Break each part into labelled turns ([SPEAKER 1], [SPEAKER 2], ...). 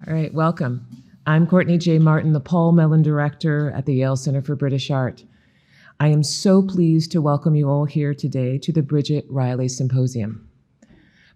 [SPEAKER 1] All right, welcome. I'm Courtney J. Martin, the Paul Mellon Director at the Yale Center for British Art. I am so pleased to welcome you all here today to the Bridget Riley Symposium.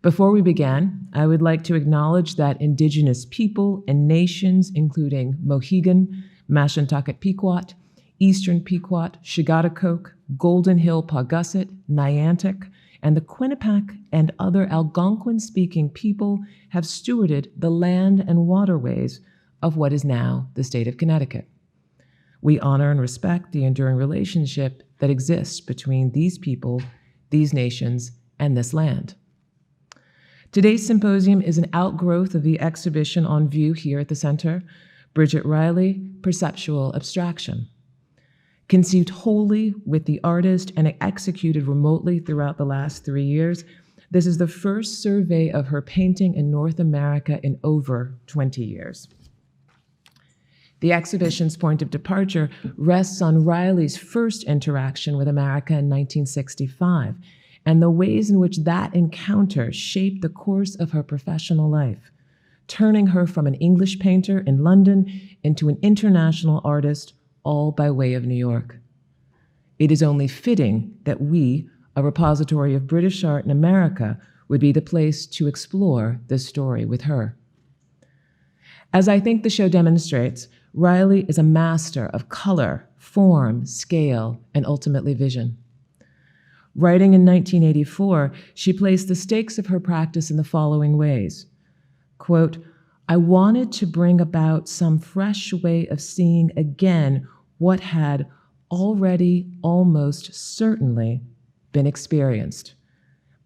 [SPEAKER 1] Before we begin, I would like to acknowledge that Indigenous people and nations, including Mohegan, Mashantucket Pequot, Eastern Pequot, Chigatecoke, Golden Hill Paugussett, Niantic, and the Quinnipiac and other Algonquin-speaking people have stewarded the land and waterways of what is now the state of Connecticut. We honor and respect the enduring relationship that exists between these people, these nations, and this land. Today's symposium is an outgrowth of the exhibition on view here at the center, Bridget Riley, Perceptual Abstraction. Conceived wholly with the artist and executed remotely throughout the last 3 years, this is the first survey of her painting in North America in over 20 years. The exhibition's point of departure rests on Riley's first interaction with America in 1965, and the ways in which that encounter shaped the course of her professional life, turning her from an English painter in London into an international artist, all by way of New York. It is only fitting that we, a repository of British art in America, would be the place to explore this story with her. As I think the show demonstrates, Riley is a master of color, form, scale, and ultimately vision. Writing in 1984, she placed the stakes of her practice in the following ways. Quote, "I wanted to bring about some fresh way of seeing again what had already almost certainly been experienced,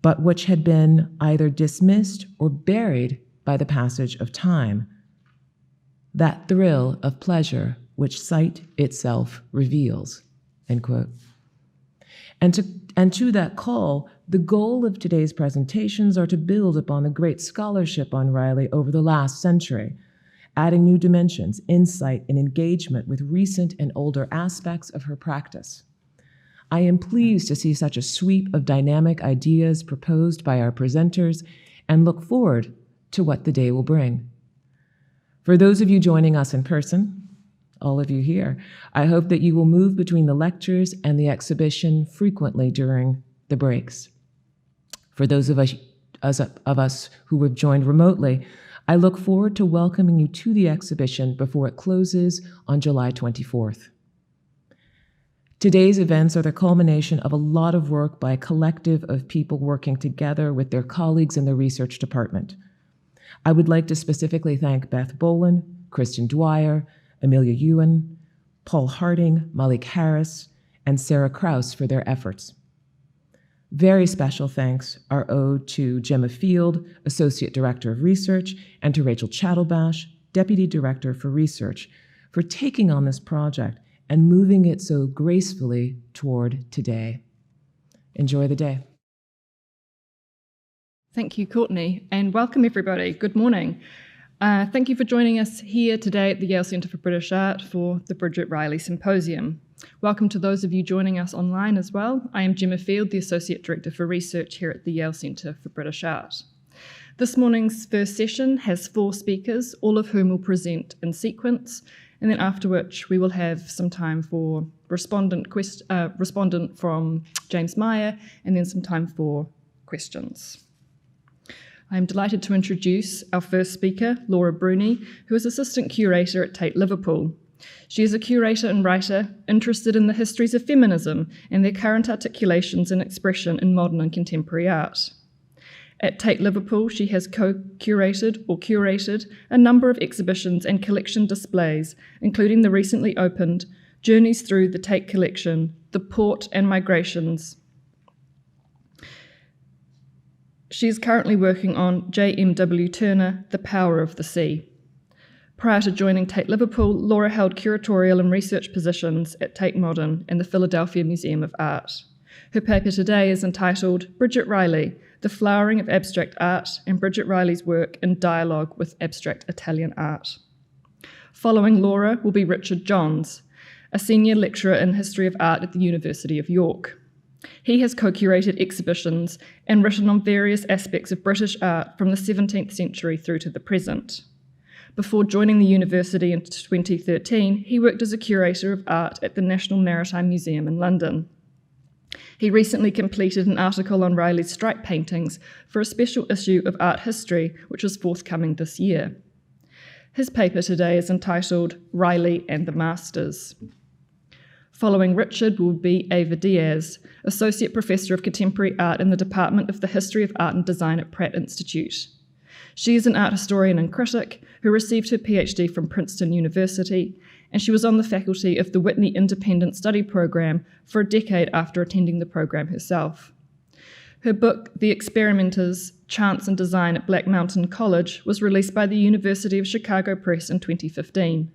[SPEAKER 1] but which had been either dismissed or buried by the passage of time. That thrill of pleasure which sight itself reveals," end quote. And to that call, the goal of today's presentations are to build upon the great scholarship on Riley over the last century, adding new dimensions, insight, and engagement with recent and older aspects of her practice. I am pleased to see such a sweep of dynamic ideas proposed by our presenters and look forward to what the day will bring. For those of you joining us in person, all of you here, I hope that you will move between the lectures and the exhibition frequently during the breaks. For those of us who have joined remotely, I look forward to welcoming you to the exhibition before it closes on July 24th. Today's events are the culmination of a lot of work by a collective of people working together with their colleagues in the research department. I would like to specifically thank Beth Boland, Kristen Dwyer, Amelia Ewan, Paul Harding, Malik Harris, and Sarah Krause for their efforts. Very special thanks are owed to Gemma Field, Associate Director of Research, and to Rachel Chattelbash, Deputy Director for Research, for taking on this project and moving it so gracefully toward today. Enjoy the day.
[SPEAKER 2] Thank you, Courtney, and welcome everybody. Good morning. Thank you for joining us here today at the Yale Center for British Art for the Bridget Riley Symposium. Welcome to those of you joining us online as well. I am Gemma Field, the Associate Director for Research here at the Yale Center for British Art. This morning's first session has 4 speakers, all of whom will present in sequence, and then after which we will have some time for respondent from James Meyer, and then some time for questions. I'm delighted to introduce our first speaker, Laura Bruni, who is Assistant Curator at Tate Liverpool. She is a curator and writer interested in the histories of feminism and their current articulations and expression in modern and contemporary art. At Tate Liverpool, she has co-curated or curated a number of exhibitions and collection displays, including the recently opened Journeys Through the Tate Collection, The Port and Migrations. She is currently working on J.M.W. Turner, The Power of the Sea. Prior to joining Tate Liverpool, Laura held curatorial and research positions at Tate Modern and the Philadelphia Museum of Art. Her paper today is entitled Bridget Riley, The Flowering of Abstract Art, and Bridget Riley's work in dialogue with abstract Italian art. Following Laura will be Richard Johns, a senior lecturer in history of art at the University of York. He has co-curated exhibitions and written on various aspects of British art from the 17th century through to the present. Before joining the university in 2013, he worked as a curator of art at the National Maritime Museum in London. He recently completed an article on Riley's stripe paintings for a special issue of Art History, which was forthcoming this year. His paper today is entitled Riley and the Masters. Following Richard will be Ava Diaz, Associate Professor of Contemporary Art in the Department of the History of Art and Design at Pratt Institute. She is an art historian and critic who received her PhD from Princeton University, and she was on the faculty of the Whitney Independent Study Program for a decade after attending the program herself. Her book, The Experimenters, Chance and Design at Black Mountain College, was released by the University of Chicago Press in 2015.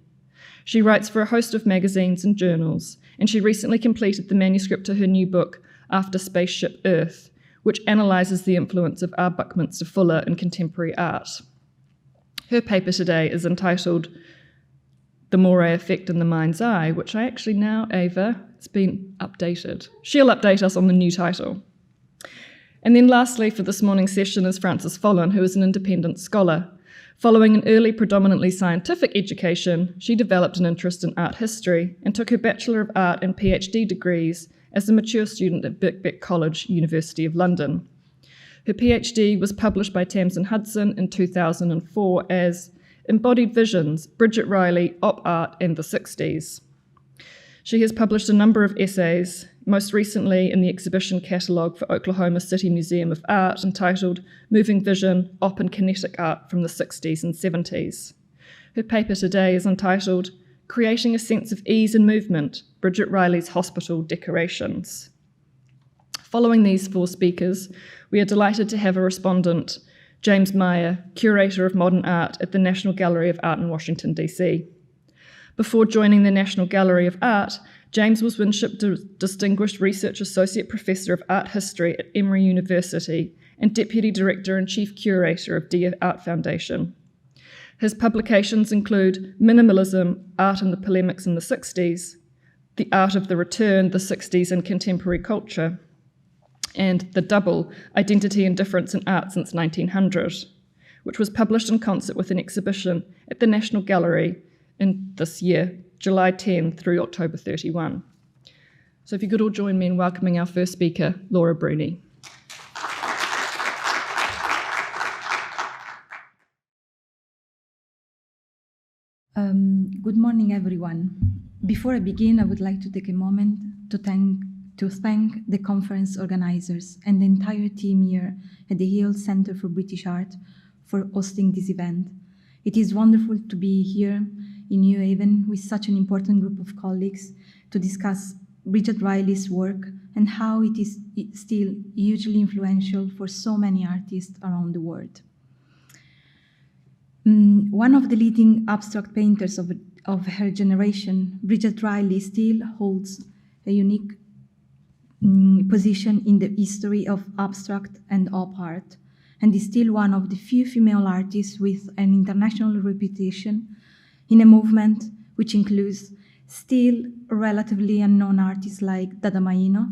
[SPEAKER 2] She writes for a host of magazines and journals, and she recently completed the manuscript to her new book, After Spaceship Earth, which analyzes the influence of R. Buckminster Fuller in contemporary art. Her paper today is entitled The Moray Effect in the Mind's Eye, which I actually now, Ava, it's been updated. She'll update us on the new title. And then lastly for this morning's session is Frances Follen, who is an independent scholar. Following an early predominantly scientific education, she developed an interest in art history and took her Bachelor of Art and PhD degrees as a mature student at Birkbeck College, University of London. Her PhD was published by Tamsin Hudson in 2004 as Embodied Visions, Bridget Riley, Op Art and the 60s. She has published a number of essays, most recently in the exhibition catalogue for Oklahoma City Museum of Art entitled Moving Vision, Op and Kinetic Art from the 60s and 70s. Her paper today is entitled Creating a Sense of Ease and Movement, Bridget Riley's Hospital Decorations. Following these four speakers, we are delighted to have a respondent, James Meyer, Curator of Modern Art at the National Gallery of Art in Washington, D.C. Before joining the National Gallery of Art, James was Winship Distinguished Research Associate Professor of Art History at Emory University and Deputy Director and Chief Curator of Dear Art Foundation. His publications include Minimalism, Art and the Polemics in the 60s, The Art of the Return, the 60s and Contemporary Culture, and The Double, Identity and Difference in Art since 1900, which was published in concert with an exhibition at the National Gallery in this year, July 10 through October 31. So if you could all join me in welcoming our first speaker, Laura Bruni.
[SPEAKER 3] Good morning, everyone. Before I begin, I would like to take a moment to thank the conference organizers and the entire team here at the Yale Center for British Art for hosting this event. It is wonderful to be here in New Haven with such an important group of colleagues to discuss Bridget Riley's work and how it is still hugely influential for so many artists around the world. One of the leading abstract painters of her generation, Bridget Riley still holds a unique position in the history of abstract and op art, and is still one of the few female artists with an international reputation in a movement which includes still relatively unknown artists like Dada Maino,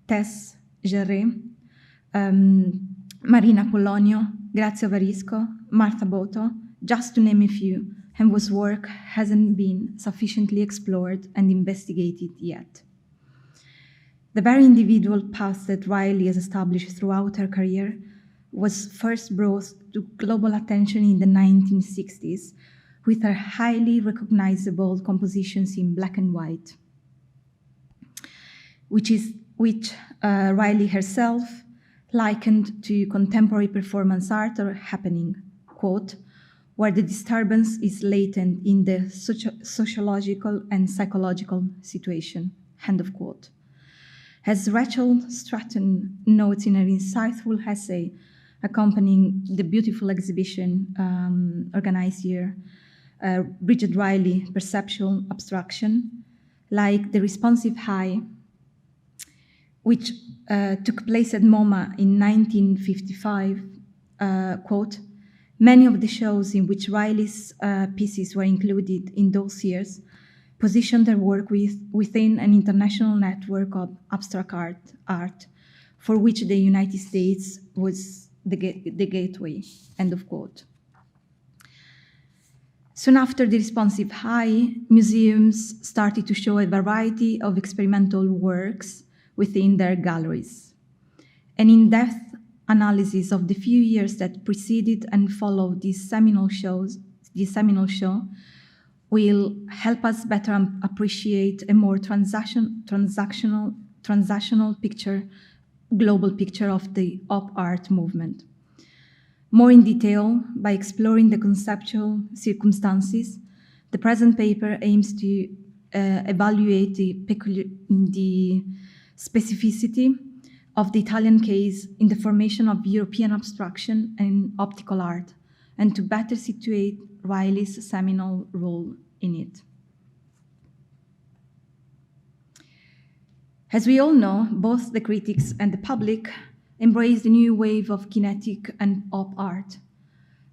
[SPEAKER 3] Tess Gerret, Marina Pollonio, Grazia Varisco, Martha Boto, just to name a few, and whose work hasn't been sufficiently explored and investigated yet. The very individual path that Riley has established throughout her career was first brought to global attention in the 1960s with her highly recognizable compositions in black and white, which Riley herself likened to contemporary performance art or happening, quote, where the disturbance is latent in the sociological and psychological situation, end of quote. As Rachel Stratton notes in her insightful essay accompanying the beautiful exhibition organized here, Bridget Riley, Perceptual Abstraction, like the responsive high, which took place at MoMA in 1955, quote, many of the shows in which Riley's pieces were included in those years positioned their work within an international network of abstract art for which the United States was the gateway, end of quote. Soon after the responsive high, museums started to show a variety of experimental works within their galleries. An in-depth analysis of the few years that preceded and followed this seminal show will help us better appreciate a more transactional picture, global picture of the op art movement. More in detail, by exploring the conceptual circumstances, the present paper aims to evaluate the specificity of the Italian case in the formation of European abstraction and optical art, and to better situate Riley's seminal role in it. As we all know, both the critics and the public embrace the new wave of kinetic and op art.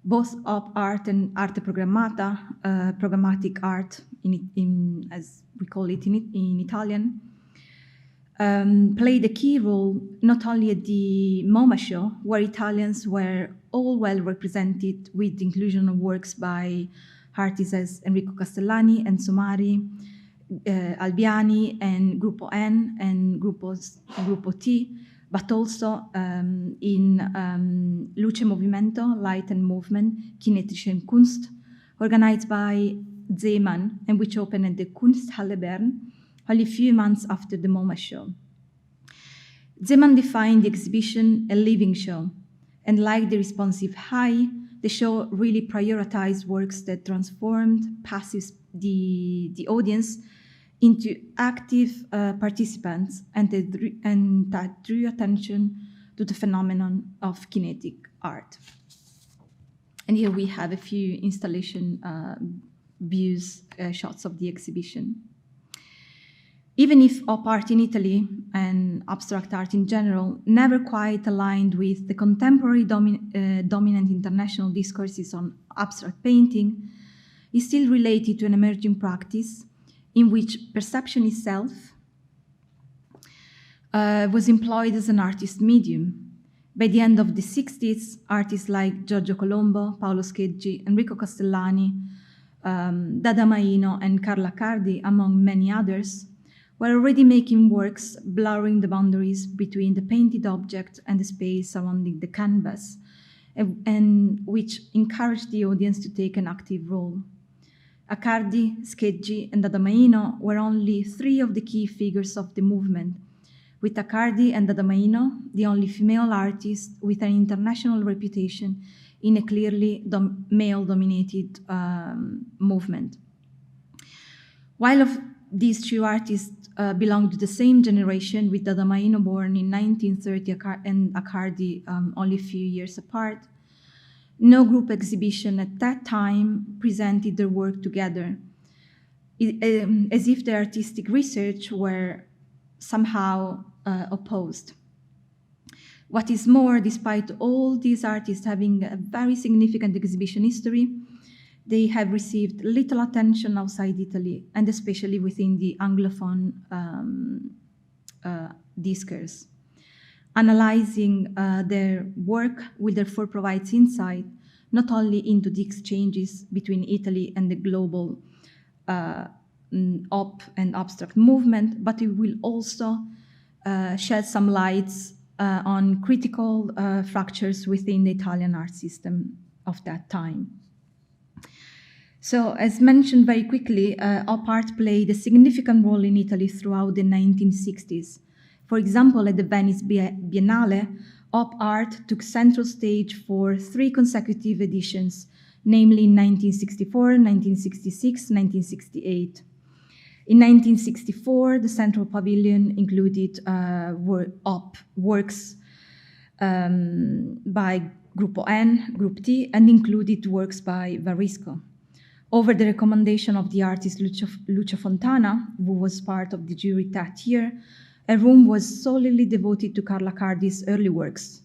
[SPEAKER 3] Both op art and arte programmata, programmatic art, as we call it in Italian, played a key role not only at the MoMA show, where Italians were all well represented with the inclusion of works by artists as Enrico Castellani and Somari, Albiani and Gruppo N and Gruppo T, but also in Luce Movimento, Light and Movement, Kinetische Kunst, organized by Zeeman and which opened at the Kunsthalle Bern only a few months after the MoMA show. Zeeman defined the exhibition a living show, and like the responsive high, the show really prioritized works that transformed the audience into active participants and that drew attention to the phenomenon of kinetic art. And here we have a few installation views, shots of the exhibition. Even if op art in Italy and abstract art in general never quite aligned with the contemporary dominant international discourses on abstract painting, is still related to an emerging practice in which perception itself was employed as an artist medium. By the end of the 60s, artists like Giorgio Colombo, Paolo Scheggi, Enrico Castellani, Dada Maino, and Carla Cardi, among many others, were already making works blurring the boundaries between the painted object and the space surrounding the canvas, and which encouraged the audience to take an active role. Accardi, Scheggi, and Dada Maino were only three of the key figures of the movement, with Accardi and Dada Maino the only female artists with an international reputation in a clearly male-dominated movement. While of these two artists belonged to the same generation, with Dada Maino born in 1930 and Accardi only a few years apart, no group exhibition at that time presented their work together, as if the artistic research were somehow opposed. What is more, despite all these artists having a very significant exhibition history, they have received little attention outside Italy, and especially within the Anglophone discourse. Analyzing their work will therefore provide insight not only into the exchanges between Italy and the global op and abstract movement, but it will also shed some lights on critical fractures within the Italian art system of that time. So, as mentioned very quickly, op art played a significant role in Italy throughout the 1960s. For example, at the Venice Biennale, op art took central stage for 3 consecutive editions, namely in 1964, 1966, 1968. In 1964, the Central Pavilion included op works by Gruppo N, Group T, and included works by Varisco. Over the recommendation of the artist Lucio Fontana, who was part of the jury that year, a room was solely devoted to Carla Cardi's early works,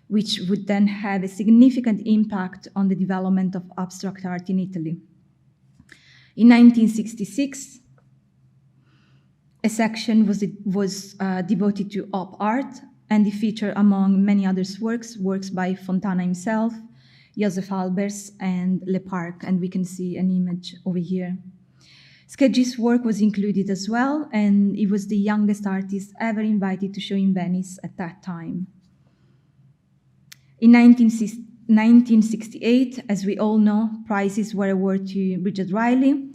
[SPEAKER 3] which would then have a significant impact on the development of abstract art in Italy. In 1966, a section was devoted to op art, and it featured, among many others works by Fontana himself, Joseph Albers, and Le Parc, and we can see an image over here. Scheggi's work was included as well, and he was the youngest artist ever invited to show in Venice at that time. In 1968, as we all know, prizes were awarded to Bridget Riley,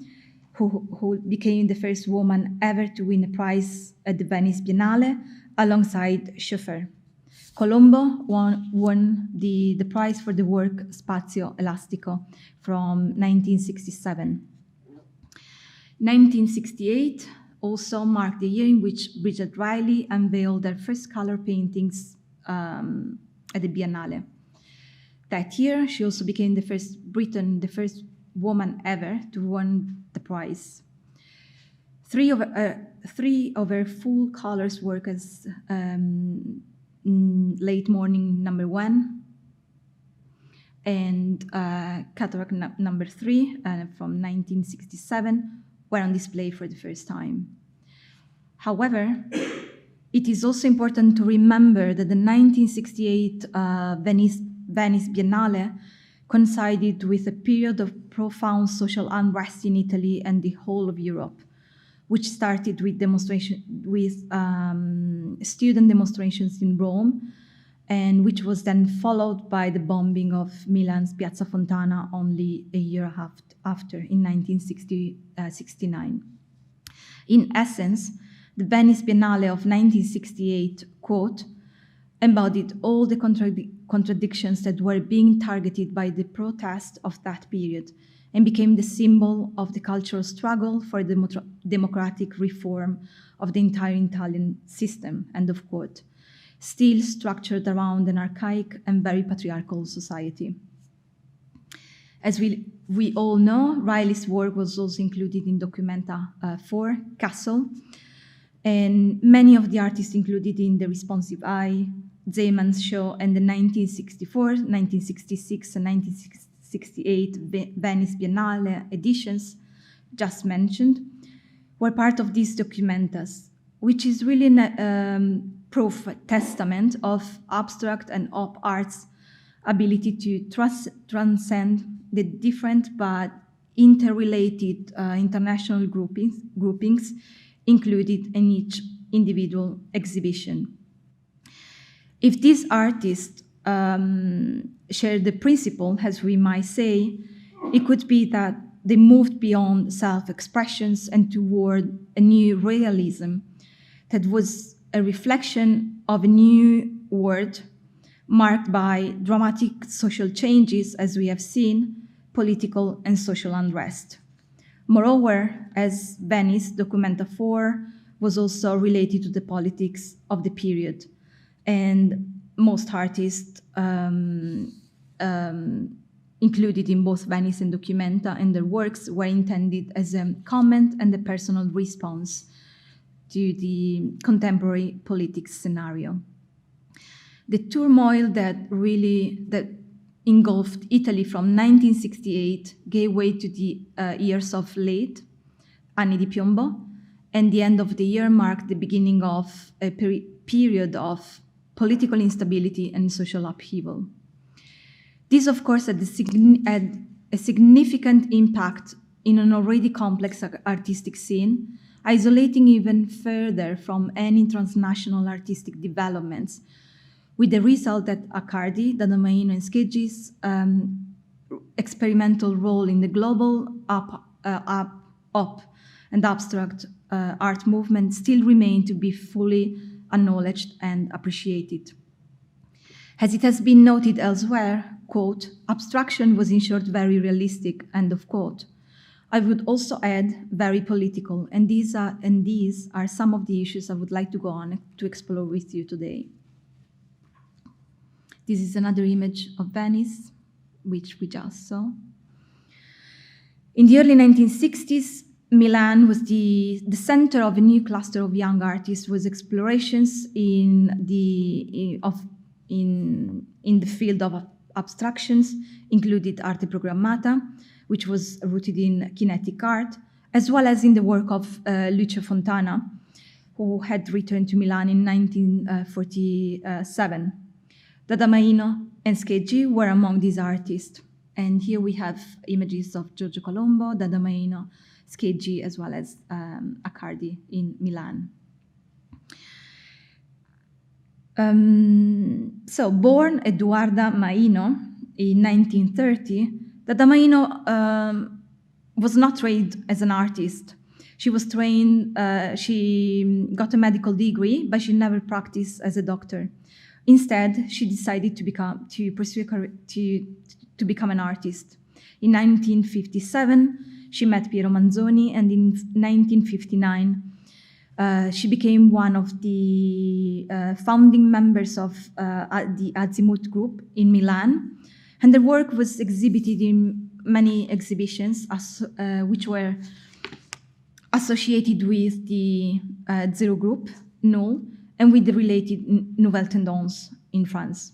[SPEAKER 3] who became the first woman ever to win a prize at the Venice Biennale, alongside Schoeffer. Colombo won the prize for the work Spazio Elastico from 1967. 1968 also marked the year in which Bridget Riley unveiled their first color paintings at the Biennale. That year, she also became the first woman ever to win the prize. Three of her full colors work as Late Morning No. 1 and Catalogue No. 3 from 1967 were on display for the first time. However, it is also important to remember that the 1968 Venice Biennale coincided with a period of profound social unrest in Italy and the whole of Europe, which started with student demonstrations in Rome, and which was then followed by the bombing of Milan's Piazza Fontana only a year after, in 1969. In essence, the Venice Biennale of 1968, quote, embodied all the contradictions that were being targeted by the protest of that period and became the symbol of the cultural struggle for the democratic reform of the entire Italian system, end of quote, still structured around an archaic and very patriarchal society. As we all know, Riley's work was also included in Documenta 4, Castle, and many of the artists included in The Responsive Eye, Zeman's Show, and the 1964, 1966, and 1968 Venice Biennale editions just mentioned were part of these documentas, which is really a testament of abstract and op art's ability to transcend the different but interrelated international groupings included in each individual exhibition. If these artists share the principle, as we might say, it could be that they moved beyond self-expressions and toward a new realism that was a reflection of a new world marked by dramatic social changes, as we have seen, political and social unrest. Moreover, as Venice Documenta 4 was also related to the politics of the period, and most artists included in both Venice and Documenta and their works were intended as a comment and a personal response to the contemporary politics scenario. The turmoil that engulfed Italy from 1968 gave way to the years of late, Anni di Piombo, and the end of the year marked the beginning of a period of political instability and social upheaval. This, of course, had a significant impact in an already complex artistic scene, isolating even further from any transnational artistic developments, with the result that Accardi, D'Adamoino, and Scheggi's experimental role in the global op and abstract art movement still remain to be fully acknowledged and appreciated. As it has been noted elsewhere, quote, abstraction was in short very realistic, end of quote. I would also add very political, and these are some of the issues I would like to go on to explore with you today. This is another image of Venice, which we just saw. In the early 1960s, Milan was the center of a new cluster of young artists with explorations in the field of abstractions, included arte programmata, which was rooted in kinetic art, as well as in the work of Lucio Fontana, who had returned to Milan in 1947. Damaino and Scheggi were among these artists. And here we have images of Giorgio Colombo, Damaino, Scheggi, as well as Accardi in Milan. So, born Eduarda Maino in 1930, Damaino was not trained as an artist. She was trained, she got a medical degree, but she never practiced as a doctor. Instead, she decided to become an artist. In 1957, she met Piero Manzoni, and in 1959, she became one of the founding members of the Azimuth Group in Milan, and her work was exhibited in many exhibitions which were associated with the Zero Group, Null, and with the related Nouvelle Tendance in France.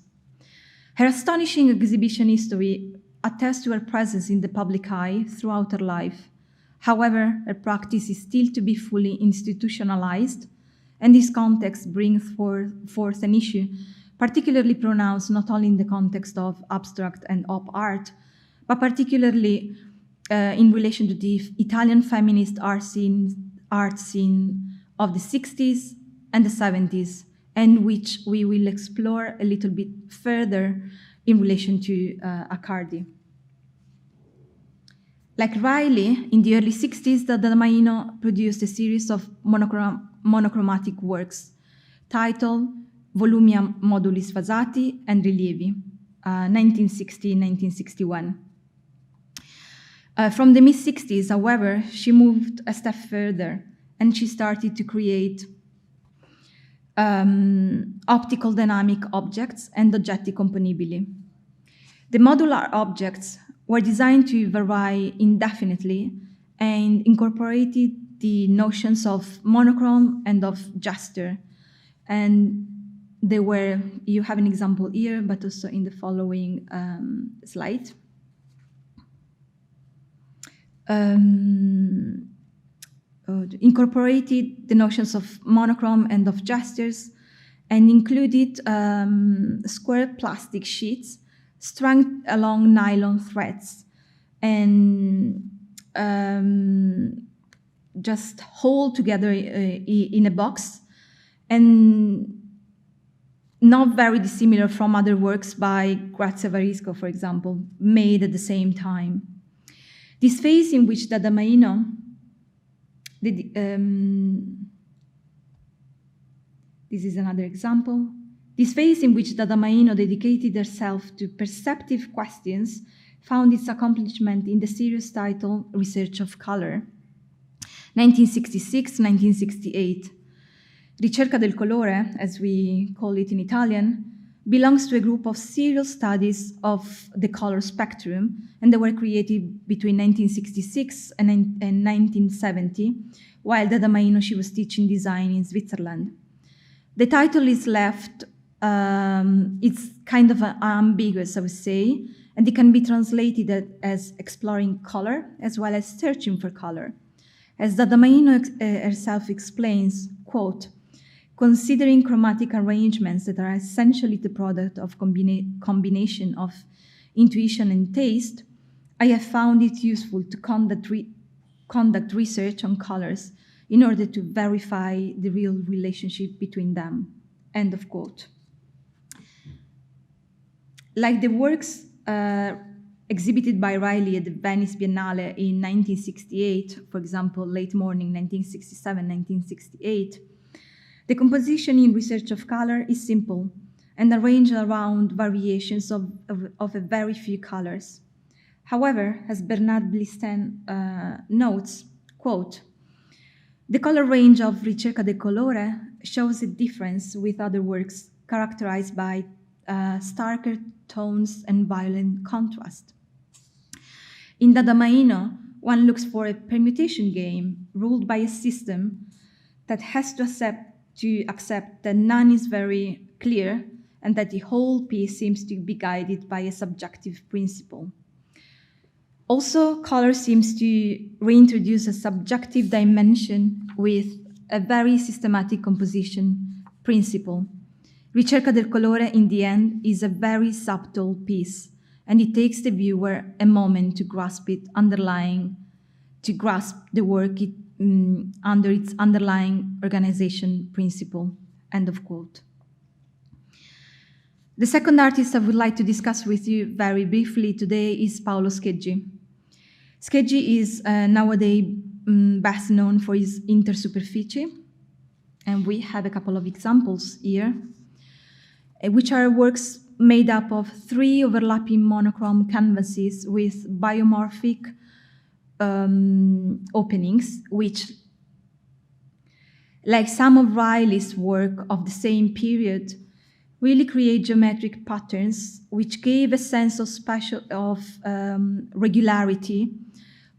[SPEAKER 3] Her astonishing exhibition history attests to her presence in the public eye throughout her life. However, her practice is still to be fully institutionalized, and this context brings forth an issue particularly pronounced not only in the context of abstract and op art, but particularly in relation to the Italian feminist art scene of the 60s and the 70s, and which we will explore a little bit further in relation to Accardi. Like Riley, in the early 60s, Damaino produced a series of monochromatic works titled Volumia Moduli Sfasati and Rilievi, 1960-1961. From the mid-60s, however, she moved a step further, and she started to create optical dynamic objects and oggetti componibili. The modular objects were designed to vary indefinitely and incorporated the notions of monochrome and of gesture. And they were, you have an example here, but also in the following slide. Incorporated the notions of monochrome and of gestures, and included square plastic sheets strung along nylon threads and just hold together in a box, and not very dissimilar from other works by Grazia Varisco, for example, made at the same time. This phase in which Damaino this is another example. This phase in which Damaino dedicated herself to perceptive questions found its accomplishment in the series titled Research of Color, 1966-1968. Ricerca del colore, as we call it in Italian, belongs to a group of serious studies of the color spectrum, and they were created between 1966 and 1970, while Damaino, she was teaching design in Switzerland. The title is left, it's kind of ambiguous, I would say, and it can be translated as exploring color as well as searching for color. As Damaino herself explains, quote, considering chromatic arrangements that are essentially the product of combination of intuition and taste, I have found it useful to conduct research on colors in order to verify the real relationship between them, end of quote. Like the works exhibited by Riley at the Venice Biennale in 1968, for example, Late Morning, 1967-1968, the composition in Research of Color is simple and arranged around variations of a very few colors. However, as Bernard Blisten notes, quote, the color range of Ricerca del colore shows a difference with other works characterized by starker tones and violent contrast. In Damaino, one looks for a permutation game ruled by a system that has to accept that none is very clear and that the whole piece seems to be guided by a subjective principle. Also, color seems to reintroduce a subjective dimension with a very systematic composition principle. Ricerca del colore, in the end, is a very subtle piece, and it takes the viewer a moment to grasp the work under its underlying organization principle, end of quote. The second artist I would like to discuss with you very briefly today is Paolo Scheggi. Scheggi is nowadays best known for his intersuperficie, and we have a couple of examples here, which are works made up of 3 overlapping monochrome canvases with biomorphic openings, which, like some of Riley's work of the same period, really create geometric patterns which gave a sense of regularity,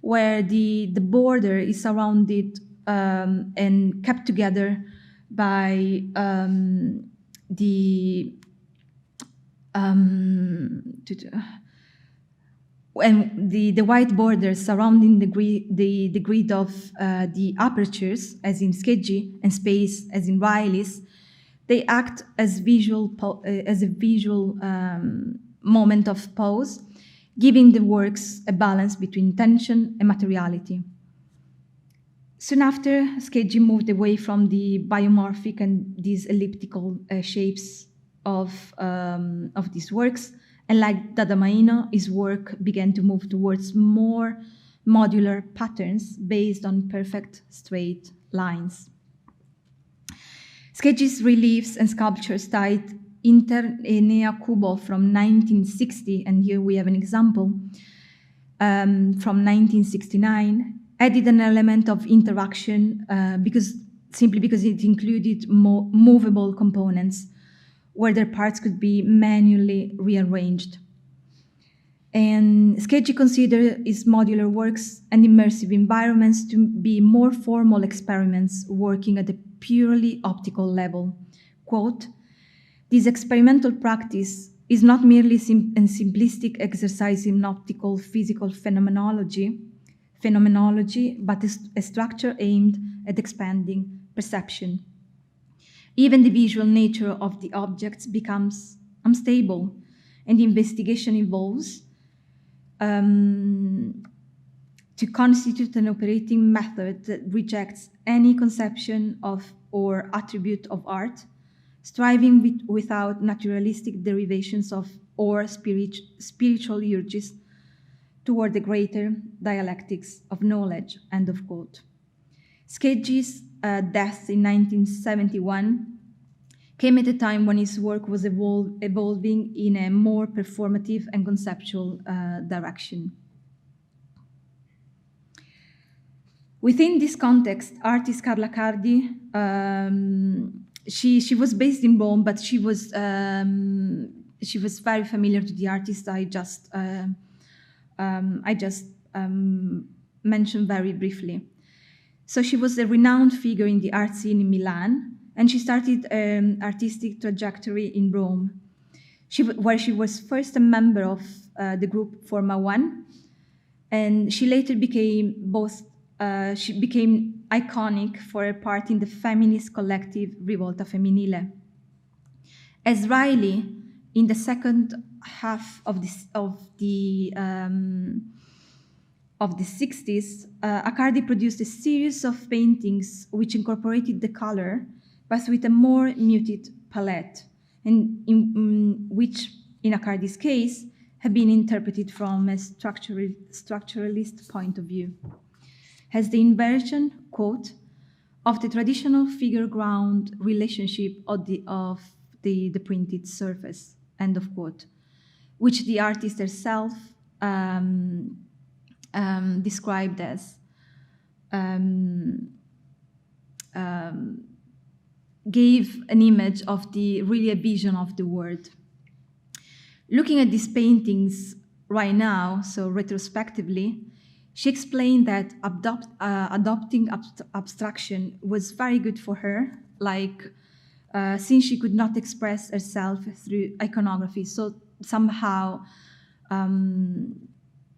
[SPEAKER 3] where the border is surrounded and kept together by the white border surrounding the grid of the apertures, as in Scheggi, and space, as in Riley's. They act as a visual moment of pause, giving the works a balance between tension and materiality. Soon after, Scheggi moved away from the biomorphic and these elliptical shapes of these works, and like Dada-Maino, his work began to move towards more modular patterns based on perfect straight lines. Scheggi's reliefs and sculptures tied Inter Enea Cubo from 1960, and here we have an example, from 1969, added an element of interaction simply because it included movable components where their parts could be manually rearranged. And Scheggi considered his modular works and immersive environments to be more formal experiments working at a purely optical level. Quote, "This experimental practice is not merely a simplistic exercise in optical physical phenomenology, but a structure aimed at expanding perception. Even the visual nature of the objects becomes unstable, and the investigation evolves to constitute an operating method that rejects any conception of or attribute of art, striving without naturalistic derivations of or spiritual urges toward the greater dialectics of knowledge," end of quote. Scheggi's death in 1971 came at a time when his work was evolving in a more performative and conceptual direction. Within this context, artist Carla Cardi, she was based in Rome, but she was very familiar to the artist I just mentioned very briefly. So she was a renowned figure in the art scene in Milan, and she started an artistic trajectory in Rome, where she was first a member of the group Forma One, and she later became iconic for her part in the feminist collective Rivolta Femminile. As Riley, in the second half of the 60s, Accardi produced a series of paintings which incorporated the color, but with a more muted palette, and which, in Accardi's case, have been interpreted from a structuralist point of view, as the inversion, quote, of the traditional figure-ground relationship of the printed surface, end of quote, which the artist herself described as gave an image of a vision of the world. Looking at these paintings right now, so retrospectively, she explained that adopting abstraction was very good for her, since she could not express herself through iconography. So somehow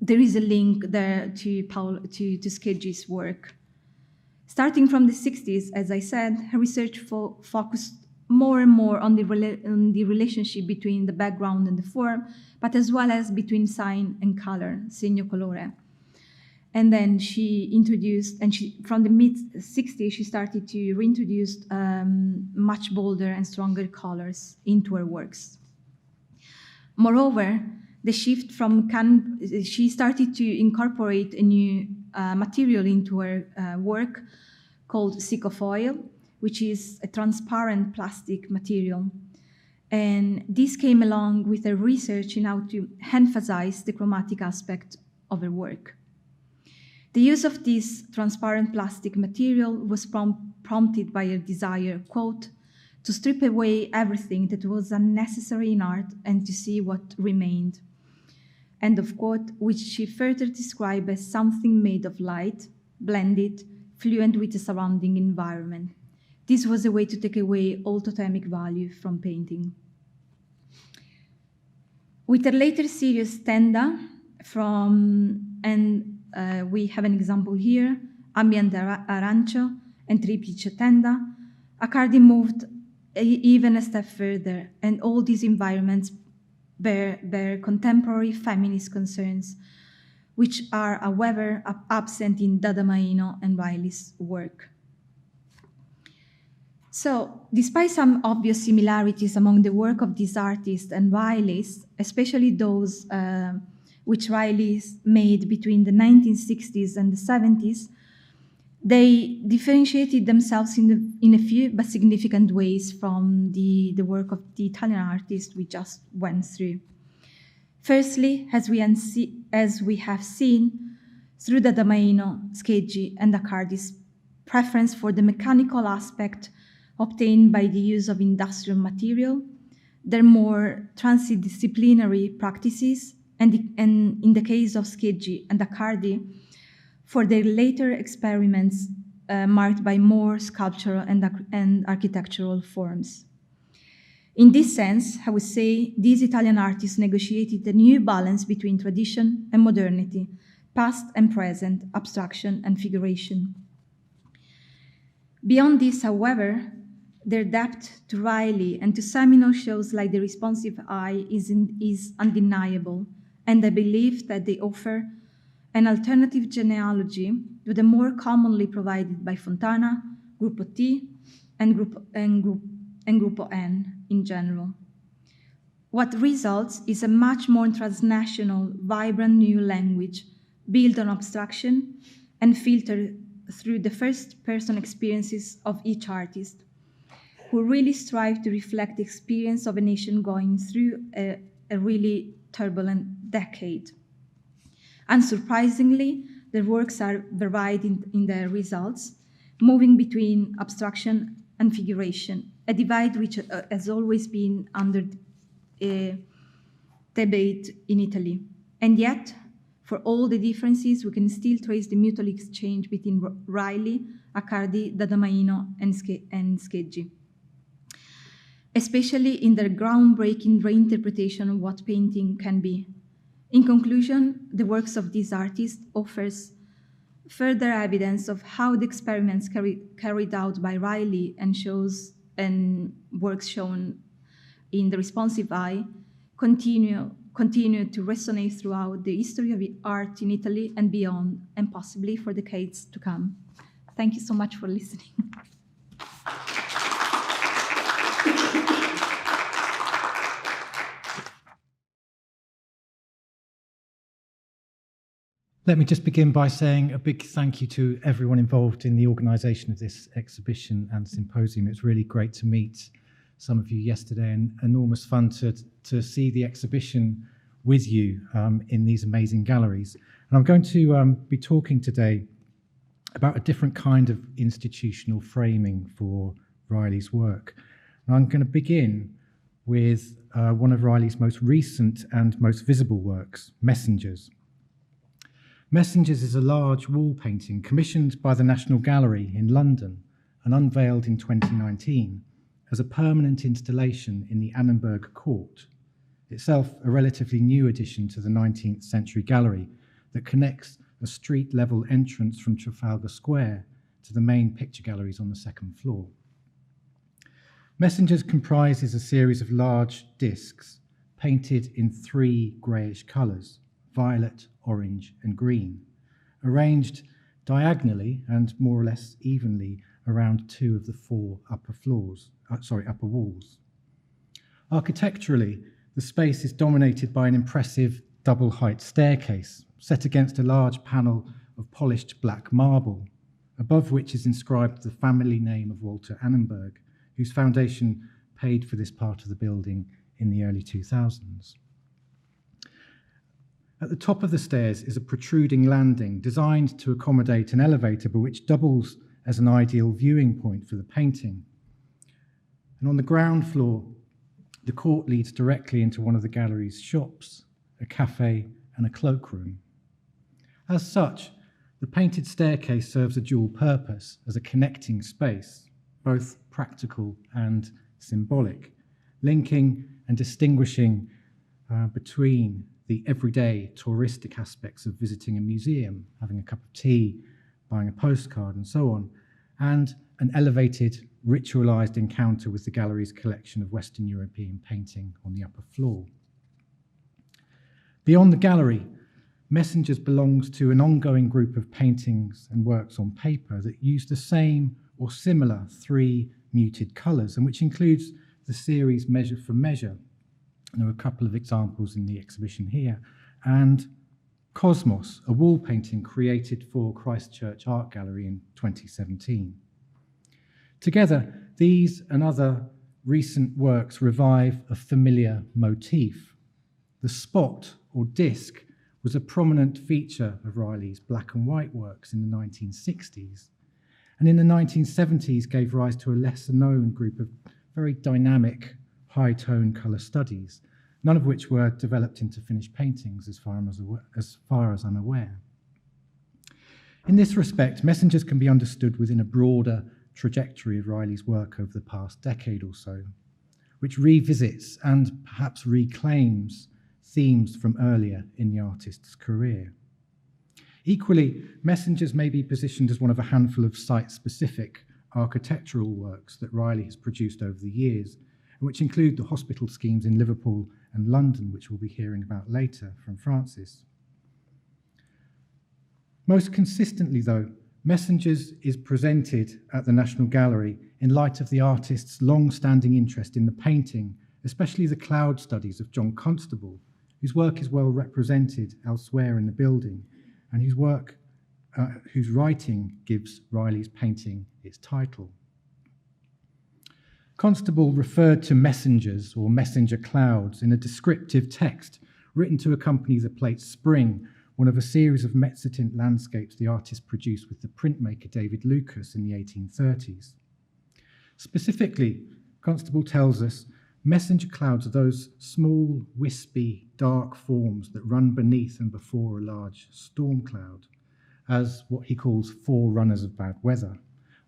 [SPEAKER 3] there is a link there to Scheggi's work. Starting from the 60s, as I said, her research focused more and more on the relationship between the background and the form, but as well as between sign and color, segno colore. And then she introduced, and from the mid-60s, she started to reintroduce much bolder and stronger colors into her works. Moreover, the shift from she started to incorporate a new material into her work called Psychofoil, which is a transparent plastic material. And this came along with her research in how to emphasize the chromatic aspect of her work. The use of this transparent plastic material was prompted by her desire, quote, to strip away everything that was unnecessary in art and to see what remained, end of quote, which she further described as something made of light, blended, fluent with the surrounding environment. This was a way to take away all totemic value from painting. With her later series Tenda, we have an example here, Ambient Arancio and Triplice Tenda, Accardi moved even a step further, and all these environments bear contemporary feminist concerns, which are, however, absent in Dadamoino and Riley's work. So, despite some obvious similarities among the work of these artists and Riley's, especially those which Riley made between the 1960s and the 70s, they differentiated themselves in a few but significant ways from the work of the Italian artists we just went through. Firstly, as we have seen, through Dadamoino, Scheggi, and Accardi's preference for the mechanical aspect obtained by the use of industrial material, their more transdisciplinary practices, and in the case of Scheggi and Accardi, for their later experiments marked by more sculptural and architectural forms. In this sense, I would say these Italian artists negotiated a new balance between tradition and modernity, past and present, abstraction and figuration. Beyond this, however, their depth to Riley and to seminal shows like The Responsive Eye is undeniable, and I believe that they offer an alternative genealogy to the more commonly provided by Fontana, Gruppo T, and Gruppo N in general. What results is a much more transnational, vibrant new language built on abstraction and filtered through the first-person experiences of each artist, who really strive to reflect the experience of a nation going through a really turbulent decade. Unsurprisingly, their works are varied in their results, moving between abstraction and figuration, a divide which has always been under debate in Italy. And yet, for all the differences, we can still trace the mutual exchange between Riley, Accardi, Dadamoino, and Scheggi, especially in their groundbreaking reinterpretation of what painting can be. In conclusion, the works of these artists offers further evidence of how the experiments carried out by Riley and works shown in The Responsive Eye continue to resonate throughout the history of art in Italy and beyond, and possibly for decades to come. Thank you so much for listening.
[SPEAKER 4] Let me just begin by saying a big thank you to everyone involved in the organisation of this exhibition and symposium. It's really great to meet some of you yesterday, and enormous fun to see the exhibition with you in these amazing galleries. And I'm going to be talking today about a different kind of institutional framing for Riley's work. And I'm going to begin with one of Riley's most recent and most visible works, Messengers. Messengers is a large wall painting commissioned by the National Gallery in London and unveiled in 2019 as a permanent installation in the Annenberg Court, itself a relatively new addition to the 19th century gallery that connects a street-level entrance from Trafalgar Square to the main picture galleries on the second floor. Messengers comprises a series of large discs painted in 3 greyish colours, violet, orange and green, arranged diagonally and more or less evenly around 2 of the 4 upper walls. Architecturally, the space is dominated by an impressive double-height staircase set against a large panel of polished black marble, above which is inscribed the family name of Walter Annenberg, whose foundation paid for this part of the building in the early 2000s. At the top of the stairs is a protruding landing designed to accommodate an elevator, but which doubles as an ideal viewing point for the painting. And on the ground floor, the court leads directly into one of the gallery's shops, a cafe and a cloakroom. As such, the painted staircase serves a dual purpose as a connecting space, both practical and symbolic, linking and distinguishing between the everyday touristic aspects of visiting a museum, having a cup of tea, buying a postcard and so on, and an elevated, ritualized encounter with the gallery's collection of Western European painting on the upper floor. Beyond the gallery, Messengers belongs to an ongoing group of paintings and works on paper that use the same or similar 3 muted colours, and which includes the series Measure for Measure. And there are a couple of examples in the exhibition here, and Cosmos, a wall painting created for Christchurch Art Gallery in 2017. Together, these and other recent works revive a familiar motif. The spot or disc was a prominent feature of Riley's black and white works in the 1960s, and in the 1970s gave rise to a lesser-known group of very dynamic, high-tone colour studies, none of which were developed into finished paintings as far as I'm aware. In this respect, Messengers can be understood within a broader trajectory of Riley's work over the past decade or so, which revisits and perhaps reclaims themes from earlier in the artist's career. Equally, Messengers may be positioned as one of a handful of site-specific architectural works that Riley has produced over the years, which include the hospital schemes in Liverpool and London, which we'll be hearing about later from Francis. Most consistently, though, Messengers is presented at the National Gallery in light of the artist's long-standing interest in the painting, especially the cloud studies of John Constable, whose work is well represented elsewhere in the building, and whose writing gives Riley's painting its title. Constable referred to messengers or messenger clouds in a descriptive text written to accompany the plate Spring, one of a series of mezzotint landscapes the artist produced with the printmaker David Lucas in the 1830s. Specifically, Constable tells us, messenger clouds are those small, wispy, dark forms that run beneath and before a large storm cloud, as what he calls forerunners of bad weather.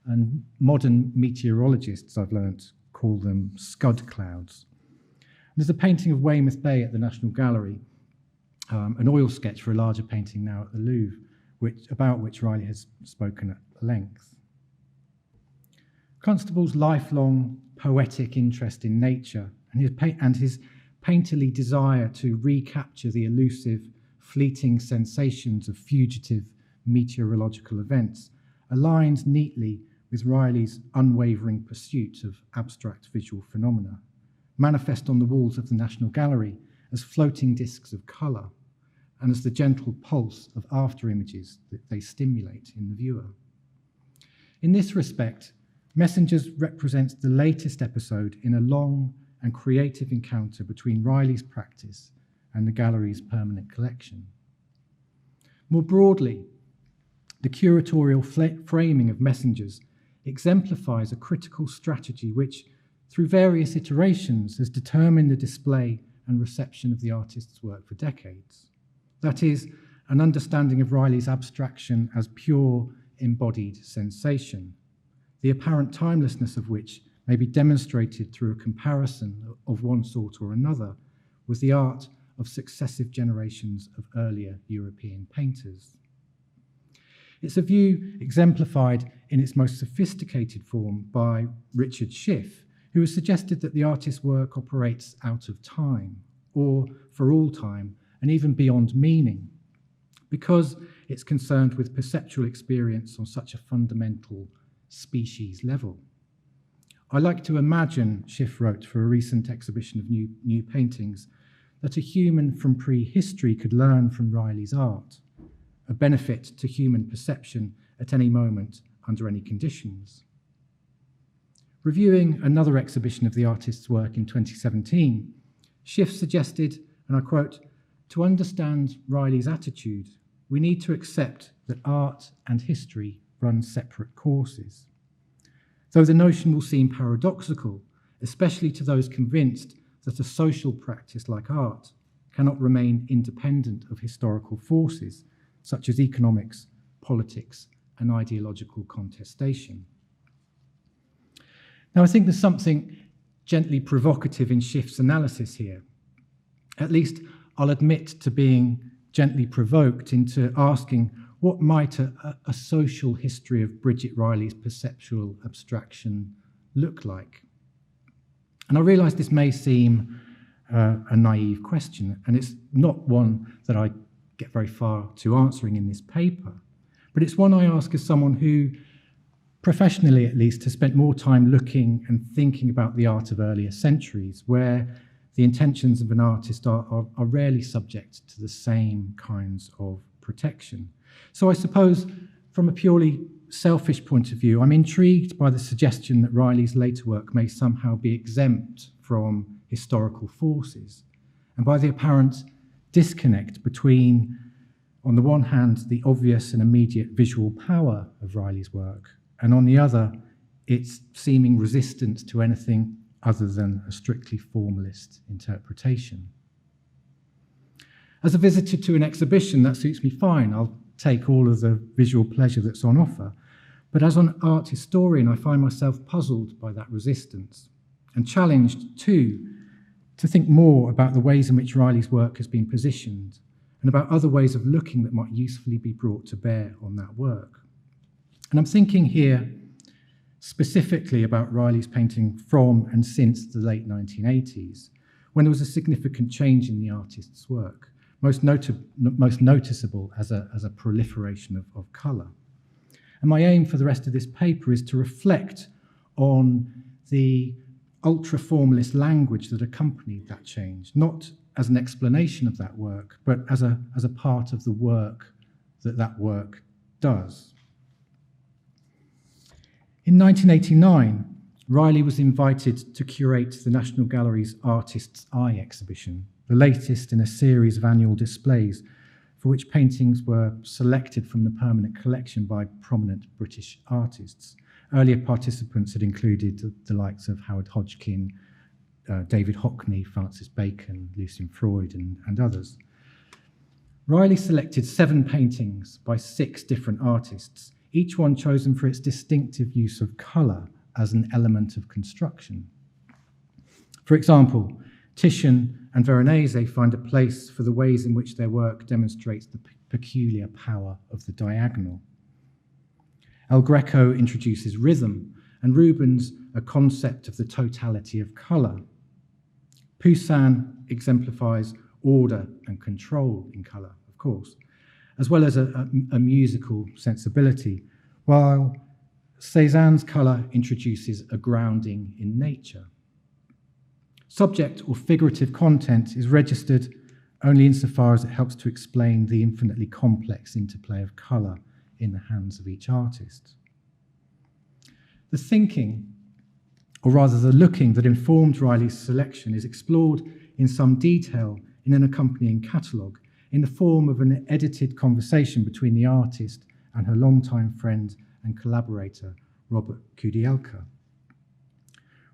[SPEAKER 4] And modern meteorologists, I've learnt, call them scud clouds. There's a painting of Weymouth Bay at the National Gallery, an oil sketch for a larger painting now at the Louvre, about which Riley has spoken at length. Constable's lifelong poetic interest in nature and his painterly desire to recapture the elusive, fleeting sensations of fugitive meteorological events aligns neatly with Riley's unwavering pursuit of abstract visual phenomena, manifest on the walls of the National Gallery as floating discs of colour and as the gentle pulse of after images that they stimulate in the viewer. In this respect, Messengers represents the latest episode in a long and creative encounter between Riley's practice and the gallery's permanent collection. More broadly, the curatorial framing of Messengers exemplifies a critical strategy which, through various iterations, has determined the display and reception of the artist's work for decades. That is, an understanding of Riley's abstraction as pure, embodied sensation, the apparent timelessness of which may be demonstrated through a comparison of one sort or another with the art of successive generations of earlier European painters. It's a view exemplified in its most sophisticated form by Richard Schiff, who has suggested that the artist's work operates out of time, or for all time, and even beyond meaning, because it's concerned with perceptual experience on such a fundamental species level. I like to imagine, Schiff wrote for a recent exhibition of new paintings, that a human from prehistory could learn from Riley's art, a benefit to human perception at any moment under any conditions. Reviewing another exhibition of the artist's work in 2017, Schiff suggested, and I quote, "To understand Riley's attitude, we need to accept that art and history run separate courses. Though the notion will seem paradoxical, especially to those convinced that a social practice like art cannot remain independent of historical forces, such as economics, politics, and ideological contestation." Now, I think there's something gently provocative in Schiff's analysis here. At least I'll admit to being gently provoked into asking what might a social history of Bridget Riley's perceptual abstraction look like. And I realise this may seem a naive question, and it's not one that I get very far to answering in this paper, but it's one I ask as someone who, professionally at least, has spent more time looking and thinking about the art of earlier centuries, where the intentions of an artist are rarely subject to the same kinds of protection. So I suppose, from a purely selfish point of view, I'm intrigued by the suggestion that Riley's later work may somehow be exempt from historical forces, and by the apparent disconnect between, on the one hand, the obvious and immediate visual power of Riley's work, and on the other, its seeming resistance to anything other than a strictly formalist interpretation. As a visitor to an exhibition, that suits me fine. I'll take all of the visual pleasure that's on offer. But as an art historian, I find myself puzzled by that resistance and challenged, too, to think more about the ways in which Riley's work has been positioned and about other ways of looking that might usefully be brought to bear on that work. And I'm thinking here specifically about Riley's painting from and since the late 1980s, when there was a significant change in the artist's work, most noticeable as a proliferation of colour. And my aim for the rest of this paper is to reflect on the ultra-formalist language that accompanied that change, not as an explanation of that work, but as a part of the work that work does. In 1989, Riley was invited to curate the National Gallery's Artist's Eye exhibition, the latest in a series of annual displays for which paintings were selected from the permanent collection by prominent British artists. Earlier participants had included the likes of Howard Hodgkin, David Hockney, Francis Bacon, Lucian Freud, and others. Riley selected 7 paintings by 6 different artists, each one chosen for its distinctive use of colour as an element of construction. For example, Titian and Veronese find a place for the ways in which their work demonstrates the peculiar power of the diagonal. El Greco introduces rhythm, and Rubens a concept of the totality of colour. Poussin exemplifies order and control in colour, of course, as well as a musical sensibility, while Cézanne's colour introduces a grounding in nature. Subject or figurative content is registered only insofar as it helps to explain the infinitely complex interplay of colour in the hands of each artist. The thinking, or rather the looking, that informed Riley's selection is explored in some detail in an accompanying catalogue, in the form of an edited conversation between the artist and her longtime friend and collaborator, Robert Kudielka.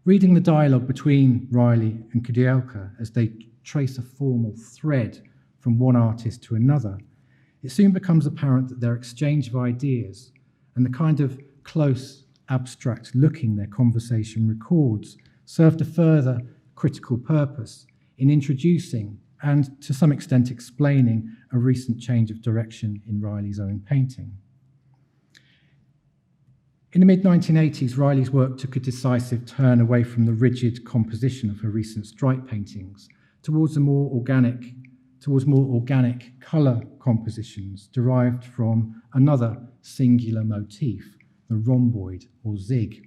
[SPEAKER 4] Reading the dialogue between Riley and Kudielka as they trace a formal thread from one artist to another, it soon becomes apparent that their exchange of ideas and the kind of close, abstract looking their conversation records served a further critical purpose in introducing and to some extent explaining a recent change of direction in Riley's own painting. In the mid-1980s, Riley's work took a decisive turn away from the rigid composition of her recent stripe paintings towards more organic colour compositions derived from another singular motif, the rhomboid or zig.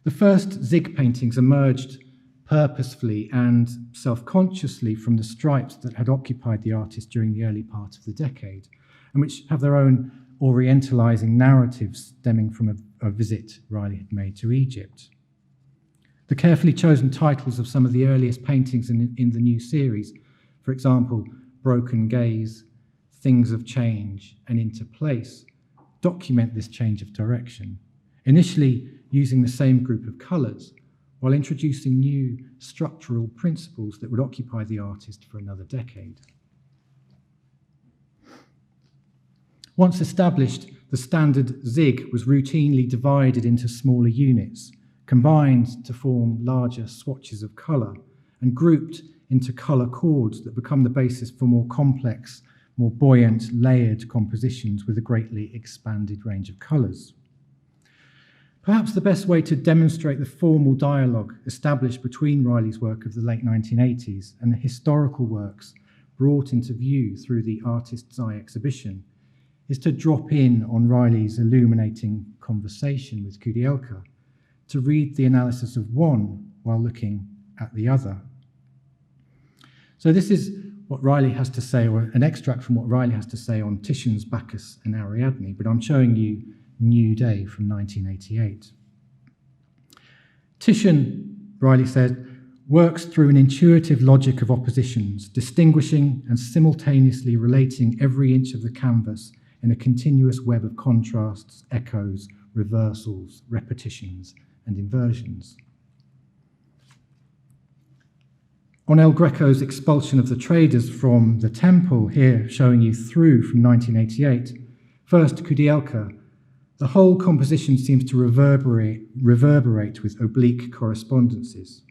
[SPEAKER 4] The first zig paintings emerged purposefully and self-consciously from the stripes that had occupied the artist during the early part of the decade, and which have their own orientalizing narratives stemming from a visit Riley had made to Egypt. The carefully chosen titles of some of the earliest paintings in the new series, for example, Broken Gaze, Things of Change, and Into Place, document this change of direction, initially using the same group of colours, while introducing new structural principles that would occupy the artist for another decade. Once established, the standard zig was routinely divided into smaller units, combined to form larger swatches of colour, and grouped into colour chords that become the basis for more complex, more buoyant, layered compositions with a greatly expanded range of colours. Perhaps the best way to demonstrate the formal dialogue established between Riley's work of the late 1980s and the historical works brought into view through the Artist's Eye exhibition is to drop in on Riley's illuminating conversation with Kudielka, to read the analysis of one while looking at the other. So this is what Riley has to say, or an extract from what Riley has to say on Titian's Bacchus and Ariadne, but I'm showing you New Day from 1988. Titian, Riley said, works through an intuitive logic of oppositions, distinguishing and simultaneously relating every inch of the canvas in a continuous web of contrasts, echoes, reversals, repetitions, and inversions. On El Greco's expulsion of the traders from the temple, here showing you through from 1988, first Kudielka, the whole composition seems to reverberate with oblique correspondences,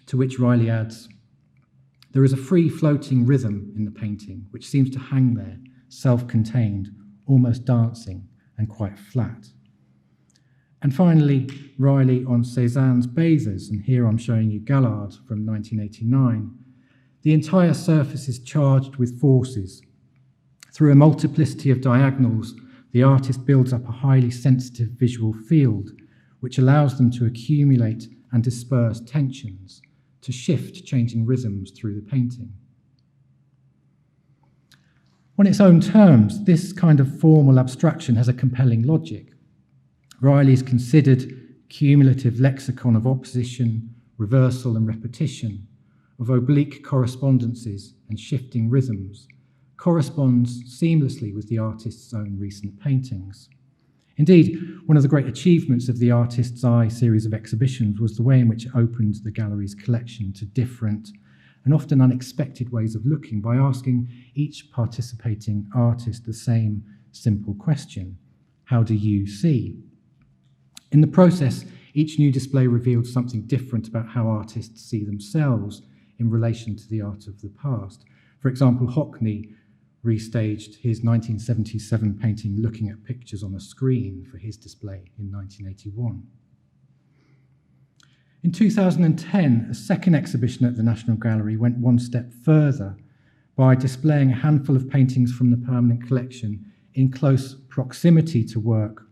[SPEAKER 4] to which Riley adds, there is a free-floating rhythm in the painting which seems to hang there, self-contained, almost dancing, and quite flat. And finally, Riley on Cézanne's Bathers, and here I'm showing you Gallard from 1989. The entire surface is charged with forces. Through a multiplicity of diagonals, the artist builds up a highly sensitive visual field, which allows them to accumulate and disperse tensions, to shift changing rhythms through the painting. On its own terms, this kind of formal abstraction has a compelling logic. Riley's considered cumulative lexicon of opposition, reversal, and repetition, of oblique correspondences and shifting rhythms, corresponds seamlessly with the artist's own recent paintings. Indeed, one of the great achievements of the Artist's Eye series of exhibitions was the way in which it opened the gallery's collection to different and often unexpected ways of looking by asking each participating artist the same simple question: how do you see? In the process, each new display revealed something different about how artists see themselves in relation to the art of the past. For example, Hockney restaged his 1977 painting Looking at Pictures on a Screen for his display in 1981. In 2010, a second exhibition at the National Gallery went one step further by displaying a handful of paintings from the permanent collection in close proximity to work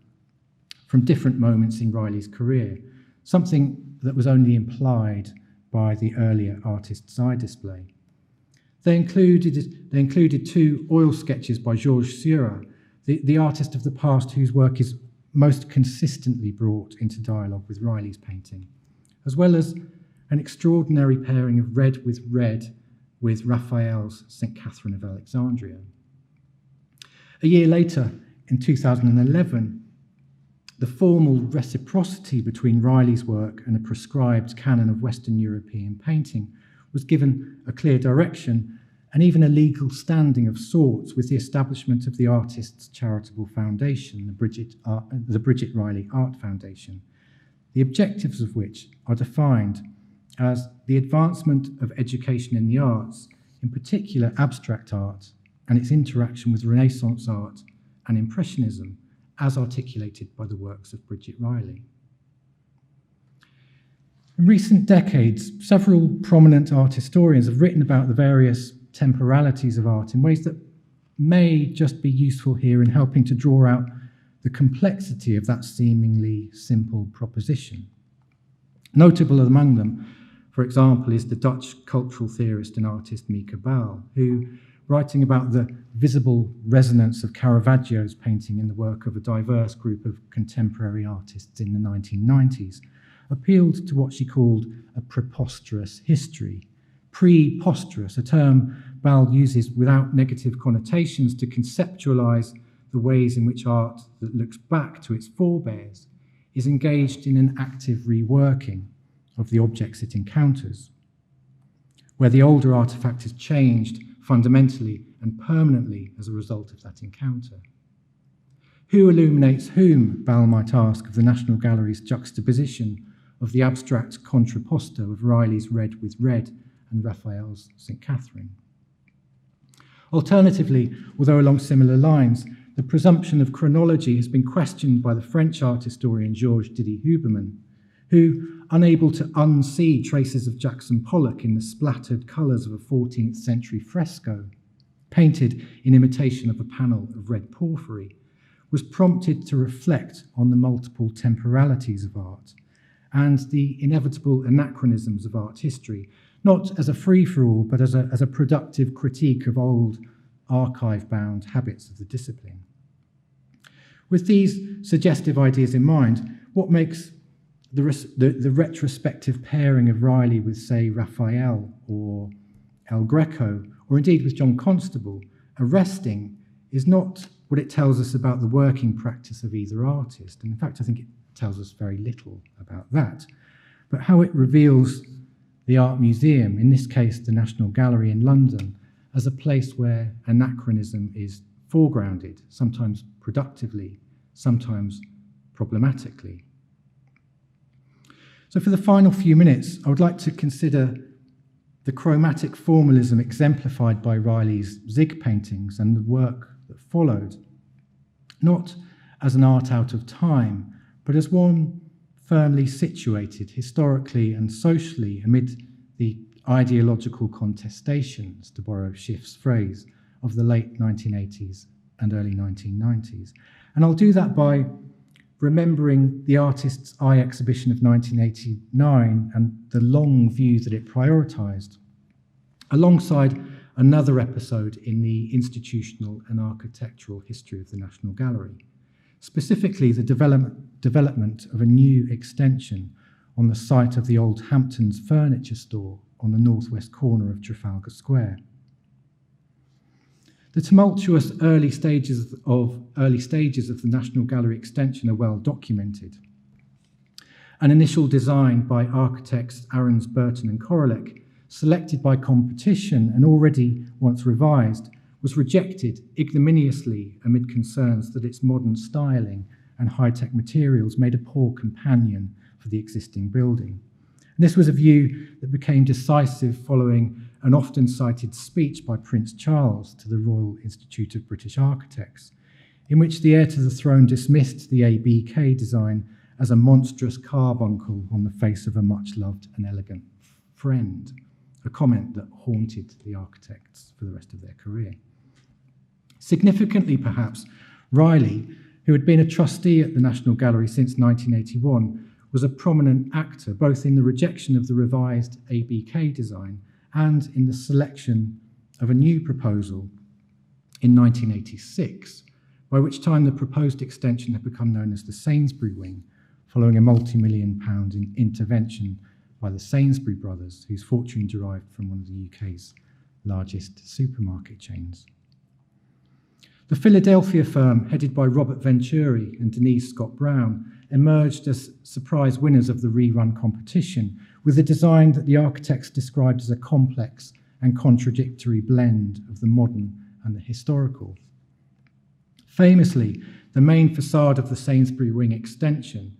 [SPEAKER 4] from different moments in Riley's career, something that was only implied by the earlier Artist's Eye display. They included two oil sketches by Georges Seurat, the artist of the past whose work is most consistently brought into dialogue with Riley's painting, as well as an extraordinary pairing of red with Raphael's St. Catherine of Alexandria. A year later, in 2011, the formal reciprocity between Riley's work and a prescribed canon of Western European painting was given a clear direction and even a legal standing of sorts with the establishment of the artist's charitable foundation, the Bridget Riley Art Foundation, the objectives of which are defined as the advancement of education in the arts, in particular abstract art, and its interaction with Renaissance art and Impressionism, as articulated by the works of Bridget Riley. In recent decades, several prominent art historians have written about the various temporalities of art in ways that may just be useful here in helping to draw out the complexity of that seemingly simple proposition. Notable among them, for example, is the Dutch cultural theorist and artist Mieke Baal, who, writing about the visible resonance of Caravaggio's painting in the work of a diverse group of contemporary artists in the 1990s, appealed to what she called a preposterous history. Preposterous, a term Baal uses without negative connotations to conceptualize the ways in which art that looks back to its forebears is engaged in an active reworking of the objects it encounters, where the older artifact is changed fundamentally and permanently as a result of that encounter. Who illuminates whom, Baal might ask, of the National Gallery's juxtaposition of the abstract contrapposto of Riley's Red with Red and Raphael's St. Catherine? Alternatively, although along similar lines, the presumption of chronology has been questioned by the French art historian Georges Didier-Huberman, who, unable to unsee traces of Jackson Pollock in the splattered colours of a 14th century fresco, painted in imitation of a panel of red porphyry, was prompted to reflect on the multiple temporalities of art and the inevitable anachronisms of art history, not as a free-for-all, but as a productive critique of old, archive-bound habits of the discipline. With these suggestive ideas in mind, what makes the retrospective pairing of Riley with, say, Raphael or El Greco, or indeed with John Constable, arresting is not what it tells us about the working practice of either artist. And in fact, I think it tells us very little about that, but how it reveals the art museum, in this case the National Gallery in London, as a place where anachronism is foregrounded, sometimes productively, sometimes problematically. So for the final few minutes, I would like to consider the chromatic formalism exemplified by Riley's Zig paintings and the work that followed, not as an art out of time, but as one firmly situated historically and socially amid the ideological contestations, to borrow Schiff's phrase, of the late 1980s and early 1990s. And I'll do that by remembering the Artist's Eye exhibition of 1989 and the long view that it prioritised, alongside another episode in the institutional and architectural history of the National Gallery, specifically the development of a new extension on the site of the old Hamptons furniture store on the northwest corner of Trafalgar Square. The tumultuous early stages of the National Gallery extension are well documented. An initial design by architects Aarons, Burton and Korolek, selected by competition and already once revised, was rejected ignominiously amid concerns that its modern styling and high-tech materials made a poor companion for the existing building. And this was a view that became decisive following an often cited speech by Prince Charles to the Royal Institute of British Architects, in which the heir to the throne dismissed the ABK design as a monstrous carbuncle on the face of a much-loved and elegant friend, a comment that haunted the architects for the rest of their career. Significantly, perhaps, Riley, who had been a trustee at the National Gallery since 1981, was a prominent actor both in the rejection of the revised ABK design and in the selection of a new proposal in 1986, by which time the proposed extension had become known as the Sainsbury Wing, following a multi-million-pound intervention by the Sainsbury brothers, whose fortune derived from one of the UK's largest supermarket chains. The Philadelphia firm, headed by Robert Venturi and Denise Scott Brown, emerged as surprise winners of the rerun competition, with a design that the architects described as a complex and contradictory blend of the modern and the historical. Famously, the main facade of the Sainsbury Wing extension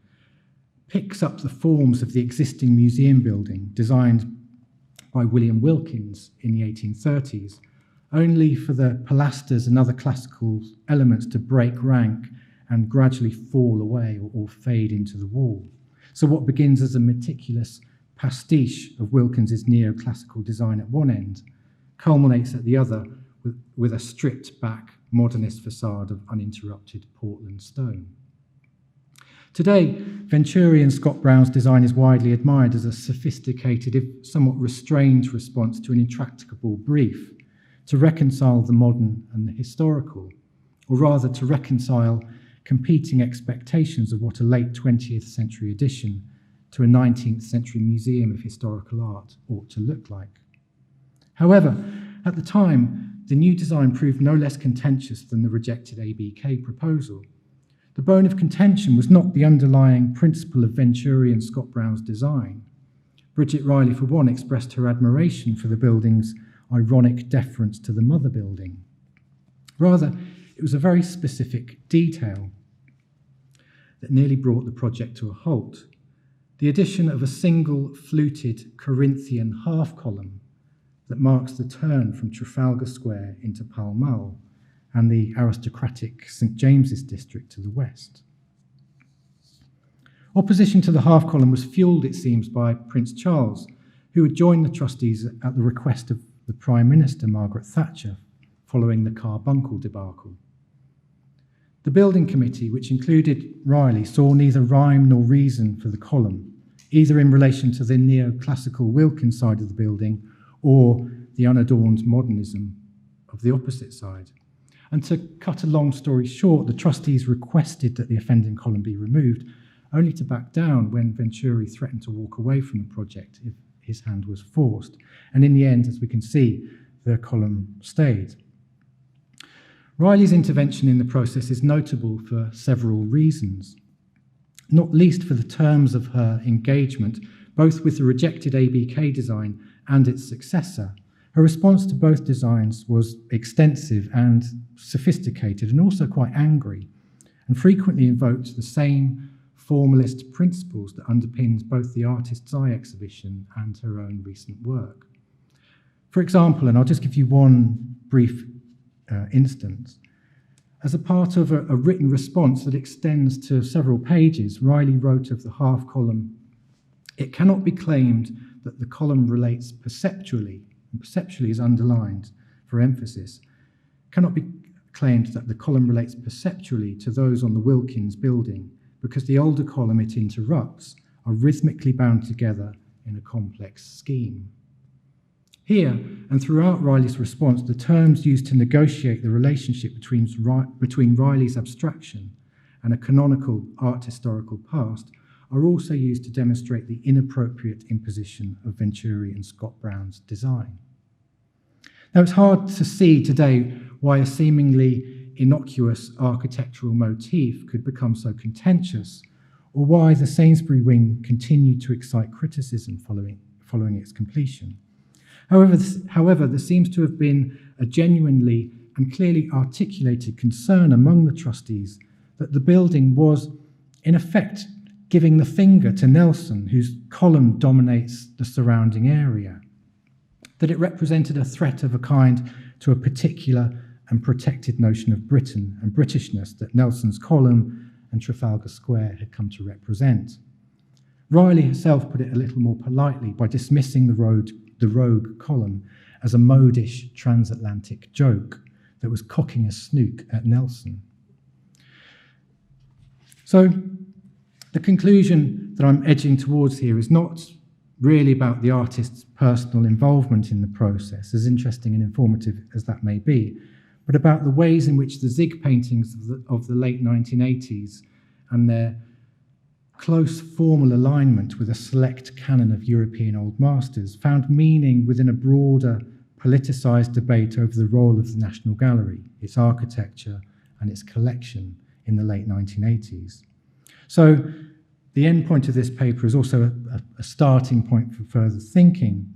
[SPEAKER 4] picks up the forms of the existing museum building designed by William Wilkins in the 1830s, only for the pilasters and other classical elements to break rank and gradually fall away or fade into the wall. So what begins as a meticulous pastiche of Wilkins's neoclassical design at one end culminates at the other with a stripped back modernist facade of uninterrupted Portland stone. Today, Venturi and Scott Brown's design is widely admired as a sophisticated, if somewhat restrained response to an intractable brief, to reconcile the modern and the historical, or rather to reconcile competing expectations of what a late 20th century addition to a 19th century museum of historical art ought to look like. However, at the time, the new design proved no less contentious than the rejected ABK proposal. The bone of contention was not the underlying principle of Venturi and Scott Brown's design. Bridget Riley, for one, expressed her admiration for the building's ironic deference to the mother building. Rather, it was a very specific detail that nearly brought the project to a halt. The addition of a single fluted Corinthian half column that marks the turn from Trafalgar Square into Pall Mall and the aristocratic St James's district to the west. Opposition to the half column was fuelled, it seems, by Prince Charles, who had joined the trustees at the request of the Prime Minister, Margaret Thatcher, following the Carbuncle debacle. The building committee, which included Riley, saw neither rhyme nor reason for the column, either in relation to the neoclassical Wilkins side of the building or the unadorned modernism of the opposite side. And to cut a long story short, the trustees requested that the offending column be removed, only to back down when Venturi threatened to walk away from the project if his hand was forced. And in the end, as we can see, the column stayed. Riley's intervention in the process is notable for several reasons, not least for the terms of her engagement, both with the rejected ABK design and its successor. Her response to both designs was extensive and sophisticated, and also quite angry, and frequently invoked the same formalist principles that underpins both the Artist's Eye exhibition and her own recent work. For example, and I'll just give you one brief instance, as a part of a written response that extends to several pages, Riley wrote of the half column, "It cannot be claimed that the column relates perceptually," and perceptually is underlined for emphasis, cannot be claimed that the column relates perceptually to those on the Wilkins building, because the older column it interrupts are rhythmically bound together in a complex scheme. Here, and throughout Riley's response, the terms used to negotiate the relationship between Riley's abstraction and a canonical art historical past are also used to demonstrate the inappropriate imposition of Venturi and Scott Brown's design. Now, it's hard to see today why a seemingly innocuous architectural motif could become so contentious, or why the Sainsbury wing continued to excite criticism following its completion. However, there seems to have been a genuinely and clearly articulated concern among the trustees that the building was, in effect, giving the finger to Nelson, whose column dominates the surrounding area, that it represented a threat of a kind to a particular and protected notion of Britain and Britishness that Nelson's column and Trafalgar Square had come to represent. Riley herself put it a little more politely by dismissing the rogue column as a modish transatlantic joke that was cocking a snook at Nelson. So the conclusion that I'm edging towards here is not really about the artist's personal involvement in the process, as interesting and informative as that may be, but about the ways in which the Zig paintings of the late 1980s and their close formal alignment with a select canon of European old masters found meaning within a broader politicised debate over the role of the National Gallery, its architecture and its collection in the late 1980s. So the end point of this paper is also a starting point for further thinking,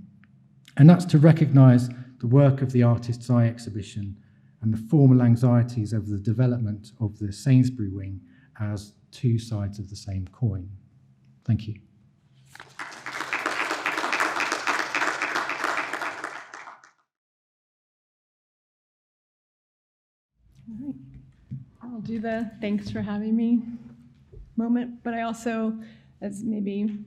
[SPEAKER 4] and that's to recognise the work of the Artist's Eye exhibition and the formal anxieties over the development of the Sainsbury wing as two sides of the same coin. Thank you.
[SPEAKER 3] All right. I'll
[SPEAKER 5] do the thanks for having me moment, but I also, as maybe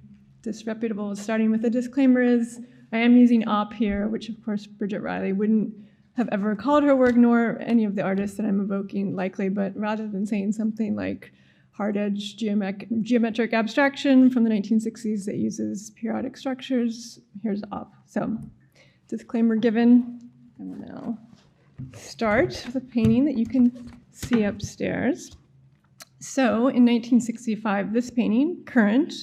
[SPEAKER 5] disreputable as starting with a disclaimer is, I am using op here, which of course Bridget Riley wouldn't have ever called her work, nor any of the artists that I'm evoking likely, but rather than saying something like hard-edged geometric abstraction from the 1960s that uses periodic structures, here's op. So, disclaimer given, I will now start with a painting that you can see upstairs. So, in 1965, this painting, Current,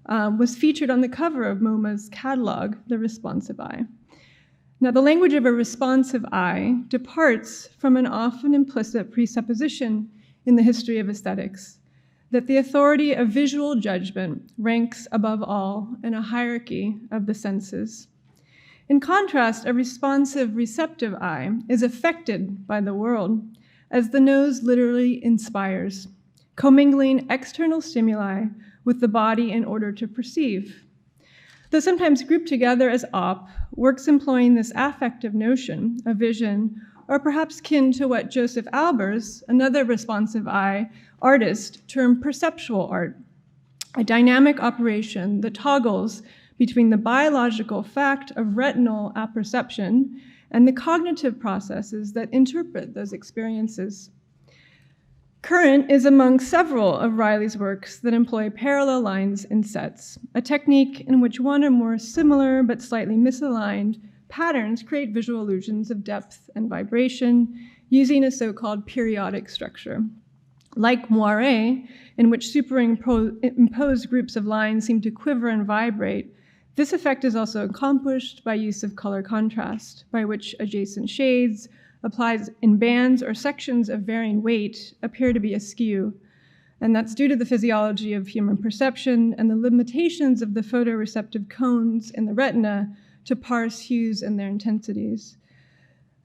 [SPEAKER 5] was featured on the cover of MoMA's catalogue, The Responsive Eye. Now, the language of a responsive eye departs from an often implicit presupposition in the history of aesthetics, that the authority of visual judgment ranks above all in a hierarchy of the senses. In contrast, a responsive receptive eye is affected by the world as the nose literally inspires, commingling external stimuli with the body in order to perceive. Though sometimes grouped together as op, works employing this affective notion of vision are perhaps kin to what Joseph Albers, another responsive eye artist, termed perceptual art, a dynamic operation that toggles between the biological fact of retinal apperception and the cognitive processes that interpret those experiences. Current is among several of Riley's works that employ parallel lines and sets, a technique in which one or more similar but slightly misaligned patterns create visual illusions of depth and vibration using a so-called periodic structure. Like moire, in which superimposed groups of lines seem to quiver and vibrate, this effect is also accomplished by use of color contrast, by which adjacent shades, applied in bands or sections of varying weight, appear to be askew. And that's due to the physiology of human perception and the limitations of the photoreceptive cones in the retina to parse hues and their intensities.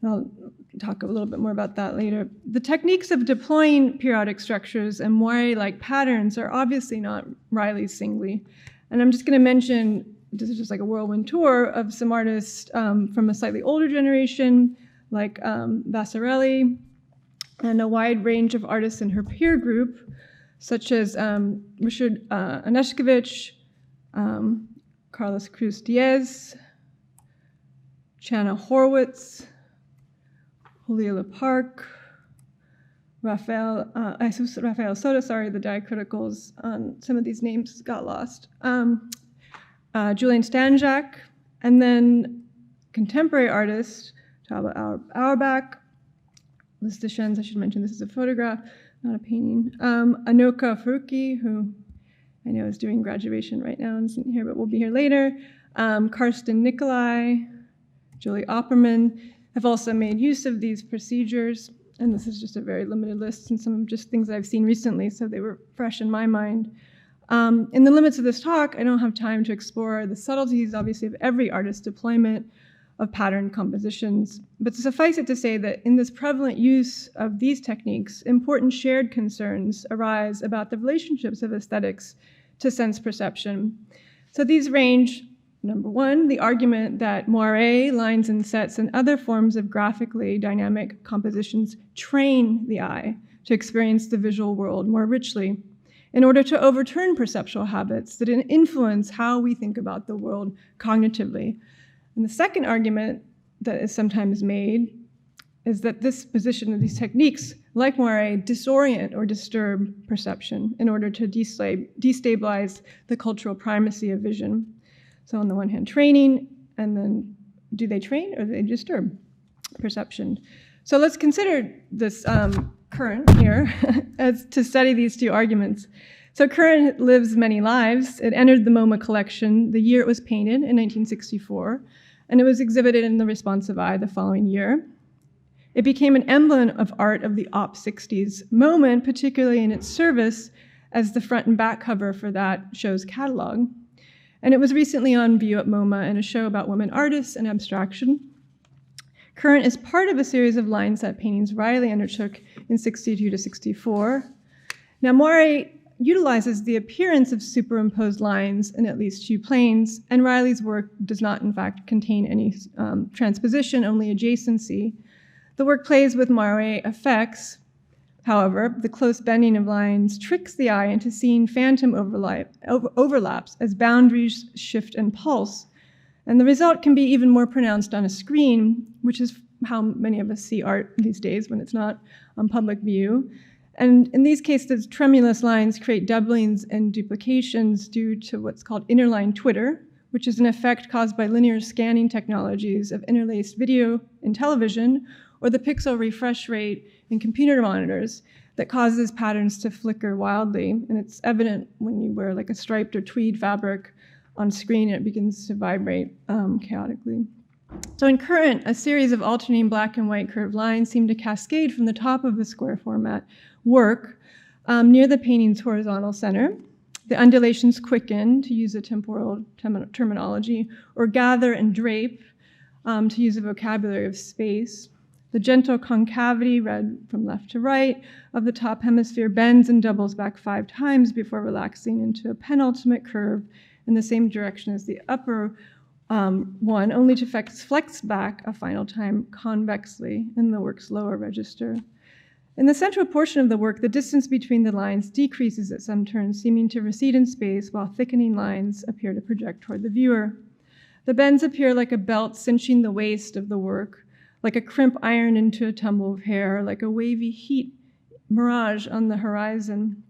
[SPEAKER 5] I'll talk a little bit more about that later. The techniques of deploying periodic structures and moire-like patterns are obviously not Riley's singly. And I'm just going to mention, this is just like a whirlwind tour of some artists from a slightly older generation, like Vasarely, and a wide range of artists in her peer group, such as Richard Aneshkovich, Carlos Cruz Diaz, Chana Horwitz, Julia Leparc, Rafael Soto, the diacriticals on some of these names got lost, Julian Stanjak, and then contemporary artist, Taba Auerbach, Liz Deschennes, I should mention this is a photograph, not a painting, Anoka Faruqi, who I know is doing graduation right now and isn't here, but will be here later, Karsten Nicolai, Julie Opperman, have also made use of these procedures, and this is just a very limited list and some just things I've seen recently, so they were fresh in my mind. In the limits of this talk, I don't have time to explore the subtleties, obviously, of every artist's deployment of pattern compositions, but suffice it to say that in this prevalent use of these techniques, important shared concerns arise about the relationships of aesthetics to sense perception. So these range, number one, the argument that moire, lines and sets, and other forms of graphically dynamic compositions train the eye to experience the visual world more richly in order to overturn perceptual habits that influence how we think about the world cognitively. And the second argument that is sometimes made is that this position of these techniques, like moire, disorient or disturb perception in order to destabilize the cultural primacy of vision. So on the one hand, training, and then do they train or do they disturb perception? So let's consider this Current here as to study these two arguments. So Current lives many lives. It entered the MoMA collection the year it was painted in 1964, and it was exhibited in the Responsive Eye the following year. It became an emblem of art of the op 60s moment, particularly in its service as the front and back cover for that show's catalog. And it was recently on view at MoMA in a show about women artists and abstraction. Current is part of a series of line set paintings Riley undertook in 62 to 64. Now, moire utilizes the appearance of superimposed lines in at least two planes, and Riley's work does not, in fact, contain any transposition, only adjacency. The work plays with moire effects, However, the close bending of lines tricks the eye into seeing phantom overlaps as boundaries shift and pulse. And the result can be even more pronounced on a screen, which is how many of us see art these days when it's not on public view. And in these cases, tremulous lines create doublings and duplications due to what's called interline twitter, which is an effect caused by linear scanning technologies of interlaced video and television, or the pixel refresh rate in computer monitors that causes patterns to flicker wildly. And it's evident when you wear like a striped or tweed fabric on screen, and it begins to vibrate chaotically. So in Current, a series of alternating black and white curved lines seem to cascade from the top of the square format work near the painting's horizontal center. The undulations quicken, to use a temporal terminology, or gather and drape, to use a vocabulary of space. The gentle concavity, read from left to right, of the top hemisphere bends and doubles back 5 times before relaxing into a penultimate curve in the same direction as the upper one, only to flex back a final time convexly in the work's lower register. In the central portion of the work, the distance between the lines decreases at some turns, seeming to recede in space, while thickening lines appear to project toward the viewer. The bends appear like a belt cinching the waist of the work, like a crimp ironed into a tumble of hair, like a wavy heat mirage on the horizon.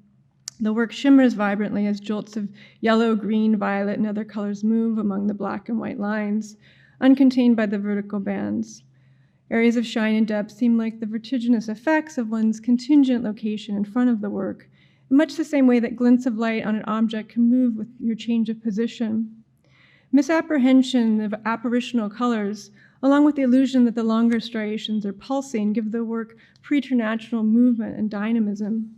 [SPEAKER 5] The work shimmers vibrantly as jolts of yellow, green, violet, and other colors move among the black and white lines, uncontained by the vertical bands. Areas of shine and depth seem like the vertiginous effects of one's contingent location in front of the work, in much the same way that glints of light on an object can move with your change of position. Misapprehension of apparitional colors, along with the illusion that the longer striations are pulsing, give the work preternatural movement and dynamism.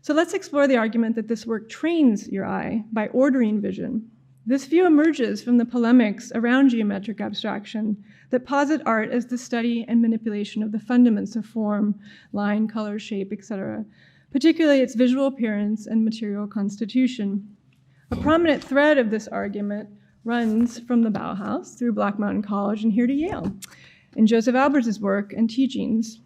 [SPEAKER 5] So let's explore the argument that this work trains your eye by ordering vision. This view emerges from the polemics around geometric abstraction that posit art as the study and manipulation of the fundaments of form, line, color, shape, etc., particularly its visual appearance and material constitution. A prominent thread of this argument runs from the Bauhaus through Black Mountain College and here to Yale in Joseph Albers' work and teachings.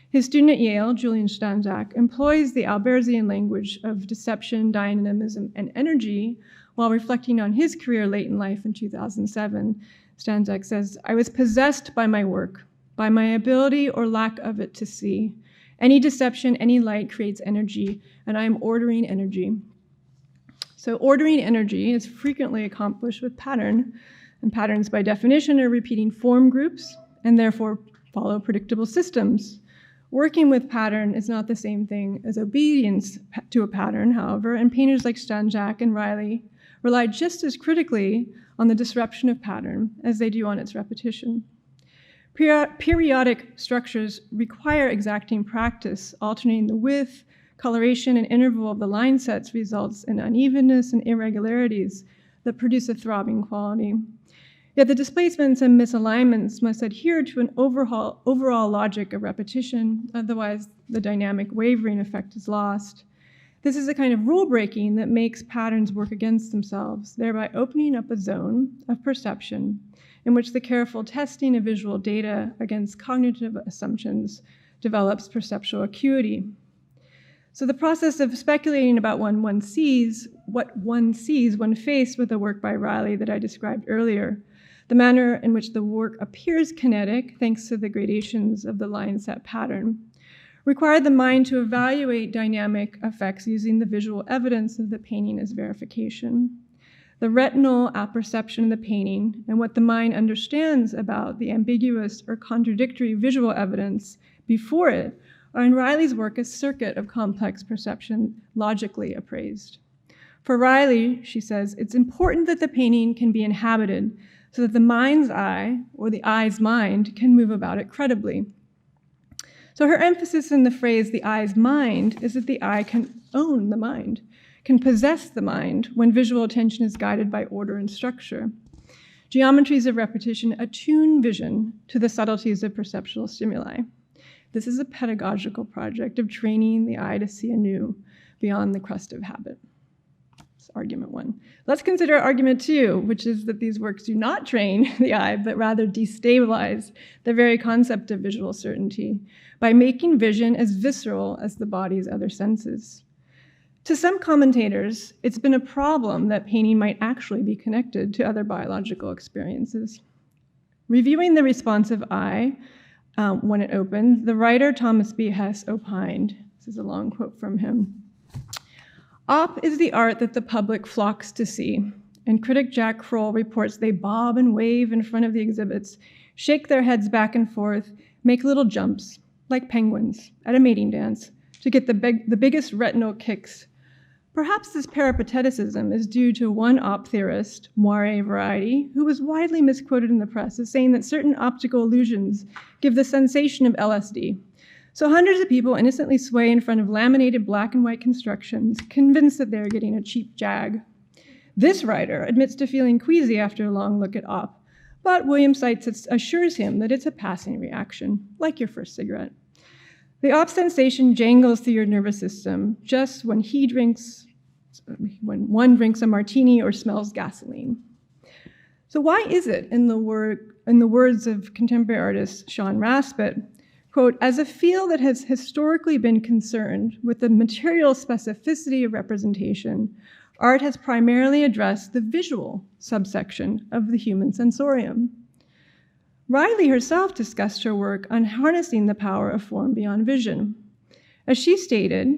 [SPEAKER 5] His student at Yale, Julian Stanczak, employs the Albersian language of deception, dynamism, and energy while reflecting on his career late in life in 2007. Stanczak says, "I was possessed by my work, by my ability or lack of it to see. Any deception, any light creates energy, and I am ordering energy." So ordering energy is frequently accomplished with pattern, and patterns by definition are repeating form groups and therefore follow predictable systems. Working with pattern is not the same thing as obedience to a pattern, however, and painters like Stanczak and Riley rely just as critically on the disruption of pattern as they do on its repetition. Periodic structures require exacting practice. Alternating the width, coloration, and interval of the line sets results in unevenness and irregularities that produce a throbbing quality. Yet the displacements and misalignments must adhere to an overall logic of repetition, otherwise the dynamic wavering effect is lost. This is a kind of rule breaking that makes patterns work against themselves, thereby opening up a zone of perception in which the careful testing of visual data against cognitive assumptions develops perceptual acuity. So the process of speculating about what one sees when faced with the work by Riley that I described earlier, the manner in which the work appears kinetic, thanks to the gradations of the line set pattern, required the mind to evaluate dynamic effects using the visual evidence of the painting as verification. The retinal apperception of the painting and what the mind understands about the ambiguous or contradictory visual evidence before it are in Riley's work a circuit of complex perception logically appraised. For Riley, she says, it's important that the painting can be inhabited so that the mind's eye, or the eye's mind, can move about it credibly. So her emphasis in the phrase the eye's mind is that the eye can own the mind, can possess the mind when visual attention is guided by order and structure. Geometries of repetition attune vision to the subtleties of perceptual stimuli. This is a pedagogical project of training the eye to see anew beyond the crust of habit. So argument 1. Let's consider argument 2, which is that these works do not train the eye, but rather destabilize the very concept of visual certainty by making vision as visceral as the body's other senses. To some commentators, it's been a problem that painting might actually be connected to other biological experiences. Reviewing the responsive eye when it opened, the writer Thomas B. Hess opined, this is a long quote from him, "Op is the art that the public flocks to see, and critic Jack Kroll reports they bob and wave in front of the exhibits, shake their heads back and forth, make little jumps, like penguins at a mating dance, to get the biggest retinal kicks. Perhaps this peripateticism is due to one op theorist, Moiré Variety, who was widely misquoted in the press as saying that certain optical illusions give the sensation of LSD. So hundreds of people innocently sway in front of laminated black and white constructions, convinced that they're getting a cheap jag. This writer admits to feeling queasy after a long look at op, but William Seitz assures him that it's a passing reaction, like your first cigarette. The op sensation jangles through your nervous system just when one drinks a martini or smells gasoline. So why is it, in the words of contemporary artist Sean Raspet, quote, "as a field that has historically been concerned with the material specificity of representation, art has primarily addressed the visual subsection of the human sensorium." Riley herself discussed her work on harnessing the power of form beyond vision. As she stated,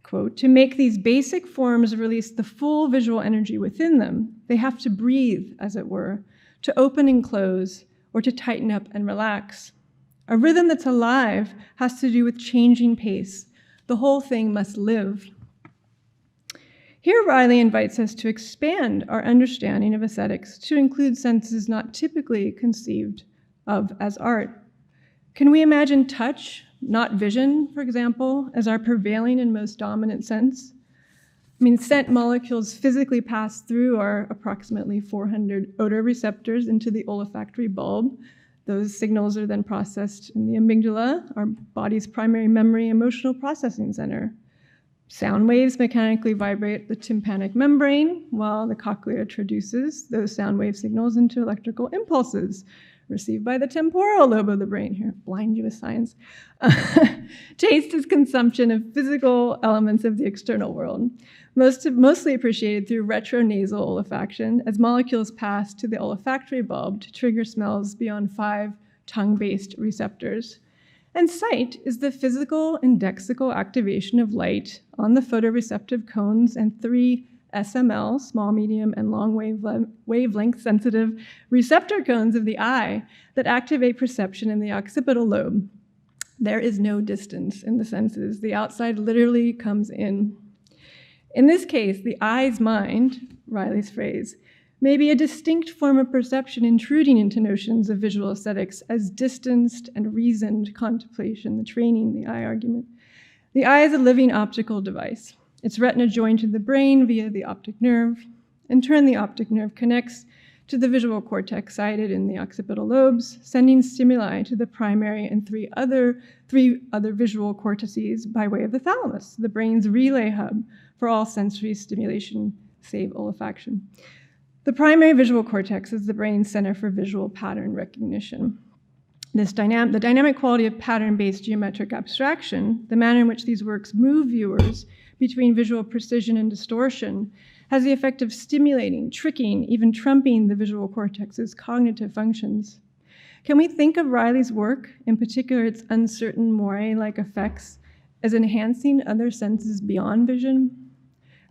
[SPEAKER 5] quote, "to make these basic forms release the full visual energy within them, they have to breathe, as it were, to open and close, or to tighten up and relax. A rhythm that's alive has to do with changing pace. The whole thing must live." Here, Riley invites us to expand our understanding of aesthetics to include senses not typically conceived of as art. Can we imagine touch, not vision, for example, as our prevailing and most dominant sense? I mean, scent molecules physically pass through our approximately 400 odor receptors into the olfactory bulb. Those signals are then processed in the amygdala, our body's primary memory emotional processing center. Sound waves mechanically vibrate the tympanic membrane, while the cochlea traduces those sound wave signals into electrical impulses received by the temporal lobe of the brain. Here, blind you with science. Taste is consumption of physical elements of the external world, mostly appreciated through retronasal olfaction, as molecules pass to the olfactory bulb to trigger smells beyond 5 tongue-based receptors. And sight is the physical and dexical activation of light on the photoreceptive cones and 3 SML, small, medium, and long wavelength sensitive receptor cones of the eye that activate perception in the occipital lobe. There is no distance in the senses. The outside literally comes in. In this case, the eye's mind, Riley's phrase, may be a distinct form of perception intruding into notions of visual aesthetics as distanced and reasoned contemplation, the training, the eye argument. The eye is a living optical device. Its retina joined to the brain via the optic nerve. In turn, the optic nerve connects to the visual cortex sited in the occipital lobes, sending stimuli to the primary and three other visual cortices by way of the thalamus, the brain's relay hub for all sensory stimulation, save olfaction. The primary visual cortex is the brain's center for visual pattern recognition. The dynamic quality of pattern-based geometric abstraction, the manner in which these works move viewers between visual precision and distortion, has the effect of stimulating, tricking, even trumping the visual cortex's cognitive functions. Can we think of Riley's work, in particular its uncertain moire-like effects, as enhancing other senses beyond vision?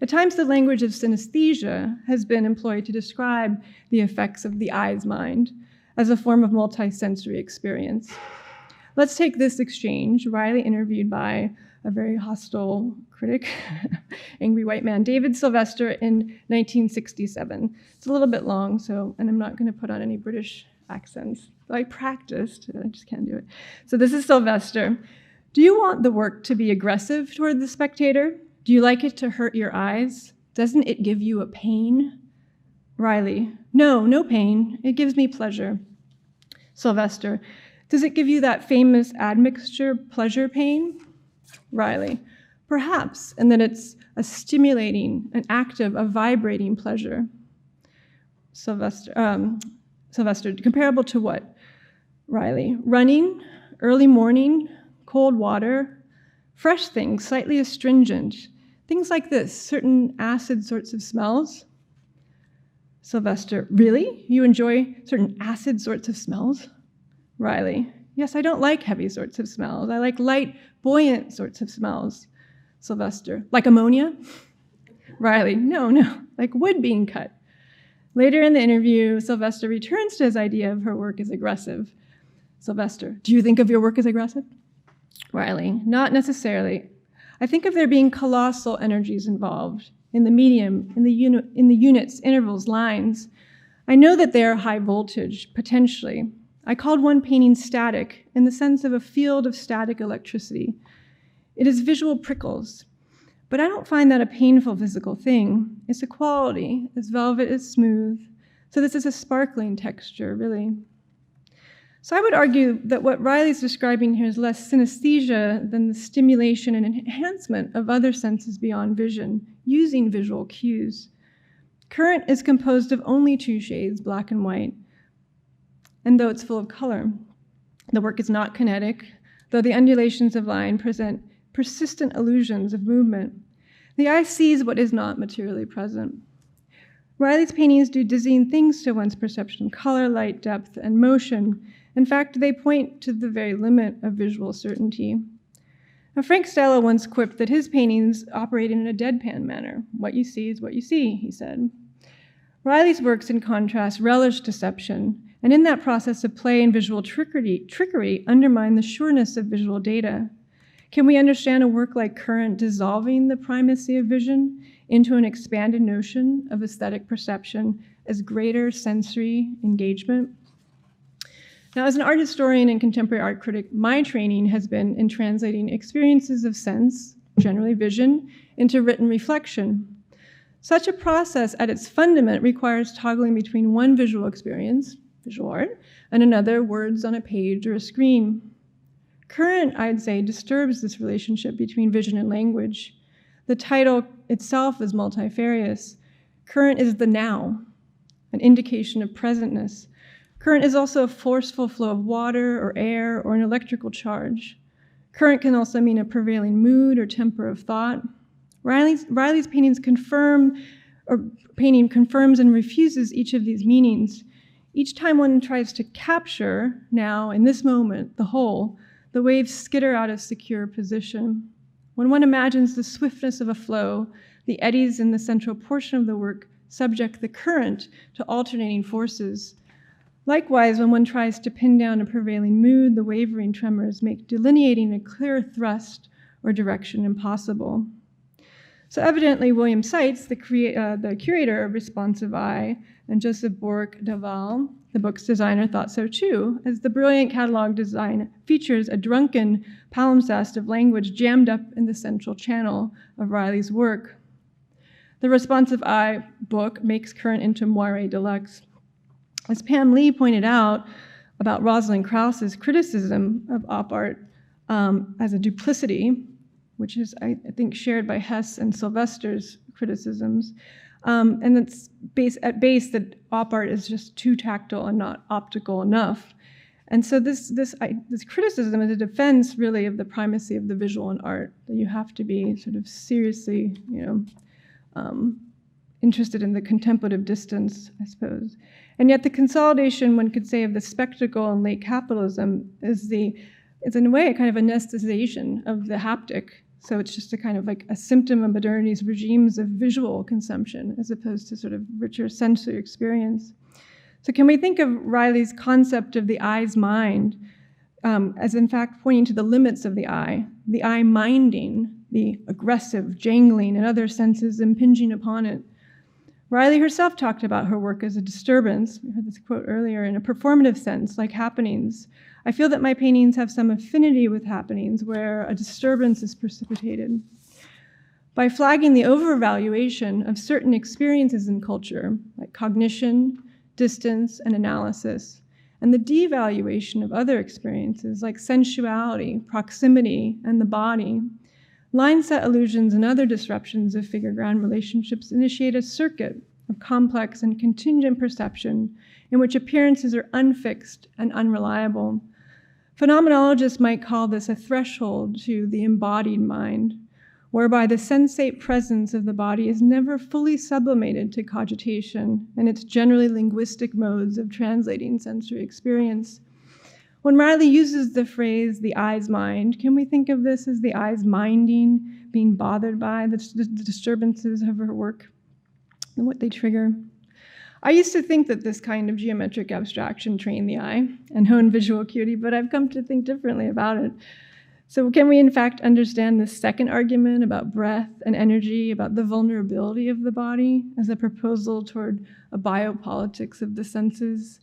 [SPEAKER 5] At times, the language of synesthesia has been employed to describe the effects of the eye's mind as a form of multisensory experience. Let's take this exchange, Riley interviewed by a very hostile critic, angry white man, David Sylvester, in 1967. It's a little bit long, and I'm not going to put on any British accents. I practiced, I just can't do it. So this is Sylvester. Do you want the work to be aggressive toward the spectator? Do you like it to hurt your eyes? Doesn't it give you a pain? Riley, no pain. It gives me pleasure. Sylvester, does it give you that famous admixture pleasure pain? Riley, Perhaps, and that it's a stimulating, an active, a vibrating pleasure. Sylvester, comparable to what? Riley, running, early morning, cold water, fresh things, slightly astringent, things like this, certain acid sorts of smells. Sylvester, really? You enjoy certain acid sorts of smells? Riley, yes, I don't like heavy sorts of smells. I like light, buoyant sorts of smells. Sylvester, like ammonia? Riley, no, like wood being cut. Later in the interview, Sylvester returns to his idea of her work as aggressive. Sylvester, do you think of your work as aggressive? Riley, not necessarily. I think of there being colossal energies involved in the medium, in the units, intervals, lines. I know that they are high voltage, potentially. I called one painting static in the sense of a field of static electricity. It is visual prickles, but I don't find that a painful physical thing. It's a quality, as velvet is smooth. So this is a sparkling texture, really. So I would argue that what Riley's describing here is less synesthesia than the stimulation and enhancement of other senses beyond vision, using visual cues. Current is composed of only two shades, black and white, and though it's full of color. The work is not kinetic, though the undulations of line present persistent illusions of movement. The eye sees what is not materially present. Riley's paintings do dizzying things to one's perception of color, light, depth, and motion. In fact, they point to the very limit of visual certainty. Now, Frank Stella once quipped that his paintings operate in a deadpan manner. What you see is what you see, he said. Riley's works, in contrast, relish deception, and in that process of play and visual trickery undermine the sureness of visual data. Can we understand a work like Current dissolving the primacy of vision into an expanded notion of aesthetic perception as greater sensory engagement? Now, as an art historian and contemporary art critic, my training has been in translating experiences of sense, generally vision, into written reflection. Such a process at its fundament requires toggling between one visual experience, visual art, and another, words on a page or a screen. Current, I'd say, disturbs this relationship between vision and language. The title itself is multifarious. Current is the now, an indication of presentness. Current is also a forceful flow of water or air or an electrical charge. Current can also mean a prevailing mood or temper of thought. Riley's paintings confirms and refuses each of these meanings. Each time one tries to capture, now, in this moment, the whole, the waves skitter out of secure position. When one imagines the swiftness of a flow, the eddies in the central portion of the work subject the current to alternating forces. Likewise, when one tries to pin down a prevailing mood, the wavering tremors make delineating a clear thrust or direction impossible. So evidently, William Seitz, the curator of Responsive Eye, and Joseph Bork-Daval, the book's designer, thought so too, as the brilliant catalog design features a drunken palimpsest of language jammed up in the central channel of Riley's work. The Responsive Eye book makes Current into moire deluxe. As Pam Lee pointed out about Rosalind Krauss's criticism of op art as a duplicity, which is, I think, shared by Hess and Sylvester's criticisms, and it's at base that op art is just too tactile and not optical enough. And so this criticism is a defense, really, of the primacy of the visual in art, that you have to be sort of seriously, interested in the contemplative distance, I suppose. And yet the consolidation, one could say, of the spectacle in late capitalism is in a way a kind of anesthetization of the haptic. So it's just a kind of like a symptom of modernity's regimes of visual consumption as opposed to sort of richer sensory experience. So can we think of Riley's concept of the eye's mind as in fact pointing to the limits of the eye minding the aggressive, jangling, and other senses impinging upon it? Riley herself talked about her work as a disturbance, we heard this quote earlier, in a performative sense, like happenings. I feel that my paintings have some affinity with happenings where a disturbance is precipitated. By flagging the overvaluation of certain experiences in culture, like cognition, distance, and analysis, and the devaluation of other experiences like sensuality, proximity, and the body, Line set illusions and other disruptions of figure-ground relationships initiate a circuit of complex and contingent perception in which appearances are unfixed and unreliable. Phenomenologists might call this a threshold to the embodied mind, whereby the sensate presence of the body is never fully sublimated to cogitation and its generally linguistic modes of translating sensory experience. When Riley uses the phrase, the eye's mind, can we think of this as the eye's minding, being bothered by the disturbances of her work and what they trigger? I used to think that this kind of geometric abstraction trained the eye and honed visual acuity, but I've come to think differently about it. So can we in fact understand the second argument about breath and energy, about the vulnerability of the body as a proposal toward a biopolitics of the senses?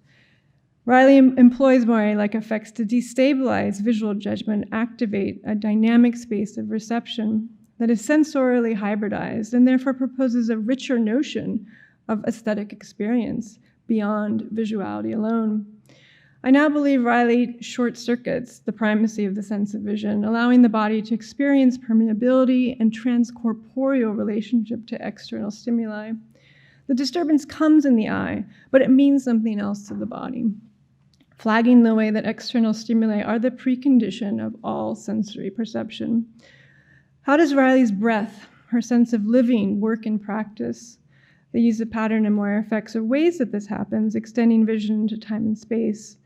[SPEAKER 5] Riley employs moire-like effects to destabilize visual judgment, activate a dynamic space of reception that is sensorially hybridized and therefore proposes a richer notion of aesthetic experience beyond visuality alone. I now believe Riley short-circuits the primacy of the sense of vision, allowing the body to experience permeability and transcorporeal relationship to external stimuli. The disturbance comes in the eye, but it means something else to the body, flagging the way that external stimuli are the precondition of all sensory perception. How does Riley's breath, her sense of living, work in practice? The use of pattern and moire effects are ways that this happens, extending vision to time and space,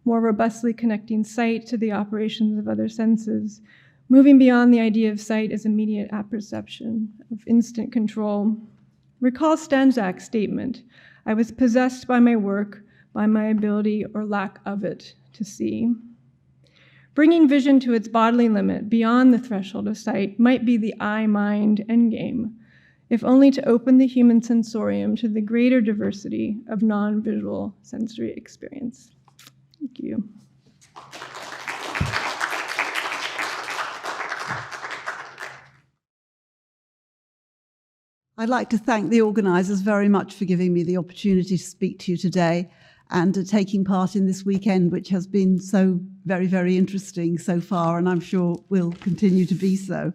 [SPEAKER 5] more robustly connecting sight to the operations of other senses, moving beyond the idea of sight as immediate apperception, of instant control. Recall Stanczak's statement, "I was possessed by my work, by my ability or lack of it to see." Bringing vision to its bodily limit beyond the threshold of sight might be the eye-mind endgame, if only to open the human sensorium to the greater diversity of non-visual sensory experience. Thank you.
[SPEAKER 6] I'd like to thank the organisers very much for giving me the opportunity to speak to you today and taking part in this weekend, which has been so very, very interesting so far, and I'm sure will continue to be so.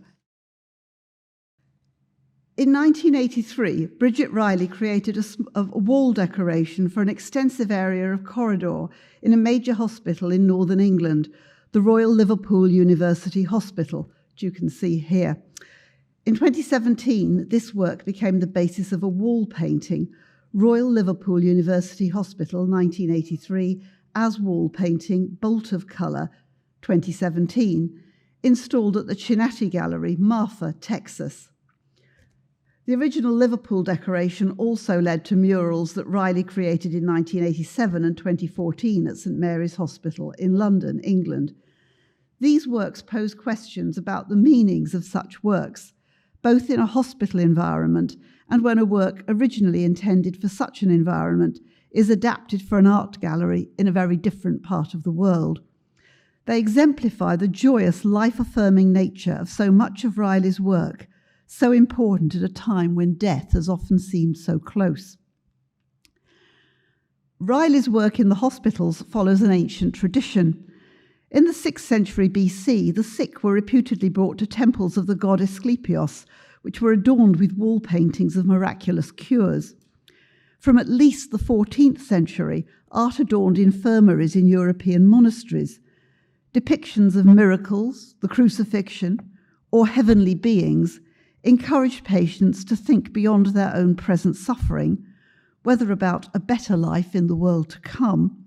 [SPEAKER 6] In 1983, Bridget Riley created a wall decoration for an extensive area of corridor in a major hospital in northern England, the Royal Liverpool University Hospital, which you can see here. In 2017, this work became the basis of a wall painting, Royal Liverpool University Hospital, 1983, as wall painting, Bolt of Colour, 2017, installed at the Tate Gallery, Marfa, Texas. The original Liverpool decoration also led to murals that Riley created in 1987 and 2014 at St Mary's Hospital in London, England. These works pose questions about the meanings of such works, both in a hospital environment and when a work originally intended for such an environment is adapted for an art gallery in a very different part of the world. They exemplify the joyous, life-affirming nature of so much of Riley's work, so important at a time when death has often seemed so close. Riley's work in the hospitals follows an ancient tradition. In the 6th century BC, the sick were reputedly brought to temples of the god Asclepios, which were adorned with wall paintings of miraculous cures. From at least the 14th century, art adorned infirmaries in European monasteries. Depictions of miracles, the crucifixion, or heavenly beings encouraged patients to think beyond their own present suffering, whether about a better life in the world to come,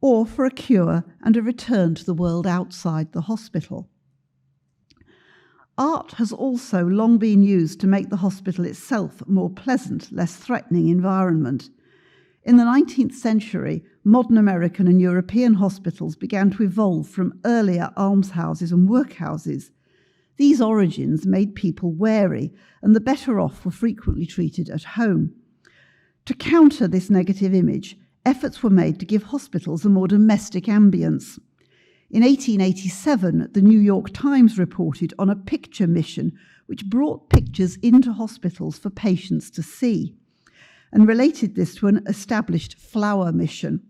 [SPEAKER 6] or for a cure and a return to the world outside the hospital. Art has also long been used to make the hospital itself a more pleasant, less threatening environment. In the 19th century, modern American and European hospitals began to evolve from earlier almshouses and workhouses. These origins made people wary, and the better off were frequently treated at home. To counter this negative image, efforts were made to give hospitals a more domestic ambience. In 1887, the New York Times reported on a picture mission which brought pictures into hospitals for patients to see, and related this to an established flower mission.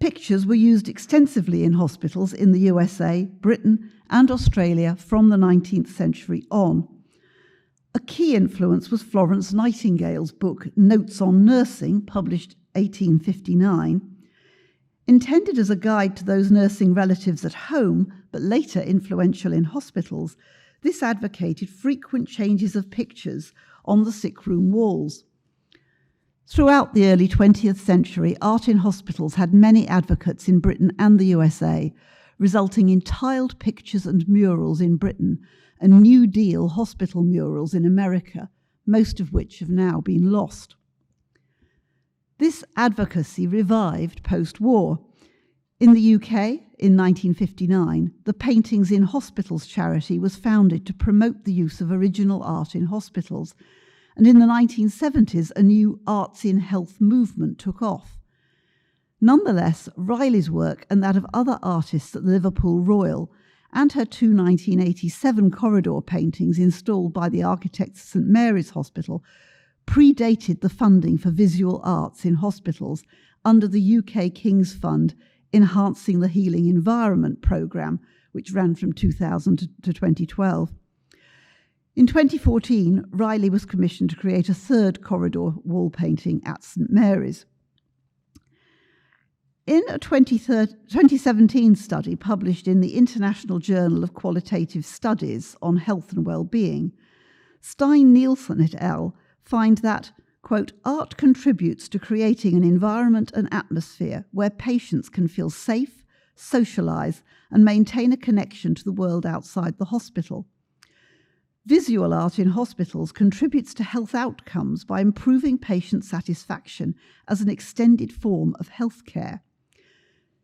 [SPEAKER 6] Pictures were used extensively in hospitals in the USA, Britain, and Australia from the 19th century on. A key influence was Florence Nightingale's book Notes on Nursing, published 1859. Intended as a guide to those nursing relatives at home, but later influential in hospitals, this advocated frequent changes of pictures on the sickroom walls. Throughout the early 20th century, art in hospitals had many advocates in Britain and the USA, resulting in tiled pictures and murals in Britain and New Deal hospital murals in America, most of which have now been lost. This advocacy revived post-war. In the UK, in 1959, the Paintings in Hospitals charity was founded to promote the use of original art in hospitals, and in the 1970s, a new Arts in Health movement took off. Nonetheless, Riley's work and that of other artists at the Liverpool Royal and her two 1987 corridor paintings installed by the architects of St Mary's Hospital predated the funding for visual arts in hospitals under the UK King's Fund Enhancing the Healing Environment programme, which ran from 2000 to 2012. In 2014, Riley was commissioned to create a third corridor wall painting at St Mary's. In a 2017 study published in the International Journal of Qualitative Studies on Health and Wellbeing, Stein-Nielsen et al. Find that, quote, art contributes to creating an environment and atmosphere where patients can feel safe, socialise, and maintain a connection to the world outside the hospital. Visual art in hospitals contributes to health outcomes by improving patient satisfaction as an extended form of healthcare.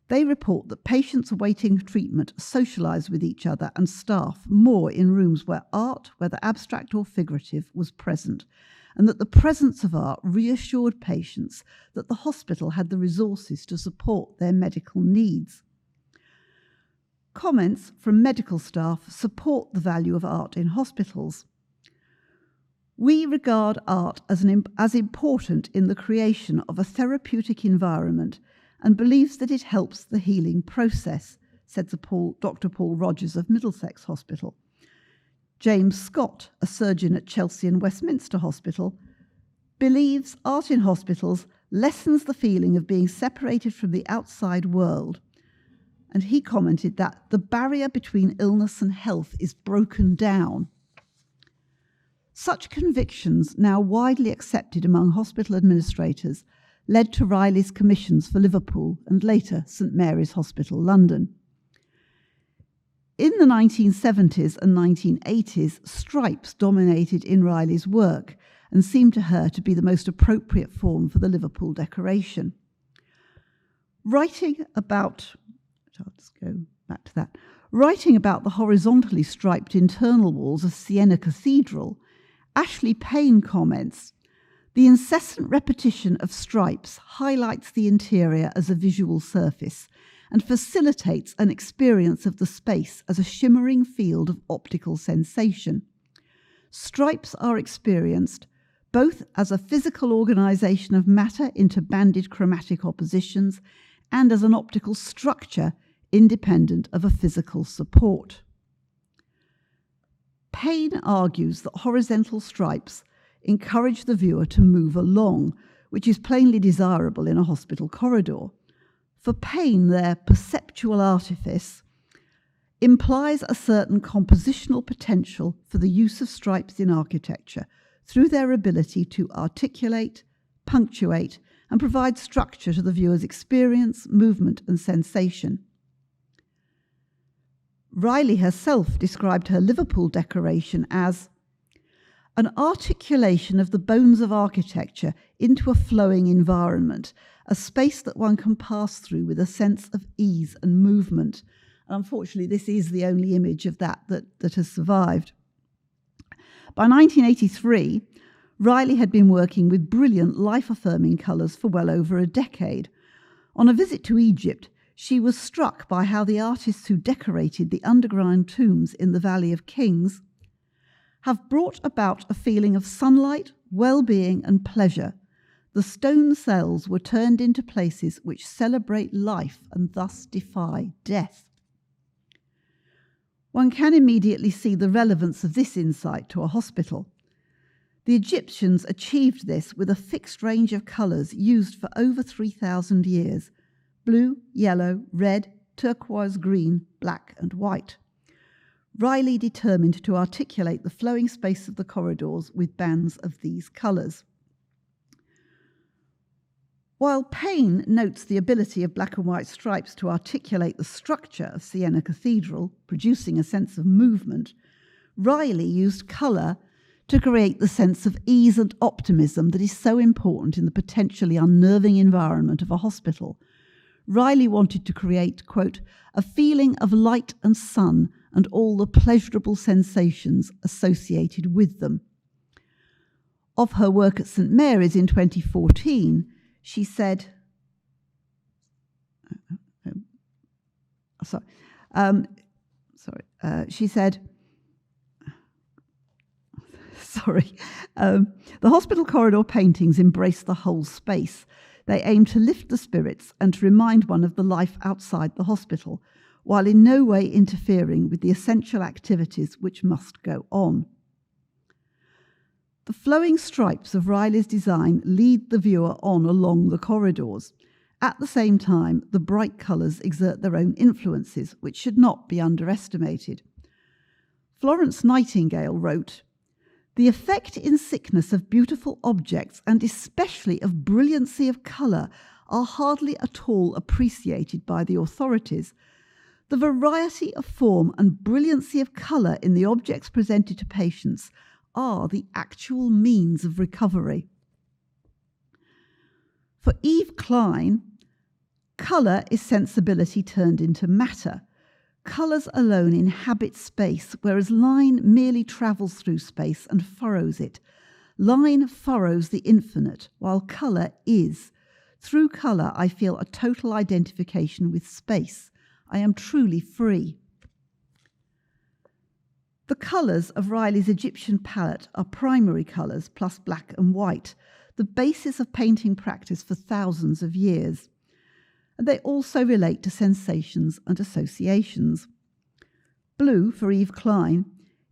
[SPEAKER 6] They report that patients awaiting treatment socialise with each other and staff more in rooms where art, whether abstract or figurative, was present, and that the presence of art reassured patients that the hospital had the resources to support their medical needs. Comments from medical staff support the value of art in hospitals. We regard art as important in the creation of a therapeutic environment and believes that it helps the healing process, said Dr. Paul Rogers of Middlesex Hospital. James Scott, a surgeon at Chelsea and Westminster Hospital, believes art in hospitals lessens the feeling of being separated from the outside world. And he commented that the barrier between illness and health is broken down. Such convictions, now widely accepted among hospital administrators, led to Riley's commissions for Liverpool and later St Mary's Hospital, London. In the 1970s and 1980s, stripes dominated in Riley's work and seemed to her to be the most appropriate form for the Liverpool decoration. Writing about the horizontally striped internal walls of Siena Cathedral, Ashley Payne comments, "The incessant repetition of stripes highlights the interior as a visual surface and facilitates an experience of the space as a shimmering field of optical sensation. Stripes are experienced both as a physical organization of matter into banded chromatic oppositions and as an optical structure independent of a physical support." Payne argues that horizontal stripes encourage the viewer to move along, which is plainly desirable in a hospital corridor. For Payne, their perceptual artifice implies a certain compositional potential for the use of stripes in architecture through their ability to articulate, punctuate, and provide structure to the viewer's experience, movement, and sensation. Riley herself described her Liverpool decoration as an articulation of the bones of architecture into a flowing environment, a space that one can pass through with a sense of ease and movement. And unfortunately, this is the only image of that has survived. By 1983, Riley had been working with brilliant life-affirming colours for well over a decade. On a visit to Egypt, she was struck by how the artists who decorated the underground tombs in the Valley of Kings have brought about a feeling of sunlight, well-being and pleasure The stone cells were turned into places which celebrate life and thus defy death. One can immediately see the relevance of this insight to a hospital. The Egyptians achieved this with a fixed range of colours used for over 3,000 years: blue, yellow, red, turquoise, green, black and white. Riley determined to articulate the flowing space of the corridors with bands of these colours. While Payne notes the ability of black and white stripes to articulate the structure of Siena Cathedral, producing a sense of movement, Riley used colour to create the sense of ease and optimism that is so important in the potentially unnerving environment of a hospital. Riley wanted to create, quote, a feeling of light and sun and all the pleasurable sensations associated with them. Of her work at St Mary's in 2014, she said, the hospital corridor paintings embrace the whole space. They aim to lift the spirits and to remind one of the life outside the hospital, while in no way interfering with the essential activities which must go on. The flowing stripes of Riley's design lead the viewer on along the corridors. At the same time, the bright colours exert their own influences, which should not be underestimated. Florence Nightingale wrote, "The effect in sickness of beautiful objects, and especially of brilliancy of colour, are hardly at all appreciated by the authorities. The variety of form and brilliancy of colour in the objects presented to patients are the actual means of recovery." For Yves Klein, colour is sensibility turned into matter. Colours alone inhabit space, whereas line merely travels through space and furrows it. Line furrows the infinite, while colour is. Through colour, I feel a total identification with space. I am truly free. The colours of Riley's Egyptian palette are primary colours plus black and white, the basis of painting practice for thousands of years. And they also relate to sensations and associations. Blue, for Yves Klein,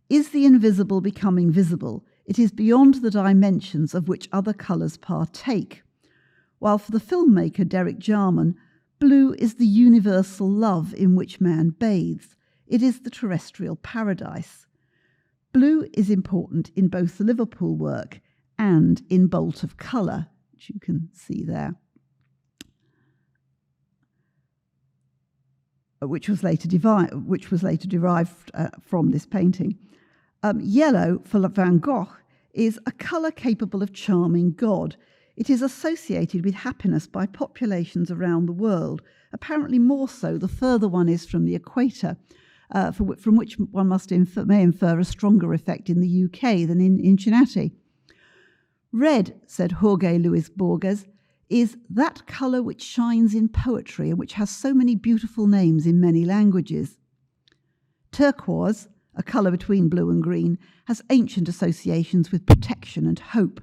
[SPEAKER 6] is the invisible becoming visible. It is beyond the dimensions of which other colours partake. While for the filmmaker Derek Jarman, blue is the universal love in which man bathes. It is the terrestrial paradise. Blue is important in both the Liverpool work and in Bolt of Colour, which you can see there, which was later derived from this painting. Yellow, for Van Gogh, is a colour capable of charming God. It is associated with happiness by populations around the world, apparently more so the further one is from the equator, from which one may infer a stronger effect in the UK than in Cincinnati. Red, said Jorge Luis Borges, is that colour which shines in poetry and which has so many beautiful names in many languages. Turquoise, a colour between blue and green, has ancient associations with protection and hope.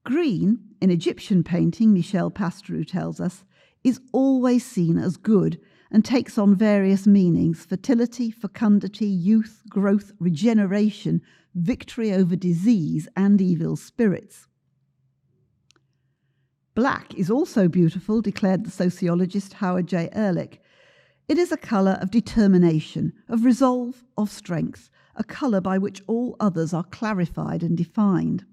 [SPEAKER 6] Green, in Egyptian painting, Michel Pastoureau tells us, is always seen as good and takes on various meanings: fertility, fecundity, youth, growth, regeneration, victory over disease and evil spirits. Black is also beautiful, declared the sociologist Howard J. Ehrlich. It is a colour of determination, of resolve, of strength, a colour by which all others are clarified and defined.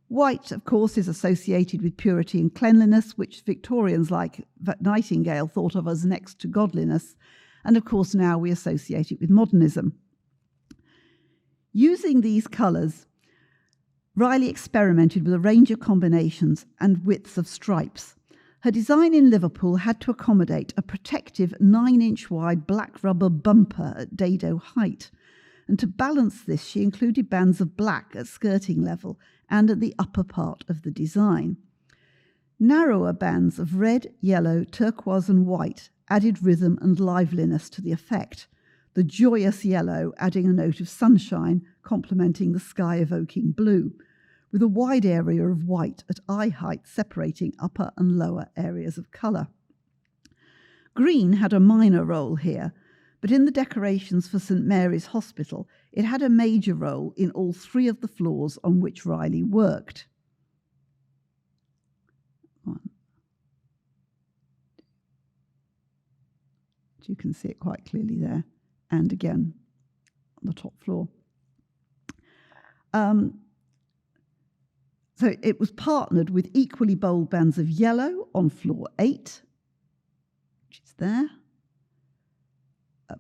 [SPEAKER 6] White, of course, is associated with purity and cleanliness, which Victorians like Nightingale thought of as next to godliness, and of course now we associate it with modernism. Using these colours, Riley experimented with a range of combinations and widths of stripes. Her design in Liverpool had to accommodate a protective 9-inch wide black rubber bumper at dado height, and to balance this she included bands of black at skirting level and at the upper part of the design. Narrower bands of red, yellow, turquoise and white added rhythm and liveliness to the effect, the joyous yellow adding a note of sunshine, complementing the sky-evoking blue, with a wide area of white at eye height separating upper and lower areas of colour. Green had a minor role here, but in the decorations for St Mary's Hospital, it had a major role in all 3 of the floors on which Riley worked. You can see it quite clearly there, and again on the top floor. So it was partnered with equally bold bands of yellow on floor 8, which is there,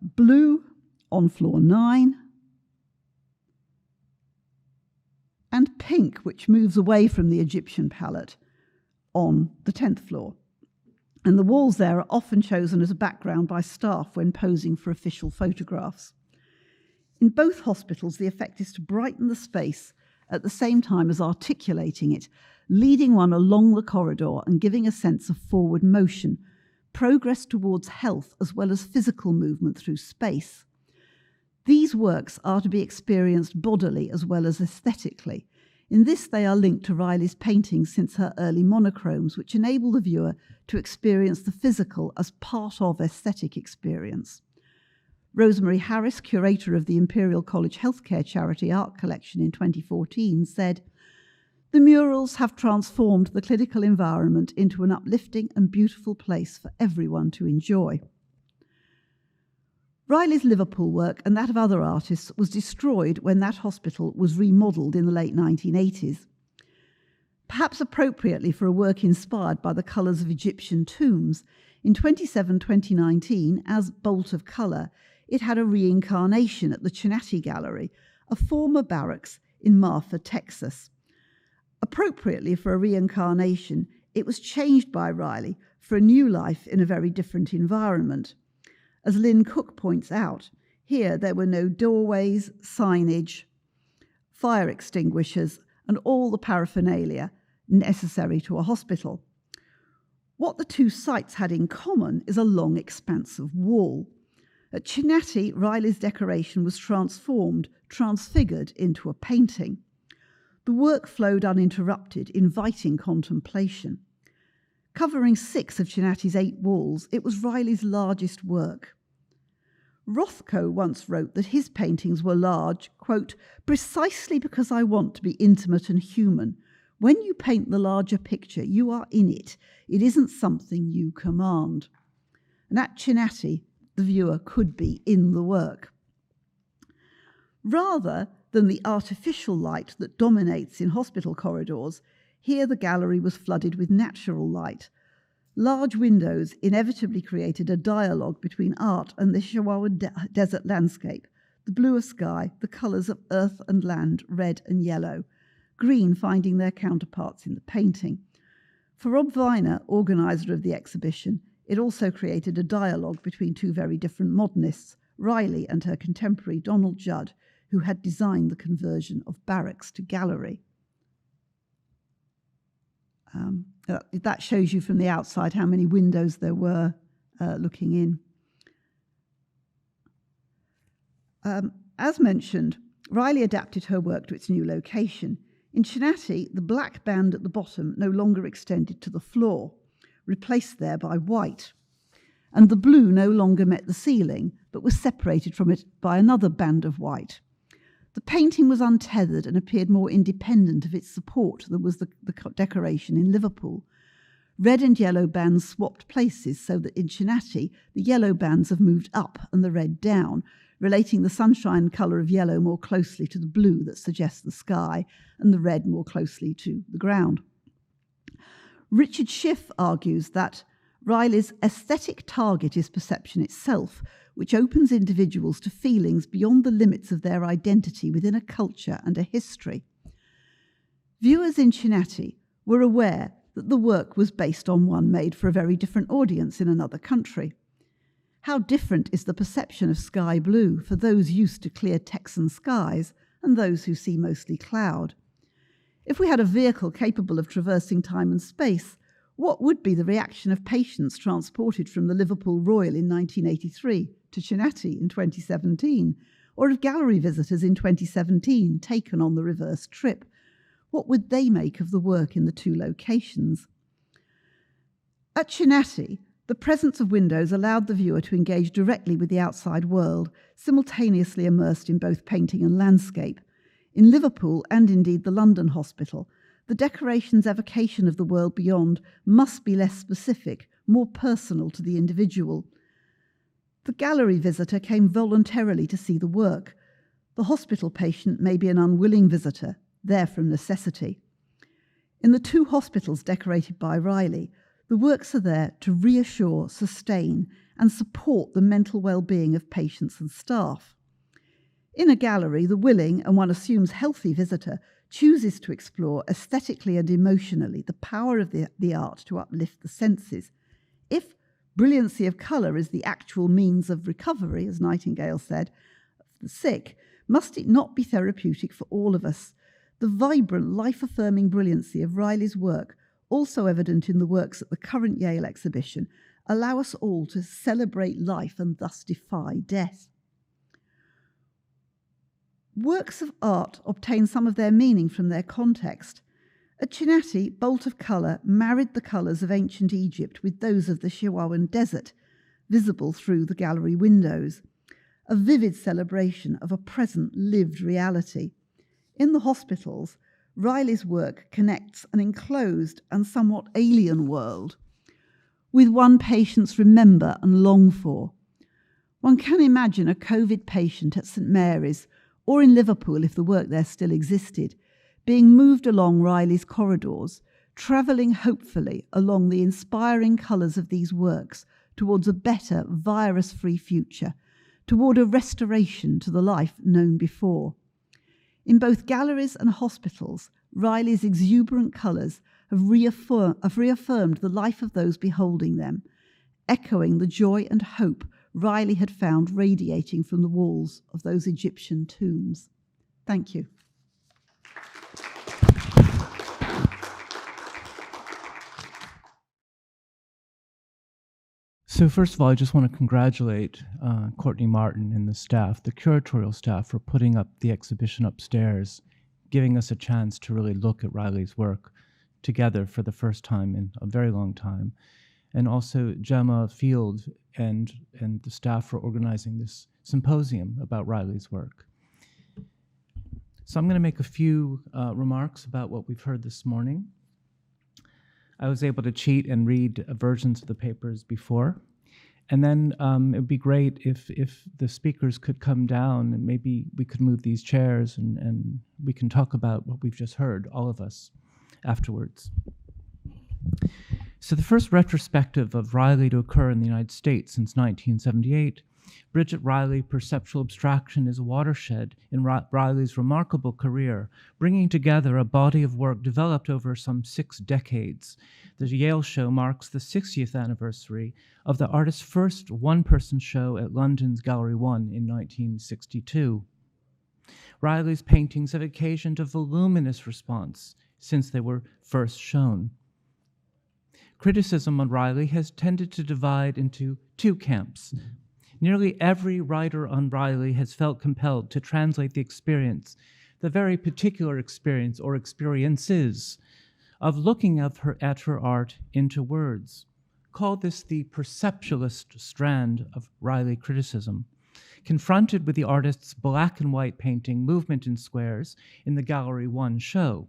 [SPEAKER 6] blue on floor 9, and pink, which moves away from the Egyptian palette, on the 10th floor. And the walls there are often chosen as a background by staff when posing for official photographs. In both hospitals, the effect is to brighten the space at the same time as articulating it, leading one along the corridor and giving a sense of forward motion, progress towards health as well as physical movement through space. These works are to be experienced bodily as well as aesthetically. In this, they are linked to Riley's paintings since her early monochromes, which enable the viewer to experience the physical as part of aesthetic experience. Rosemary Harris, curator of the Imperial College Healthcare Charity Art Collection in 2014, said, "The murals have transformed the clinical environment into an uplifting and beautiful place for everyone to enjoy." Riley's Liverpool work and that of other artists was destroyed when that hospital was remodelled in the late 1980s. Perhaps appropriately for a work inspired by the colours of Egyptian tombs, in 2019, as Bolt of Colour, it had a reincarnation at the Tate Gallery, a former barracks in Marfa, Texas. Appropriately for a reincarnation, it was changed by Riley for a new life in a very different environment. As Lynn Cook points out, here there were no doorways, signage, fire extinguishers, and all the paraphernalia necessary to a hospital. What the 2 sites had in common is a long expanse of wall. At Chinati, Riley's decoration was transfigured into a painting. The work flowed uninterrupted, inviting contemplation. Covering 6 of Chinati's 8 walls, it was Riley's largest work. Rothko once wrote that his paintings were large, quote, "precisely because I want to be intimate and human. When you paint the larger picture, you are in it. It isn't something you command." And at Chinati, the viewer could be in the work. Rather than the artificial light that dominates in hospital corridors, here the gallery was flooded with natural light. Large windows inevitably created a dialogue between art and the Chihuahua desert landscape, the bluer sky, the colours of earth and land, red and yellow, green finding their counterparts in the painting. For Rob Viner, organiser of the exhibition, it also created a dialogue between 2 very different modernists, Riley and her contemporary Donald Judd, who had designed the conversion of barracks to gallery. That shows you from the outside how many windows there were looking in. As mentioned, Riley adapted her work to its new location. In Chinati, the black band at the bottom no longer extended to the floor, replaced there by white, and the blue no longer met the ceiling, but was separated from it by another band of white. The painting was untethered and appeared more independent of its support than was the decoration in Liverpool. Red and yellow bands swapped places so that in Chinati, the yellow bands have moved up and the red down, relating the sunshine colour of yellow more closely to the blue that suggests the sky and the red more closely to the ground. Richard Schiff argues that Riley's aesthetic target is perception itself, which opens individuals to feelings beyond the limits of their identity within a culture and a history. Viewers in Chinati were aware that the work was based on one made for a very different audience in another country. How different is the perception of sky blue for those used to clear Texan skies and those who see mostly cloud? If we had a vehicle capable of traversing time and space, what would be the reaction of patients transported from the Liverpool Royal in 1983 to Chinati in 2017, or of gallery visitors in 2017 taken on the reverse trip? What would they make of the work in the two locations? At Chinati, the presence of windows allowed the viewer to engage directly with the outside world, simultaneously immersed in both painting and landscape. In Liverpool, and indeed the London Hospital, the decoration's evocation of the world beyond must be less specific, more personal to the individual. The gallery visitor came voluntarily to see the work. The hospital patient may be an unwilling visitor, there from necessity. In the two hospitals decorated by Riley, the works are there to reassure, sustain, and support the mental well-being of patients and staff. In a gallery, the willing, and one assumes healthy visitor, chooses to explore aesthetically and emotionally the power of the art to uplift the senses. If brilliancy of colour is the actual means of recovery, as Nightingale said, of the sick, must it not be therapeutic for all of us? The vibrant, life-affirming brilliancy of Riley's work, also evident in the works at the current Yale exhibition, allow us all to celebrate life and thus defy death. Works of art obtain some of their meaning from their context. At Chinati, Bolt of Colour married the colours of ancient Egypt with those of the Chihuahuan Desert, visible through the gallery windows, a vivid celebration of a present lived reality. In the hospitals, Riley's work connects an enclosed and somewhat alien world with one patients remember and long for. One can imagine a COVID patient at St Mary's, or in Liverpool if the work there still existed, being moved along Riley's corridors, travelling hopefully along the inspiring colours of these works towards a better, virus-free future, toward a restoration to the life known before. In both galleries and hospitals, Riley's exuberant colours have reaffirmed the life of those beholding them, echoing the joy and hope Riley had found radiating from the walls of those Egyptian tombs. Thank you.
[SPEAKER 7] So first of all, I just want to congratulate Courtney Martin and the staff, the curatorial staff, for putting up the exhibition upstairs, giving us a chance to really look at Riley's work together for the first time in a very long time. And also Gemma Field and the staff for organizing this symposium about Riley's work. So I'm going to make a few remarks about what we've heard this morning. I was able to cheat and read versions of the papers before. And then it would be great if the speakers could come down and maybe we could move these chairs and we can talk about what we've just heard, all of us, afterwards. So the first retrospective of Riley to occur in the United States since 1978, Bridget Riley, Perceptual Abstraction, is a watershed in Riley's remarkable career, bringing together a body of work developed over some 6 decades. The Yale show marks the 60th anniversary of the artist's first one-person show at London's Gallery 1 in 1962. Riley's paintings have occasioned a voluminous response since they were first shown. Criticism on Riley has tended to divide into 2 camps. Nearly every writer on Riley has felt compelled to translate the experience, the very particular experience or experiences of looking at her art into words. Call this the perceptualist strand of Riley criticism. Confronted with the artist's black and white painting Movement in Squares in the Gallery 1 show,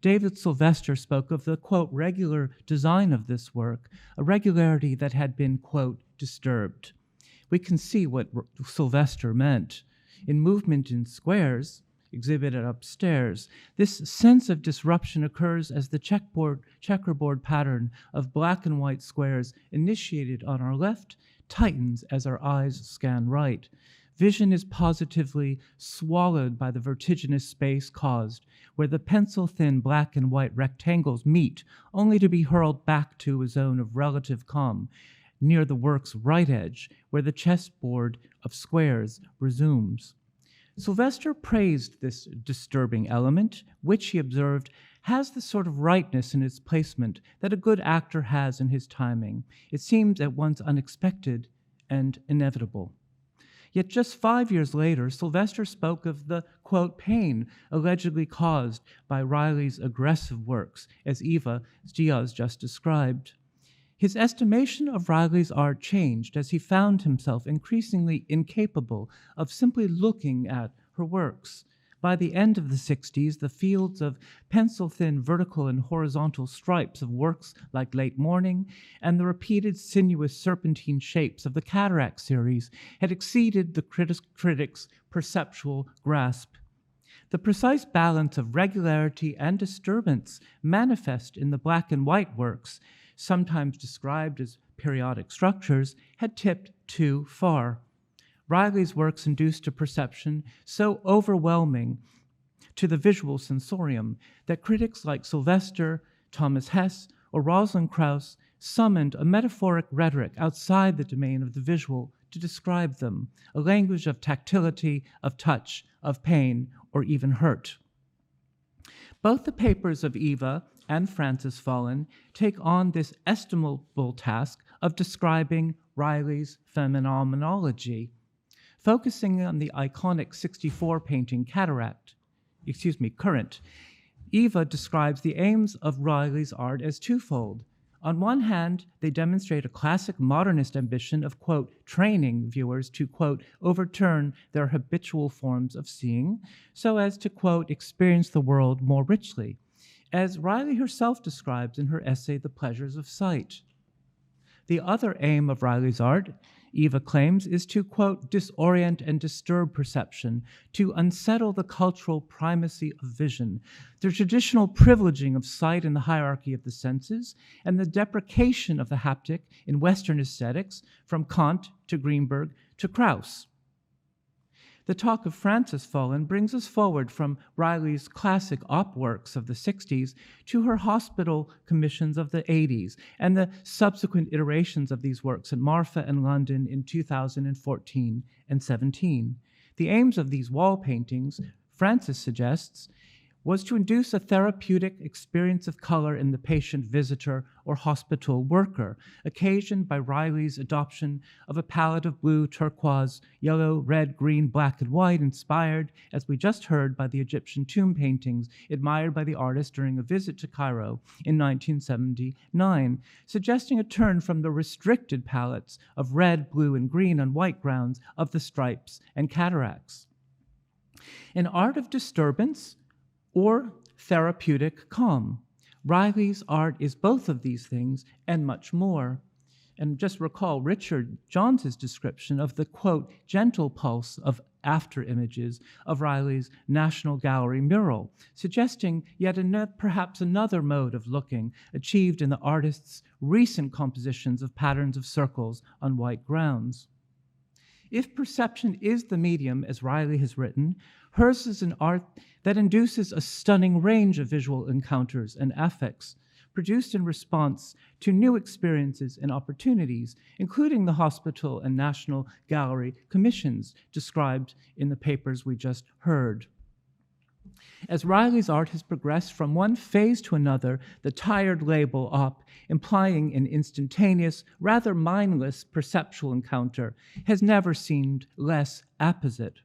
[SPEAKER 7] David Sylvester spoke of the, quote, regular design of this work, a regularity that had been, quote, disturbed. We can see what Sylvester meant. In Movement in Squares, exhibited upstairs, this sense of disruption occurs as the checkerboard pattern of black and white squares initiated on our left tightens as our eyes scan right. Vision is positively swallowed by the vertiginous space caused, where the pencil-thin black and white rectangles meet, only to be hurled back to a zone of relative calm, near the work's right edge, where the chessboard of squares resumes. Sylvester praised this disturbing element, which, he observed, has the sort of rightness in its placement that a good actor has in his timing. It seems at once unexpected and inevitable. Yet just 5 years later, Sylvester spoke of the, quote, pain allegedly caused by Riley's aggressive works, as Eva Diaz just described. His estimation of Riley's art changed as he found himself increasingly incapable of simply looking at her works. By the end of the 60s, the fields of pencil-thin vertical and horizontal stripes of works like Late Morning and the repeated sinuous serpentine shapes of the Cataract series had exceeded the critic's perceptual grasp. The precise balance of regularity and disturbance manifest in the black and white works, sometimes described as periodic structures, had tipped too far. Riley's works induced a perception so overwhelming to the visual sensorium that critics like Sylvester, Thomas Hess, or Rosalind Krauss summoned a metaphoric rhetoric outside the domain of the visual to describe them, a language of tactility, of touch, of pain, or even hurt. Both the papers of Eva and Frances Follen take on this estimable task of describing Riley's phenomenology, focusing on the iconic 64 painting Current. Eva describes the aims of Riley's art as twofold. On one hand, they demonstrate a classic modernist ambition of, quote, training viewers to, quote, overturn their habitual forms of seeing so as to, quote, experience the world more richly, as Riley herself describes in her essay, The Pleasures of Sight. The other aim of Riley's art, Eva claims, is to, quote, disorient and disturb perception, to unsettle the cultural primacy of vision, the traditional privileging of sight in the hierarchy of the senses, and the deprecation of the haptic in Western aesthetics, from Kant to Greenberg to Krauss. The talk of Frances Follen brings us forward from Riley's classic op works of the 60s to her hospital commissions of the 80s and the subsequent iterations of these works at Marfa and London in 2014 and 17. The aims of these wall paintings, Frances suggests, was to induce a therapeutic experience of color in the patient, visitor, or hospital worker, occasioned by Riley's adoption of a palette of blue, turquoise, yellow, red, green, black, and white, inspired, as we just heard, by the Egyptian tomb paintings admired by the artist during a visit to Cairo in 1979, suggesting a turn from the restricted palettes of red, blue, and green on white grounds of the stripes and cataracts. An art of disturbance, or therapeutic calm. Riley's art is both of these things and much more. And just recall Richard Johns' description of the, quote, gentle pulse of after images of Riley's National Gallery mural, suggesting yet perhaps another mode of looking achieved in the artist's recent compositions of patterns of circles on white grounds. If perception is the medium, as Riley has written, hers is an art that induces a stunning range of visual encounters and affects, produced in response to new experiences and opportunities, including the hospital and National Gallery commissions described in the papers we just heard. As Riley's art has progressed from one phase to another, the tired label op, implying an instantaneous, rather mindless perceptual encounter, has never seemed less apposite.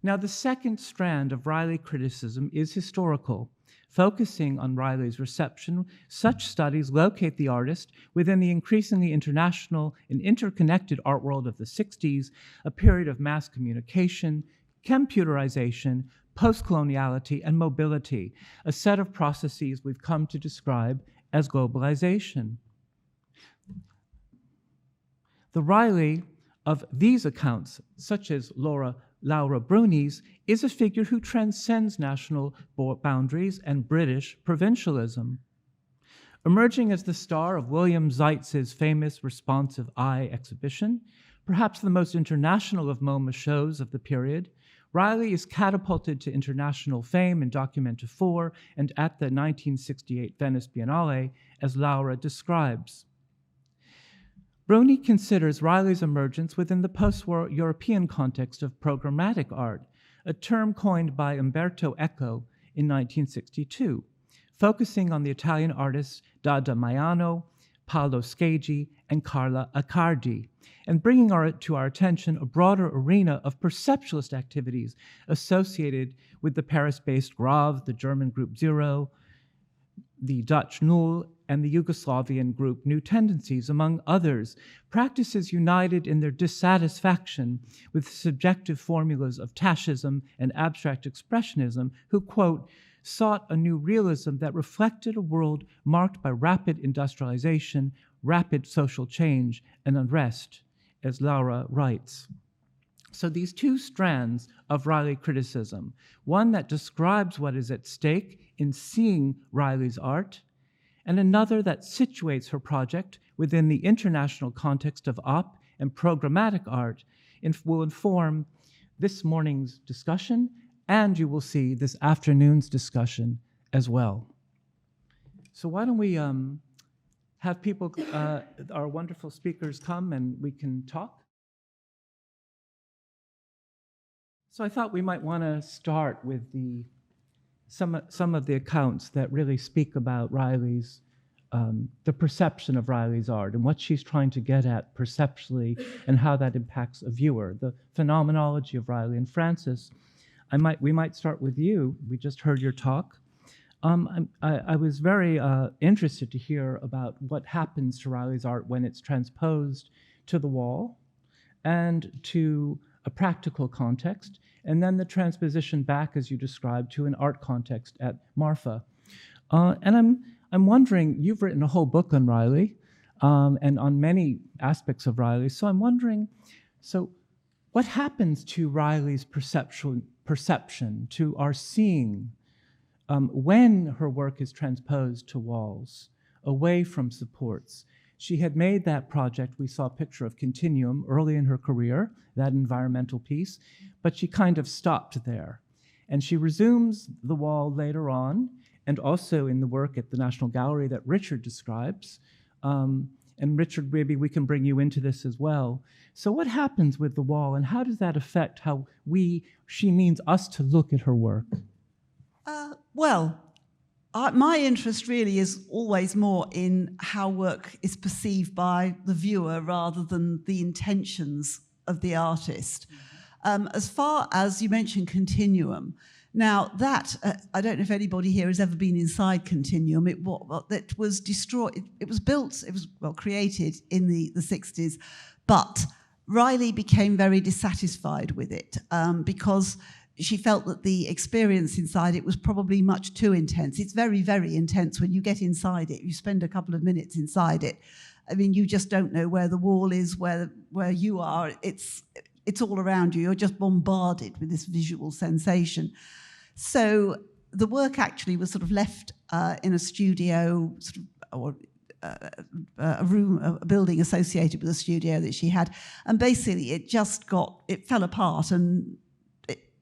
[SPEAKER 7] Now, the second strand of Riley criticism is historical. Focusing on Riley's reception, such studies locate the artist within the increasingly international and interconnected art world of the 60s, a period of mass communication, computerization, post-coloniality, and mobility, a set of processes we've come to describe as globalization. The Riley of these accounts, such as Laura Bruni's, is a figure who transcends national boundaries and British provincialism. Emerging as the star of William Seitz's famous Responsive Eye exhibition, perhaps the most international of MoMA shows of the period, Riley is catapulted to international fame in Documenta 4 and at the 1968 Venice Biennale, as Laura describes. Bruni considers Riley's emergence within the post-war European context of programmatic art, a term coined by Umberto Eco in 1962, focusing on the Italian artists Dada Maiano, Paolo Scheggi, and Carla Accardi, and bringing to our attention a broader arena of perceptualist activities associated with the Paris-based Grave, the German Group Zero, the Dutch Null, and the Yugoslavian group New Tendencies, among others, practices united in their dissatisfaction with subjective formulas of Tashism and abstract expressionism, who, quote, sought a new realism that reflected a world marked by rapid industrialization, rapid social change, and unrest, as Laura writes. So these two strands of Riley criticism, one that describes what is at stake in seeing Riley's art, and another that situates her project within the international context of op and programmatic art, will inform this morning's discussion, and you will see this afternoon's discussion as well. So why don't we have people, our wonderful speakers, come and we can talk? So I thought we might want to start with some of the accounts that really speak about Riley's, the perception of Riley's art and what she's trying to get at perceptually and how that impacts a viewer, the phenomenology of Riley. And Frances, we might start with you. We just heard your talk. I was very interested to hear about what happens to Riley's art when it's transposed to the wall and to a practical context, and then the transposition back, as you described, to an art context at Marfa. And I'm wondering, you've written a whole book on Riley and on many aspects of Riley, so I'm wondering, so what happens to Riley's perception, to our seeing, when her work is transposed to walls, away from supports? She had made that project, we saw a picture of Continuum early in her career, that environmental piece, but she kind of stopped there. And she resumes the wall later on, and also in the work at the National Gallery that Richard describes. And Richard, maybe we can bring you into this as well. So what happens with the wall, and how does that affect how she means us to look at her work?
[SPEAKER 6] My interest really is always more in how work is perceived by the viewer rather than the intentions of the artist. As far as you mentioned Continuum, now that, I don't know if anybody here has ever been inside Continuum. It was destroyed, it was built, it was created in the 60s, but Riley became very dissatisfied with it because she felt that the experience inside it was probably much too intense. It's very, very intense when you get inside it. You spend a couple of minutes inside it. I mean, you just don't know where the wall is, where you are. It's all around you. You're just bombarded with this visual sensation. So the work actually was sort of left in a studio, or a room, a building associated with a studio that she had, and basically it fell apart, and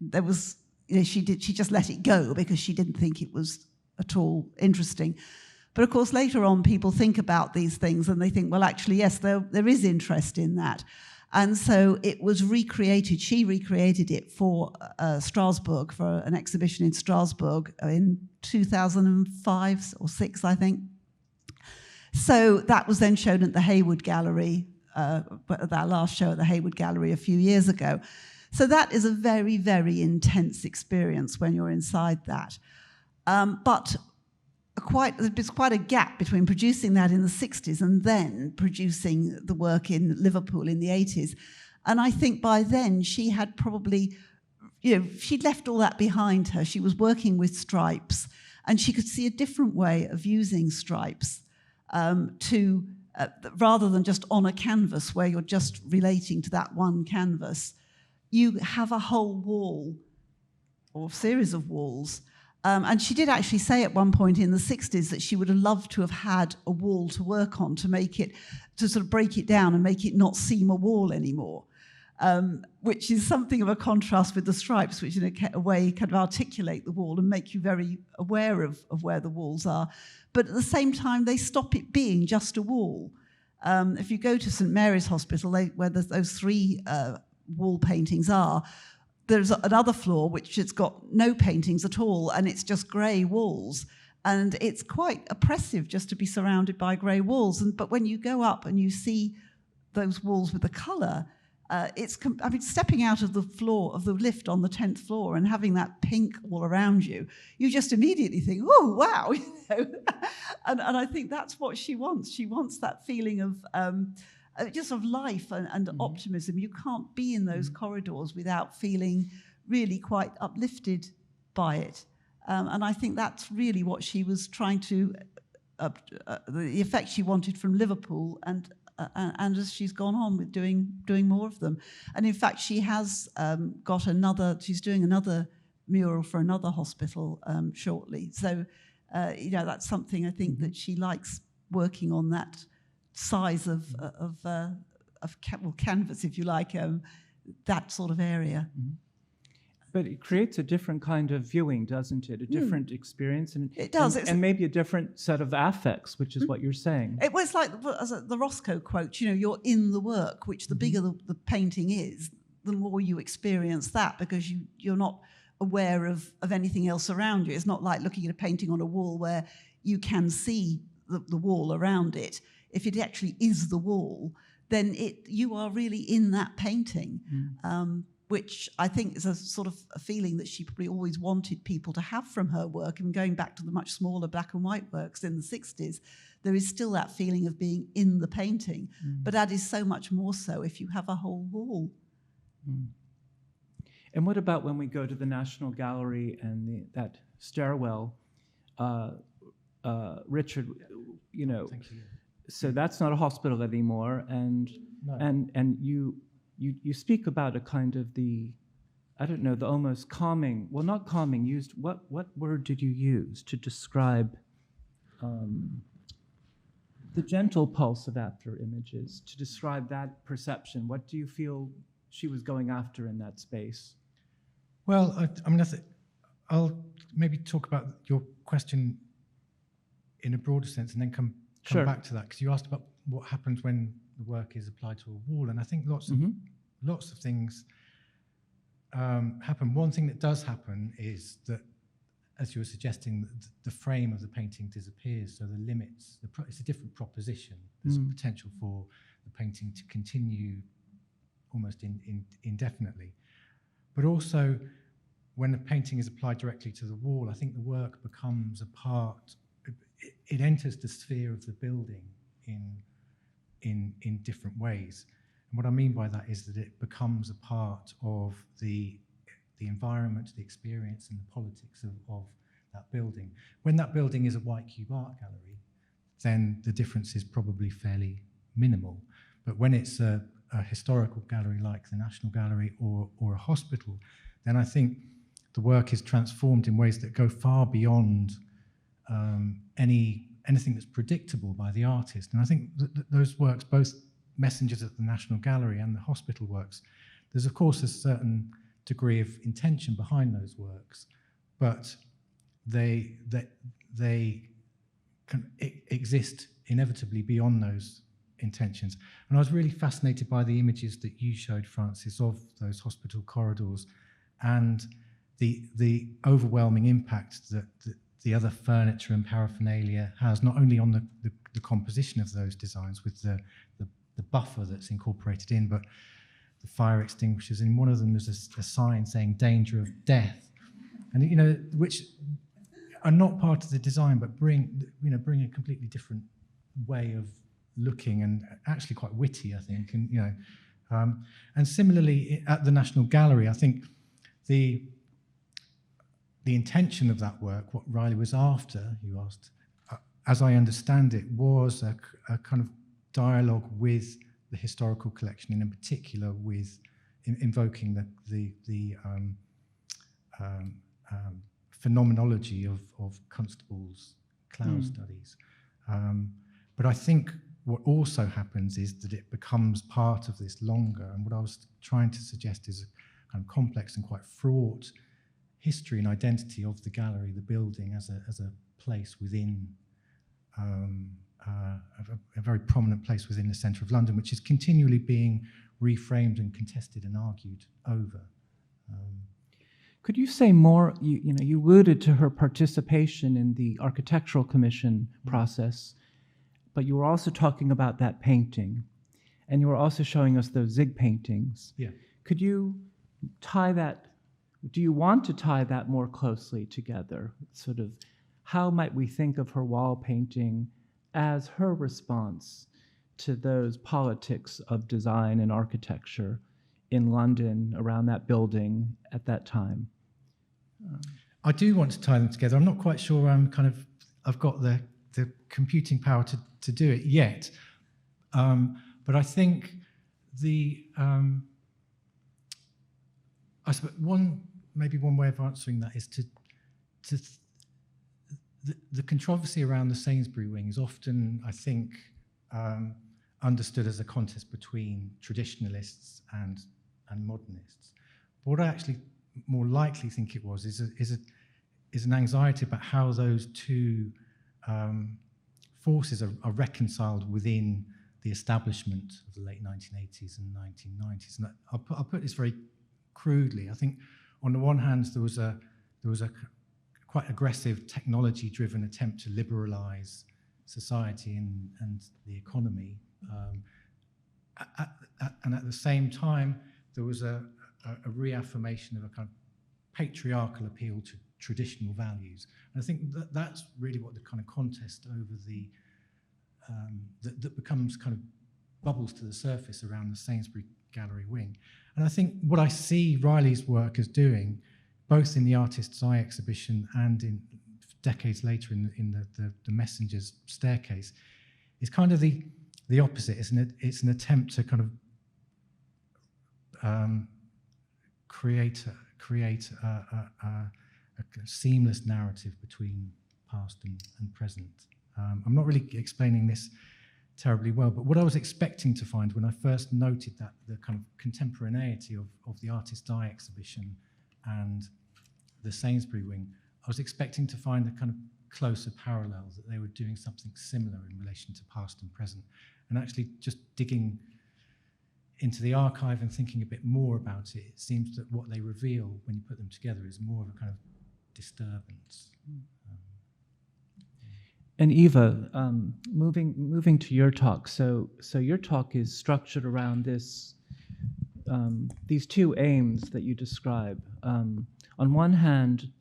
[SPEAKER 6] there was, she just let it go because she didn't think it was at all interesting. But of course, later on, people think about these things and they think, well, actually, yes, there is interest in that. And so it was recreated. She recreated it for Strasbourg, for an exhibition in Strasbourg in 2005 or 6, I think. So that was then shown at the Hayward Gallery, that last show at the Hayward Gallery a few years ago. So that is a very, very intense experience when you're inside that. But there's quite a gap between producing that in the 60s and then producing the work in Liverpool in the 80s. And I think by then she had probably, she'd left all that behind her. She was working with stripes, and she could see a different way of using stripes rather than just on a canvas where you're just relating to that one canvas. You have a whole wall or series of walls. And she did actually say at one point in the 60s that she would have loved to have had a wall to work on to sort of break it down and make it not seem a wall anymore, which is something of a contrast with the stripes, which in a way kind of articulate the wall and make you very aware of where the walls are. But at the same time, they stop it being just a wall. If you go to St. Mary's Hospital, where those 3 wall paintings are, there's another floor which has got no paintings at all, and it's just grey walls. And it's quite oppressive just to be surrounded by grey walls. But when you go up and you see those walls with the colour, stepping out of the floor of the lift on the 10th floor and having that pink all around you, you just immediately think, oh, wow. And I think that's what she wants. She wants that feeling of just of life and optimism. You can't be in those corridors without feeling really quite uplifted by it. And I think that's really what she was trying to, the effect she wanted from Liverpool, and as she's gone on with doing more of them. And in fact, she has she's doing another mural for another hospital shortly. So, that's something I think that she likes, working on that size of canvas, if you like, that sort of area.
[SPEAKER 7] But it creates a different kind of viewing, doesn't it? A different experience, and
[SPEAKER 6] it does,
[SPEAKER 7] and maybe a different set of affects, which is what you're saying.
[SPEAKER 6] It was like the Roscoe quote. You're in the work, which the bigger the painting is, the more you experience that, because you're not aware of anything else around you. It's not like looking at a painting on a wall where you can see the wall around it. If it actually is the wall, then you are really in that painting. Which I think is a sort of a feeling that she probably always wanted people to have from her work. And going back to the much smaller black and white works in the 60s, there is still that feeling of being in the painting. But that is so much more so if you have a whole wall.
[SPEAKER 7] And what about when we go to the National Gallery and that stairwell? Richard,
[SPEAKER 4] Thank you.
[SPEAKER 7] So that's not a hospital anymore, and You speak about a kind of the almost calming, well, not calming, what word did you use to describe the gentle pulse of after images, to describe that perception? What do you feel she was going after in that space?
[SPEAKER 4] Well, I'll maybe talk about your question in a broader sense and then come back to that, because you asked about what happens when the work is applied to a wall, and I think lots of things happen. One thing that does happen is that, as you were suggesting, the frame of the painting disappears, so the limits, it's a different proposition. There's a potential for the painting to continue almost indefinitely. But also, when the painting is applied directly to the wall, I think the work becomes a part, it enters the sphere of the building in different ways. And what I mean by that is that it becomes a part of the environment, the experience, and the politics of that building. When that building is a Whitecube art gallery, then the difference is probably fairly minimal. But when it's a historical gallery like the National Gallery or a hospital, then I think the work is transformed in ways that go far beyond anything that's predictable by the artist. And I think those works, both Messengers at the National Gallery and the hospital works, there's of course a certain degree of intention behind those works, but they can exist inevitably beyond those intentions. And I was really fascinated by the images that you showed, Francis, of those hospital corridors and the overwhelming impact that the other furniture and paraphernalia has, not only on the composition of those designs with the buffer that's incorporated in, but the fire extinguishers. In one of them, there's a sign saying "danger of death," and which are not part of the design, but bring a completely different way of looking, and actually quite witty, I think. And similarly at the National Gallery, I think the intention of that work, what Riley was after, you asked, as I understand it, was a kind of dialogue with the historical collection, and in particular with invoking the phenomenology of Constable's cloud studies. But I think what also happens is that it becomes part of this longer, and what I was trying to suggest is a kind of complex and quite fraught history and identity of the gallery, the building as a place within a very prominent place within the centre of London, which is continually being reframed and contested and argued over.
[SPEAKER 7] Could you say more? You alluded to her participation in the architectural commission process, but you were also talking about that painting, and you were also showing us those Zig paintings.
[SPEAKER 4] Yeah.
[SPEAKER 7] Could you tie that? Do you want to tie that more closely together? Sort of, how might we think of her wall painting as her response to those politics of design and architecture in London around that building at that time?
[SPEAKER 4] I do want to tie them together. I'm not quite sure I've got the computing power to do it yet. But I think I suppose one way of answering that is the controversy around the Sainsbury wing is often, I think, understood as a contest between traditionalists and modernists. But what I actually more likely think it was is an anxiety about how those two forces are reconciled within the establishment of the late 1980s and 1990s. And I'll put this very crudely. I think on the one hand there was a quite aggressive technology-driven attempt to liberalize society and the economy, and at the same time there was a reaffirmation of a kind of patriarchal appeal to traditional values. And I think that's really what the kind of contest over that becomes kind of bubbles to the surface around the Sainsbury Gallery wing. And I think what I see Riley's work as doing, both in the Artist's Eye exhibition and in decades later in the Messenger's Staircase, is kind of the opposite. It's an attempt to kind of create a seamless narrative between past and present. I'm not really explaining this terribly well, but what I was expecting to find when I first noted that the kind of contemporaneity of the Artist's Eye exhibition and the Sainsbury wing, I was expecting to find a kind of closer parallel, that they were doing something similar in relation to past and present. And actually just digging into the archive and thinking a bit more about it, it seems that what they reveal when you put them together is more of a kind of disturbance.
[SPEAKER 7] And Eva, moving to your talk. So your talk is structured around these two aims that you describe. On one hand,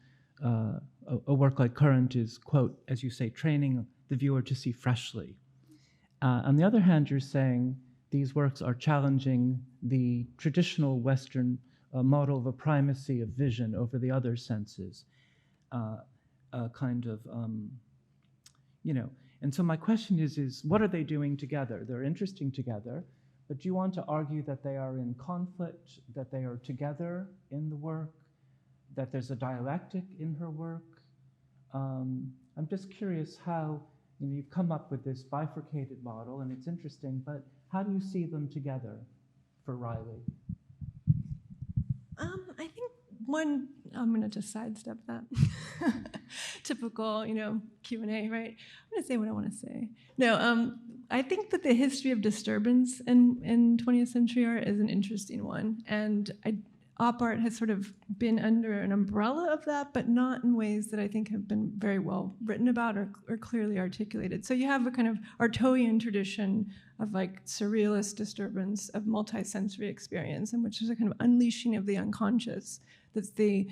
[SPEAKER 7] a work like Current is, quote, as you say, training the viewer to see freshly. On the other hand, you're saying these works are challenging the traditional Western model of a primacy of vision over the other senses, And so my question is what are they doing together? They're interesting together, but do you want to argue that they are in conflict, that they are together in the work, that there's a dialectic in her work? I'm just curious how you've come up with this bifurcated model, and it's interesting, but how do you see them together for Riley?
[SPEAKER 5] I think I'm going to just sidestep that. Typical, Q&A, right? I'm going to say what I want to say. No, I think that the history of disturbance in 20th century art is an interesting one. And op art has sort of been under an umbrella of that, but not in ways that I think have been very well written about or clearly articulated. So you have a kind of Artaud'ian tradition of like surrealist disturbance of multisensory experience, in which there's a kind of unleashing of the unconscious. That's the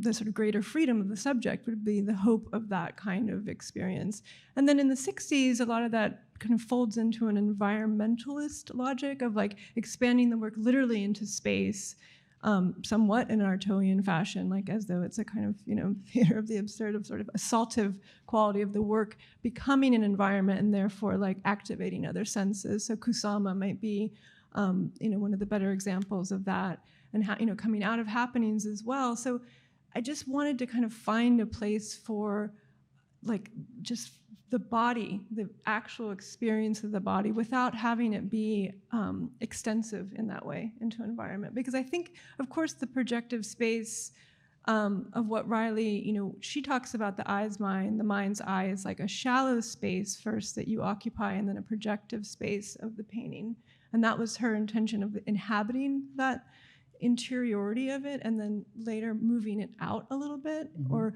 [SPEAKER 5] sort of greater freedom of the subject would be the hope of that kind of experience. And then in the 60s, a lot of that kind of folds into an environmentalist logic of like expanding the work literally into space, somewhat in an Artaud'ian fashion, like as though it's a kind of, theater of the absurd, of sort of assaultive quality of the work becoming an environment and therefore like activating other senses. So Kusama might be, one of the better examples of that, and how, coming out of happenings as well. So I just wanted to kind of find a place for like just the body, the actual experience of the body, without having it be extensive in that way into environment. Because I think, of course, the projective space of what Riley, she talks about the eye's mind, the mind's eye is like a shallow space first that you occupy, and then a projective space of the painting. And that was her intention of inhabiting that interiority of it and then later moving it out a little bit, or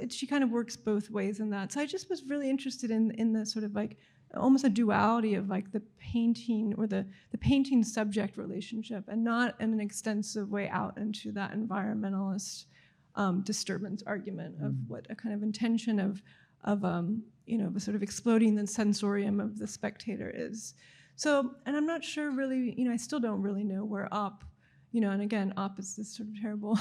[SPEAKER 5] she kind of works both ways in that. So I just was really interested in the sort of like almost a duality of like the painting or the painting subject relationship, and not in an extensive way out into that environmentalist disturbance argument of what a kind of intention of sort of exploding the sensorium of the spectator is. So, and I'm not sure really, I still don't really know where up, and again, up is this sort of terrible,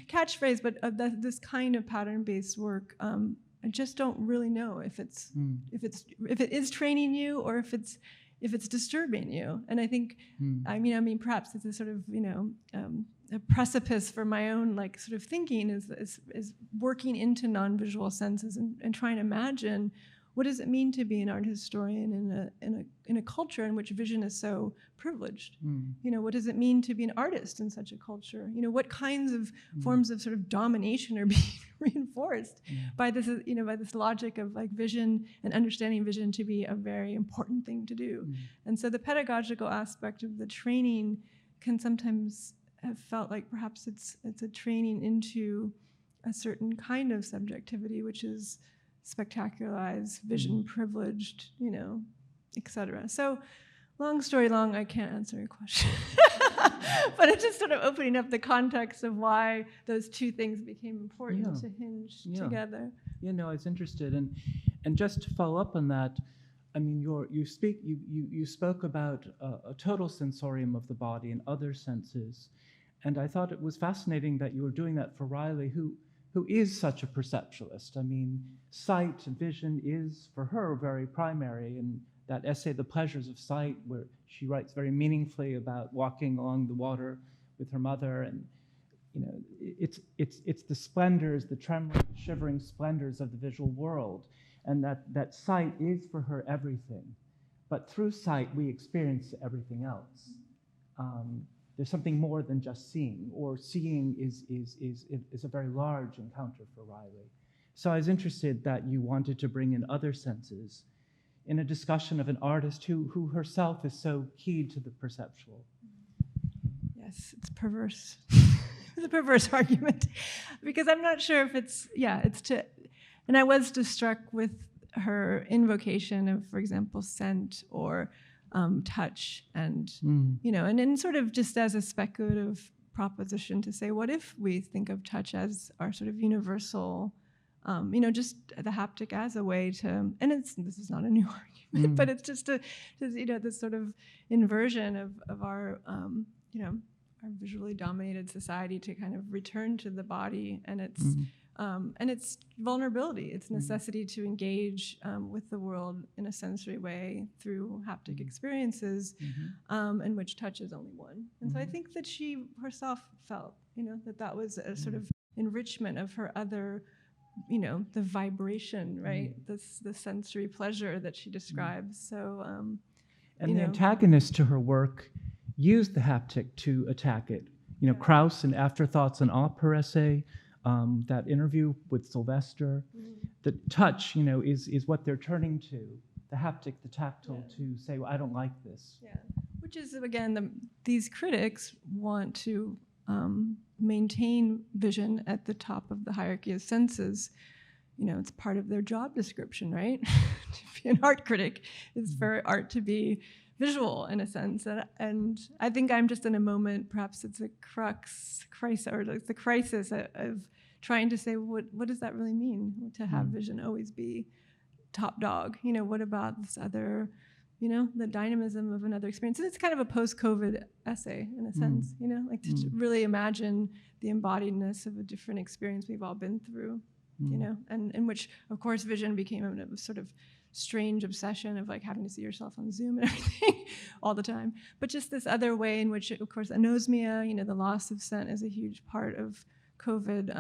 [SPEAKER 5] catchphrase, but this kind of pattern-based work, I just don't really know if it is training you or if it's disturbing you. And I think, I mean, perhaps it's a sort of, a precipice for my own like sort of thinking is working into non-visual senses and trying to imagine what does it mean to be an art historian in a culture in which vision is so privileged? What does it mean to be an artist in such a culture? What kinds of forms of sort of domination are being reinforced by this, by this logic of like vision and understanding vision to be a very important thing to do. And so the pedagogical aspect of the training can sometimes have felt like perhaps it's a training into a certain kind of subjectivity, which is spectacularized, vision privileged, et cetera. So long story long, I can't answer your question. But it's just sort of opening up the context of why those two things became important to hinge together.
[SPEAKER 7] I was interested. And just to follow up on that, I mean, you spoke about a total sensorium of the body and other senses. And I thought it was fascinating that you were doing that for Riley, who is such a perceptualist. I mean, sight and vision is, for her, very primary. And that essay, The Pleasures of Sight, where she writes very meaningfully about walking along the water with her mother. And, it's the splendors, the trembling, shivering splendors of the visual world. And that sight is, for her, everything. But through sight, we experience everything else. There's something more than just seeing, or seeing is a very large encounter for Riley. So I was interested that you wanted to bring in other senses in a discussion of an artist who herself is so keyed to the perceptual.
[SPEAKER 5] Yes, it's perverse. It's a perverse argument, because I'm not sure if it's to, and I was just struck with her invocation of, for example, scent or touch, and and then sort of just as a speculative proposition to say, what if we think of touch as our sort of universal, just the haptic as a way to, and this is not a new argument, but it's just this sort of inversion of our our visually dominated society to kind of return to the body and its vulnerability, its necessity to engage with the world in a sensory way through haptic experiences, in which touch is only one. And so I think that she herself felt, that was a sort of enrichment of her other, the vibration, right? The sensory pleasure that she describes. So,
[SPEAKER 7] and the antagonist to her work used the haptic to attack it. Krauss in Afterthoughts and Opera essay, that interview with Sylvester, the touch, is what they're turning to, the haptic, the tactile, to say, well, I don't like this.
[SPEAKER 5] Yeah, which is, again, these critics want to maintain vision at the top of the hierarchy of senses. It's part of their job description, right? To be an art critic is for art to be visual in a sense, and I think I'm just in a moment, perhaps it's a crisis, or it's the crisis of trying to say, what does that really mean to have vision always be top dog? What about this other, the dynamism of another experience? And it's kind of a post-COVID essay in a sense, like to really imagine the embodiedness of a different experience we've all been through, and in which, of course, vision became a sort of strange obsession of like having to see yourself on Zoom and everything all the time. But just this other way in which, of course, anosmia, the loss of scent is a huge part of COVID,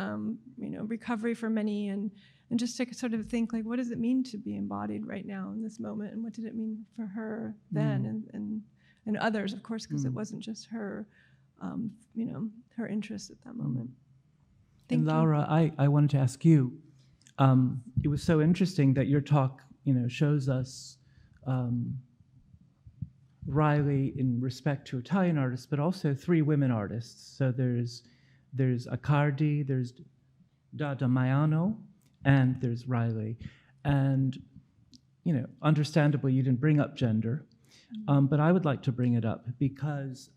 [SPEAKER 5] recovery for many, and just to sort of think like, what does it mean to be embodied right now in this moment, and what did it mean for her then, and others, of course, because it wasn't just her, her interest at that moment.
[SPEAKER 7] And Laura, I wanted to ask you, it was so interesting that your talk, shows us Riley in respect to Italian artists, but also 3 women artists. So there's Accardi, there's da Maiano, and there's Riley. And, understandably, you didn't bring up gender, but I would like to bring it up because,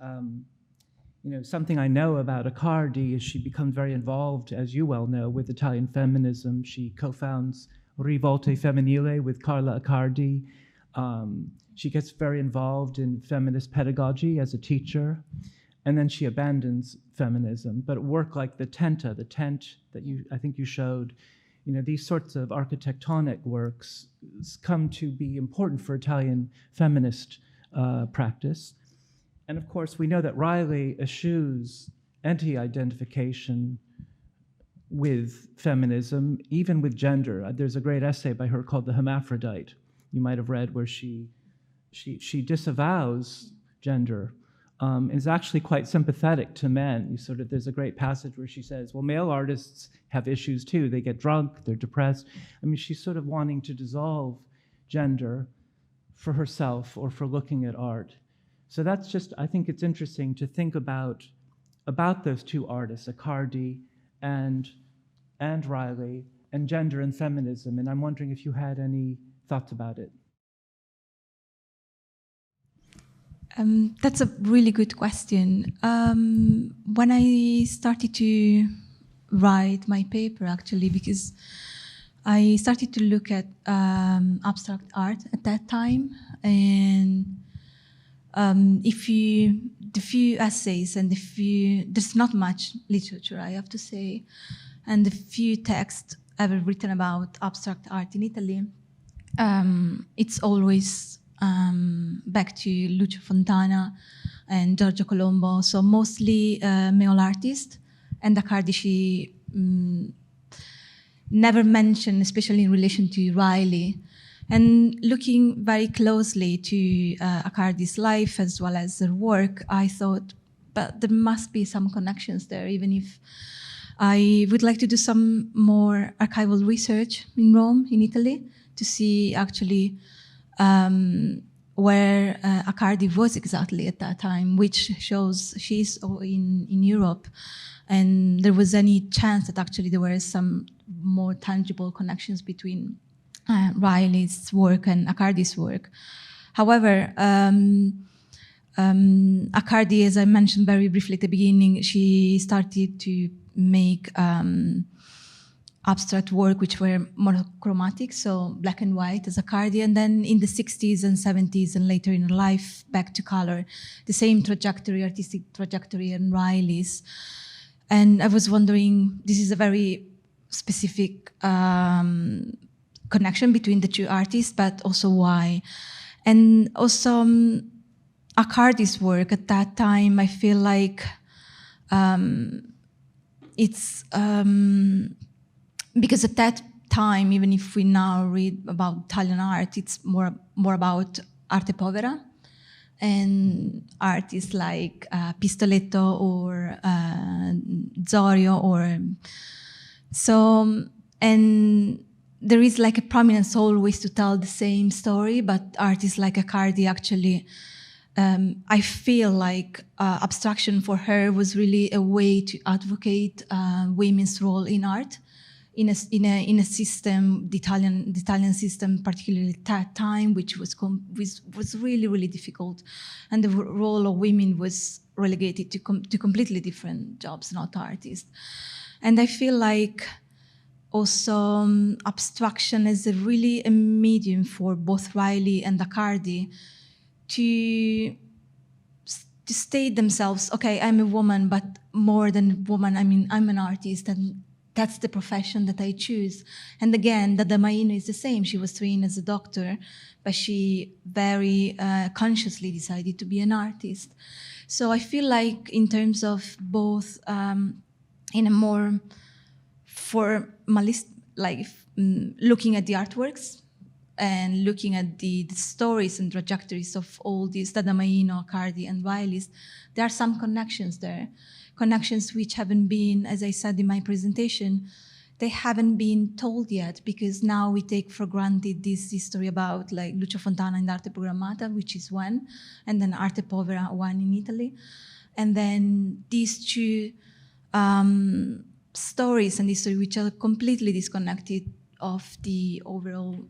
[SPEAKER 7] something I know about Accardi is she becomes very involved, as you well know, with Italian feminism. She co-founds Rivolte Femminile with Carla Accardi. She gets very involved in feminist pedagogy as a teacher, and then she abandons feminism. But work like the tent that I think you showed, these sorts of architectonic works come to be important for Italian feminist practice. And of course, we know that Riley eschews anti-identification with feminism, even with gender. There's a great essay by her called The Hermaphrodite, you might have read, where she disavows gender, and is actually quite sympathetic to men. There's a great passage where she says, well, male artists have issues too. They get drunk, they're depressed. She's sort of wanting to dissolve gender for herself or for looking at art. So that's just, I think it's interesting to think about those 2 artists, Accardi and Riley, and gender and feminism. And I'm wondering if you had any thoughts about it.
[SPEAKER 3] That's a really good question. When I started to write my paper, actually, because I started to look at abstract art at that time, and the few essays and there's not much literature, I have to say, and the few texts ever written about abstract art in Italy, it's always back to Lucio Fontana and Giorgio Colombo, so mostly male artists. And Accardi, she never mentioned, especially in relation to Riley. And looking very closely to Accardi's life as well as her work, I thought, but there must be some connections there, even if I would like to do some more archival research in Rome, in Italy, to see actually where Accardi was exactly at that time, which shows she's in Europe. And there was any chance that actually there were some more tangible connections between Riley's work and Accardi's work. However, Accardi, as I mentioned very briefly at the beginning, she started to make abstract work which were monochromatic, so black and white as Accardi, and then in the 60s and 70s and later in her life, back to color, the same trajectory, artistic trajectory in Riley's. And I was wondering, this is a very specific connection between the 2 artists, but also why. And also Accardi's work at that time, I feel like it's because at that time, even if we now read about Italian art, it's more about arte povera and artists like Pistoletto or Zorio, or so, and there is like a prominence always to tell the same story, but artists like Accardi actually, I feel like abstraction for her was really a way to advocate women's role in art, in a system, the Italian system, particularly at that time, which was really, really difficult, and the role of women was relegated to completely different jobs, not artists. And I feel like also abstraction is really a medium for both Riley and Accardi to state themselves, okay, I'm a woman, but more than a woman, I'm an artist, and that's the profession that I choose. And again, Dada Maino is the same. She was trained as a doctor, but she very consciously decided to be an artist. So I feel like in terms of both, in a more formalist, like looking at the artworks and looking at the stories and trajectories of all these Dada Maino, Accardi, and Riley's, there are some connections there. Connections which haven't been, as I said in my presentation, they haven't been told yet, because now we take for granted this history about like Lucio Fontana and Arte Programmata, which is one, and then Arte Povera, one in Italy. And then these two stories and history which are completely disconnected of the overall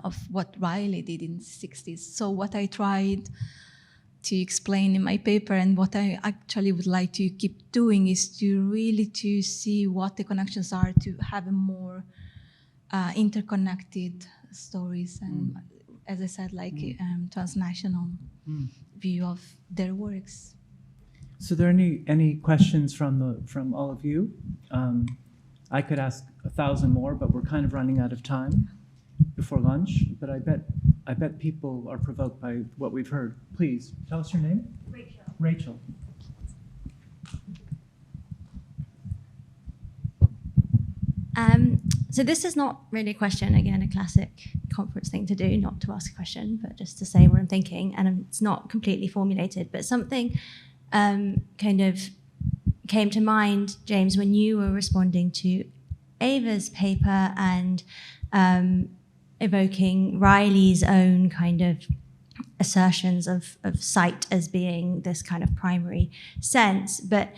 [SPEAKER 3] of what Riley did in the 60s. So what I tried to explain in my paper, and what I actually would like to keep doing, is to really to see what the connections are, to have a more interconnected stories, and as I said, transnational view of their works.
[SPEAKER 7] So, there any questions from all of you? I could ask 1,000 more, but we're kind of running out of time before lunch. But I bet people are provoked by what we've heard. Please tell us your name. Rachel.
[SPEAKER 8] So this is not really a question, again, a classic conference thing to do, not to ask a question, but just to say what I'm thinking. And it's not completely formulated, but something kind of came to mind, James, when you were responding to Ava's paper and evoking Riley's own kind of assertions of sight as being this kind of primary sense. But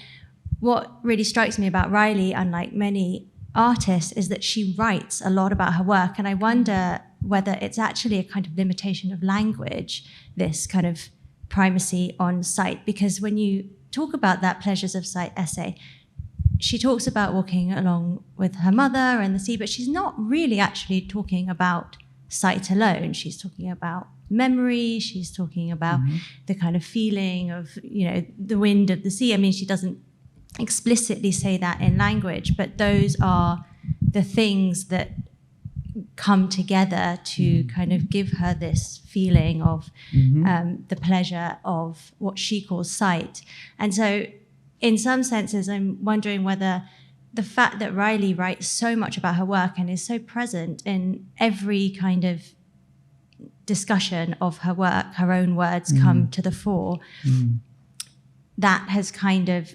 [SPEAKER 8] what really strikes me about Riley, unlike many artists, is that she writes a lot about her work. And I wonder whether it's actually a kind of limitation of language, this kind of primacy on sight. Because when you talk about that Pleasures of Sight essay, she talks about walking along with her mother and the sea, but she's not really actually talking about sight alone. She's talking about memory. She's talking about the kind of feeling of, the wind of the sea. I mean, she doesn't explicitly say that in language, but those are the things that come together to kind of give her this feeling of the pleasure of what she calls sight. And so in some senses, I'm wondering whether the fact that Riley writes so much about her work and is so present in every kind of discussion of her work, her own words come to the fore, that has kind of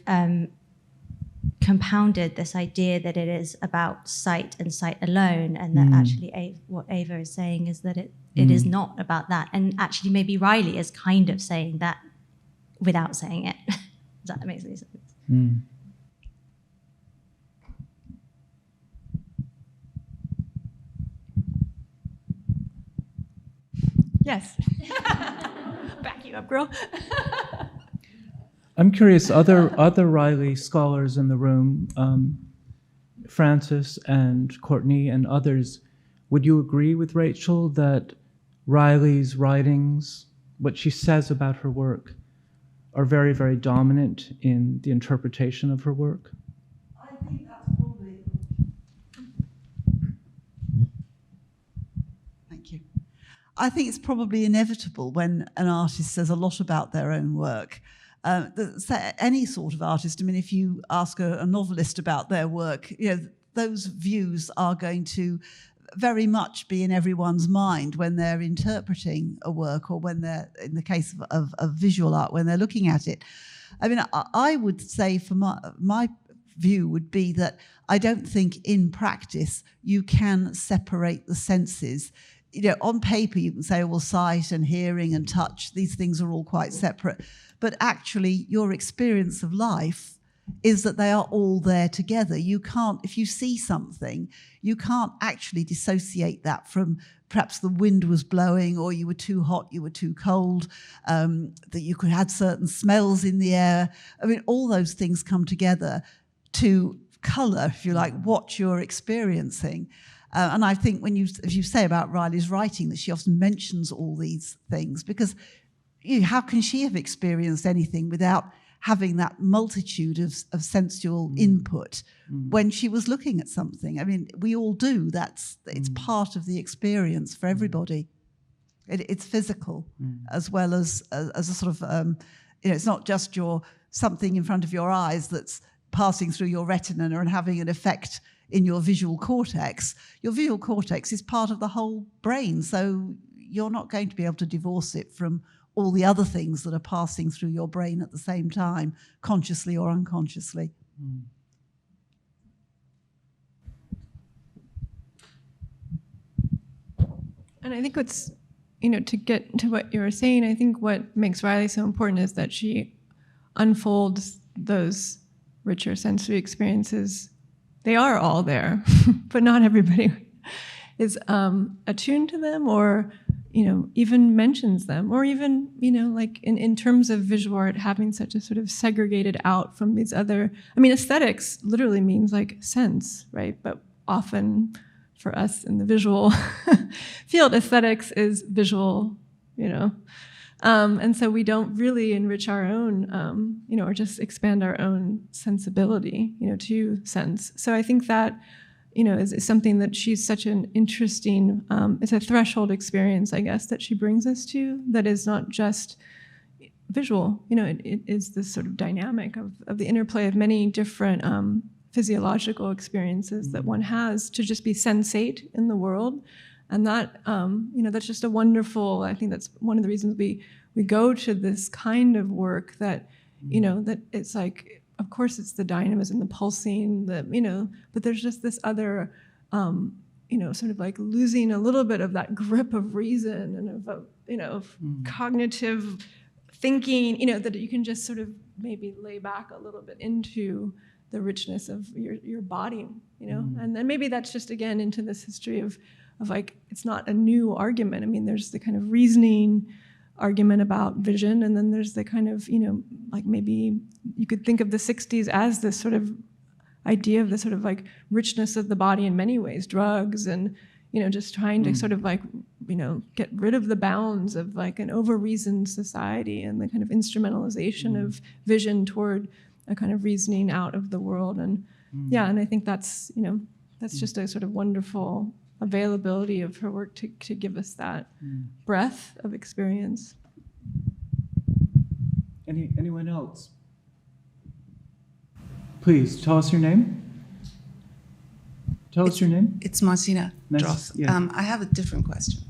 [SPEAKER 8] compounded this idea that it is about sight and sight alone, and that actually what Ava is saying is that it is not about that. And actually maybe Riley is kind of saying that without saying it. Does that make any sense?
[SPEAKER 5] Yes. Back you up, girl.
[SPEAKER 7] I'm curious, other Riley scholars in the room, Francis and Courtney and others, would you agree with Rachel that Riley's writings, what she says about her work, are very, very dominant in the interpretation of her work?
[SPEAKER 6] I think that's probably... Thank you. I think it's probably inevitable when an artist says a lot about their own work. Any sort of artist, I mean, if you ask a novelist about their work, those views are going to very much be in everyone's mind when they're interpreting a work, or when they're, in the case of visual art, when they're looking at it. I mean, I would say, for my view would be that I don't think in practice you can separate the senses. On paper you can say, well, sight and hearing and touch, these things are all quite separate. But actually your experience of life is that they are all there together. You can't, if you see something, you can't actually dissociate that from perhaps the wind was blowing, or you were too hot, you were too cold, that you could have certain smells in the air. I mean, all those things come together to colour, if you like, what you're experiencing. And I think as you say about Riley's writing, that she often mentions all these things, because how can she have experienced anything without having that multitude of sensual input when she was looking at something? I mean, we all do. It's part of the experience for everybody. It's physical as well as a sort of, it's not just something in front of your eyes that's passing through your retina and having an effect in your visual cortex. Your visual cortex is part of the whole brain, so you're not going to be able to divorce it from all the other things that are passing through your brain at the same time, consciously or unconsciously.
[SPEAKER 5] And I think what's, to get to what you were saying, I think what makes Riley so important is that she unfolds those richer sensory experiences. They are all there, but not everybody is attuned to them, or even mentions them, or even like in terms of visual art having such a sort of segregated out from these other. I mean, aesthetics literally means like sense, right? But often for us in the visual field, aesthetics is visual, and so we don't really enrich our own, or just expand our own sensibility, to sense. So I think that, is something that she's such an interesting, it's a threshold experience, I guess, that she brings us to, that is not just visual, it is this sort of dynamic of the interplay of many different physiological experiences that one has to just be sensate in the world. And that, that's just a wonderful, I think that's one of the reasons we go to this kind of work that, that it's like, of course it's the dynamism, the pulsing, but there's just this other, sort of like losing a little bit of that grip of reason and of cognitive thinking, that you can just sort of maybe lay back a little bit into the richness of your body, and then maybe that's just again into this history of like, it's not a new argument. I mean, there's the kind of reasoning argument about vision, and then there's the kind of, like maybe you could think of the 60s as this sort of idea of the sort of like richness of the body in many ways, drugs and, just trying to sort of like, get rid of the bounds of like an over-reasoned society and the kind of instrumentalization of vision toward a kind of reasoning out of the world. And and I think that's, that's just a sort of wonderful availability of her work to give us that breadth of experience.
[SPEAKER 7] Anyone else? Please tell us your name. Tell us your name.
[SPEAKER 9] It's Martina
[SPEAKER 7] Nice.
[SPEAKER 9] Droth.
[SPEAKER 7] Yeah.
[SPEAKER 9] I have a different question.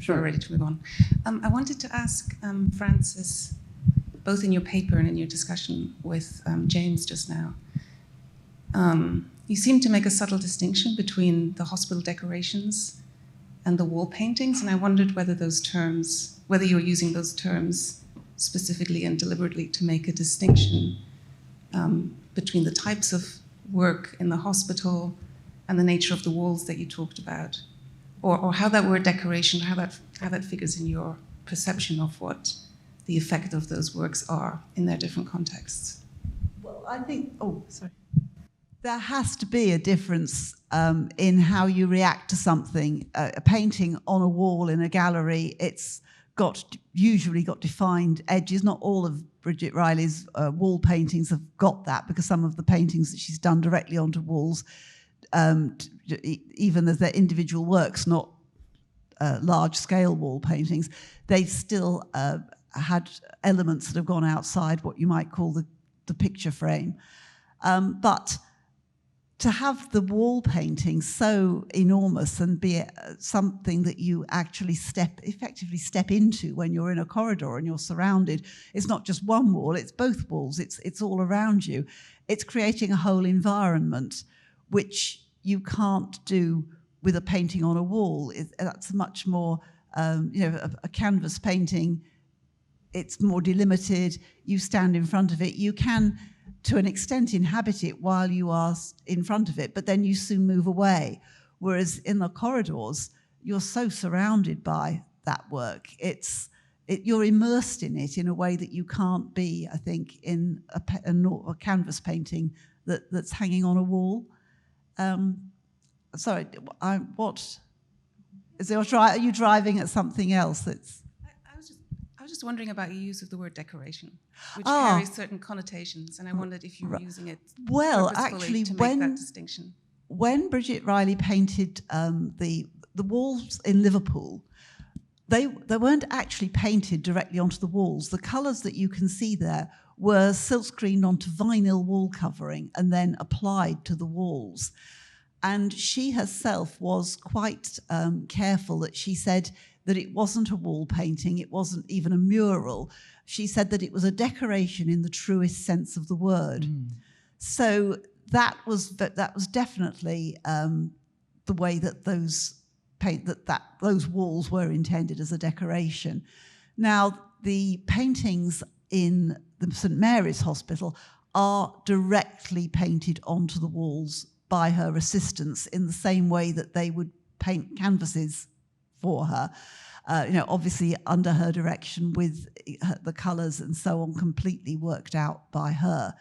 [SPEAKER 7] Sure.
[SPEAKER 9] We're ready to move on. I wanted to ask Francis, both in your paper and in your discussion with James just now, you seem to make a subtle distinction between the hospital decorations and the wall paintings, and I wondered whether you were using those terms specifically and deliberately to make a distinction between the types of work in the hospital and the nature of the walls that you talked about, or how that word decoration, how that figures in your perception of what the effect of those works are in their different contexts.
[SPEAKER 6] Well, I think, there has to be a difference in how you react to something. A painting on a wall in a gallery, it's usually got defined edges. Not all of Bridget Riley's wall paintings have got that, because some of the paintings that she's done directly onto walls, even as they're individual works, not large-scale wall paintings, they still had elements that have gone outside what you might call the picture frame. But to have the wall painting so enormous and be something that you actually effectively step into when you're in a corridor and you're surrounded, it's not just one wall, it's both walls, it's all around you. It's creating a whole environment which you can't do with a painting on a wall. That's much more, a canvas painting, it's more delimited, you stand in front of it, you can to an extent inhabit it while you are in front of it, but then you soon move away. Whereas in the corridors, you're so surrounded by that work. You're immersed in it in a way that you can't be, I think, in a canvas painting that's hanging on a wall. Sorry, are you driving at something else that's...
[SPEAKER 9] I was just wondering about your use of the word decoration, which carries certain connotations, and I wondered if you were using it purposefully to make that distinction.
[SPEAKER 6] When Bridget Riley painted the walls in Liverpool, they weren't actually painted directly onto the walls. The colours that you can see there were silkscreened onto vinyl wall covering and then applied to the walls. And she herself was quite careful that she said that it wasn't a wall painting, it wasn't even a mural. She said that it was a decoration in the truest sense of the word. So that was definitely the way that those paint that those walls were intended as a decoration. Now, the paintings in the St Mary's Hospital are directly painted onto the walls by her assistants in the same way that they would paint canvases for her. Obviously under her direction, with the colours and so on completely worked out by her.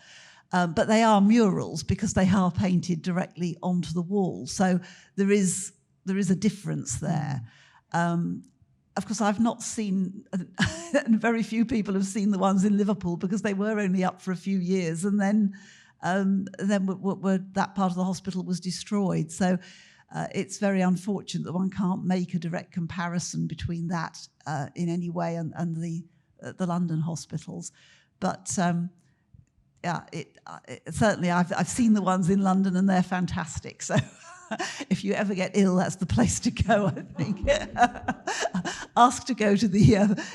[SPEAKER 6] But they are murals because they are painted directly onto the wall. So there is a difference there. Of course, I've not seen, and very few people have seen the ones in Liverpool because they were only up for a few years, and then that part of the hospital was destroyed. So it's very unfortunate that one can't make a direct comparison between that in any way and the London hospitals. But certainly I've seen the ones in London and they're fantastic. So if you ever get ill, that's the place to go, I think. Ask to go to the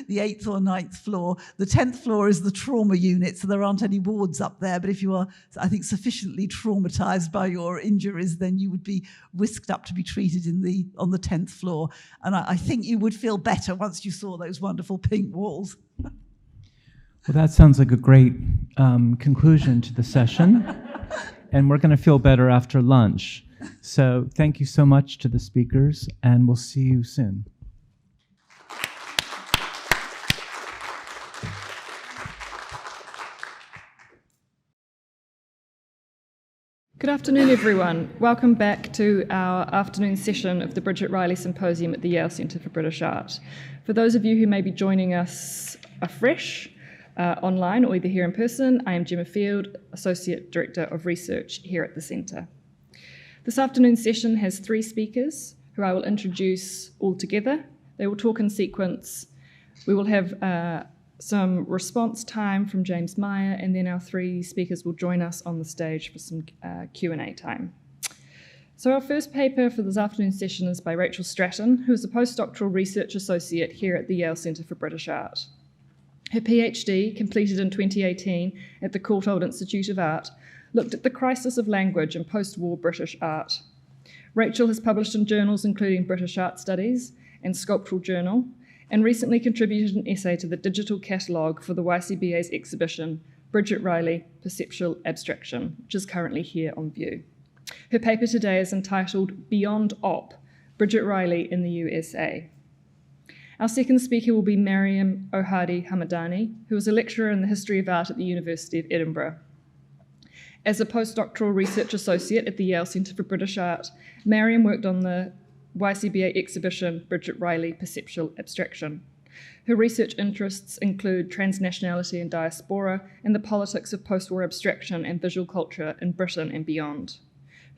[SPEAKER 6] 8th or 9th floor. The 10th floor is the trauma unit, so there aren't any wards up there. But if you are, I think, sufficiently traumatized by your injuries, then you would be whisked up to be treated on the 10th floor. And I think you would feel better once you saw those wonderful pink walls.
[SPEAKER 7] Well, that sounds like a great conclusion to the session. And we're going to feel better after lunch. So thank you so much to the speakers, and we'll see you soon.
[SPEAKER 2] Good afternoon, everyone. Welcome back to our afternoon session of the Bridget Riley Symposium at the Yale Centre for British Art. For those of you who may be joining us afresh, online or either here in person, I am Gemma Field, Associate Director of Research here at the Centre. This afternoon's session has 3 speakers who I will introduce all together. They will talk in sequence. We will have some response time from James Meyer, and then our 3 speakers will join us on the stage for some Q&A time. So our first paper for this afternoon's session is by Rachel Stratton, who is a postdoctoral research associate here at the Yale Centre for British Art. Her PhD, completed in 2018 at the Courtauld Institute of Art, looked at the crisis of language in post-war British art. Rachel has published in journals including British Art Studies and Sculptural Journal, and recently contributed an essay to the digital catalogue for the YCBA's exhibition, Bridget Riley, Perceptual Abstraction, which is currently here on view. Her paper today is entitled Beyond Op, Bridget Riley in the USA. Our second speaker will be Mariam Ohadi-Hamadani, who is a lecturer in the history of art at the University of Edinburgh. As a postdoctoral research associate at the Yale Centre for British Art, Mariam worked on the YCBA exhibition Bridget Riley, Perceptual Abstraction. Her research interests include transnationality and diaspora and the politics of post-war abstraction and visual culture in Britain and beyond.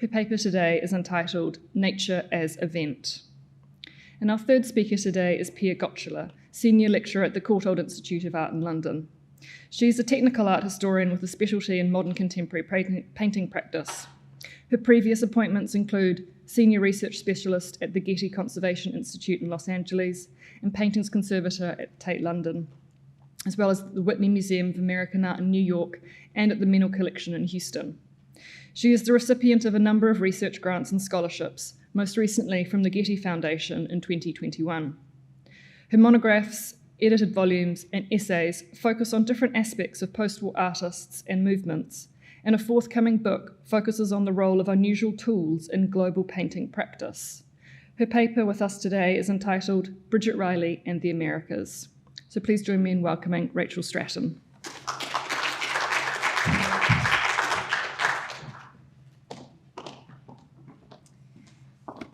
[SPEAKER 2] Her paper today is entitled Nature as Event. And our third speaker today is Pia Gottschuler, Senior Lecturer at the Courtauld Institute of Art in London. She's a technical art historian with a specialty in modern contemporary painting practice. Her previous appointments include Senior Research Specialist at the Getty Conservation Institute in Los Angeles and Paintings Conservator at Tate London, as well as the Whitney Museum of American Art in New York and at the Menil Collection in Houston. She is the recipient of a number of research grants and scholarships, most recently from the Getty Foundation in 2021. Her monographs, edited volumes, and essays focus on different aspects of post-war artists and movements, and a forthcoming book focuses on the role of unusual tools in global painting practice. Her paper with us today is entitled Bridget Riley and the Americas. So please join me in welcoming Rachel Stratton.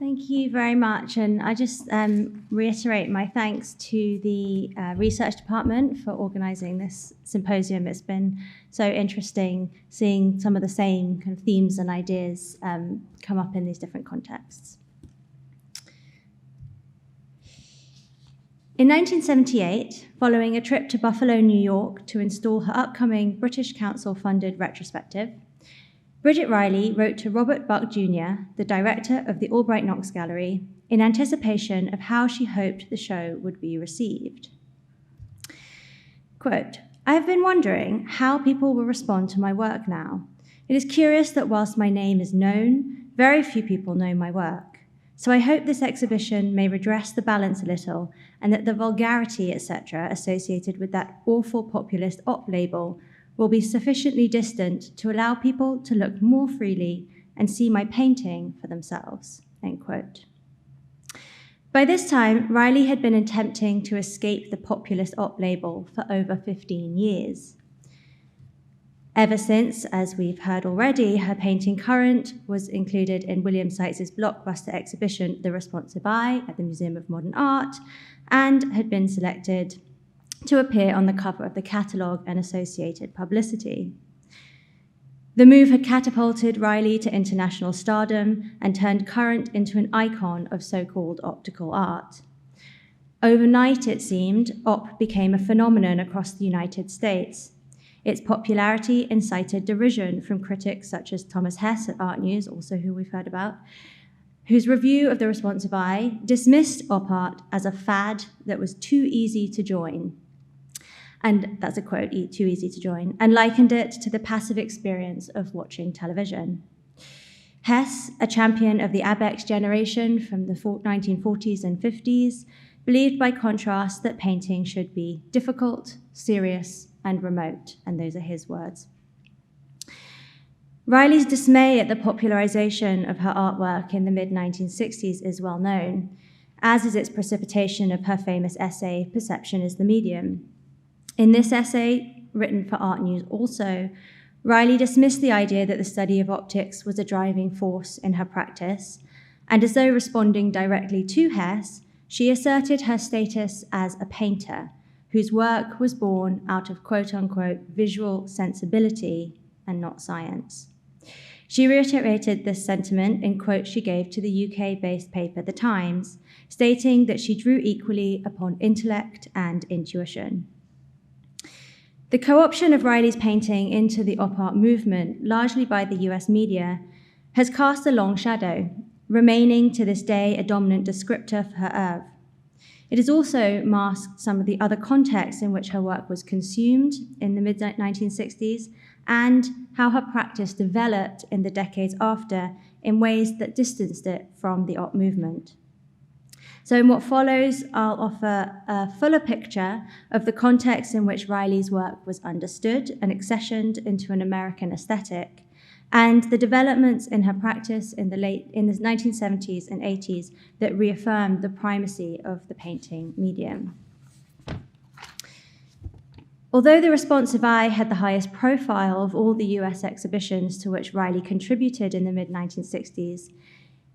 [SPEAKER 8] Thank you very much, and I just reiterate my thanks to the research department for organising this symposium. It's been so interesting seeing some of the same kind of themes and ideas come up in these different contexts. In 1978, following a trip to Buffalo, New York to install her upcoming British Council-funded retrospective, Bridget Riley wrote to Robert Buck Jr., the director of the Albright Knox Gallery, in anticipation of how she hoped the show would be received. Quote, "I have been wondering how people will respond to my work now. It is curious that whilst my name is known, very few people know my work. So I hope this exhibition may redress the balance a little, and that the vulgarity, etc., associated with that awful populist op label will be sufficiently distant to allow people to look more freely and see my painting for themselves, end quote. By this time, Riley had been attempting to escape the populist op label for over 15 years. Ever since, as we've heard already, her painting Current was included in William Seitz's blockbuster exhibition, The Responsive Eye, at the Museum of Modern Art, and had been selected to appear on the cover of the catalogue and associated publicity. The move had catapulted Riley to international stardom and turned Current into an icon of so-called optical art. Overnight, it seemed, op became a phenomenon across the United States. Its popularity incited derision from critics such as Thomas Hess at Art News, also who we've heard about, whose review of The Responsive Eye dismissed op art as a fad that was too easy to join. And that's a quote, too easy to join, and likened it to the passive experience of watching television. Hess, a champion of the Abex generation from the 1940s and 50s, believed by contrast that painting should be difficult, serious, and remote, and those are his words. Riley's dismay at the popularization of her artwork in the mid-1960s is well known, as is its precipitation of her famous essay, Perception is the Medium. In this essay, written for Art News also, Riley dismissed the idea that the study of optics was a driving force in her practice, and as though responding directly to Hess, she asserted her status as a painter, whose work was born out of quote-unquote visual sensibility and not science. She reiterated this sentiment in quotes she gave to the UK-based paper The Times, stating that she drew equally upon intellect and intuition. The co-option of Riley's painting into the op art movement, largely by the US media, has cast a long shadow, remaining to this day a dominant descriptor for her oeuvre. It has also masked some of the other contexts in which her work was consumed in the mid-1960s and how her practice developed in the decades after in ways that distanced it from the op movement. So in what follows, I'll offer a fuller picture of the context in which Riley's work was understood and accessioned into an American aesthetic, and the developments in her practice in the 1970s and 80s that reaffirmed the primacy of the painting medium. Although The Responsive Eye had the highest profile of all the US exhibitions to which Riley contributed in the mid-1960s,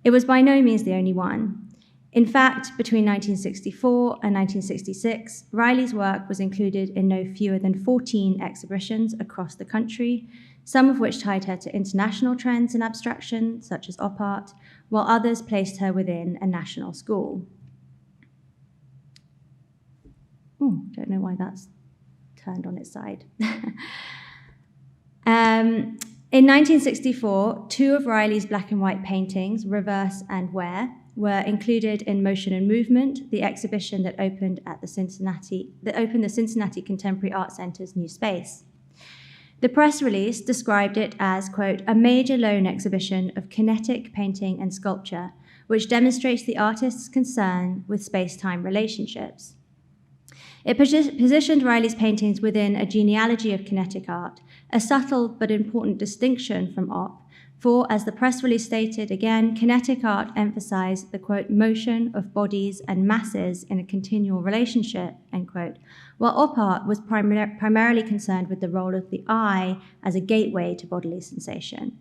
[SPEAKER 8] it was by no means the only one. In fact, between 1964 and 1966, Riley's work was included in no fewer than 14 exhibitions across the country, some of which tied her to international trends in abstraction, such as op art, while others placed her within a national school. Oh, don't know why that's turned on its side. In 1964, two of Riley's black and white paintings, Reverse and Where, were included in Motion and Movement, the exhibition that opened the Cincinnati Contemporary Art Center's new space. The press release described it as, quote, a major loan exhibition of kinetic painting and sculpture, which demonstrates the artist's concern with space-time relationships. It positioned Riley's paintings within a genealogy of kinetic art, a subtle but important distinction from op, for, as the press release stated again, kinetic art emphasized the, quote, motion of bodies and masses in a continual relationship, end quote, while op art was primarily concerned with the role of the eye as a gateway to bodily sensation.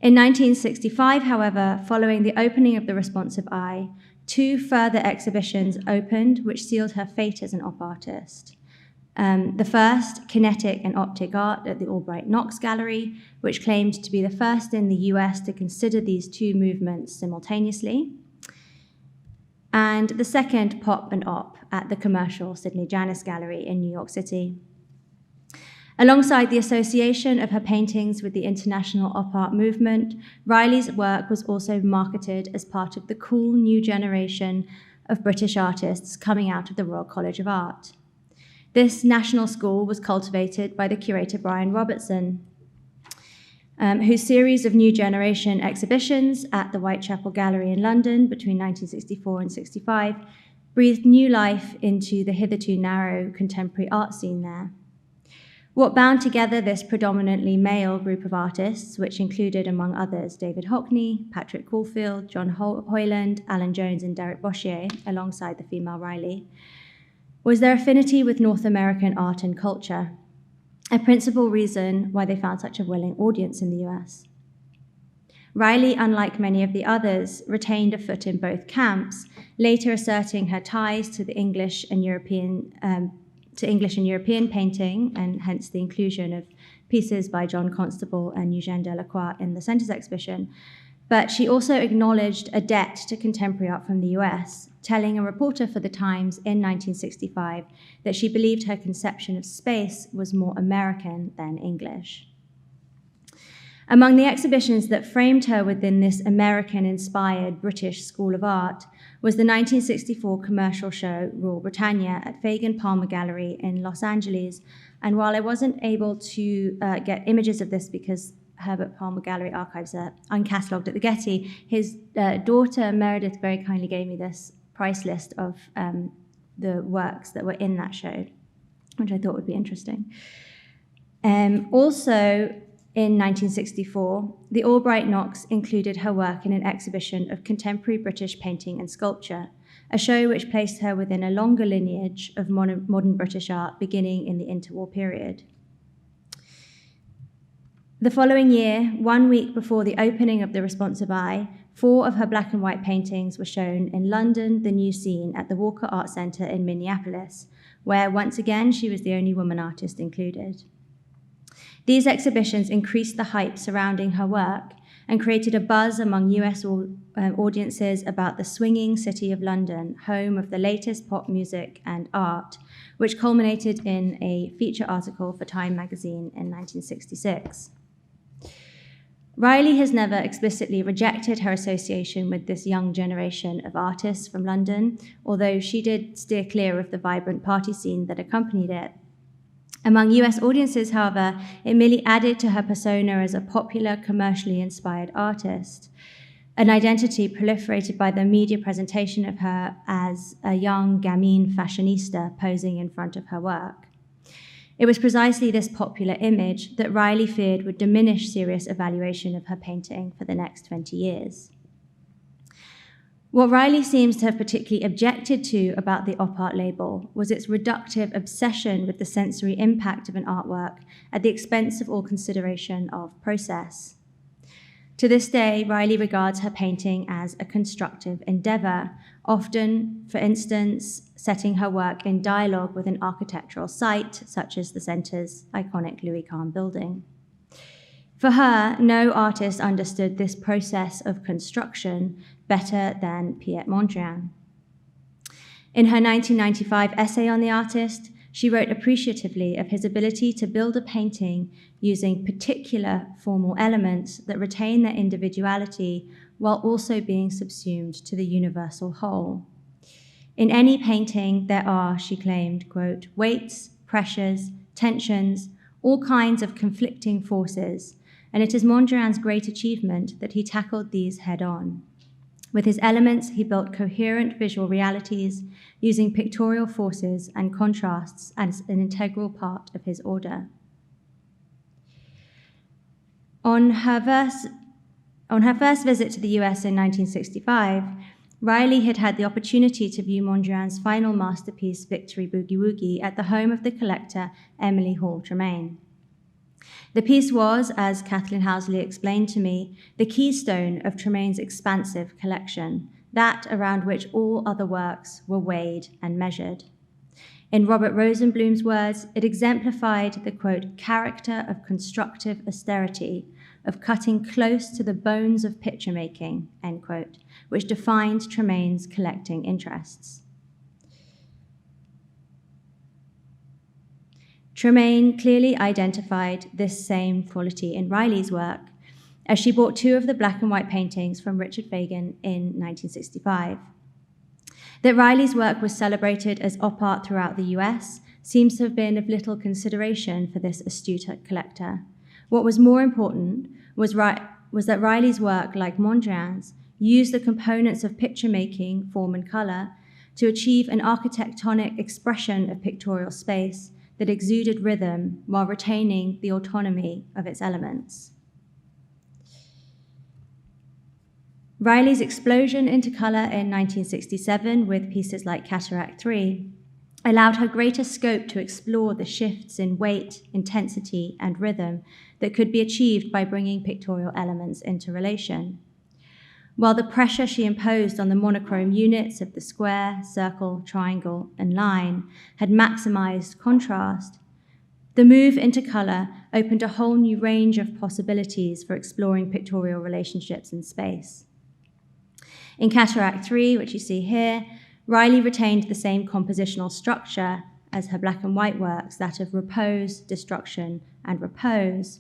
[SPEAKER 8] In 1965, however, following the opening of The Responsive Eye, two further exhibitions opened which sealed her fate as an op artist. The first, Kinetic and Optic Art at the Albright Knox Gallery, which claimed to be the first in the US to consider these two movements simultaneously. And the second, Pop and Op, at the commercial Sidney Janis Gallery in New York City. Alongside the association of her paintings with the international op art movement, Riley's work was also marketed as part of the cool new generation of British artists coming out of the Royal College of Art. This national school was cultivated by the curator Bryan Robertson. whose series of New Generation exhibitions at the Whitechapel Gallery in London between 1964 and 65 breathed new life into the hitherto narrow contemporary art scene there. What bound together this predominantly male group of artists, which included, among others, David Hockney, Patrick Caulfield, John Hoyland, Alan Jones, and Derek Boschier, alongside the female Riley, was their affinity with North American art and culture, a principal reason why they found such a willing audience in the US. Riley, unlike many of the others, retained a foot in both camps, later asserting her ties to the English and European painting, and hence the inclusion of pieces by John Constable and Eugène Delacroix in the Centre's exhibition. But she also acknowledged a debt to contemporary art from the US, telling a reporter for The Times in 1965 that she believed her conception of space was more American than English. Among the exhibitions that framed her within this American-inspired British School of Art was the 1964 commercial show Royal Britannia at Fagan Palmer Gallery in Los Angeles. And while I wasn't able to get images of this because Herbert Palmer Gallery archives are uncatalogued at the Getty, his daughter Meredith very kindly gave me this price list of the works that were in that show, which I thought would be interesting. Also, in 1964, the Albright Knox included her work in an exhibition of contemporary British painting and sculpture, a show which placed her within a longer lineage of modern British art beginning in the interwar period. The following year, 1 week before the opening of the Responsive Eye, 4 of her black and white paintings were shown in London, the New Scene, at the Walker Art Centre in Minneapolis, where once again she was the only woman artist included. These exhibitions increased the hype surrounding her work and created a buzz among US audiences about the swinging city of London, home of the latest pop music and art, which culminated in a feature article for Time magazine in 1966. Riley has never explicitly rejected her association with this young generation of artists from London, although she did steer clear of the vibrant party scene that accompanied it. Among US audiences, however, it merely added to her persona as a popular, commercially inspired artist, an identity proliferated by the media presentation of her as a young gamine fashionista posing in front of her work. It was precisely this popular image that Riley feared would diminish serious evaluation of her painting for the next 20 years. What Riley seems to have particularly objected to about the op art label was its reductive obsession with the sensory impact of an artwork at the expense of all consideration of process. To this day, Riley regards her painting as a constructive endeavor, often, for instance, setting her work in dialogue with an architectural site, such as the Centre's iconic Louis Kahn building. For her, no artist understood this process of construction better than Piet Mondrian. In her 1995 essay on the artist, she wrote appreciatively of his ability to build a painting using particular formal elements that retain their individuality while also being subsumed to the universal whole. In any painting, there are, she claimed, quote, weights, pressures, tensions, all kinds of conflicting forces, and it is Mondrian's great achievement that he tackled these head-on. With his elements, he built coherent visual realities using pictorial forces and contrasts as an integral part of his order. On her first visit to the US in 1965, Riley had had the opportunity to view Mondrian's final masterpiece, Victory Boogie Woogie, at the home of the collector Emily Hall Tremaine. The piece was, as Kathleen Housley explained to me, the keystone of Tremaine's expansive collection, that around which all other works were weighed and measured. In Robert Rosenblum's words, it exemplified the, quote, character of constructive austerity, of cutting close to the bones of picture making, end quote, which defined Tremaine's collecting interests. Tremaine clearly identified this same quality in Riley's work, as she bought 2 of the black and white paintings from Richard Fagan in 1965. That Riley's work was celebrated as op art throughout the US seems to have been of little consideration for this astute collector, What was more important was that Riley's work, like Mondrian's, used the components of picture-making, form and color, to achieve an architectonic expression of pictorial space that exuded rhythm while retaining the autonomy of its elements. Riley's explosion into color in 1967 with pieces like Cataract 3 allowed her greater scope to explore the shifts in weight, intensity, and rhythm that could be achieved by bringing pictorial elements into relation. While the pressure she imposed on the monochrome units of the square, circle, triangle, and line had maximized contrast, the move into color opened a whole new range of possibilities for exploring pictorial relationships in space. In Cataract 3, which you see here, Riley retained the same compositional structure as her black and white works, that of repose, destruction, and repose.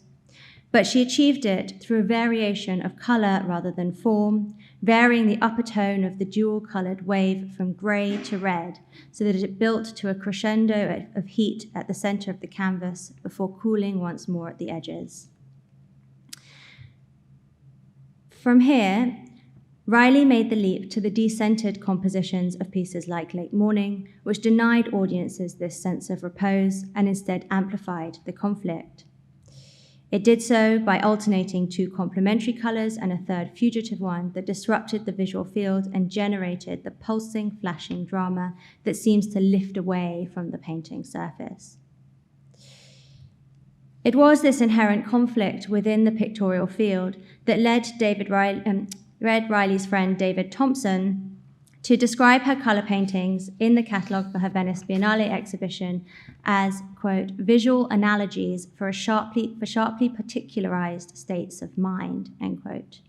[SPEAKER 8] But she achieved it through a variation of color rather than form, varying the upper tone of the dual-colored wave from gray to red, so that it built to a crescendo of heat at the center of the canvas before cooling once more at the edges. From here, Riley made the leap to the decentered compositions of pieces like Late Morning, which denied audiences this sense of repose and instead amplified the conflict. It did so by alternating two complementary colors and a third fugitive one that disrupted the visual field and generated the pulsing, flashing drama that seems to lift away from the painting surface. It was this inherent conflict within the pictorial field that led Riley's friend David Thompson to describe her color paintings in the catalogue for her Venice Biennale exhibition as, quote, visual analogies for sharply particularized states of mind, end quote.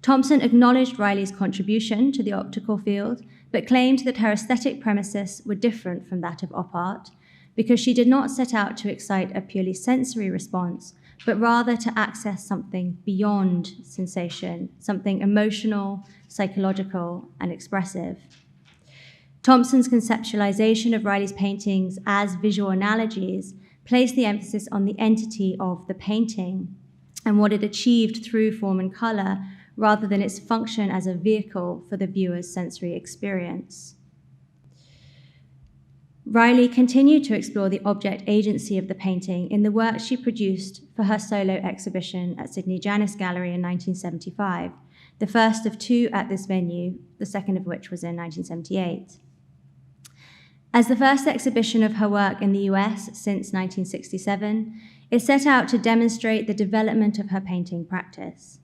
[SPEAKER 8] Thompson acknowledged Riley's contribution to the optical field, but claimed that her aesthetic premises were different from that of op art because she did not set out to excite a purely sensory response, but rather to access something beyond sensation, something emotional, psychological, and expressive. Thompson's conceptualization of Riley's paintings as visual analogies placed the emphasis on the entity of the painting and what it achieved through form and color, rather than its function as a vehicle for the viewer's sensory experience. Riley continued to explore the object agency of the painting in the work she produced for her solo exhibition at Sydney Janis Gallery in 1975, the first of two at this venue, the second of which was in 1978. As the first exhibition of her work in the US since 1967, it set out to demonstrate the development of her painting practice.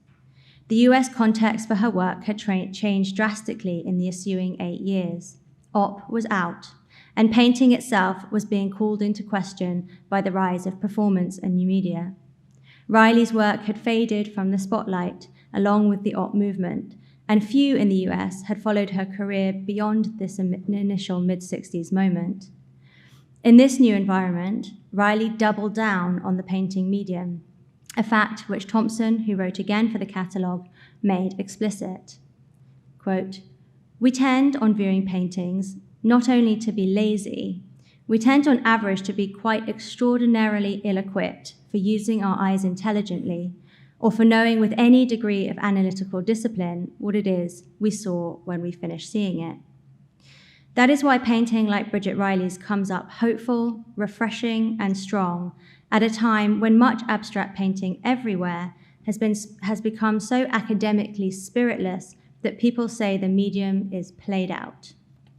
[SPEAKER 8] The US context for her work had changed drastically in the ensuing 8 years. Op was out, and painting itself was being called into question by the rise of performance and new media. Riley's work had faded from the spotlight along with the op movement, and few in the US had followed her career beyond this initial mid-60s moment. In this new environment, Riley doubled down on the painting medium, a fact which Thompson, who wrote again for the catalogue, made explicit. Quote, "We tend, on viewing paintings, not only to be lazy, we tend on average to be quite extraordinarily ill-equipped for using our eyes intelligently, or for knowing with any degree of analytical discipline what it is we saw when we finished seeing it. That is why painting like Bridget Riley's comes up hopeful, refreshing, and strong at a time when much abstract painting everywhere has become so academically spiritless that people say the medium is played out,"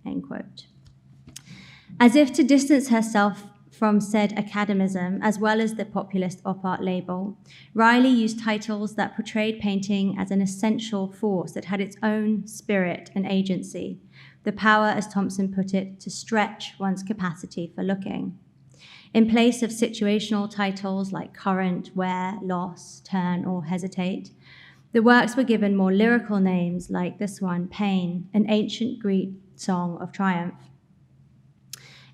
[SPEAKER 8] end quote. As if to distance herself from said academism, as well as the populist op art label, Riley used titles that portrayed painting as an essential force that had its own spirit and agency, the power, as Thompson put it, to stretch one's capacity for looking. In place of situational titles like current, where, loss, turn, or hesitate, the works were given more lyrical names like this one, Pain, an ancient Greek song of triumph.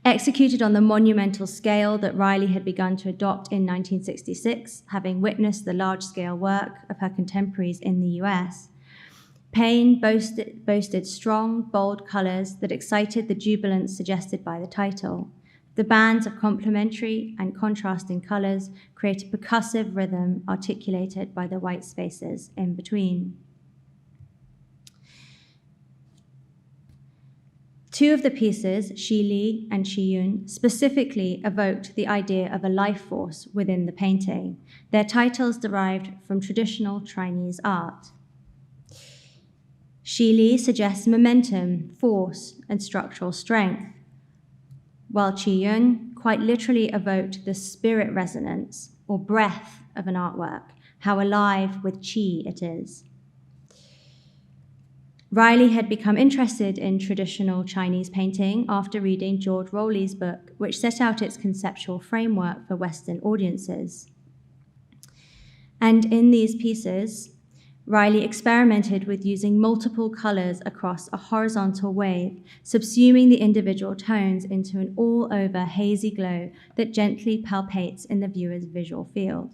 [SPEAKER 8] Executed on the monumental scale that Riley had begun to adopt in 1966, having witnessed the large-scale work of her contemporaries in the US, Pain boasted strong, bold colors that excited the jubilance suggested by the title, The bands of complementary and contrasting colors create a percussive rhythm articulated by the white spaces in between. Two of the pieces, Shi Li and Shi Yun, specifically evoked the idea of a life force within the painting, their titles derived from traditional Chinese art. Shi Li suggests momentum, force, and structural strength, while Qi Yun quite literally evoked the spirit resonance or breath of an artwork, how alive with qi it is. Riley had become interested in traditional Chinese painting after reading George Rowley's book, which set out its conceptual framework for Western audiences. And in these pieces, Riley experimented with using multiple colors across a horizontal wave, subsuming the individual tones into an all-over hazy glow that gently palpates in the viewer's visual field.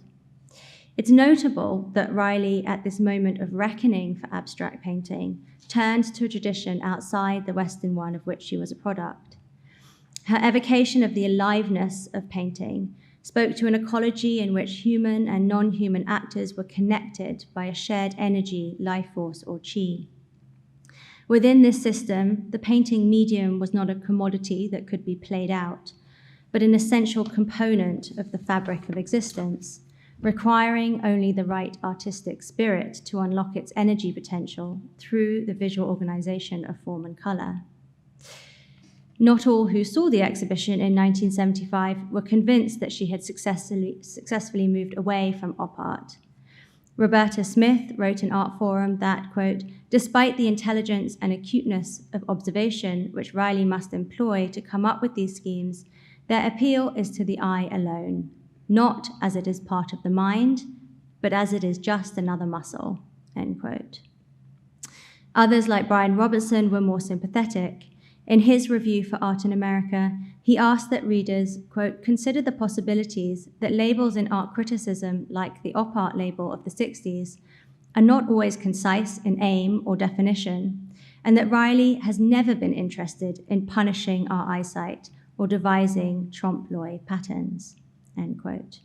[SPEAKER 8] It's notable that Riley, at this moment of reckoning for abstract painting, turned to a tradition outside the Western one of which she was a product. Her evocation of the aliveness of painting spoke to an ecology in which human and non-human actors were connected by a shared energy, life force, or qi. Within this system, the painting medium was not a commodity that could be played out, but an essential component of the fabric of existence, requiring only the right artistic spirit to unlock its energy potential through the visual organization of form and color. Not all who saw the exhibition in 1975 were convinced that she had successfully moved away from op art. Roberta Smith wrote in Art Forum that, quote, despite the intelligence and acuteness of observation which Riley must employ to come up with these schemes, their appeal is to the eye alone, not as it is part of the mind, but as it is just another muscle, end quote. Others, like Bryan Robertson, were more sympathetic. In his review for Art in America, he asked that readers, quote, consider the possibilities that labels in art criticism, like the op art label of the 60s, are not always concise in aim or definition, and that Riley has never been interested in punishing our eyesight or devising trompe-l'oeil patterns, end quote.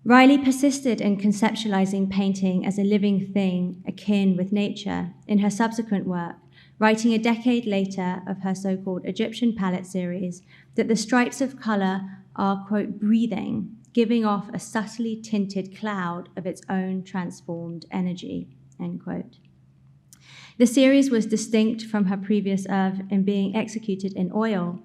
[SPEAKER 8] Riley persisted in conceptualizing painting as a living thing akin with nature in her subsequent work, writing a decade later of her so-called Egyptian palette series that the stripes of color are, quote, breathing, giving off a subtly tinted cloud of its own transformed energy, end quote. The series was distinct from her previous oeuvre in being executed in oil,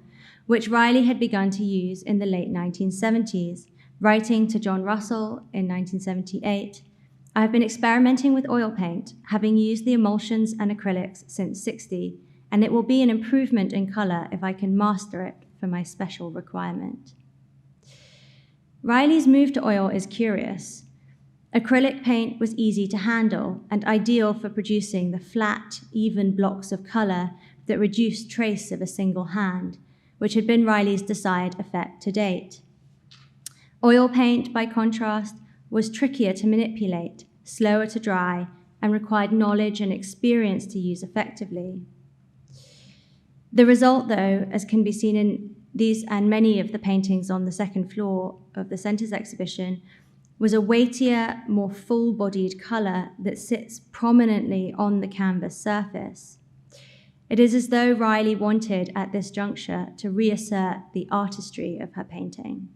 [SPEAKER 8] which Riley had begun to use in the late 1970s, writing to John Russell in 1978, I have been experimenting with oil paint, having used the emulsions and acrylics since '60, and it will be an improvement in color if I can master it for my special requirement. Riley's move to oil is curious. Acrylic paint was easy to handle and ideal for producing the flat, even blocks of color that reduced trace of a single hand, which had been Riley's desired effect to date. Oil paint, by contrast, was trickier to manipulate, slower to dry, and required knowledge and experience to use effectively. The result, though, as can be seen in these and many of the paintings on the second floor of the Centre's exhibition, was a weightier, more full-bodied color that sits prominently on the canvas surface. It is as though Riley wanted, at this juncture, to reassert the artistry of her painting.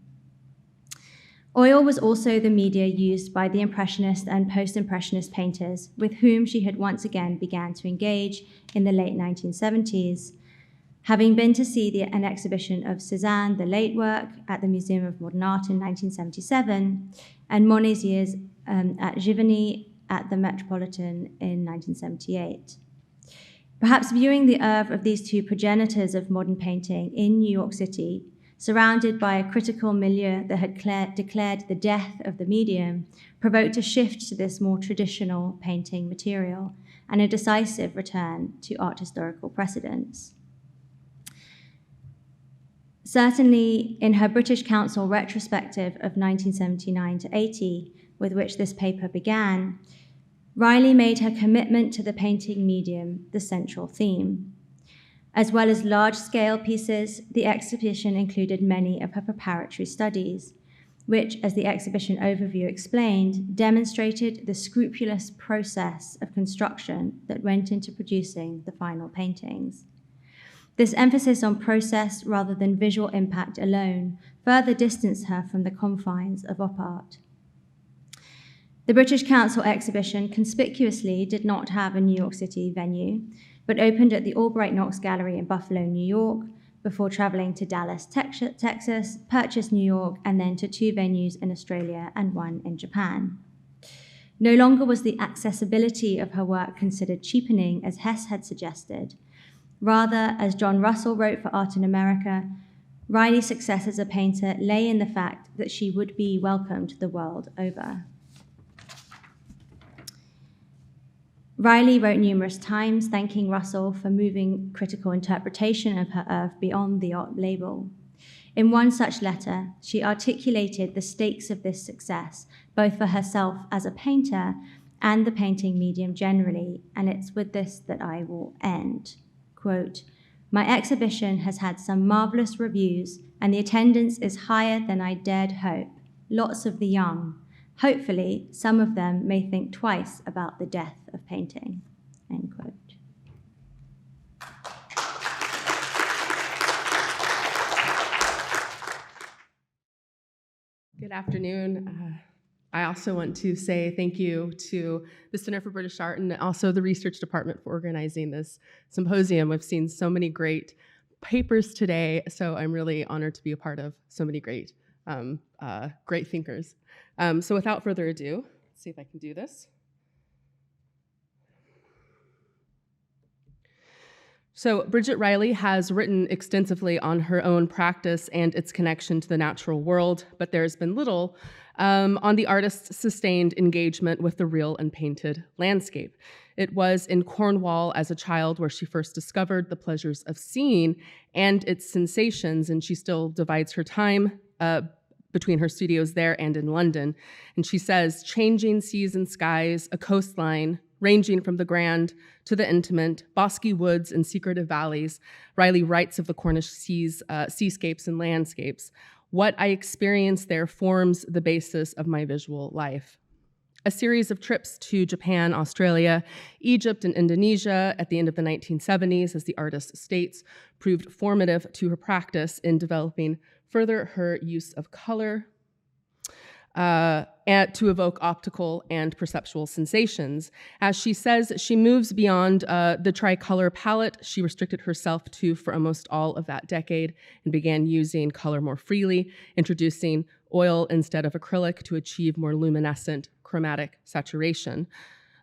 [SPEAKER 8] Oil was also the media used by the Impressionist and Post-Impressionist painters with whom she had once again began to engage in the late 1970s, having been to see an exhibition of Cézanne, the late work, at the Museum of Modern Art in 1977, and Monet's years at Giverny at the Metropolitan in 1978. Perhaps viewing the oeuvre of these two progenitors of modern painting in New York City, surrounded by a critical milieu that had declared the death of the medium, provoked a shift to this more traditional painting material and a decisive return to art historical precedents. Certainly, in her British Council retrospective of 1979 to 80, with which this paper began, Riley made her commitment to the painting medium the central theme. As well as large-scale pieces, the exhibition included many of her preparatory studies, which, as the exhibition overview explained, demonstrated the scrupulous process of construction that went into producing the final paintings. This emphasis on process rather than visual impact alone further distanced her from the confines of op art. The British Council exhibition conspicuously did not have a New York City venue, but opened at the Albright Knox Gallery in Buffalo, New York, before traveling to Dallas, Texas, Purchase, New York, and then to 2 venues in Australia and 1 in Japan. No longer was the accessibility of her work considered cheapening, as Hess had suggested. Rather, as John Russell wrote for Art in America, Riley's success as a painter lay in the fact that she would be welcomed the world over. Riley wrote numerous times thanking Russell for moving critical interpretation of her oeuvre beyond the art label. In one such letter, she articulated the stakes of this success, both for herself as a painter and the painting medium generally, and it's with this that I will end. Quote, "My exhibition has had some marvelous reviews, and the attendance is higher than I dared hope. Lots of the young. Hopefully, some of them may think twice about the death of painting." End quote.
[SPEAKER 10] Good afternoon. I also want to say thank you to the Center for British Art and also the Research Department for organizing this symposium. We've seen so many great papers today, so I'm really honored to be a part of so many great thinkers. So without further ado, let's see if I can do this. So Bridget Riley has written extensively on her own practice and its connection to the natural world, but there's been little on the artist's sustained engagement with the real and painted landscape. It was in Cornwall as a child where she first discovered the pleasures of seeing and its sensations, and she still divides her time between her studios there and in London. And she says, changing seas and skies, a coastline, ranging from the grand to the intimate, bosky woods and secretive valleys, Riley writes of the Cornish seascapes and landscapes. What I experience there forms the basis of my visual life. A series of trips to Japan, Australia, Egypt, and Indonesia at the end of the 1970s, as the artist states, proved formative to her practice in developing further her use of color and to evoke optical and perceptual sensations. As she says, she moves beyond the tricolor palette she restricted herself to for almost all of that decade and began using color more freely, introducing oil instead of acrylic to achieve more luminescent chromatic saturation.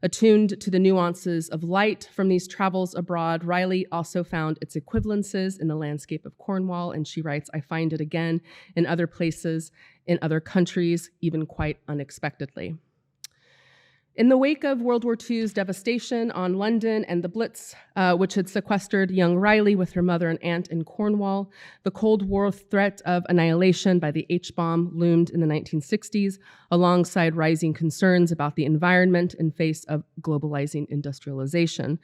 [SPEAKER 10] Attuned to the nuances of light from these travels abroad, Riley also found its equivalences in the landscape of Cornwall, and she writes, I find it again in other places, in other countries, even quite unexpectedly. In the wake of World War II's devastation on London and the Blitz, which had sequestered young Riley with her mother and aunt in Cornwall, the Cold War threat of annihilation by the H-bomb loomed in the 1960s, alongside rising concerns about the environment in face of globalizing industrialization.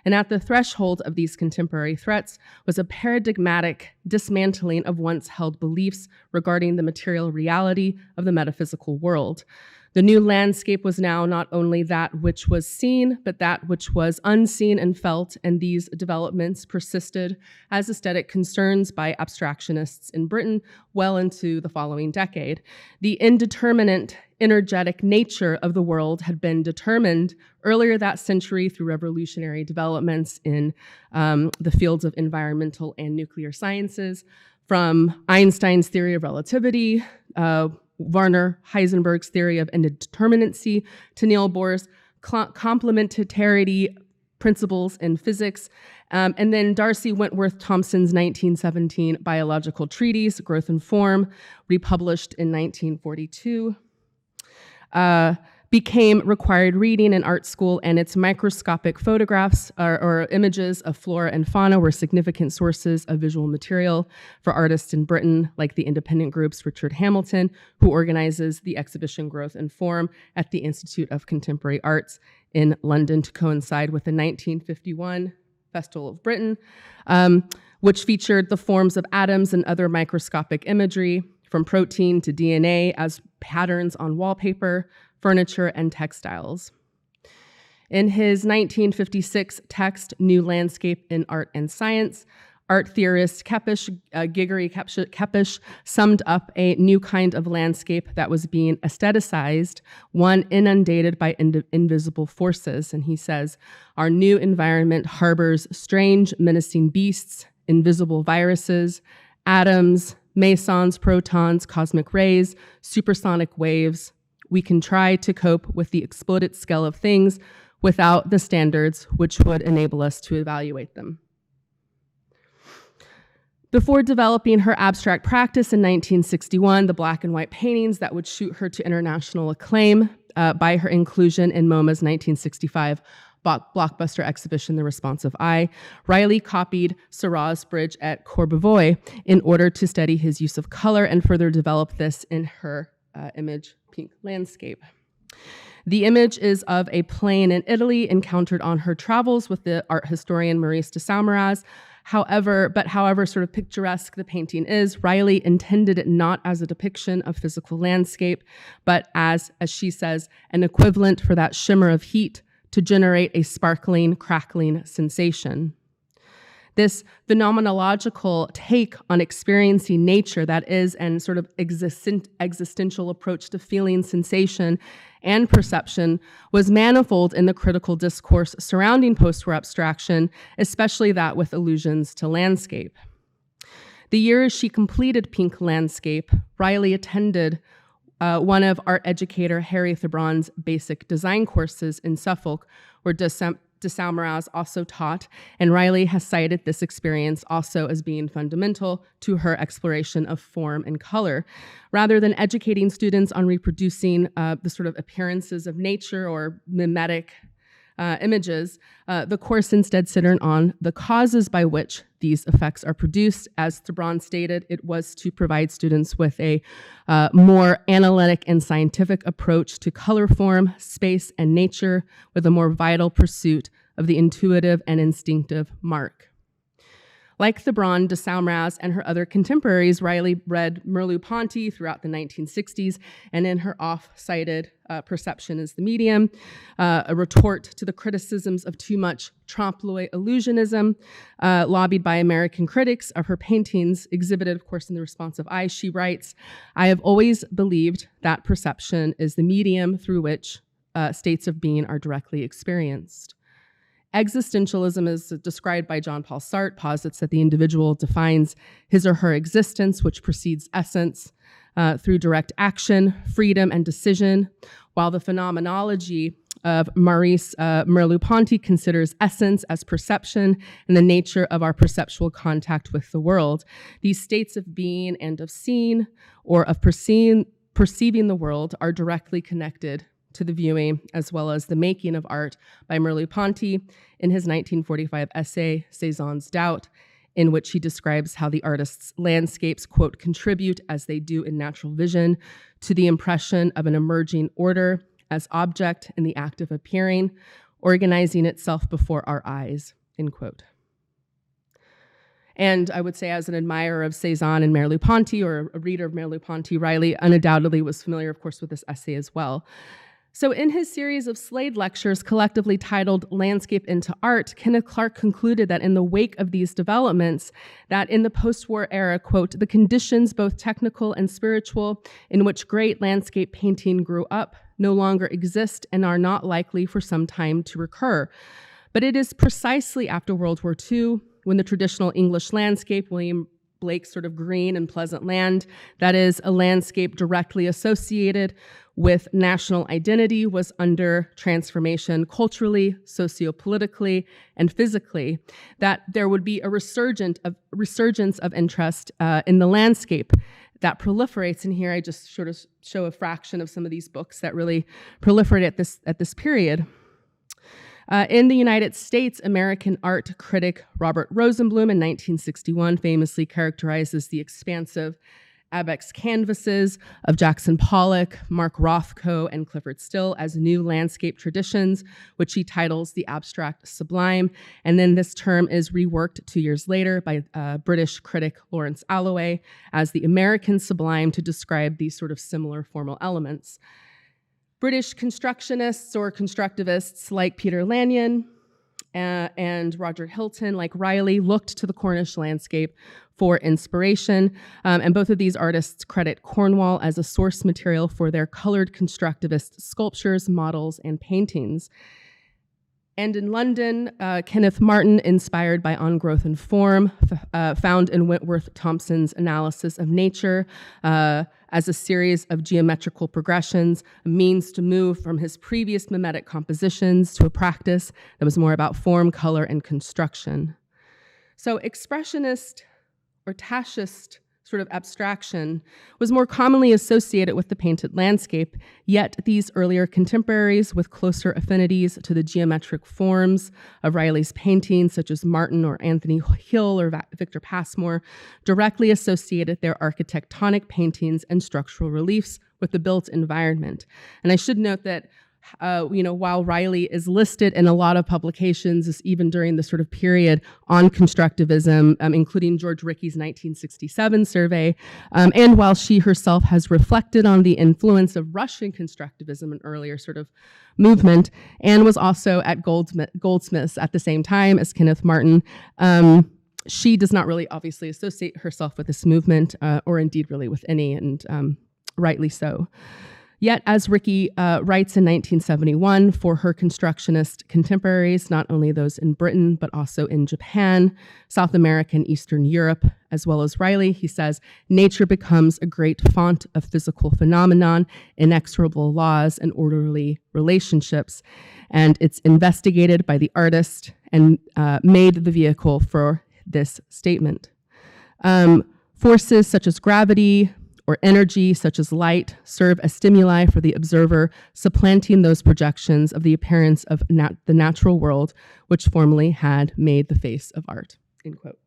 [SPEAKER 10] And at the threshold of these contemporary threats was a paradigmatic dismantling of once held beliefs regarding the material reality of the metaphysical world. The new landscape was now not only that which was seen, but that which was unseen and felt, and these developments persisted as aesthetic concerns by abstractionists in Britain well into the following decade. The indeterminate, energetic nature of the world had been determined earlier that century through revolutionary developments in the fields of environmental and nuclear sciences, from Einstein's theory of relativity, Werner Heisenberg's theory of indeterminacy, to Niels Bohr's complementarity principles in physics, and then Darcy Wentworth Thompson's 1917 biological treatise, Growth and Form, republished in 1942, became required reading in art school, and its microscopic photographs or images of flora and fauna were significant sources of visual material for artists in Britain, like the independent groups Richard Hamilton, who organizes the exhibition Growth and Form at the Institute of Contemporary Arts in London to coincide with the 1951 Festival of Britain, which featured the forms of atoms and other microscopic imagery, from protein to DNA, as patterns on wallpaper, furniture, and textiles. In his 1956 text, New Landscape in Art and Science, art theorist Grigory Kepish summed up a new kind of landscape that was being aestheticized, one inundated by invisible forces. And he says, our new environment harbors strange, menacing beasts, invisible viruses, atoms, mesons, protons, cosmic rays, supersonic waves. We can try to cope with the exploded scale of things without the standards which would enable us to evaluate them. Before developing her abstract practice in 1961, the black and white paintings that would shoot her to international acclaim by her inclusion in MoMA's 1965 blockbuster exhibition, The Responsive Eye, Riley copied Seurat's Bridge at Courbevoie in order to study his use of color and further develop this in her image, Pink Landscape. The image is of a plain in Italy encountered on her travels with the art historian Maurice de Saumarez. However sort of picturesque the painting is, Riley intended it not as a depiction of physical landscape, but as she says, an equivalent for that shimmer of heat to generate a sparkling, crackling sensation. This phenomenological take on experiencing nature that is an sort of existential approach to feeling, sensation, and perception was manifold in the critical discourse surrounding post-war abstraction, especially that with allusions to landscape. The year she completed Pink Landscape, Riley attended one of art educator Harry Thebron's basic design courses in Suffolk, where de Saumarez also taught, and Riley has cited this experience also as being fundamental to her exploration of form and color. Rather than educating students on reproducing the sort of appearances of nature or mimetic images, the course instead centered on the causes by which these effects are produced. As Thebron stated, it was to provide students with a more analytic and scientific approach to color, form, space, and nature, with a more vital pursuit of the intuitive and instinctive mark. Like Thebron, de Saumarez, and her other contemporaries, Riley read Merleau-Ponty throughout the 1960s, and in her off-cited Perception is the Medium, a retort to the criticisms of too much trompe-l'oeil illusionism lobbied by American critics of her paintings, exhibited, of course, in The Responsive Eye. She writes, I have always believed that perception is the medium through which states of being are directly experienced. Existentialism, as described by Jean-Paul Sartre, posits that the individual defines his or her existence, which precedes essence, through direct action, freedom, and decision, while the phenomenology of Maurice Merleau-Ponty considers essence as perception and the nature of our perceptual contact with the world. These states of being and of seeing, or of perceiving the world, are directly connected to the viewing as well as the making of art by Merleau-Ponty in his 1945 essay, Cézanne's Doubt, in which he describes how the artist's landscapes, quote, contribute as they do in natural vision to the impression of an emerging order as object in the act of appearing, organizing itself before our eyes, end quote. And I would say, as an admirer of Cézanne and Merleau-Ponty, or a reader of Merleau-Ponty, Riley undoubtedly was familiar, of course, with this essay as well. So in his series of Slade lectures, collectively titled Landscape into Art, Kenneth Clark concluded that in the wake of these developments, that in the post-war era, quote, the conditions, both technical and spiritual, in which great landscape painting grew up no longer exist and are not likely for some time to recur. But it is precisely after World War II, when the traditional English landscape, William Blake's sort of green and pleasant land, that is a landscape directly associated with national identity, was under transformation culturally, sociopolitically, and physically, that there would be a resurgence of interest in the landscape that proliferates. And here I just sort of show a fraction of some of these books that really proliferate at this period. In the United States, American art critic Robert Rosenblum in 1961 famously characterizes the expansive Abeck's canvases of Jackson Pollock, Mark Rothko, and Clifford Still as new landscape traditions, which he titles the abstract sublime. And then this term is reworked 2 years later by British critic Lawrence Alloway as the American sublime to describe these sort of similar formal elements. British constructionists or constructivists like Peter Lanyon and Roger Hilton, like Riley, looked to the Cornish landscape for inspiration. And both of these artists credit Cornwall as a source material for their colored constructivist sculptures, models, and paintings. And in London, Kenneth Martin, inspired by On Growth and Form, found in Wentworth Thompson's analysis of nature as a series of geometrical progressions, a means to move from his previous mimetic compositions to a practice that was more about form, color, and construction. So expressionist or tachist sort of abstraction was more commonly associated with the painted landscape, yet these earlier contemporaries with closer affinities to the geometric forms of Riley's paintings, such as Martin or Anthony Hill or Victor Passmore, directly associated their architectonic paintings and structural reliefs with the built environment. And I should note that while Riley is listed in a lot of publications, even during the sort of period on constructivism, including George Rickey's 1967 survey, and while she herself has reflected on the influence of Russian constructivism, an earlier sort of movement, and was also at Goldsmiths at the same time as Kenneth Martin, she does not really obviously associate herself with this movement, or indeed really with any, and rightly so. Yet, as Rickey writes in 1971, for her constructionist contemporaries, not only those in Britain, but also in Japan, South America, and Eastern Europe, as well as Riley, he says, nature becomes a great font of physical phenomenon, inexorable laws, and orderly relationships. And it's investigated by the artist and made the vehicle for this statement. Forces such as gravity, or energy, such as light, serve as stimuli for the observer, supplanting those projections of the appearance of the natural world, which formerly had made the face of art, end quote.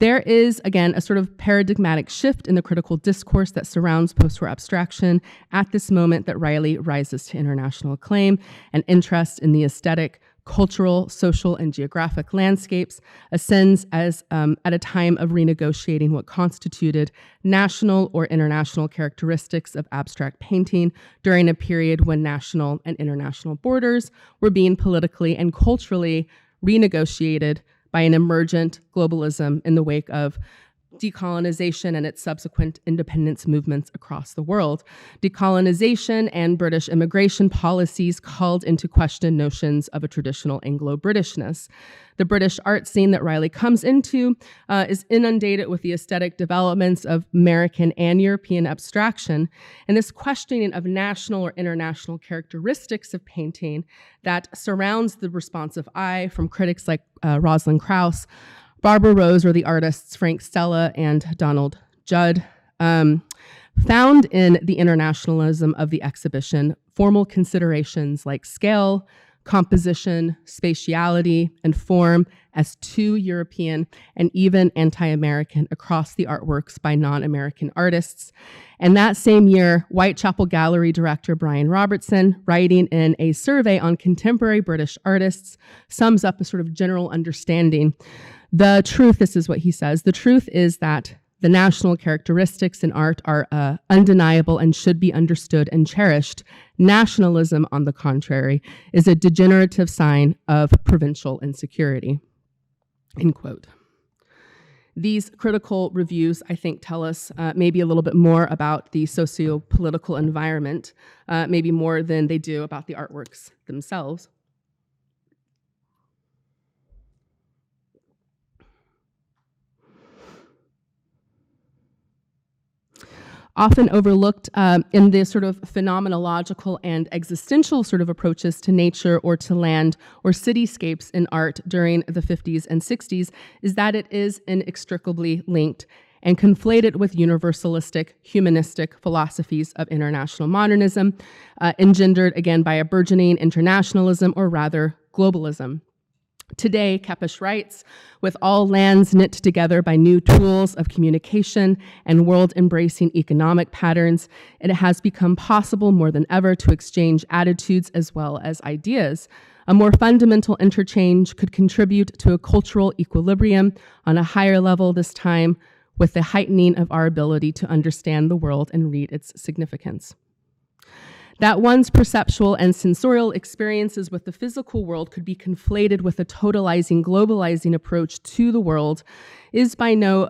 [SPEAKER 10] There is, again, a sort of paradigmatic shift in the critical discourse that surrounds post-war abstraction at this moment that Riley rises to international acclaim and interest in the aesthetic, cultural, social, and geographic landscapes ascends as at a time of renegotiating what constituted national or international characteristics of abstract painting during a period when national and international borders were being politically and culturally renegotiated by an emergent globalism in the wake of decolonization and its subsequent independence movements across the world. Decolonization and British immigration policies called into question notions of a traditional Anglo-Britishness. The British art scene that Riley comes into is inundated with the aesthetic developments of American and European abstraction, and this questioning of national or international characteristics of painting that surrounds the responsive eye from critics like Rosalind Krauss, Barbara Rose, or the artists Frank Stella and Donald Judd, found in the internationalism of the exhibition formal considerations like scale, composition, spatiality, and form as too European and even anti-American across the artworks by non-American artists. And that same year, Whitechapel Gallery director Bryan Robertson, writing in a survey on contemporary British artists, sums up a sort of general understanding. The truth, this is what he says, the truth is that the national characteristics in art are undeniable and should be understood and cherished. Nationalism, on the contrary, is a degenerative sign of provincial insecurity, end quote. These critical reviews, I think, tell us maybe a little bit more about the socio-political environment, maybe more than they do about the artworks themselves. Often overlooked in the sort of phenomenological and existential sort of approaches to nature or to land or cityscapes in art during the 50s and 60s is that it is inextricably linked and conflated with universalistic, humanistic philosophies of international modernism, engendered again by a burgeoning internationalism or rather globalism. Today, Kepesh writes, with all lands knit together by new tools of communication and world-embracing economic patterns, it has become possible more than ever to exchange attitudes as well as ideas. A more fundamental interchange could contribute to a cultural equilibrium on a higher level this time, with the heightening of our ability to understand the world and read its significance. That one's perceptual and sensorial experiences with the physical world could be conflated with a totalizing, globalizing approach to the world is by no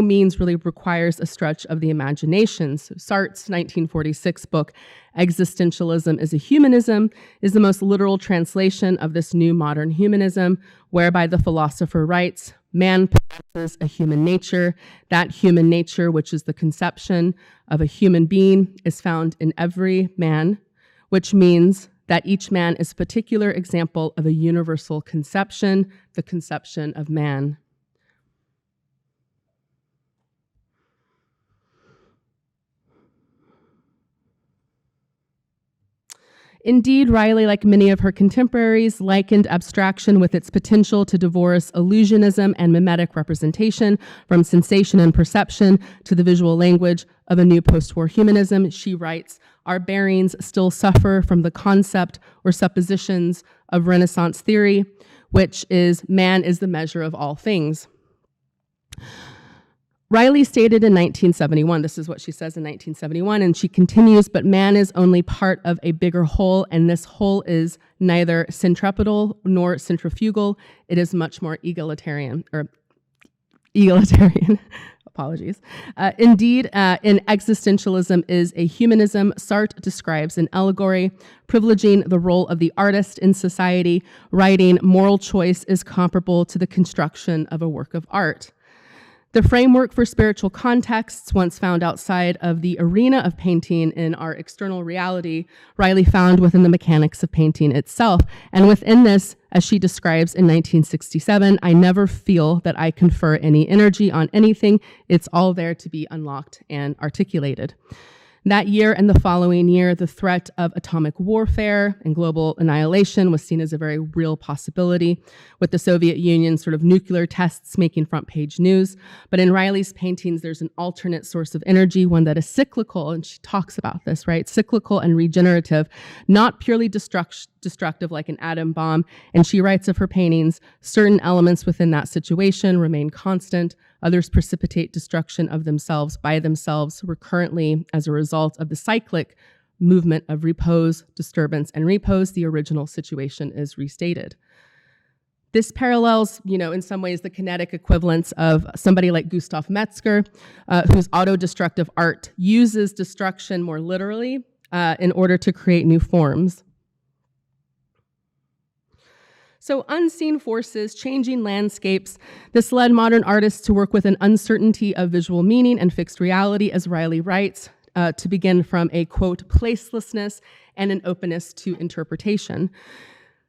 [SPEAKER 10] means really requires a stretch of the imagination. So Sartre's 1946 book, Existentialism is a Humanism, is the most literal translation of this new modern humanism, whereby the philosopher writes, man possesses a human nature. That human nature, which is the conception of a human being, is found in every man, which means that each man is a particular example of a universal conception, the conception of man. Indeed, Riley, like many of her contemporaries, likened abstraction with its potential to divorce illusionism and mimetic representation from sensation and perception to the visual language of a new post-war humanism. She writes, our bearings still suffer from the concept or suppositions of Renaissance theory, which is man is the measure of all things. Riley stated in 1971, this is what she says in 1971, and she continues, but man is only part of a bigger whole, and this whole is neither centripetal nor centrifugal. It is much more egalitarian. Apologies. Indeed, in Existentialism is a Humanism, Sartre describes an allegory privileging the role of the artist in society, writing moral choice is comparable to the construction of a work of art. The framework for spiritual contexts, once found outside of the arena of painting in our external reality, Riley found within the mechanics of painting itself. And within this, as she describes in 1967, I never feel that I confer any energy on anything. It's all there to be unlocked and articulated. That year and the following year, the threat of atomic warfare and global annihilation was seen as a very real possibility, with the Soviet Union's sort of nuclear tests making front page news. But in Riley's paintings, there's an alternate source of energy, one that is cyclical, and she talks about this, right? Cyclical and regenerative, not purely destructive like an atom bomb. And she writes of her paintings, certain elements within that situation remain constant. Others precipitate destruction of themselves by themselves recurrently as a result of the cyclic movement of repose, disturbance, and repose. The original situation is restated. This parallels, in some ways, the kinetic equivalence of somebody like Gustav Metzger, whose autodestructive art uses destruction more literally in order to create new forms. So unseen forces, changing landscapes, this led modern artists to work with an uncertainty of visual meaning and fixed reality, as Riley writes, to begin from a, quote, placelessness and an openness to interpretation.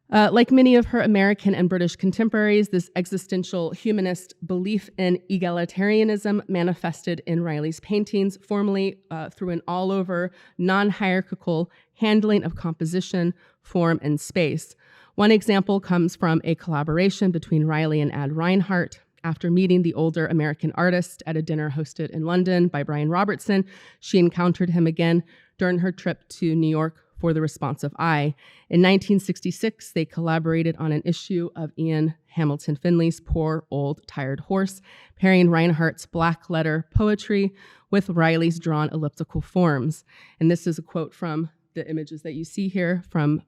[SPEAKER 10] Like many of her American and British contemporaries, this existential humanist belief in egalitarianism manifested in Riley's paintings, formally through an all-over, non-hierarchical handling of composition, form, and space. One example comes from a collaboration between Riley and Ad Reinhardt. After meeting the older American artist at a dinner hosted in London by Bryan Robertson, she encountered him again during her trip to New York for The Responsive Eye. In 1966, they collaborated on an issue of Ian Hamilton Finley's Poor Old Tired Horse, pairing Reinhardt's black letter poetry with Riley's drawn elliptical forms. And this is a quote from the images that you see here from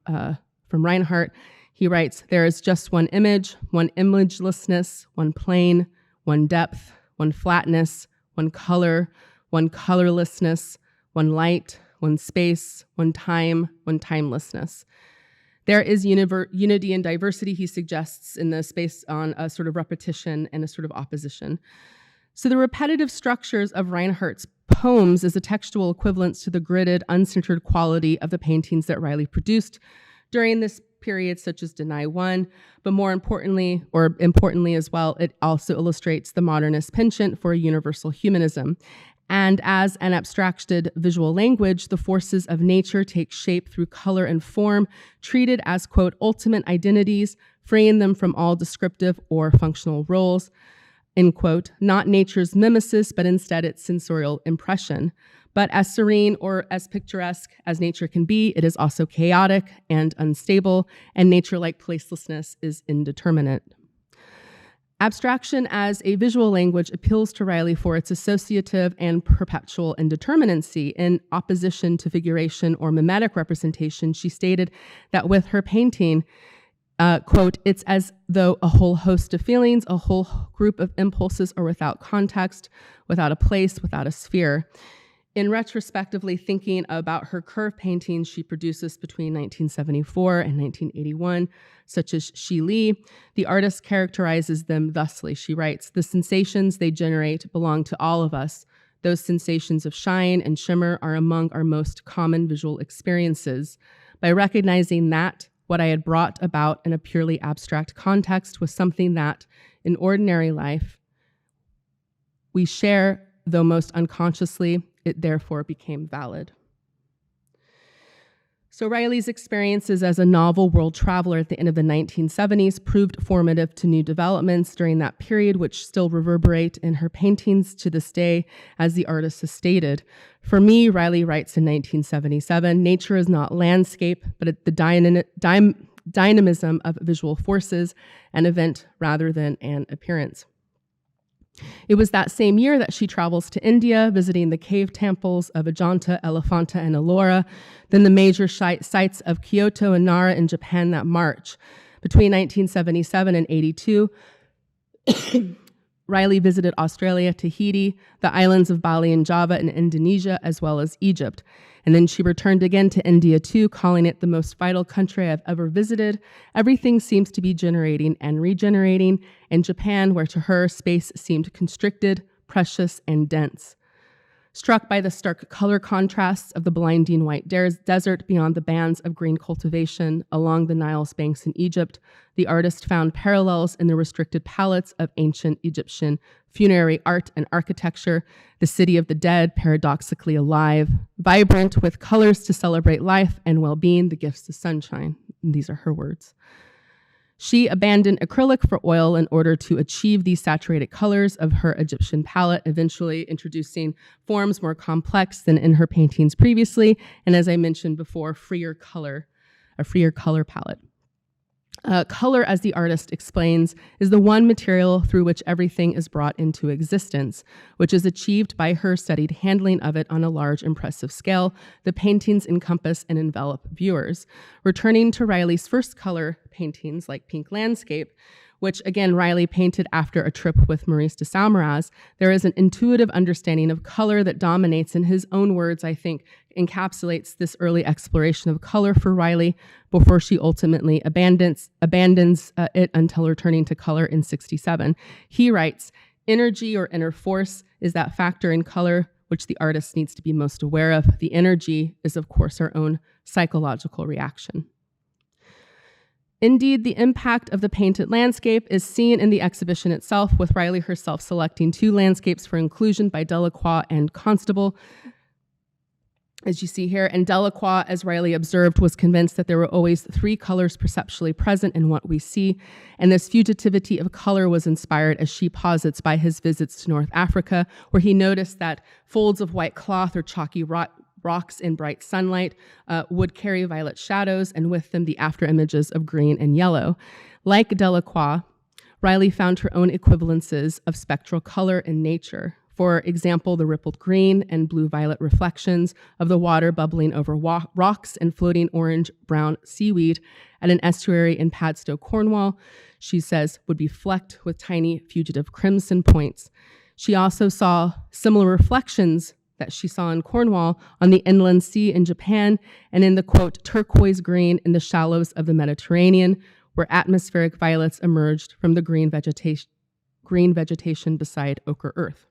[SPEAKER 10] Reinhardt. He writes, there is just one image, one imagelessness, one plane, one depth, one flatness, one color, one colorlessness, one light, one space, one time, one timelessness. There is unity and diversity, he suggests, in the space on a sort of repetition and a sort of opposition. So the repetitive structures of Reinhardt's poems is a textual equivalence to the gridded, uncentered quality of the paintings that Riley produced during this period, such as Deny One, but more importantly, or importantly as well, it also illustrates the modernist penchant for a universal humanism. And as an abstracted visual language, the forces of nature take shape through color and form, treated as, quote, ultimate identities, freeing them from all descriptive or functional roles, end quote, not nature's mimesis, but instead its sensorial impression. But as serene or as picturesque as nature can be, it is also chaotic and unstable, and nature-like placelessness is indeterminate. Abstraction as a visual language appeals to Riley for its associative and perpetual indeterminacy. In opposition to figuration or mimetic representation, she stated that with her painting, quote, it's as though a whole host of feelings, a whole group of impulses are without context, without a place, without a sphere. In retrospectively thinking about her curve paintings she produces between 1974 and 1981, such as Shi Li, the artist characterizes them thusly. She writes, "The sensations they generate belong to all of us. Those sensations of shine and shimmer are among our most common visual experiences. By recognizing that what I had brought about in a purely abstract context was something that, in ordinary life, we share, though most unconsciously, it therefore became valid." So Riley's experiences as a novel world traveler at the end of the 1970s proved formative to new developments during that period, which still reverberate in her paintings to this day, as the artist has stated. For me, Riley writes in 1977, nature is not landscape, but the dynamism of visual forces, an event rather than an appearance. It was that same year that she travels to India, visiting the cave temples of Ajanta, Elephanta, and Ellora, then the major sites of Kyoto and Nara in Japan that March. Between 1977 and 82, Riley visited Australia, Tahiti, the islands of Bali and Java in Indonesia, as well as Egypt. And then she returned again to India too, calling it the most vital country I've ever visited. Everything seems to be generating and regenerating. And Japan, where to her space seemed constricted, precious, and dense. Struck by the stark color contrasts of the blinding white desert beyond the bands of green cultivation along the Nile's banks in Egypt, the artist found parallels in the restricted palettes of ancient Egyptian funerary art and architecture, the city of the dead paradoxically alive, vibrant with colors to celebrate life and well-being, the gifts of sunshine. And these are her words. She abandoned acrylic for oil in order to achieve these saturated colors of her Egyptian palette, eventually introducing forms more complex than in her paintings previously, and as I mentioned before, a freer color palette. Color, as the artist explains, is the one material through which everything is brought into existence, which is achieved by her studied handling of it on a large, impressive scale. The paintings encompass and envelop viewers. Returning to Riley's first color paintings, like Pink Landscape, which again Riley painted after a trip with Maurice de Saumarez, there is an intuitive understanding of color that dominates, in his own words, I think, encapsulates this early exploration of color for Riley before she ultimately abandons it until returning to color in 1967. He writes, "Energy or inner force is that factor in color which the artist needs to be most aware of. The energy is, of course, our own psychological reaction." Indeed, the impact of the painted landscape is seen in the exhibition itself, with Riley herself selecting 2 landscapes for inclusion by Delacroix and Constable, as you see here. And Delacroix, as Riley observed, was convinced that there were always 3 colors perceptually present in what we see, and this fugitivity of color was inspired, as she posits, by his visits to North Africa, where he noticed that folds of white cloth or chalky rocks in bright sunlight would carry violet shadows, and with them the after images of green and yellow. Like Delacroix, Riley found her own equivalences of spectral color in nature. For example, the rippled green and blue-violet reflections of the water bubbling over rocks and floating orange-brown seaweed at an estuary in Padstow, Cornwall, she says, would be flecked with tiny fugitive crimson points. She also saw similar reflections that she saw in Cornwall on the inland sea in Japan and in the, quote, turquoise green in the shallows of the Mediterranean, where atmospheric violets emerged from the green vegetation beside ochre earth.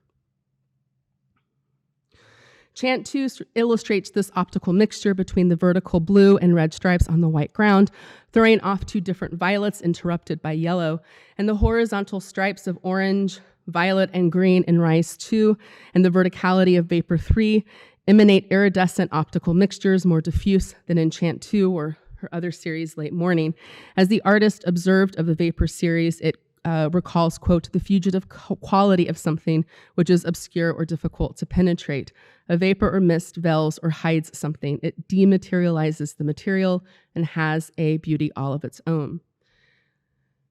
[SPEAKER 10] Chant 2 illustrates this optical mixture between the vertical blue and red stripes on the white ground, throwing off 2 different violets interrupted by yellow, and the horizontal stripes of orange, violet and green in Rise 2 and the verticality of Vapor 3 emanate iridescent optical mixtures more diffuse than in Chant 2 or her other series, Late Morning. As the artist observed of the Vapor series, it recalls, quote, the fugitive quality of something which is obscure or difficult to penetrate. A vapor or mist veils or hides something. It dematerializes the material and has a beauty all of its own.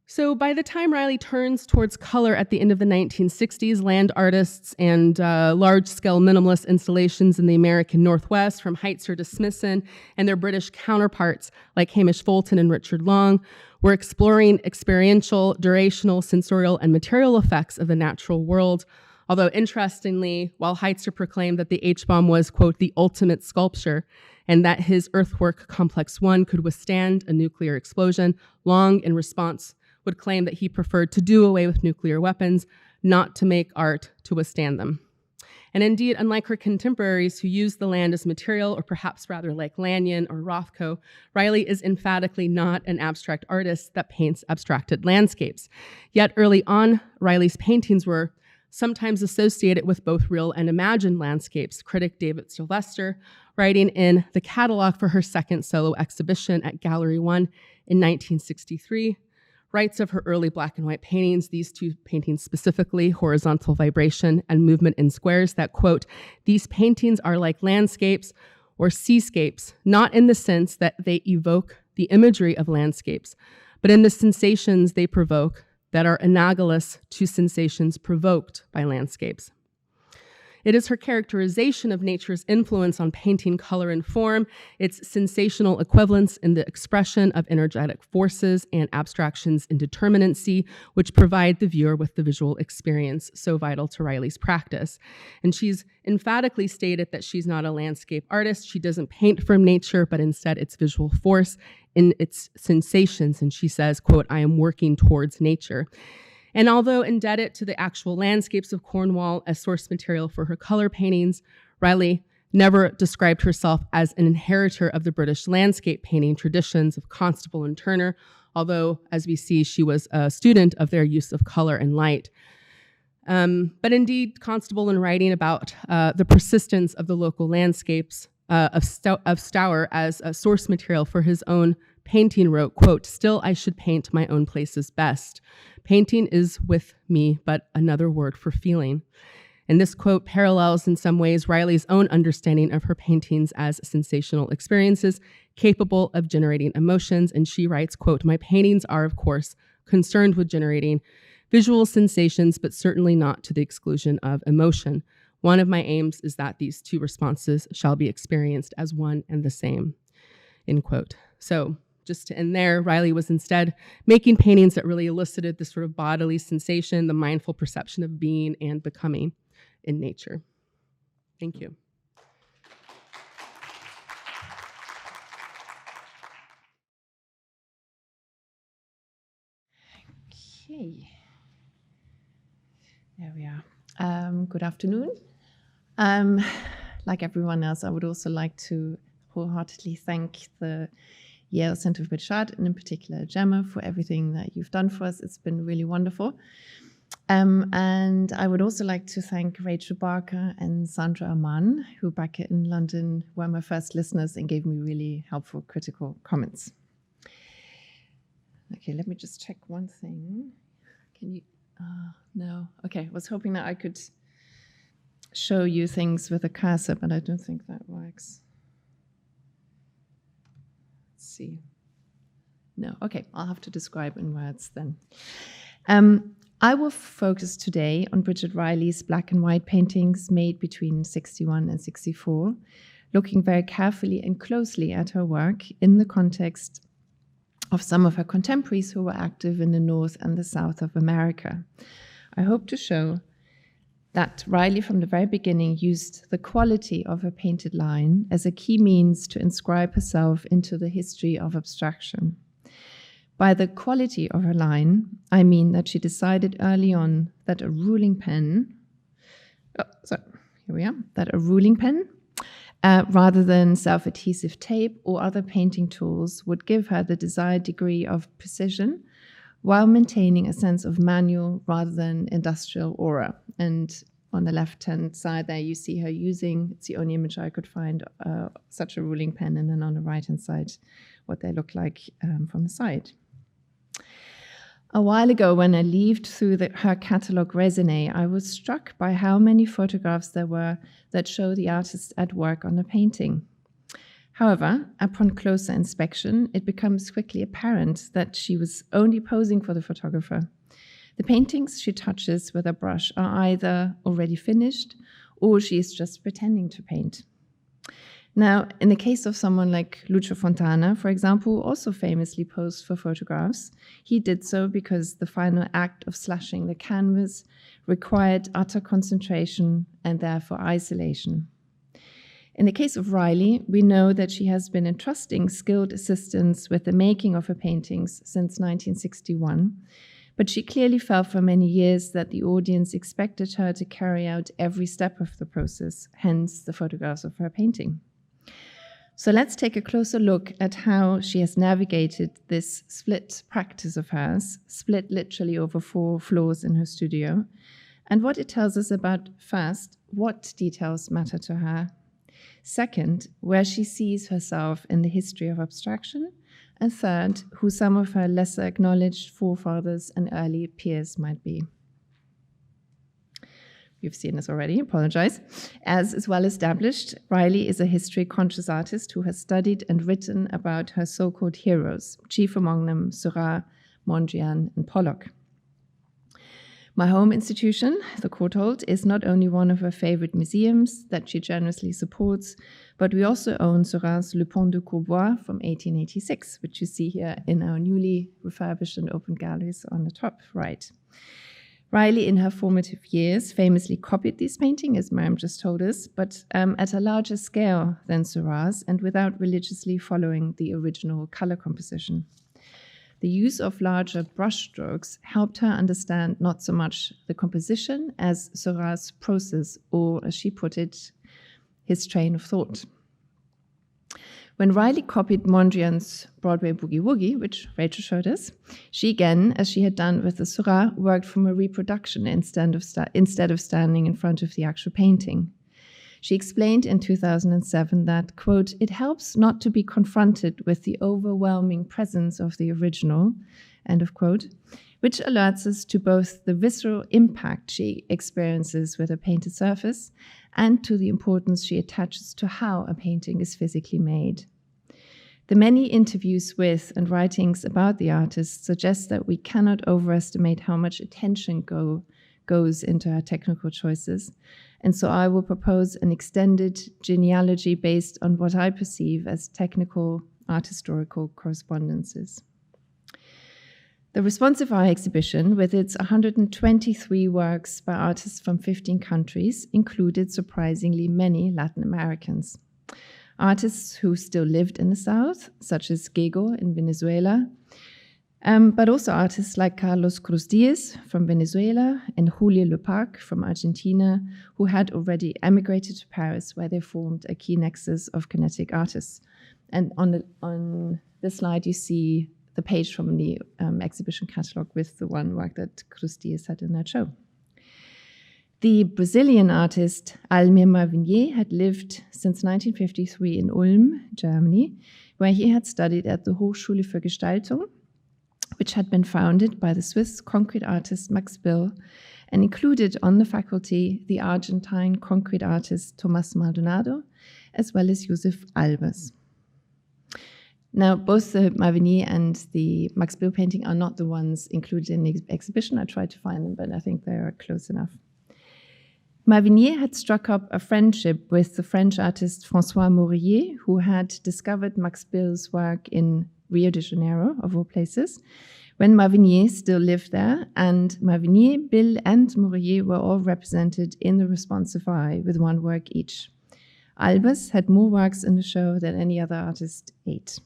[SPEAKER 10] So by the time Riley turns towards color at the end of the 1960s, land artists and large-scale minimalist installations in the American Northwest, from Heitzer to Smithson, and their British counterparts like Hamish Fulton and Richard Long, were exploring experiential, durational, sensorial, and material effects of the natural world. Although interestingly, while Heitzer proclaimed that the H-bomb was, quote, the ultimate sculpture, and that his earthwork Complex 1 could withstand a nuclear explosion, Long, in response, would claim that he preferred to do away with nuclear weapons, not to make art to withstand them. And indeed, unlike her contemporaries who used the land as material, or perhaps rather like Lanyon or Rothko, Riley is emphatically not an abstract artist that paints abstracted landscapes. Yet early on, Riley's paintings were sometimes associated with both real and imagined landscapes. Critic David Sylvester, writing in the catalog for her second solo exhibition at Gallery 1 in 1963, writes of her early black and white paintings, these two paintings specifically, Horizontal Vibration and Movement in Squares, that, quote, these paintings are like landscapes or seascapes, not in the sense that they evoke the imagery of landscapes, but in the sensations they provoke that are analogous to sensations provoked by landscapes. It is her characterization of nature's influence on painting color and form, its sensational equivalence in the expression of energetic forces and abstractions in determinacy, which provide the viewer with the visual experience so vital to Riley's practice. And she's emphatically stated that she's not a landscape artist. She doesn't paint from nature, but instead its visual force in its sensations. And she says, quote, I am working towards nature. And although indebted to the actual landscapes of Cornwall as source material for her color paintings, Riley never described herself as an inheritor of the British landscape painting traditions of Constable and Turner, although, as we see, she was a student of their use of color and light. But indeed, Constable, in writing about the persistence of the local landscapes of Stour as a source material for his own painting, wrote, quote, still I should paint my own places best. Painting is with me, but another word for feeling. And this quote parallels in some ways Riley's own understanding of her paintings as sensational experiences capable of generating emotions. And she writes, quote, my paintings are, of course, concerned with generating visual sensations, but certainly not to the exclusion of emotion. One of my aims is that these two responses shall be experienced as one and the same, end quote. So just to end there, Riley was instead making paintings that really elicited this sort of bodily sensation, the mindful perception of being and becoming in nature. Thank you.
[SPEAKER 11] Okay. There we are. Good afternoon. Like everyone else, I would also like to wholeheartedly thank the Yale Center for British Art, and in particular Gemma, for everything that you've done for us. It's been really wonderful. And I would also like to thank Rachel Barker and Sandra Aman, who back in London were my first listeners and gave me really helpful critical comments. Okay, let me just check one thing. Can you, no, okay, I was hoping that I could show you things with a cursor, but I don't think that works. See. No, okay, I'll have to describe in words then. I will focus today on Bridget Riley's black and white paintings made between 61 and 64, looking very carefully and closely at her work in the context of some of her contemporaries who were active in the North and the South of America. I hope to show that Riley from the very beginning used the quality of her painted line as a key means to inscribe herself into the history of abstraction. By the quality of her line, I mean that she decided early on that a ruling pen, rather than self-adhesive tape or other painting tools, would give her the desired degree of precision while maintaining a sense of manual rather than industrial aura. And on the left-hand side there, you see her using, it's the only image I could find, such a ruling pen, and then on the right-hand side, what they look like from the side. A while ago, when I leafed through her catalogue raisonné, I was struck by how many photographs there were that show the artist at work on a painting. However, upon closer inspection, it becomes quickly apparent that she was only posing for the photographer. The paintings she touches with a brush are either already finished or she is just pretending to paint. Now, in the case of someone like Lucio Fontana, for example, who also famously posed for photographs, he did so because the final act of slashing the canvas required utter concentration and therefore isolation. In the case of Riley, we know that she has been entrusting skilled assistance with the making of her paintings since 1961, but she clearly felt for many years that the audience expected her to carry out every step of the process, hence the photographs of her painting. So let's take a closer look at how she has navigated this split practice of hers, split literally over 4 floors in her studio, and what it tells us about, first, what details matter to her, second, where she sees herself in the history of abstraction, and third, who some of her lesser acknowledged forefathers and early peers might be. You've seen this already, apologize. As is well established, Riley is a history-conscious artist who has studied and written about her so-called heroes, chief among them Seurat, Mondrian, and Pollock. My home institution, the Courtauld, is not only one of her favorite museums that she generously supports, but we also own Seurat's Le Pont de Courbois from 1886, which you see here in our newly refurbished and opened galleries on the top right. Riley, in her formative years, famously copied this painting, as Miriam just told us, but at a larger scale than Seurat's and without religiously following the original color composition. The use of larger brushstrokes helped her understand not so much the composition as Seurat's process, or as she put it, his train of thought. When Riley copied Mondrian's Broadway Boogie Woogie, which Rachel showed us, she again, as she had done with the Seurat, worked from a reproduction instead of standing in front of the actual painting. She explained in 2007 that, quote, "It helps not to be confronted with the overwhelming presence of the original," end of quote, which alerts us to both the visceral impact she experiences with a painted surface and to the importance she attaches to how a painting is physically made. The many interviews with and writings about the artist suggest that we cannot overestimate how much attention goes into her technical choices, and so I will propose an extended genealogy based on what I perceive as technical art historical correspondences. The Responsive Eye exhibition, with its 123 works by artists from 15 countries, included surprisingly many Latin Americans. Artists who still lived in the South, such as Gego in Venezuela, but also artists like Carlos Cruz Diaz from Venezuela and Julio Leparc from Argentina, who had already emigrated to Paris, where they formed a key nexus of kinetic artists. And on this slide, you see the page from the exhibition catalogue with the one work that Cruz Diaz had in that show. The Brazilian artist Almir Mavinier had lived since 1953 in Ulm, Germany, where he had studied at the Hochschule für Gestaltung, which had been founded by the Swiss concrete artist Max Bill and included on the faculty the Argentine concrete artist Tomás Maldonado, as well as Josef Albers. Now, both the Mavinier and the Max Bill painting are not the ones included in the exhibition. I tried to find them, but I think they are close enough. Mavinier had struck up a friendship with the French artist François Morillier, who had discovered Max Bill's work in Rio de Janeiro, of all places, when Mavinier still lived there, and Mavinier, Bill, and Morillier were all represented in the Responsive Eye with one work each. Albers had more works in the show than any other artist, 8.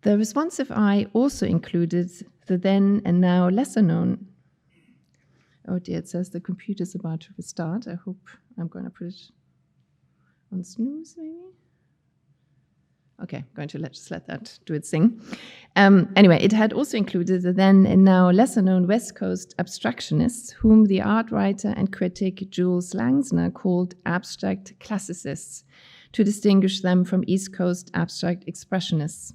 [SPEAKER 11] The Responsive Eye also included the then and now lesser known, oh dear, it says the computer's about to restart. I hope I'm going to put it on snooze, maybe. Okay, going to just let that do its thing. Anyway, it had also included the then and now lesser-known West Coast abstractionists, whom the art writer and critic Jules Langsner called abstract classicists, to distinguish them from East Coast abstract expressionists.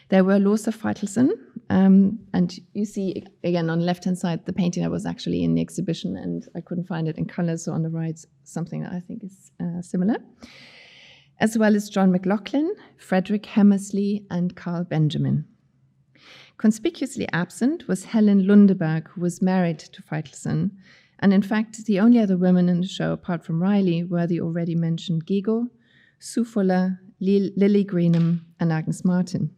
[SPEAKER 11] There were Lothar Feitelson, and you see again on the left-hand side the painting that was actually in the exhibition, and I couldn't find it in color, so on the right something that I think is similar, as well as John McLaughlin, Frederick Hammersley, and Carl Benjamin. Conspicuously absent was Helen Lundeberg, who was married to Feitelson, and in fact the only other women in the show apart from Riley were the already mentioned Gigo, Sue Fuller, Lily Greenham, and Agnes Martin.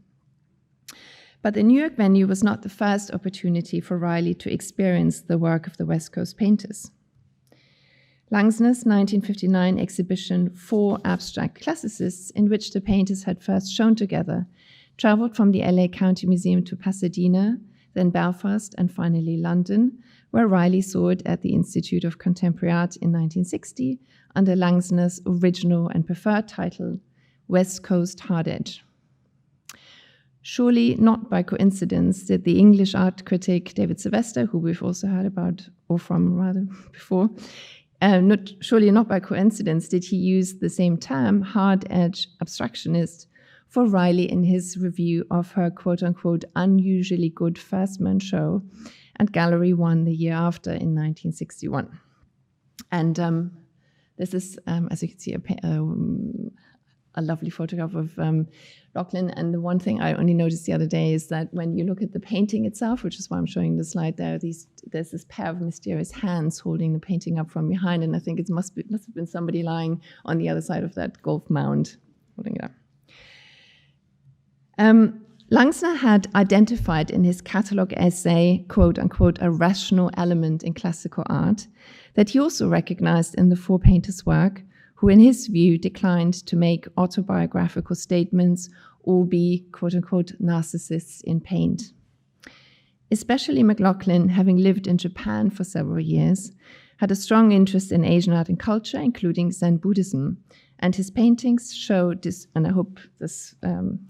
[SPEAKER 11] But the New York venue was not the first opportunity for Riley to experience the work of the West Coast painters. Langsner's 1959 exhibition, Four Abstract Classicists, in which the painters had first shown together, traveled from the LA County Museum to Pasadena, then Belfast, and finally London, where Riley saw it at the Institute of Contemporary Art in 1960 under Langsner's original and preferred title, West Coast Hard Edge. Surely not by coincidence did the English art critic David Sylvester, who we've also heard about, or from rather before, surely not by coincidence did he use the same term, hard edge abstractionist, for Riley in his review of her quote-unquote unusually good Firstman show at Gallery 1 the year after in 1961. And this is, as you can see, a lovely photograph of Lachlan. And the one thing I only noticed the other day is that when you look at the painting itself, which is why I'm showing the slide there, there's this pair of mysterious hands holding the painting up from behind, and I think it must have been somebody lying on the other side of that golf mound holding it up. Langsner had identified in his catalogue essay, quote unquote, a rational element in classical art that he also recognized in the four painters' work, who in his view declined to make autobiographical statements or be, quote-unquote, narcissists in paint. Especially McLaughlin, having lived in Japan for several years, had a strong interest in Asian art and culture, including Zen Buddhism, and his paintings show, and I hope this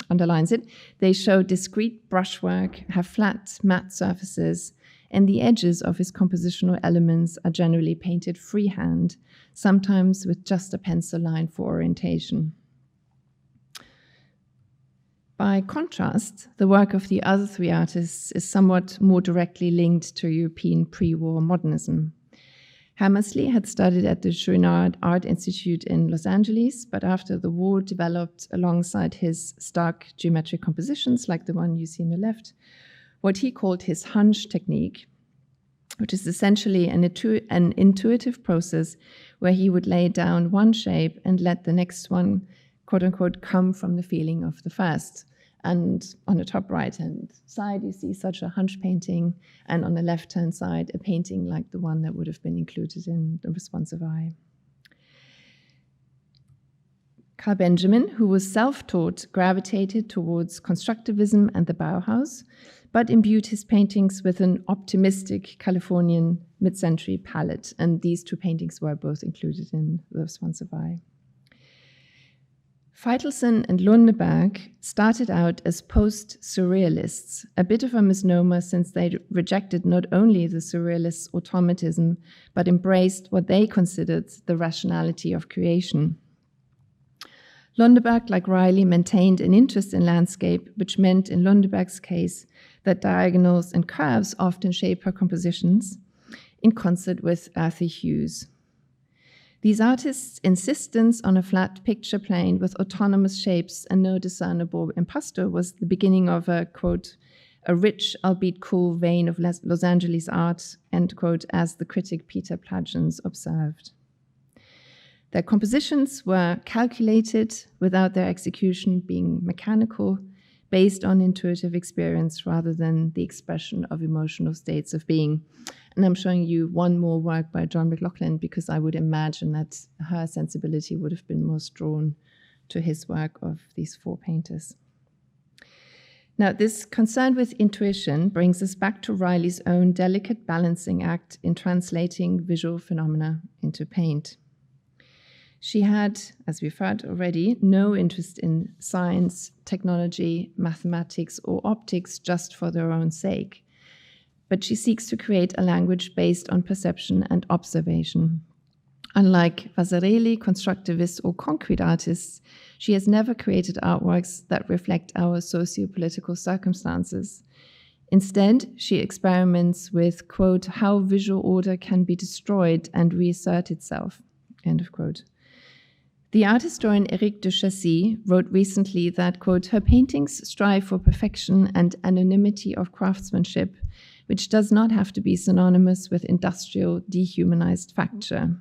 [SPEAKER 11] underlines it, they show discrete brushwork, have flat, matte surfaces, and the edges of his compositional elements are generally painted freehand, sometimes with just a pencil line for orientation. By contrast, the work of the other three artists is somewhat more directly linked to European pre-war modernism. Hammersley had studied at the Chouinard Art Institute in Los Angeles, but after the war developed alongside his stark geometric compositions, like the one you see on the left, what he called his hunch technique, which is essentially an intuitive process where he would lay down one shape and let the next one, quote unquote, come from the feeling of the first. And on the top right-hand side, you see such a hunch painting, and on the left-hand side, a painting like the one that would have been included in The Responsive Eye. Carl Benjamin, who was self-taught, gravitated towards constructivism and the Bauhaus, but imbued his paintings with an optimistic Californian mid-century palette, and these two paintings were both included in The Responsive Eye. Feitelson and Lundeberg started out as post-surrealists, a bit of a misnomer since they rejected not only the surrealists' automatism, but embraced what they considered the rationality of creation. Lundeberg, like Riley, maintained an interest in landscape, which meant in Lundeberg's case that diagonals and curves often shape her compositions in concert with earthy hues. These artists' insistence on a flat picture plane with autonomous shapes and no discernible impasto was the beginning of a, quote, a rich, albeit cool vein of Los Angeles art, end quote, as the critic Peter Plaggens observed. Their compositions were calculated without their execution being mechanical, based on intuitive experience rather than the expression of emotional states of being. And I'm showing you one more work by John McLaughlin because I would imagine that her sensibility would have been most drawn to his work of these four painters. Now, this concern with intuition brings us back to Riley's own delicate balancing act in translating visual phenomena into paint. She had, as we've heard already, no interest in science, technology, mathematics, or optics just for their own sake. But she seeks to create a language based on perception and observation. Unlike Vasarely, constructivists, or concrete artists, she has never created artworks that reflect our socio-political circumstances. Instead, she experiments with, quote, how visual order can be destroyed and reassert itself, end of quote. The art historian Éric de Chassy wrote recently that, quote, her paintings strive for perfection and anonymity of craftsmanship, which does not have to be synonymous with industrial, dehumanized facture,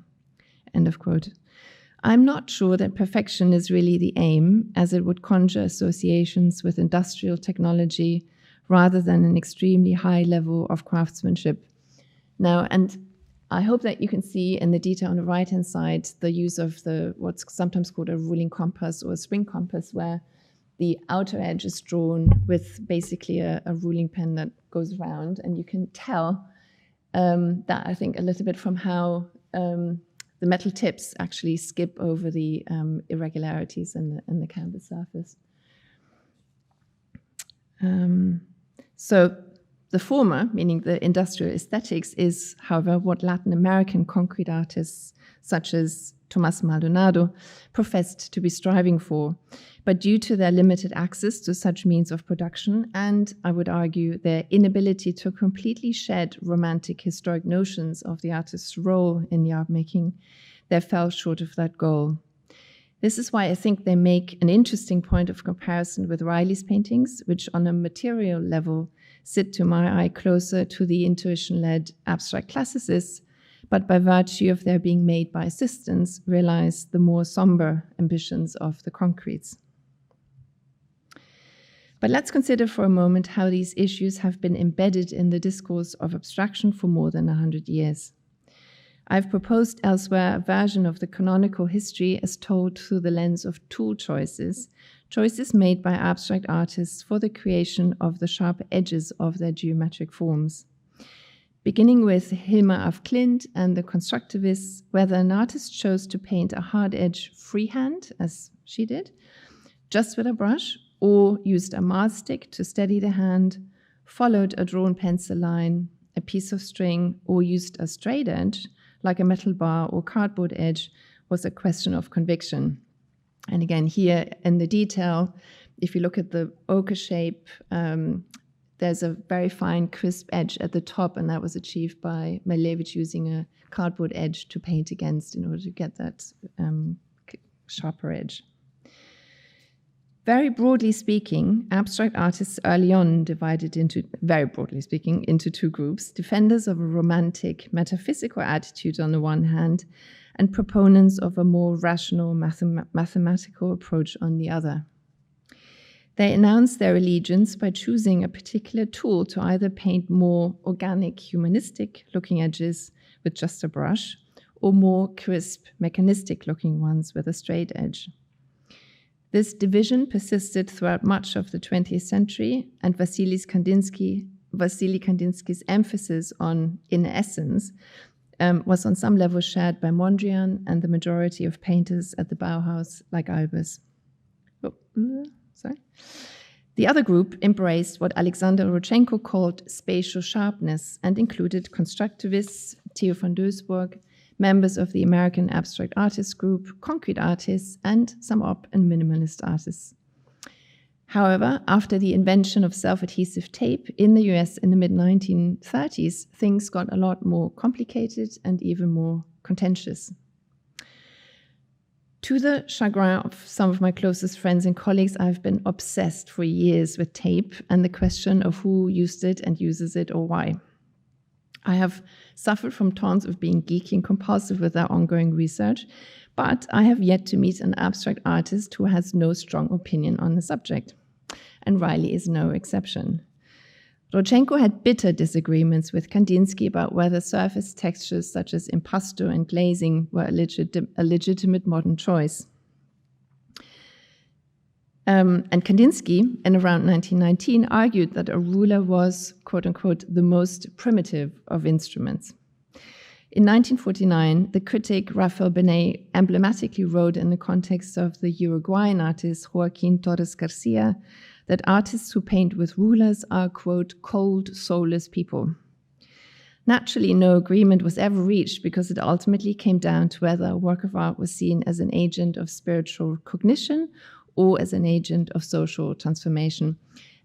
[SPEAKER 11] end of quote. I'm not sure that perfection is really the aim, as it would conjure associations with industrial technology rather than an extremely high level of craftsmanship. Now, and I hope that you can see in the detail on the right-hand side the use of what's sometimes called a ruling compass or a spring compass, where the outer edge is drawn with basically a ruling pen that goes around, and you can tell that, I think, a little bit from how the metal tips actually skip over the irregularities in the canvas surface. So the former, meaning the industrial aesthetics, is, however, what Latin American concrete artists such as Tomás Maldonado professed to be striving for. But due to their limited access to such means of production, and I would argue their inability to completely shed romantic historic notions of the artist's role in the art making, they fell short of that goal. This is why I think they make an interesting point of comparison with Riley's paintings, which on a material level sit to my eye closer to the intuition-led abstract classicists, but by virtue of their being made by assistants, realize the more somber ambitions of the concretes. But let's consider for a moment how these issues have been embedded in the discourse of abstraction for more than 100 years. I've proposed elsewhere a version of the canonical history as told through the lens of tool choices, choices made by abstract artists for the creation of the sharp edges of their geometric forms. Beginning with Hilma af Klint and the constructivists, whether an artist chose to paint a hard edge freehand, as she did, just with a brush, or used a mask stick to steady the hand, followed a drawn pencil line, a piece of string, or used a straight edge, like a metal bar or cardboard edge, was a question of conviction. And again, here in the detail, if you look at the ochre shape, there's a very fine, crisp edge at the top, and that was achieved by Malevich using a cardboard edge to paint against in order to get that sharper edge. Very broadly speaking, abstract artists early on divided into, very broadly speaking, into two groups: defenders of a romantic, metaphysical attitude on the one hand, and proponents of a more rational, mathematical approach on the other. They announced their allegiance by choosing a particular tool to either paint more organic, humanistic-looking edges with just a brush, or more crisp, mechanistic-looking ones with a straight edge. This division persisted throughout much of the 20th century, and Vasily Kandinsky's emphasis on inner essence was on some level shared by Mondrian and the majority of painters at the Bauhaus, like Albers. The other group embraced what Alexander Rodchenko called spatial sharpness and included constructivists, Theo van Doesburg, members of the American Abstract Artists Group, concrete artists, and some op and minimalist artists. However, after the invention of self-adhesive tape in the US in the mid-1930s, things got a lot more complicated and even more contentious. To the chagrin of some of my closest friends and colleagues, I've been obsessed for years with tape and the question of who used it and uses it or why. I have suffered from taunts of being geeky and compulsive with our ongoing research, but I have yet to meet an abstract artist who has no strong opinion on the subject. And Riley is no exception. Rodchenko had bitter disagreements with Kandinsky about whether surface textures such as impasto and glazing were a legitimate modern choice. And Kandinsky, in around 1919, argued that a ruler was, quote unquote, the most primitive of instruments. In 1949, the critic Rafael Benet emblematically wrote in the context of the Uruguayan artist Joaquín Torres Garcia that artists who paint with rulers are, quote, cold, soulless people. Naturally, no agreement was ever reached because it ultimately came down to whether a work of art was seen as an agent of spiritual cognition or as an agent of social transformation.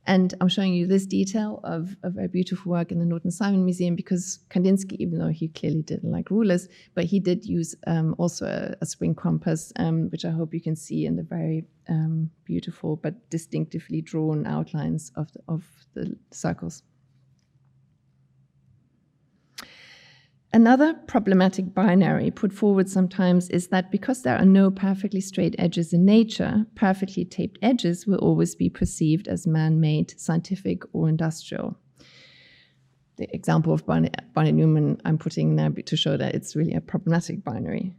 [SPEAKER 11] And I'm showing you this detail of a very beautiful work in the Norton Simon Museum because Kandinsky, even though he clearly didn't like rulers, but he did use also a spring compass, which I hope you can see in the very beautiful but distinctively drawn outlines of the circles. Another problematic binary put forward sometimes is that because there are no perfectly straight edges in nature, perfectly taped edges will always be perceived as man-made, scientific, or industrial. The example of Barney Newman I'm putting there to show that it's really a problematic binary.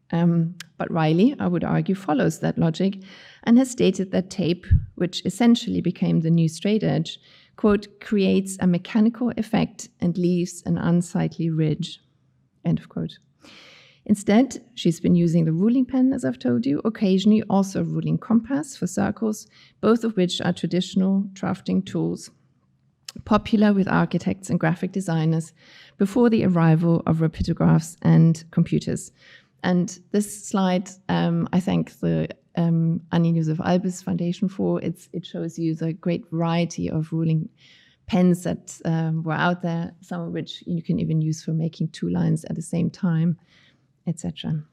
[SPEAKER 11] But Riley, I would argue, follows that logic and has stated that tape, which essentially became the new straight edge, quote, creates a mechanical effect and leaves an unsightly ridge, end of quote. Instead, she's been using the ruling pen, as I've told you, occasionally also a ruling compass for circles, both of which are traditional drafting tools, popular with architects and graphic designers before the arrival of rapidograph and computers. And this slide, I thank the Annie-Josef Albers Foundation for. It shows you the great variety of ruling pens that were out there, some of which you can even use for making two lines at the same time, etc.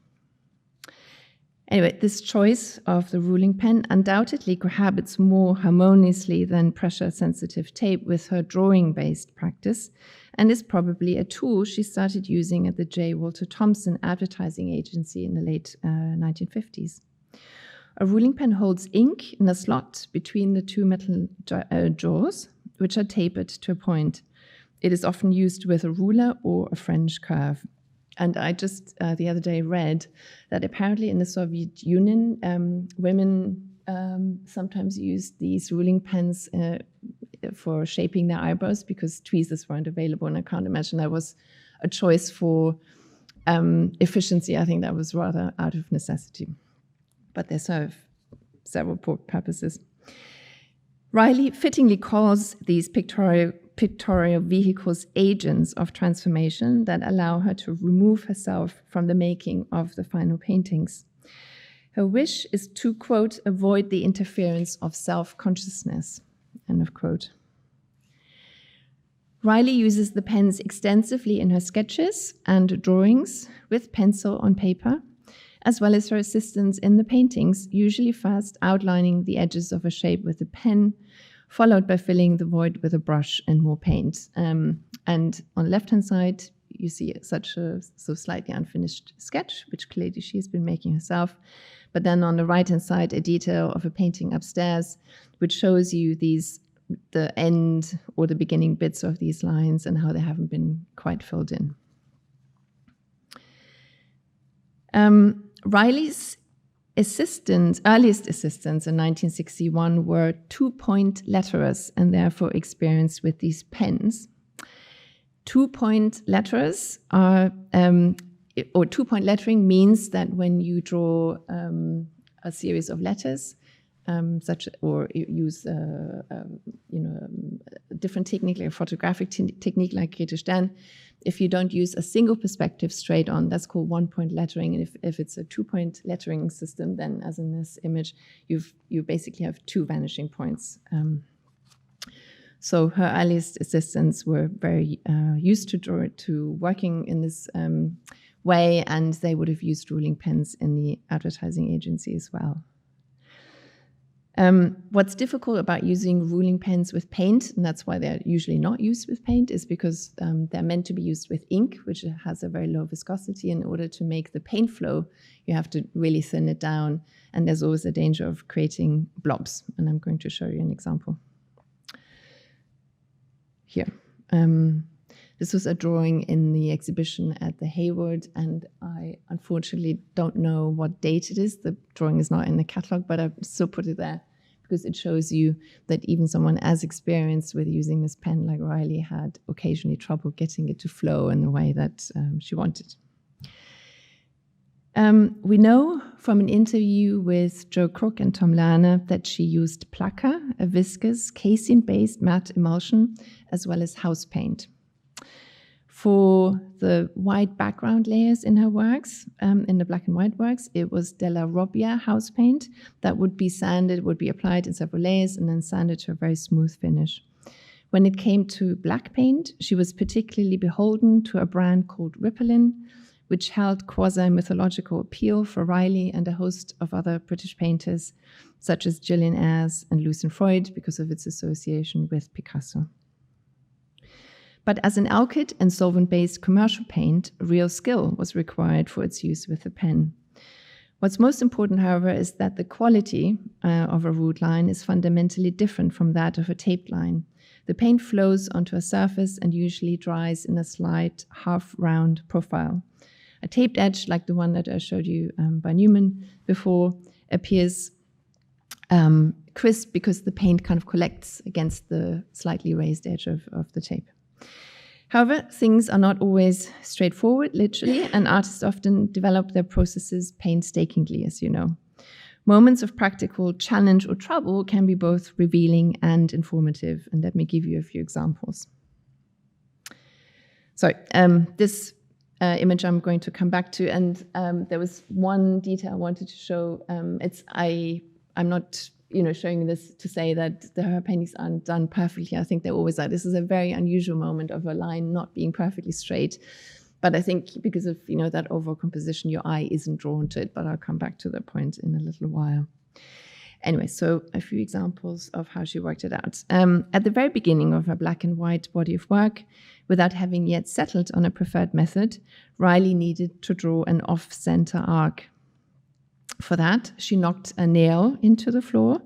[SPEAKER 11] Anyway, this choice of the ruling pen undoubtedly cohabits more harmoniously than pressure-sensitive tape with her drawing-based practice, and is probably a tool she started using at the J. Walter Thompson advertising agency in the late 1950s. A ruling pen holds ink in a slot between the two metal jaws, which are tapered to a point. It is often used with a ruler or a French curve. And I just the other day read that apparently in the Soviet Union, women sometimes used these ruling pens for shaping their eyebrows because tweezers weren't available. And I can't imagine that was a choice for efficiency. I think that was rather out of necessity. But they serve several purposes. Riley fittingly calls these pictorial vehicles agents of transformation that allow her to remove herself from the making of the final paintings. Her wish is to, quote, avoid the interference of self-consciousness, end of quote. Riley uses the pens extensively in her sketches and drawings with pencil on paper, as well as her assistants in the paintings, usually first outlining the edges of a shape with a pen, followed by filling the void with a brush and more paint. And on the left-hand side, you see such a slightly unfinished sketch, which clearly she's been making herself. But then on the right-hand side, a detail of a painting upstairs, which shows you the end or the beginning bits of these lines and how they haven't been quite filled in. Riley's earliest assistants in 1961 were two-point letterers and therefore experienced with these pens. Two-point letterers are, or two-point lettering means that when you draw a series of letters, or use a different technique, like a photographic technique like Grete Stern, if you don't use a single perspective straight on, that's called one-point lettering. And if it's a two-point lettering system, then as in this image, you basically have two vanishing points. So her earliest assistants were very used to working in this way, and they would have used ruling pens in the advertising agency as well. What's difficult about using ruling pens with paint, and that's why they're usually not used with paint, is because they're meant to be used with ink, which has a very low viscosity. In order to make the paint flow, you have to really thin it down, and there's always a danger of creating blobs. And I'm going to show you an example here. This was a drawing in the exhibition at the Hayward, and I unfortunately don't know what date it is. The drawing is not in the catalogue, but I still put it there because it shows you that even someone as experienced with using this pen like Riley had occasionally trouble getting it to flow in the way that she wanted. We know from an interview with Joe Crook and Tom Lerner that she used placa, a viscous, casein-based matte emulsion, as well as house paint. For the white background layers in her works, in the black and white works, it was Della Robbia house paint that would be sanded, would be applied in several layers and then sanded to a very smooth finish. When it came to black paint, she was particularly beholden to a brand called Rippelin, which held quasi-mythological appeal for Riley and a host of other British painters, such as Gillian Ayres and Lucien Freud, because of its association with Picasso. But as an alkyd and solvent-based commercial paint, real skill was required for its use with the pen. What's most important, however, is that the quality of a ruled line is fundamentally different from that of a taped line. The paint flows onto a surface and usually dries in a slight half-round profile. A taped edge, like the one that I showed you by Newman before, appears crisp because the paint kind of collects against the slightly raised edge of the tape. However, things are not always straightforward, literally, and artists often develop their processes painstakingly, as you know. Moments of practical challenge or trouble can be both revealing and informative, and let me give you a few examples. Sorry, this image I'm going to come back to, and there was one detail I wanted to show. I'm not showing this to say that her paintings aren't done perfectly. I think they always are. This is a very unusual moment of a line not being perfectly straight. But I think because of that overall composition, your eye isn't drawn to it. But I'll come back to that point in a little while. Anyway, so a few examples of how she worked it out. At the very beginning of her black and white body of work, without having yet settled on a preferred method, Riley needed to draw an off-center arc. For that, she knocked a nail into the floor,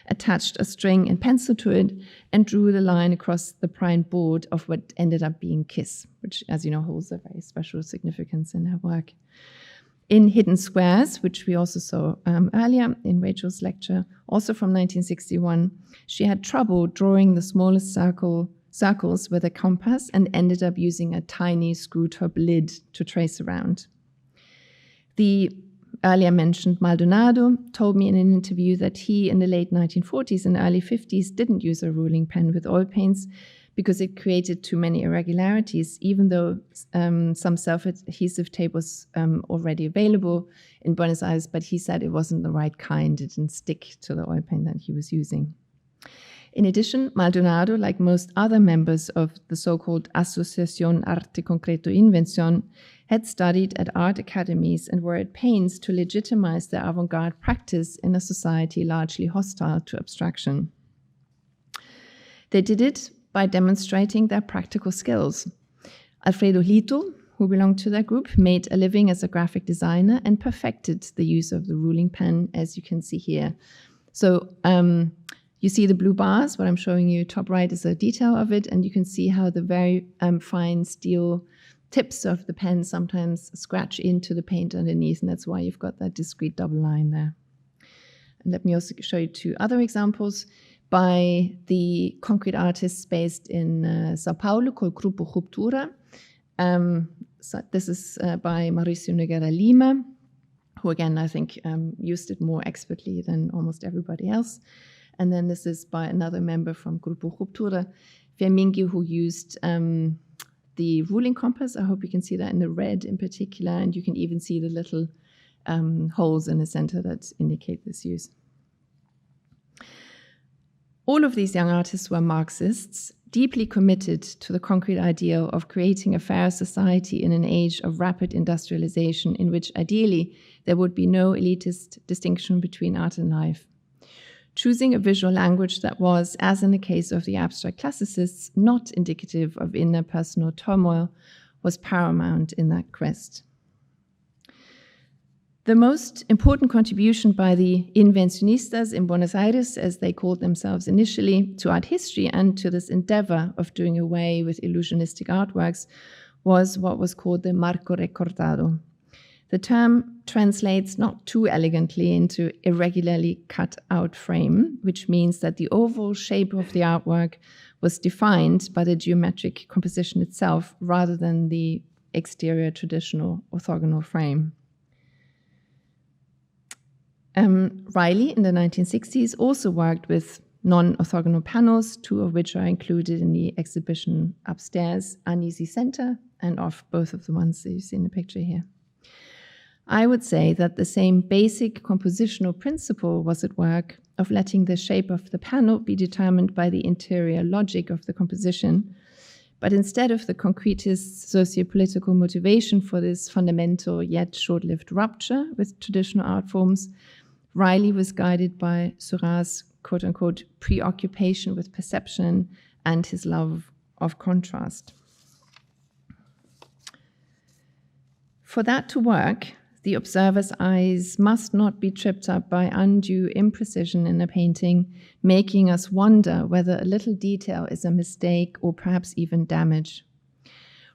[SPEAKER 11] attached a string and pencil to it, and drew the line across the prime board of what ended up being Kiss, which, as you know, holds a very special significance in her work. In Hidden Squares, which we also saw earlier in Rachel's lecture, also from 1961, she had trouble drawing the smallest circles with a compass and ended up using a tiny screw-top lid to trace around. The earlier mentioned Maldonado told me in an interview that he, in the late 1940s and early 50s, didn't use a ruling pen with oil paints because it created too many irregularities, even though some self-adhesive tape was already available in Buenos Aires, but he said it wasn't the right kind. It didn't stick to the oil paint that he was using. In addition, Maldonado, like most other members of the so-called Asociación Arte Concreto Invención, had studied at art academies and were at pains to legitimize their avant-garde practice in a society largely hostile to abstraction. They did it by demonstrating their practical skills. Alfredo Lito, who belonged to their group, made a living as a graphic designer and perfected the use of the ruling pen, as you can see here. So you see the blue bars. What I'm showing you top right is a detail of it, and you can see how the very fine steel tips of the pen sometimes scratch into the paint underneath, and that's why you've got that discrete double line there. And let me also show you two other examples by the concrete artists based in Sao Paulo called Grupo Ruptura. So this is by Mauricio Nogueira Lima, who again I think used it more expertly than almost everybody else. And then this is by another member from Grupo Ruptura, Firminghi, who used the ruling compass. I hope you can see that in the red in particular, and you can even see the little holes in the center that indicate this use. All of these young artists were Marxists, deeply committed to the concrete ideal of creating a fairer society in an age of rapid industrialization in which ideally there would be no elitist distinction between art and life. Choosing a visual language that was, as in the case of the abstract classicists, not indicative of inner personal turmoil was paramount in that quest. The most important contribution by the invencionistas in Buenos Aires, as they called themselves initially, to art history and to this endeavor of doing away with illusionistic artworks was what was called the marco recordado. The term translates not too elegantly into irregularly cut out frame, which means that the overall shape of the artwork was defined by the geometric composition itself rather than the exterior traditional orthogonal frame. Riley in the 1960s also worked with non-orthogonal panels, 2 of which are included in the exhibition upstairs, Uneasy Center, and off both of the ones that you see in the picture here. I would say that the same basic compositional principle was at work of letting the shape of the panel be determined by the interior logic of the composition, but instead of the concretist socio-political motivation for this fundamental yet short-lived rupture with traditional art forms, Riley was guided by Seurat's quote-unquote preoccupation with perception and his love of contrast. For that to work, the observer's eyes must not be tripped up by undue imprecision in a painting, making us wonder whether a little detail is a mistake or perhaps even damage.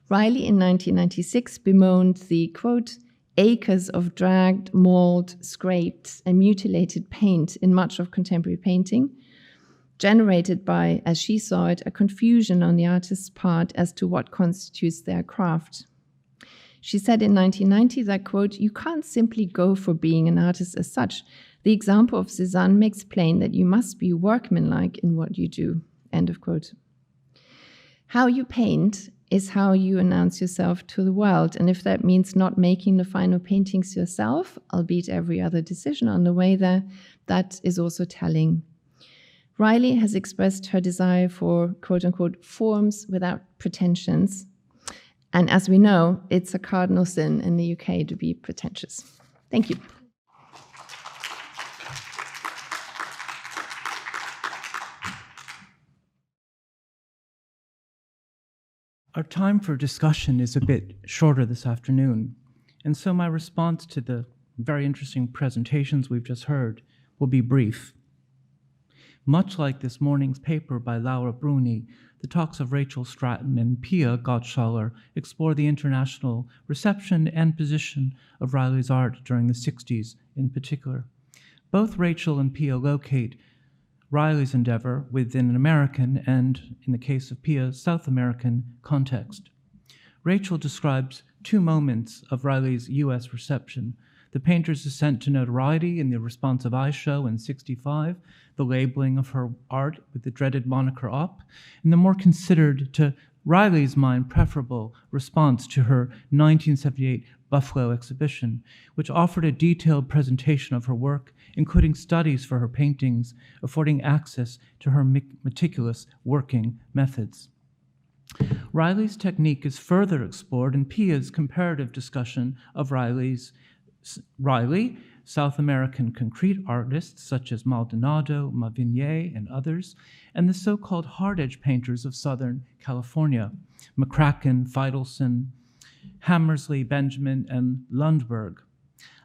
[SPEAKER 11] Riley in 1996 bemoaned the, quote, acres of dragged, mauled, scraped, and mutilated paint in much of contemporary painting, generated by, as she saw it, a confusion on the artist's part as to what constitutes their craft. She said in 1990 that, quote, you can't simply go for being an artist as such. The example of Cézanne makes plain that you must be workmanlike in what you do, end of quote. How you paint is how you announce yourself to the world, and if that means not making the final paintings yourself, albeit every other decision on the way there, that is also telling. Riley has expressed her desire for, quote-unquote, forms without pretensions, and as we know, it's a cardinal sin in the UK to be pretentious. Thank you.
[SPEAKER 7] Our time for discussion is a bit shorter this afternoon, and so my response to the very interesting presentations we've just heard will be brief. Much like this morning's paper by Laura Bruni, the talks of Rachel Stratton and Pia Gottschaller explore the international reception and position of Riley's art during the 60s in particular. Both Rachel and Pia locate Riley's endeavor within an American and, in the case of Pia, South American context. Rachel describes 2 moments of Riley's U.S. reception: the painter's ascent to notoriety in the Responsive Eye show in '65, the labeling of her art with the dreaded moniker Op, and the more considered, to Riley's mind preferable, response to her 1978 Buffalo exhibition, which offered a detailed presentation of her work, including studies for her paintings, affording access to her meticulous working methods. Riley's technique is further explored in Pia's comparative discussion of Riley, South American concrete artists such as Maldonado, Mavigné, and others, and the so-called hard-edge painters of Southern California, McCracken, Feidelson, Hammersley, Benjamin, and Lundberg.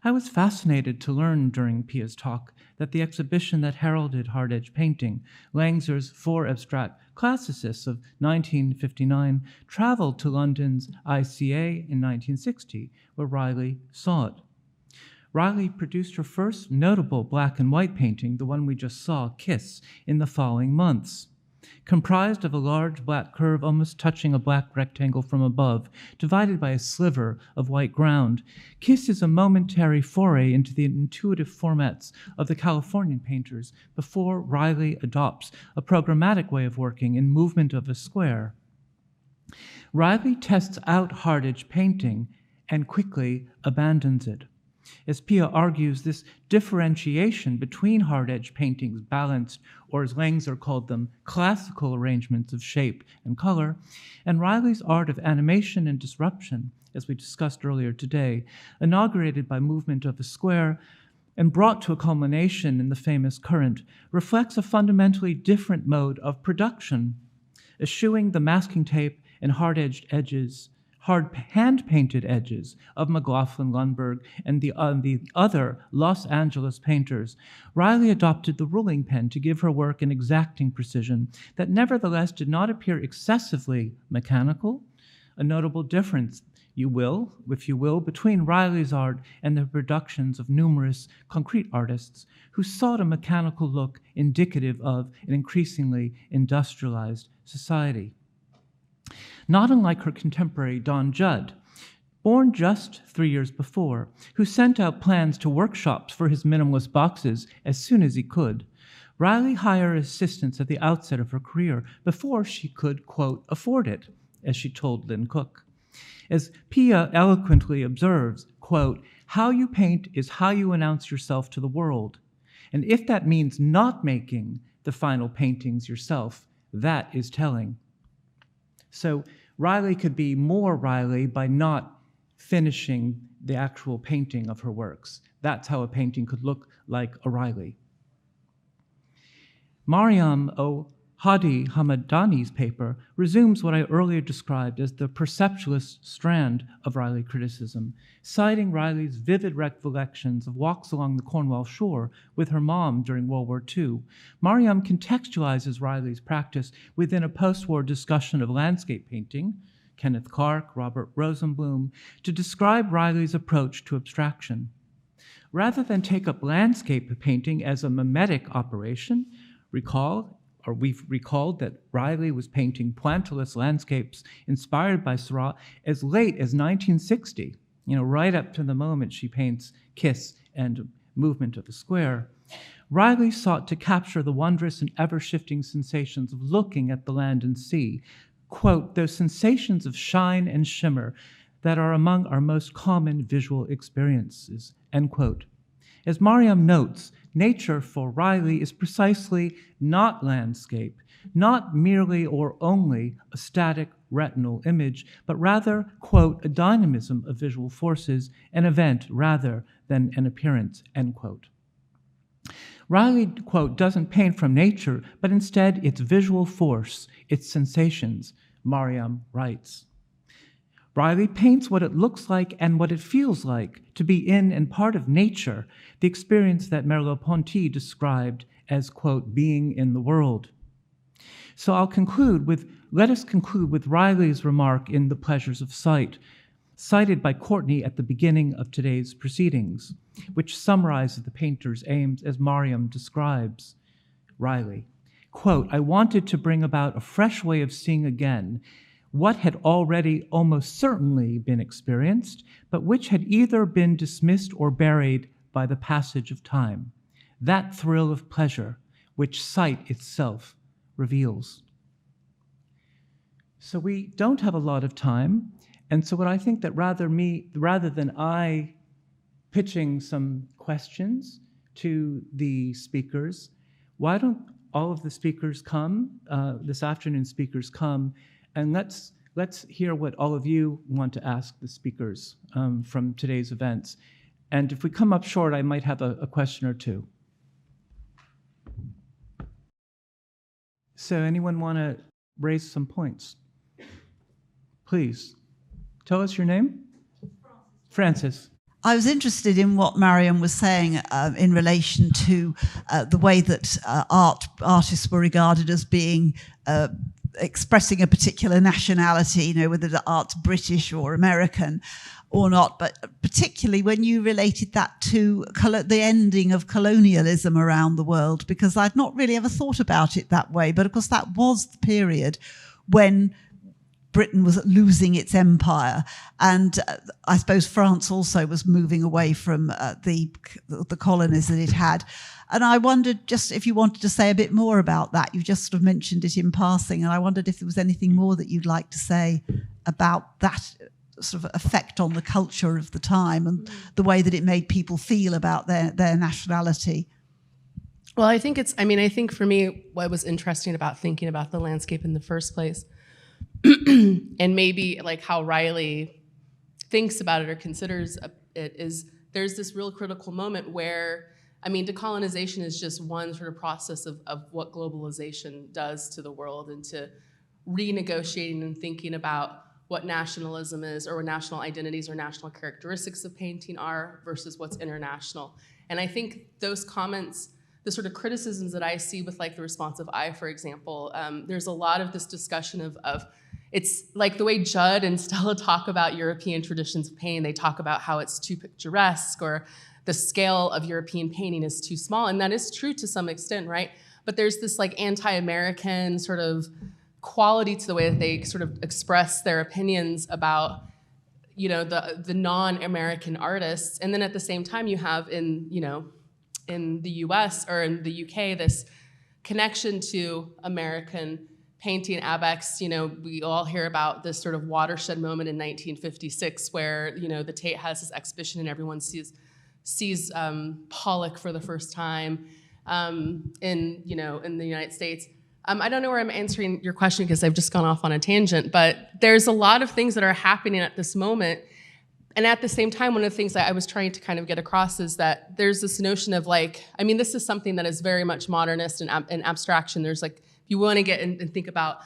[SPEAKER 7] I was fascinated to learn during Pia's talk that the exhibition that heralded hard-edge painting, Langser's 4 Abstract Classicists of 1959, traveled to London's ICA in 1960, where Riley saw it. Riley produced her first notable black and white painting, the one we just saw, Kiss, in the following months. Comprised of a large black curve almost touching a black rectangle from above, divided by a sliver of white ground, Kiss is a momentary foray into the intuitive formats of the Californian painters before Riley adopts a programmatic way of working in movement of a square. Riley tests out hard-edge painting and quickly abandons it. As Pia argues, this differentiation between hard-edge paintings, balanced, or as Langser called them, classical arrangements of shape and color, and Riley's art of animation and disruption, as we discussed earlier today, inaugurated by movement of a square and brought to a culmination in the famous Current, reflects a fundamentally different mode of production, eschewing the masking tape and hard-edged edges, hard hand-painted edges of McLaughlin, Lundberg, and the other Los Angeles painters. Riley adopted the ruling pen to give her work an exacting precision that nevertheless did not appear excessively mechanical, a notable difference if you will, between Riley's art and the productions of numerous concrete artists who sought a mechanical look indicative of an increasingly industrialized society. Not unlike her contemporary Don Judd, born just 3 years before, who sent out plans to workshops for his minimalist boxes as soon as he could, Riley hired assistants at the outset of her career before she could, quote, afford it, as she told Lynn Cook. As Pia eloquently observes, quote, how you paint is how you announce yourself to the world. And if that means not making the final paintings yourself, that is telling. So Riley could be more Riley by not finishing the actual painting of her works. That's how a painting could look like a Riley. Mariam Ohadi-Hamadani's paper resumes what I earlier described as the perceptualist strand of Riley criticism, citing Riley's vivid recollections of walks along the Cornwall shore with her mom during World War II. Mariam contextualizes Riley's practice within a post-war discussion of landscape painting, Kenneth Clark, Robert Rosenblum, to describe Riley's approach to abstraction. Rather than take up landscape painting as a mimetic operation, we've recalled that Riley was painting pointillist landscapes inspired by Seurat as late as 1960, right up to the moment she paints Kiss and Movement of the Square. Riley sought to capture the wondrous and ever-shifting sensations of looking at the land and sea, quote, those sensations of shine and shimmer that are among our most common visual experiences, end quote. As Mariam notes, nature for Riley is precisely not landscape, not merely or only a static retinal image, but rather, quote, a dynamism of visual forces, an event rather than an appearance, end quote. Riley, quote, doesn't paint from nature, but instead its visual force, its sensations, Mariam writes. Riley paints what it looks like and what it feels like to be in and part of nature, the experience that Merleau-Ponty described as, quote, being in the world. So let us conclude with Riley's remark in The Pleasures of Sight, cited by Courtney at the beginning of today's proceedings, which summarizes the painter's aims as Mariam describes. Riley, quote, I wanted to bring about a fresh way of seeing again what had already almost certainly been experienced, but which had either been dismissed or buried by the passage of time, that thrill of pleasure which sight itself reveals. So we don't have a lot of time, and so what I think that rather than I pitching some questions to the speakers, why don't all of the speakers come, this afternoon's speakers come, and let's hear what all of you want to ask the speakers from today's events. And if we come up short, I might have a question or two. So anyone want to raise some points? Please, tell us your name. Francis.
[SPEAKER 6] I was interested in what Mariam was saying in relation to the way that artists were regarded as being expressing a particular nationality, whether the art's British or American or not, but particularly when you related that to the ending of colonialism around the world, because I'd not really ever thought about it that way. But of course, that was the period when Britain was losing its empire, and I suppose France also was moving away from the colonies that it had. And I wondered just if you wanted to say a bit more about that. You just sort of mentioned it in passing, and I wondered if there was anything more that you'd like to say about that sort of effect on the culture of the time and the way that it made people feel about their nationality.
[SPEAKER 10] Well, I think for me, what was interesting about thinking about the landscape in the first place and maybe like how Riley thinks about it or considers it is there's this real critical moment where, decolonization is just one sort of process of what globalization does to the world and to renegotiating and thinking about what nationalism is or what national identities or national characteristics of painting are versus what's international. And I think those comments, the sort of criticisms that I see with like the responsive eye, for example, there's a lot of this discussion of it's like the way Judd and Stella talk about European traditions of painting, they talk about how it's too picturesque, or the scale of European painting is too small, and that is true to some extent, right? But there's this like anti-American sort of quality to the way that they sort of express their opinions about, you know, the non-American artists. And then at the same time, you have in the US or in the UK, this connection to American painting. Abex, you know, we all hear about this sort of watershed moment in 1956 where, you know, the Tate has this exhibition and everyone sees Pollock for the first time in the United States. I don't know where I'm answering your question because I've just gone off on a tangent, but there's a lot of things that are happening at this moment. And at the same time, one of the things that I was trying to kind of get across is that there's this notion of like, I mean, this is something that is very much modernist and abstraction. There's like, if you want to get and think about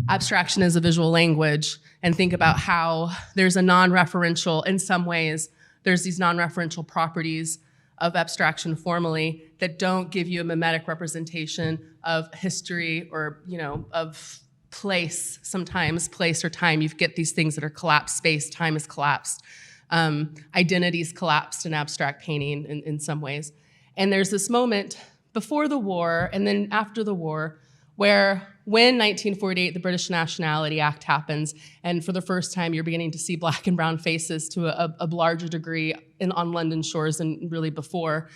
[SPEAKER 10] abstraction as a visual language and think about how there's a non-referential, in some ways, there's these non-referential properties of abstraction formally that don't give you a mimetic representation of history or, you know, of place, sometimes place or time. You get these things that are collapsed, space, time is collapsed. Identities collapsed in abstract painting in some ways. And there's this moment before the war and then after the war where when 1948, the British Nationality Act happens, and for the first time you're beginning to see black and brown faces to a larger degree on London shores than really before,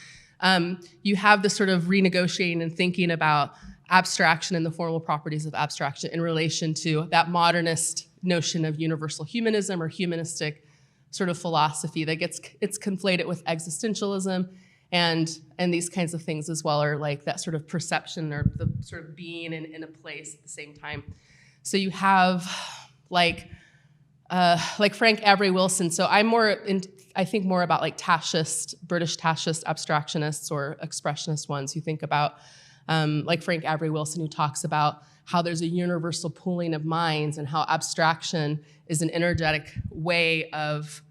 [SPEAKER 10] you have this sort of renegotiating and thinking about abstraction and the formal properties of abstraction in relation to that modernist notion of universal humanism or humanistic sort of philosophy that it's conflated with existentialism and these kinds of things as well, or like that sort of perception or the sort of being in a place at the same time. So you have like Frank Avery Wilson. So I think more about like British Tachist abstractionists or expressionist ones who think about like Frank Avery Wilson, who talks about how there's a universal pooling of minds and how abstraction is an energetic way of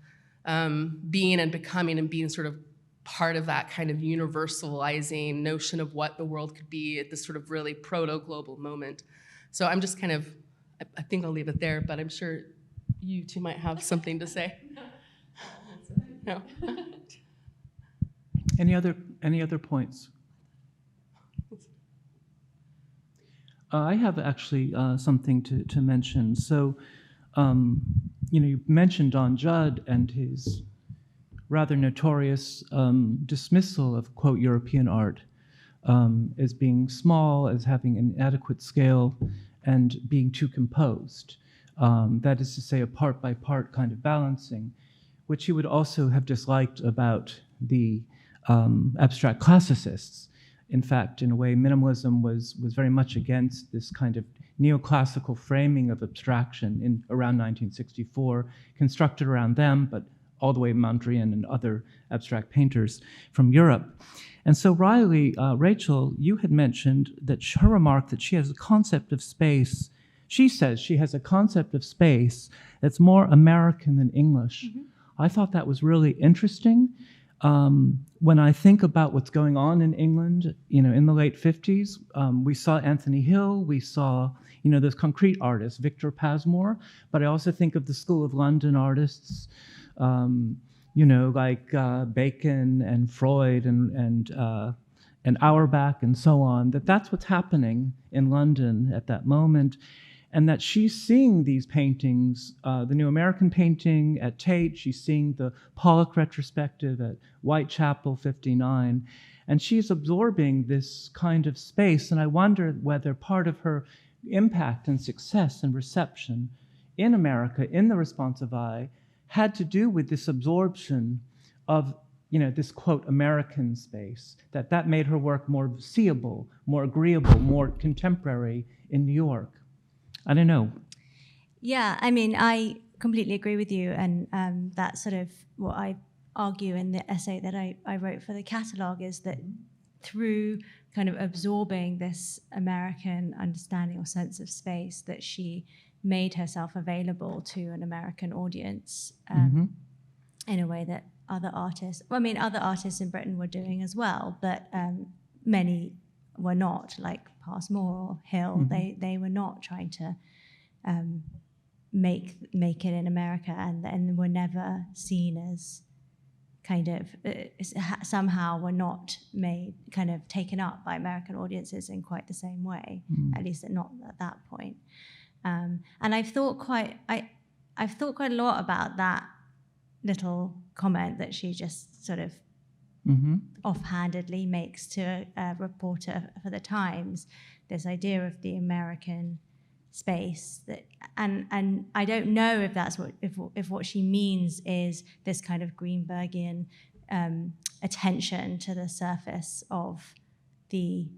[SPEAKER 10] being and becoming and being sort of part of that kind of universalizing notion of what the world could be at this sort of really proto-global moment. So I'm just kind of, I think I'll leave it there, but I'm sure you two might have something to say. No.
[SPEAKER 7] Any other points? I have actually something to mention. So, you mentioned Don Judd and his rather notorious dismissal of, quote, European art as being small, as having an inadequate scale, and being too composed. That is to say, a part-by-part kind of balancing, which he would also have disliked about the abstract classicists. In fact, in a way, minimalism was very much against this kind of neoclassical framing of abstraction in around 1964, constructed around them, but all the way Mondrian and other abstract painters from Europe. And so Riley, Rachel, you had mentioned that her remark that she has a concept of space, she says she has a concept of space that's more American than English. Mm-hmm. I thought that was really interesting. When I think about what's going on in England, in the late 50s, we saw Anthony Hill, we saw, those concrete artists, Victor Passmore, but I also think of the School of London artists, like Bacon and Freud and Auerbach and so on, that's what's happening in London at that moment. And that she's seeing these paintings, the New American painting at Tate, she's seeing the Pollock retrospective at Whitechapel 59, and she's absorbing this kind of space. And I wonder whether part of her impact and success and reception in America, in the responsive eye, had to do with this absorption of, this, quote, American space, that made her work more seeable, more agreeable, more contemporary in New York. I don't know.
[SPEAKER 8] Yeah, I mean, I completely agree with you, and that's sort of what I argue in the essay that I wrote for the catalogue, is that through kind of absorbing this American understanding or sense of space, that she made herself available to an American audience in a way that other artists in Britain were doing as well, but many were not, like Passmore or Hill. They were not trying to make it in America, and were never seen as kind of somehow were not made kind of taken up by American audiences in quite the same way, at least not at that point. And I've thought quite a lot about that little comment that she just sort of offhandedly makes to a reporter for the Times, this idea of the American space, that and I don't know if that's what she means is this kind of Greenbergian attention to the surface of the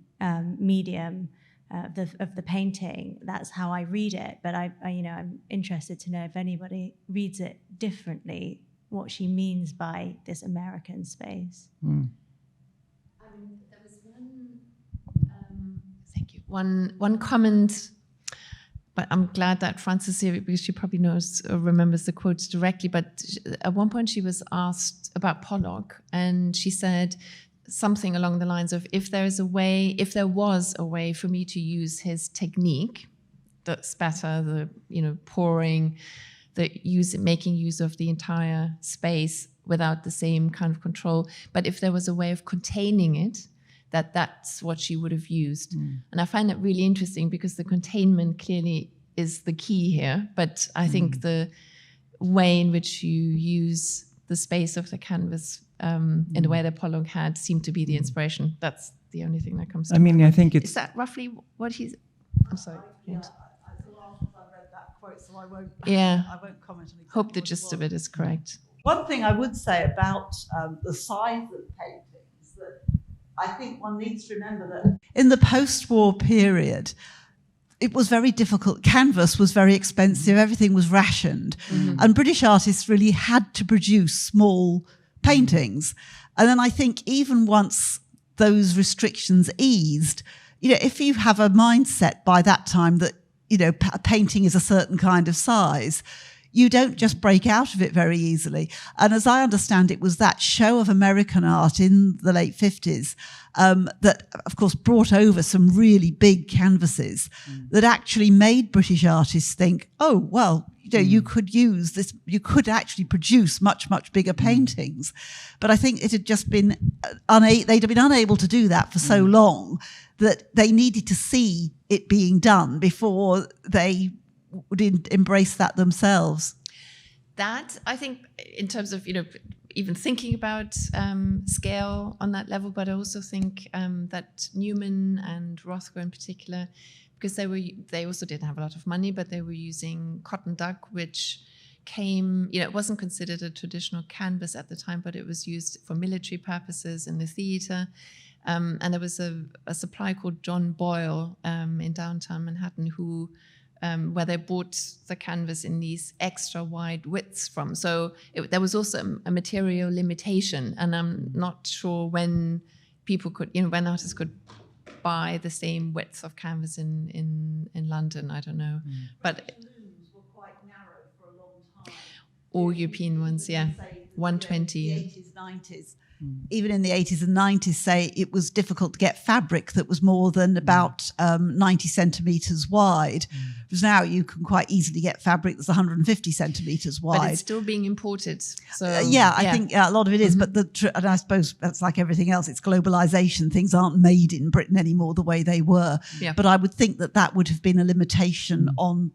[SPEAKER 8] medium of the painting. That's how I read it, but I'm interested to know if anybody reads it differently, what she means by this American space.
[SPEAKER 11] There was one comment, but I'm glad that Frances is here because she probably knows or remembers the quotes directly. But at one point she was asked about Pollock, and she said something along the lines of, if there was a way for me to use his technique, the spatter, the pouring, making use of the entire space without the same kind of control, but if there was a way of containing it, that's what she would have used. And I find that really interesting because the containment clearly is the key here, but I think the way in which you use the space of the canvas in the way that Pollock had seemed to be the inspiration. That's the only thing that comes to mind.
[SPEAKER 7] I think it's...
[SPEAKER 11] Is that roughly what he's... I'm sorry, James.
[SPEAKER 12] So I won't comment on it.
[SPEAKER 11] Hope the gist of it is correct.
[SPEAKER 12] One thing I would say about the size of paintings, that I think one needs to remember that in the post-war period, it was very difficult. Canvas was very expensive. Everything was rationed. And British artists really had to produce small paintings. And then I think even once those restrictions eased, if you have a mindset by that time that a painting is a certain kind of size, you don't just break out of it very easily. And as I understand, it was that show of American art in the late 50s that, of course, brought over some really big canvases that actually made British artists think, oh, well, you could use this, you could actually produce much, much bigger paintings. But I think it had just been, they'd have been unable to do that for so long that they needed to see it being done before they would embrace that themselves.
[SPEAKER 11] That, I think, in terms of, even thinking about scale on that level, but I also think that Newman and Rothko in particular, because they also didn't have a lot of money, but they were using cotton duck, which came, it wasn't considered a traditional canvas at the time, but it was used for military purposes in the theater. And there was a supplier called John Boyle in downtown Manhattan who, where they bought the canvas in these extra wide widths from. So there was also a material limitation, and I'm not sure when people could, when artists could buy the same width of canvas in London. I don't know, but
[SPEAKER 12] looms were quite narrow for a long time.
[SPEAKER 11] All European ones, 120.
[SPEAKER 12] The 80s, 90s. Even in the 80s and 90s, say, it was difficult to get fabric that was more than about 90 centimetres wide. Because now you can quite easily get fabric that's 150 centimetres wide.
[SPEAKER 11] But it's still being imported. So
[SPEAKER 12] I think a lot of it is. But and I suppose that's like everything else. It's globalisation. Things aren't made in Britain anymore the way they were.
[SPEAKER 11] Yeah.
[SPEAKER 12] But I would think that would have been a limitation on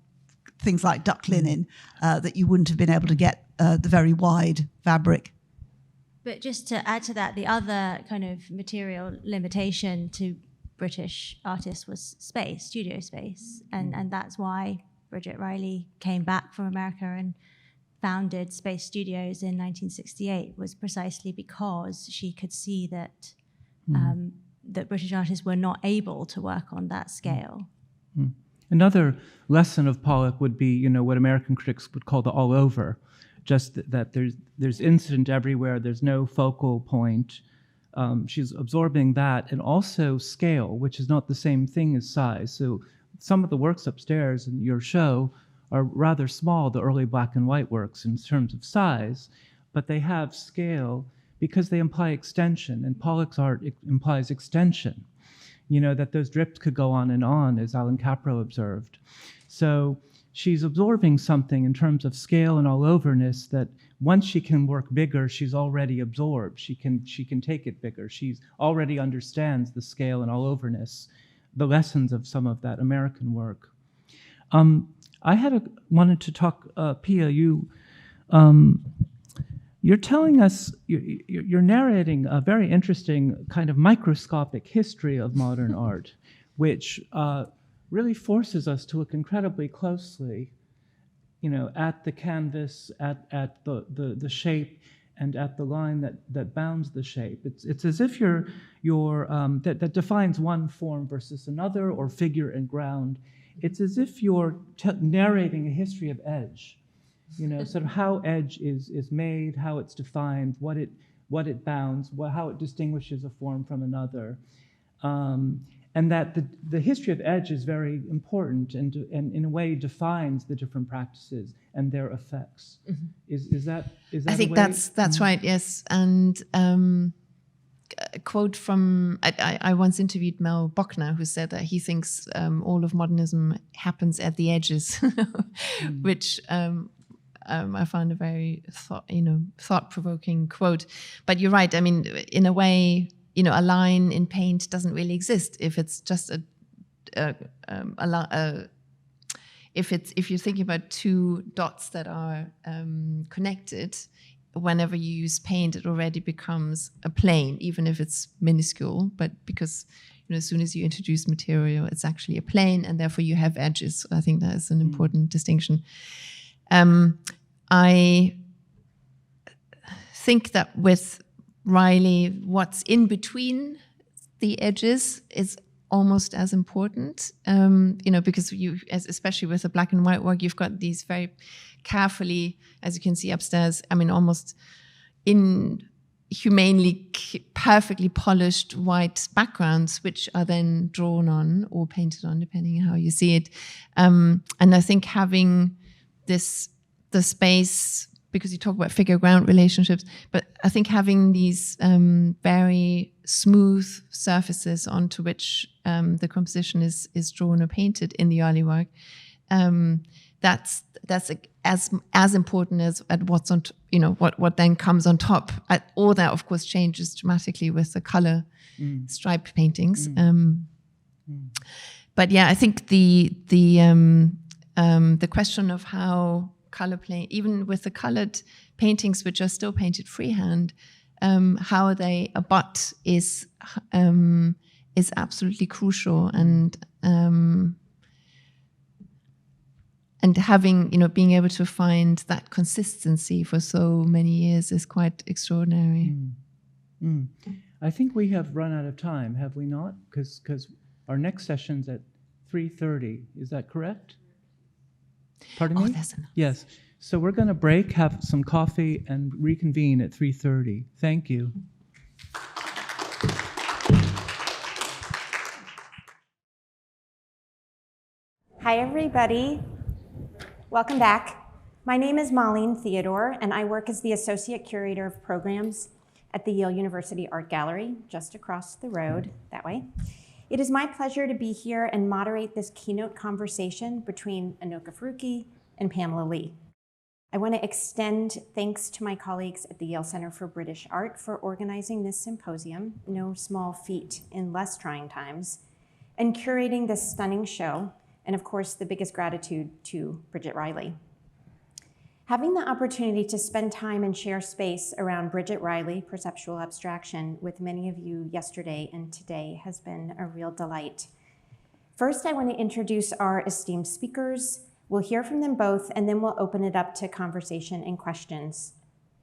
[SPEAKER 12] things like duck linen, that you wouldn't have been able to get the very wide fabric.
[SPEAKER 8] But just to add to that, the other kind of material limitation to British artists was space, studio space. And that's why Bridget Riley came back from America and founded Space Studios in 1968, was precisely because she could see that that British artists were not able to work on that scale.
[SPEAKER 7] Another lesson of Pollock would be, what American critics would call the all over. Just that there's incident everywhere, there's no focal point. She's absorbing that, and also scale, which is not the same thing as size. So some of the works upstairs in your show are rather small, the early black and white works in terms of size, but they have scale because they imply extension, and Pollock's art implies extension. That those drips could go on, as Alan Capro observed. So she's absorbing something in terms of scale and all overness that once she can work bigger, she's already absorbed. She can take it bigger. She already understands the scale and all overness, the lessons of some of that American work. I wanted to talk, Pia, you're telling us, you're narrating a very interesting kind of microscopic history of modern art, which really forces us to look incredibly closely, at the canvas, at the shape, and at the line that bounds the shape. It's as if that defines one form versus another, or figure and ground. It's as if you're narrating a history of edge, sort of how edge is made, how it's defined, what it bounds, how it distinguishes a form from another. And that the history of edge is very important and in a way defines the different practices and their effects. Mm-hmm. Is that
[SPEAKER 11] I think that's right, yes. And a quote from, I once interviewed Mel Bochner, who said that he thinks all of modernism happens at the edges, which I found a very thought-provoking quote. But you're right, I mean, in a way, a line in paint doesn't really exist if it's just if you're thinking about two dots that are connected. Whenever you use paint, it already becomes a plane, even if it's minuscule. But because as soon as you introduce material, it's actually a plane, and therefore you have edges. I think that is an important distinction. I think that with Riley, what's in between the edges is almost as important, because especially with the black and white work, you've got these very carefully, as you can see upstairs, I mean, almost inhumanely, perfectly polished white backgrounds, which are then drawn on or painted on, depending on how you see it. And I think having the space, because you talk about figure-ground relationships, but I think having these very smooth surfaces onto which the composition is drawn or painted in the early work, that's as important as at what's on what then comes on top. All that, of course, changes dramatically with the color striped paintings. But yeah, I think the question of how color play, even with the colored paintings which are still painted freehand, how they abut is absolutely crucial, and having being able to find that consistency for so many years is quite extraordinary.
[SPEAKER 7] I think we have run out of time, have we not? Because our next session's at 3:30. Is that correct? Pardon me?
[SPEAKER 11] That's enough.
[SPEAKER 7] Yes. So we're going to break, have some coffee, and reconvene at 3:30. Thank you.
[SPEAKER 13] Hi, everybody. Welcome back. My name is Marlene Theodore, and I work as the Associate Curator of Programs at the Yale University Art Gallery, just across the road, that way. It is my pleasure to be here and moderate this keynote conversation between Anoka Faruqi and Pamela Lee. I want to extend thanks to my colleagues at the Yale Center for British Art for organizing this symposium, no small feat in less trying times, and curating this stunning show, and of course, the biggest gratitude to Bridget Riley. Having the opportunity to spend time and share space around Bridget Riley, Perceptual Abstraction, with many of you yesterday and today has been a real delight. First, I want to introduce our esteemed speakers. We'll hear from them both, and then we'll open it up to conversation and questions,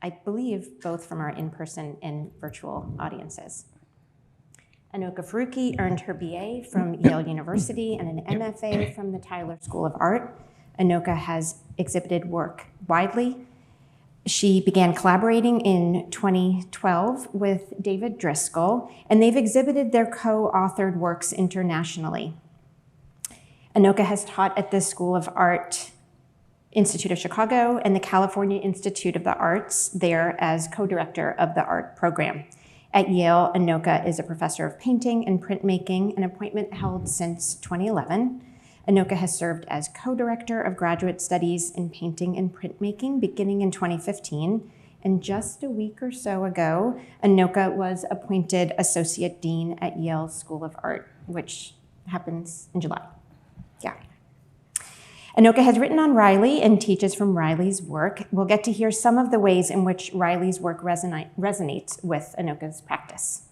[SPEAKER 13] I believe both from our in-person and virtual audiences. Anoka Faruqi earned her BA from Yale University and an MFA from the Tyler School of Art. Anoka has exhibited work widely. She began collaborating in 2012 with David Driscoll, and they've exhibited their co-authored works internationally. Anoka has taught at the School of Art Institute of Chicago and the California Institute of the Arts there as co-director of the art program. At Yale, Anoka is a professor of painting and printmaking, an appointment held since 2011. Anoka has served as co-director of graduate studies in painting and printmaking beginning in 2015. And just a week or so ago, Anoka was appointed Associate Dean at Yale School of Art, which happens in July. Yeah. Anoka has written on Riley and teaches from Riley's work. We'll get to hear some of the ways in which Riley's work resonates with Anoka's practice.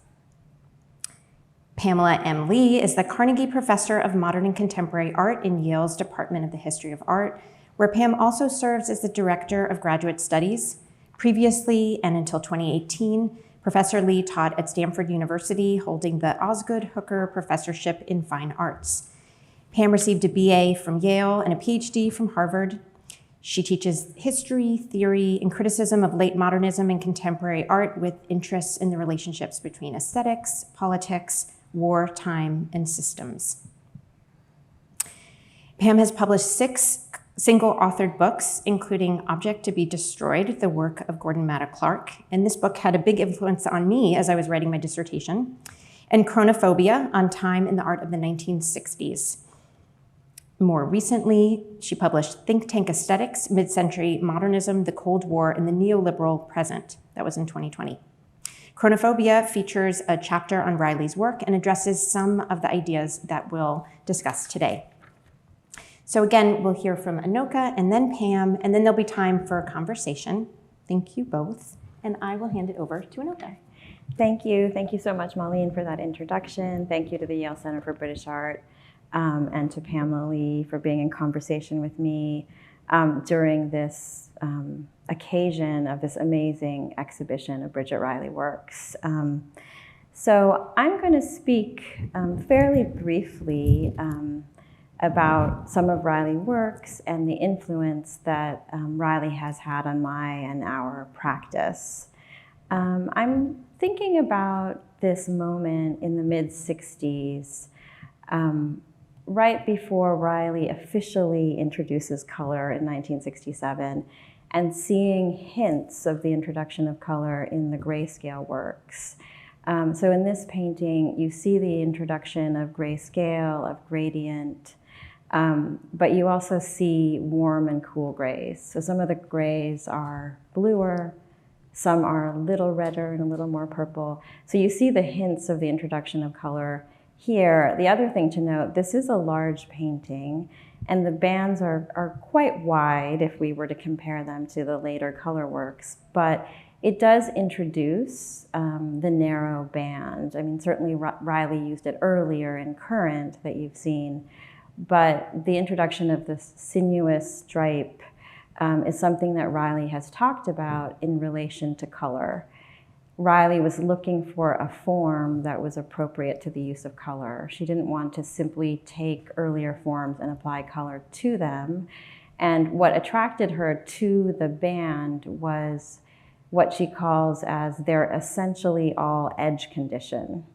[SPEAKER 13] Pamela M. Lee is the Carnegie Professor of Modern and Contemporary Art in Yale's Department of the History of Art, where Pam also serves as the Director of Graduate Studies. Previously, and until 2018, Professor Lee taught at Stanford University, holding the Osgood Hooker Professorship in Fine Arts. Pam received a BA from Yale and a PhD from Harvard. She teaches history, theory, and criticism of late modernism and contemporary art with interests in the relationships between aesthetics, politics, war, time, and systems. Pam has published 6 single-authored books, including Object to be Destroyed, the work of Gordon Matta Clark, and this book had a big influence on me as I was writing my dissertation, and Chronophobia, on time in the art of the 1960s. More recently, she published Think Tank Aesthetics, Mid-Century Modernism, the Cold War, and the Neoliberal Present. That was in 2020. Chronophobia features a chapter on Riley's work and addresses some of the ideas that we'll discuss today. So again, we'll hear from Anoka and then Pam, and then there'll be time for a conversation. Thank you both, and I will hand it over to Anoka.
[SPEAKER 14] Thank you. Thank you so much, Marlene, for that introduction. Thank you to the Yale Center for British Art and to Pamela Lee for being in conversation with me during this occasion of this amazing exhibition of Bridget Riley works. So I'm going to speak fairly briefly about some of Riley's works and the influence that Riley has had on my and our practice. I'm thinking about this moment in the mid-60s, right before Riley officially introduces color in 1967, and seeing hints of the introduction of color in the grayscale works. So in this painting, you see the introduction of grayscale, of gradient, but you also see warm and cool grays. So some of the grays are bluer, some are a little redder and a little more purple. So you see the hints of the introduction of color here. The other thing to note, this is a large painting, and the bands are quite wide if we were to compare them to the later color works, but it does introduce the narrow band. I mean, certainly Riley used it earlier in Current that you've seen, but the introduction of this sinuous stripe is something that Riley has talked about in relation to color. Riley was looking for a form that was appropriate to the use of color. She didn't want to simply take earlier forms and apply color to them. And what attracted her to the band was what she calls as their essentially all edge condition,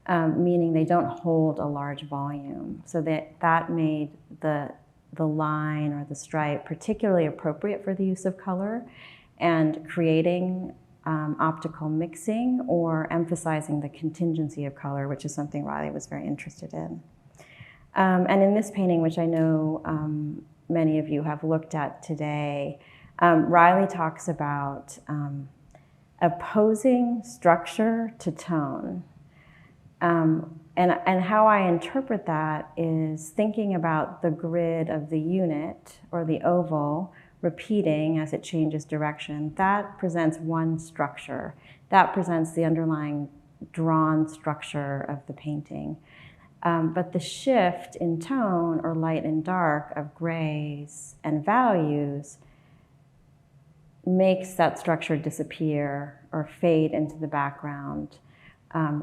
[SPEAKER 14] meaning they don't hold a large volume. So that made the line or the stripe particularly appropriate for the use of color and creating optical mixing or emphasizing the contingency of color, which is something Riley was very interested in. And in this painting, which I know many of you have looked at today, Riley talks about opposing structure to tone. And how I interpret that is thinking about the grid of the unit or the oval repeating as it changes direction. That presents one structure. That presents the underlying drawn structure of the painting. But the shift in tone or light and dark of grays and values makes that structure disappear or fade into the background,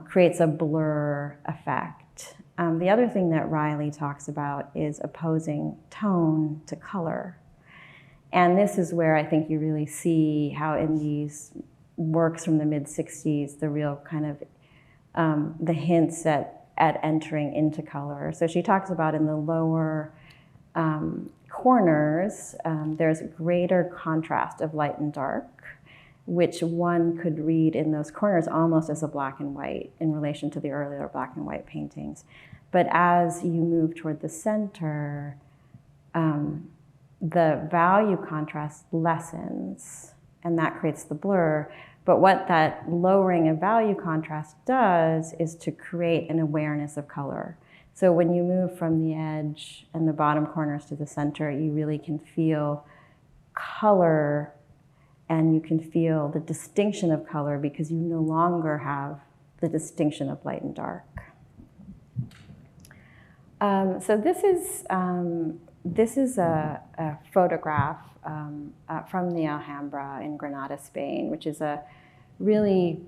[SPEAKER 14] creates a blur effect. The other thing that Riley talks about is opposing tone to color. And this is where I think you really see how in these works from the mid-60s, the real kind of, the hints at entering into color. So she talks about in the lower corners, there's greater contrast of light and dark, which one could read in those corners almost as a black and white in relation to the earlier black and white paintings. But as you move toward the center, the value contrast lessens, and that creates the blur. But what that lowering of value contrast does is to create an awareness of color. So when you move from the edge and the bottom corners to the center, you really can feel color, and you can feel the distinction of color because you no longer have the distinction of light and dark. So this is a photograph from the Alhambra in Granada, Spain, which is a really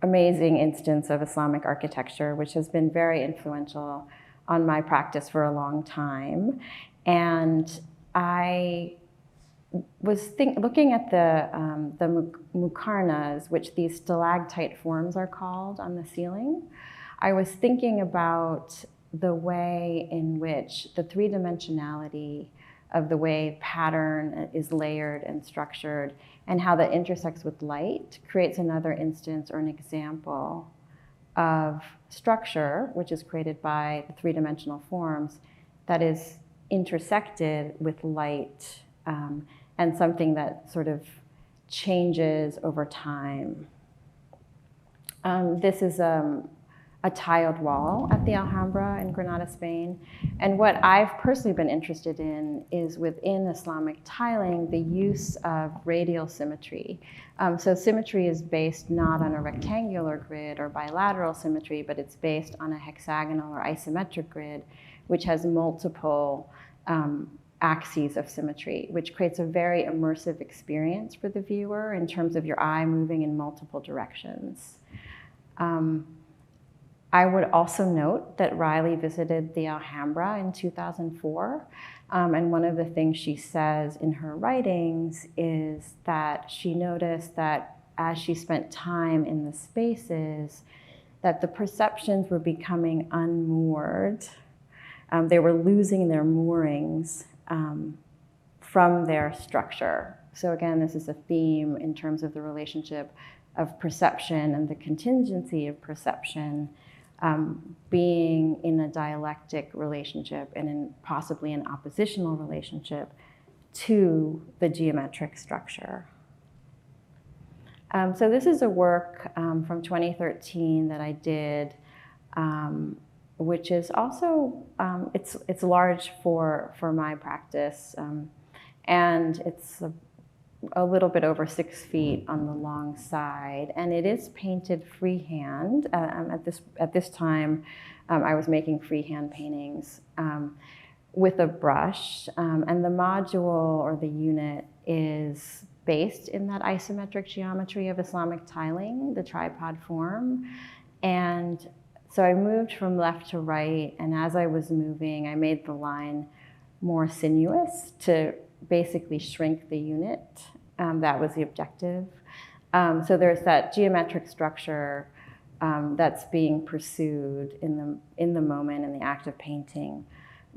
[SPEAKER 14] amazing instance of Islamic architecture, which has been very influential on my practice for a long time. And I was looking at the muqarnas, which these stalactite forms are called on the ceiling. I was thinking about the way in which the three-dimensionality of the way pattern is layered and structured, and how that intersects with light creates another instance or an example of structure, which is created by the three-dimensional forms, that is intersected with light, and something that sort of changes over time. This is a tiled wall at the Alhambra in Granada, Spain. And what I've personally been interested in is within Islamic tiling, the use of radial symmetry. So symmetry is based not on a rectangular grid or bilateral symmetry, but it's based on a hexagonal or isometric grid, which has multiple axes of symmetry, which creates a very immersive experience for the viewer in terms of your eye moving in multiple directions. I would also note that Riley visited the Alhambra in 2004, and one of the things she says in her writings is that she noticed that as she spent time in the spaces, that the perceptions were becoming unmoored. They were losing their moorings from their structure. So again, this is a theme in terms of the relationship of perception and the contingency of perception being in a dialectic relationship and in possibly an oppositional relationship to the geometric structure. So this is a work from 2013 that I did, which is also, it's large for my practice, and it's a little bit over 6 feet on the long side, and it is painted freehand. At this time, I was making freehand paintings with a brush, and the module or the unit is based in that isometric geometry of Islamic tiling, the tripod form. And so I moved from left to right, and as I was moving, I made the line more sinuous to basically shrink the unit. That was the objective. So there's that geometric structure that's being pursued in the moment, in the act of painting.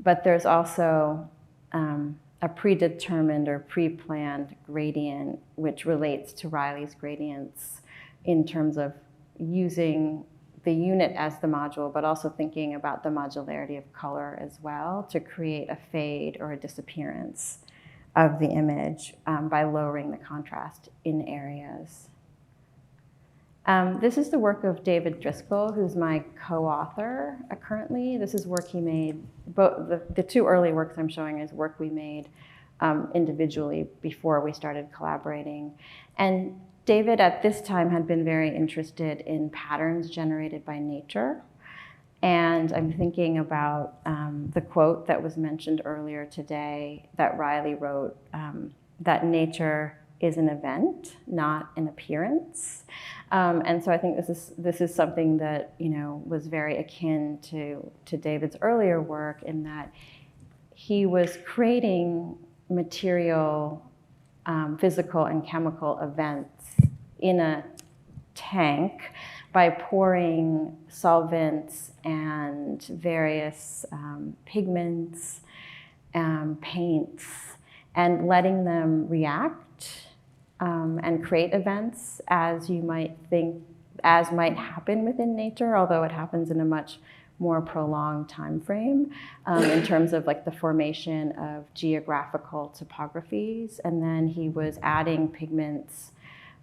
[SPEAKER 14] But there's also a predetermined or pre-planned gradient, which relates to Riley's gradients in terms of using the unit as the module, but also thinking about the modularity of color as well to create a fade or a disappearance of the image by lowering the contrast in areas. This is the work of David Driscoll, who's my co-author currently. This is work he made, the two early works I'm showing is work we made individually before we started collaborating. And David at this time had been very interested in patterns generated by nature. And I'm thinking about the quote that was mentioned earlier today that Riley wrote, that nature is an event, not an appearance. And so I think this is something that was very akin to David's earlier work, in that he was creating material, physical and chemical events in a tank by pouring solvents and various pigments, paints, and letting them react and create events as you might think, as might happen within nature, although it happens in a much more prolonged time frame in terms of like the formation of geographical topographies. And then he was adding pigments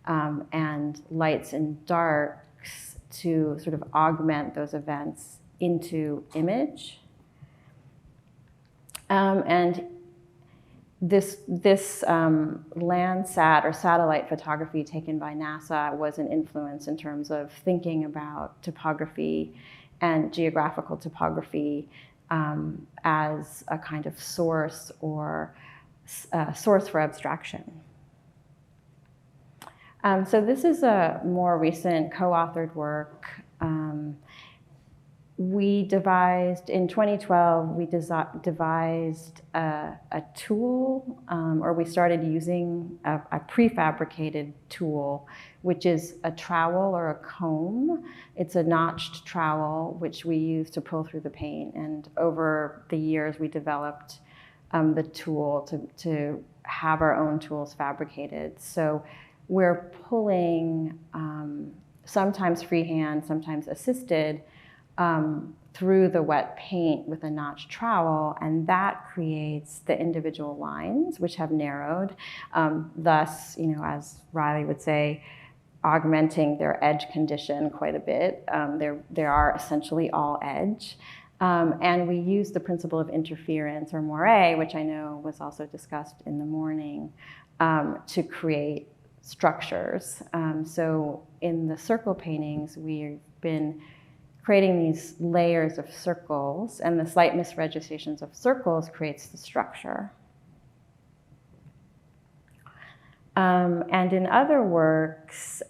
[SPEAKER 14] and lights and darks to sort of augment those events into image. And this Landsat or satellite photography taken by NASA was an influence in terms of thinking about topography and geographical topography as a kind of source or source for abstraction. So this is a more recent co-authored work. We devised, in 2012, we devised a tool, or we started using a prefabricated tool, which is a trowel or a comb. It's a notched trowel, which we use to pull through the paint. And over the years, we developed the tool to have our own tools fabricated. So we're pulling, sometimes freehand, sometimes assisted, through the wet paint with a notched trowel, and that creates the individual lines, which have narrowed, thus, you know, as Riley would say, augmenting their edge condition quite a bit. They are essentially all edge. And we use the principle of interference, or moire, which I know was also discussed in the morning, to create structures. So in the circle paintings, we've been creating these layers of circles, and the slight misregistrations of circles creates the structure. And in other works,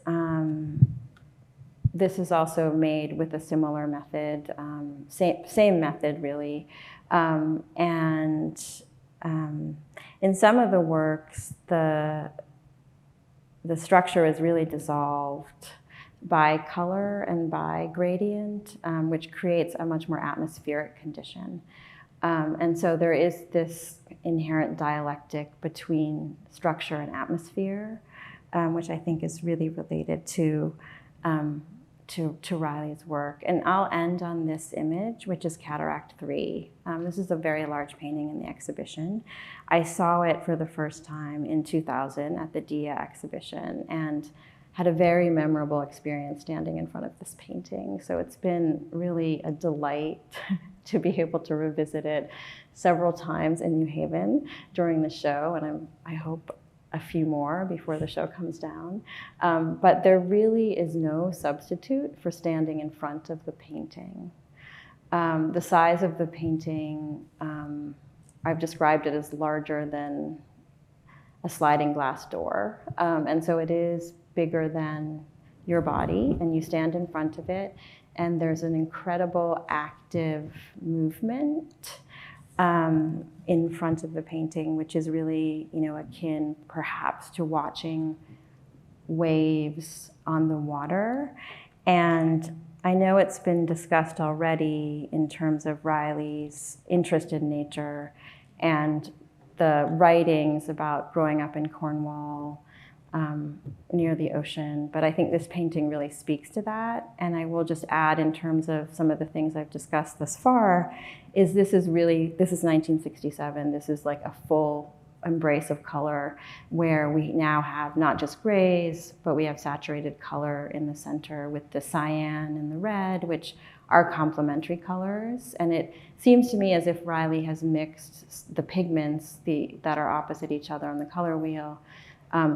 [SPEAKER 14] this is also made with a similar method, same method really. And in some of the works, the structure is really dissolved by color and by gradient, which creates a much more atmospheric condition. And so there is this inherent dialectic between structure and atmosphere, which I think is really related to Riley's work. And I'll end on this image, which is Cataract 3. This is a very large painting in the exhibition. I saw it for the first time in 2000 at the DIA exhibition, and had a very memorable experience standing in front of this painting. So it's been really a delight to be able to revisit it several times in New Haven during the show, and I hope a few more before the show comes down. But there really is no substitute for standing in front of the painting. The size of the painting, I've described it as larger than a sliding glass door. And so it is bigger than your body, and you stand in front of it, and there's an incredible active movement in front of the painting, which is really, you know, akin perhaps to watching waves on the water. And I know it's been discussed already in terms of Riley's interest in nature and the writings about growing up in Cornwall, near the ocean, but I think this painting really speaks to that. And I will just add, in terms of some of the things I've discussed thus far, is this is 1967. This is like a full embrace of color, where we now have not just grays, but we have saturated color in the center with the cyan and the red, which are complementary colors. And it seems to me as if Riley has mixed the pigments that are opposite each other on the color wheel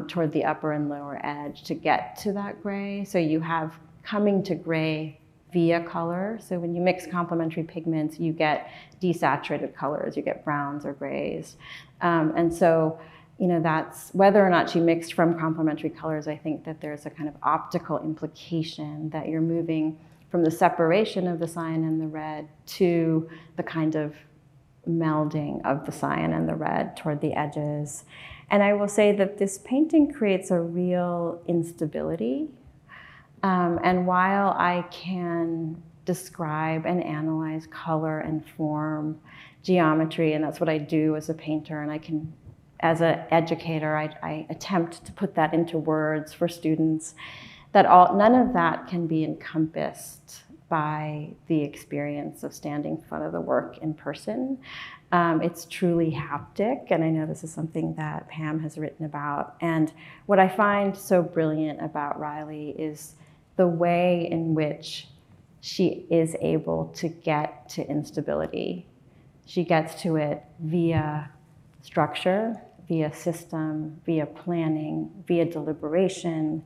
[SPEAKER 14] toward the upper and lower edge to get to that gray. So you have coming to gray via color. So when you mix complementary pigments, you get desaturated colors, you get browns or grays. And so, you know, that's whether or not she mixed from complementary colors, I think that there's a kind of optical implication that you're moving from the separation of the cyan and the red to the kind of melding of the cyan and the red toward the edges. And I will say that this painting creates a real instability. And while I can describe and analyze color and form, geometry, and that's what I do as a painter, and I can, as an educator, I attempt to put that into words for students, that none of that can be encompassed by the experience of standing in front of the work in person. It's truly haptic, and I know this is something that Pam has written about. And what I find so brilliant about Riley is the way in which she is able to get to instability. She gets to it via structure, via system, via planning, via deliberation,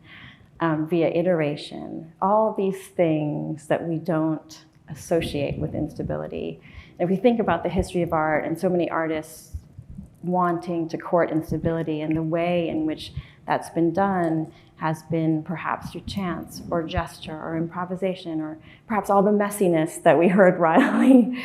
[SPEAKER 14] via iteration, all these things that we don't associate with instability. If we think about the history of art and so many artists wanting to court instability, and the way in which that's been done has been perhaps through chance or gesture or improvisation, or perhaps all the messiness that we heard Riley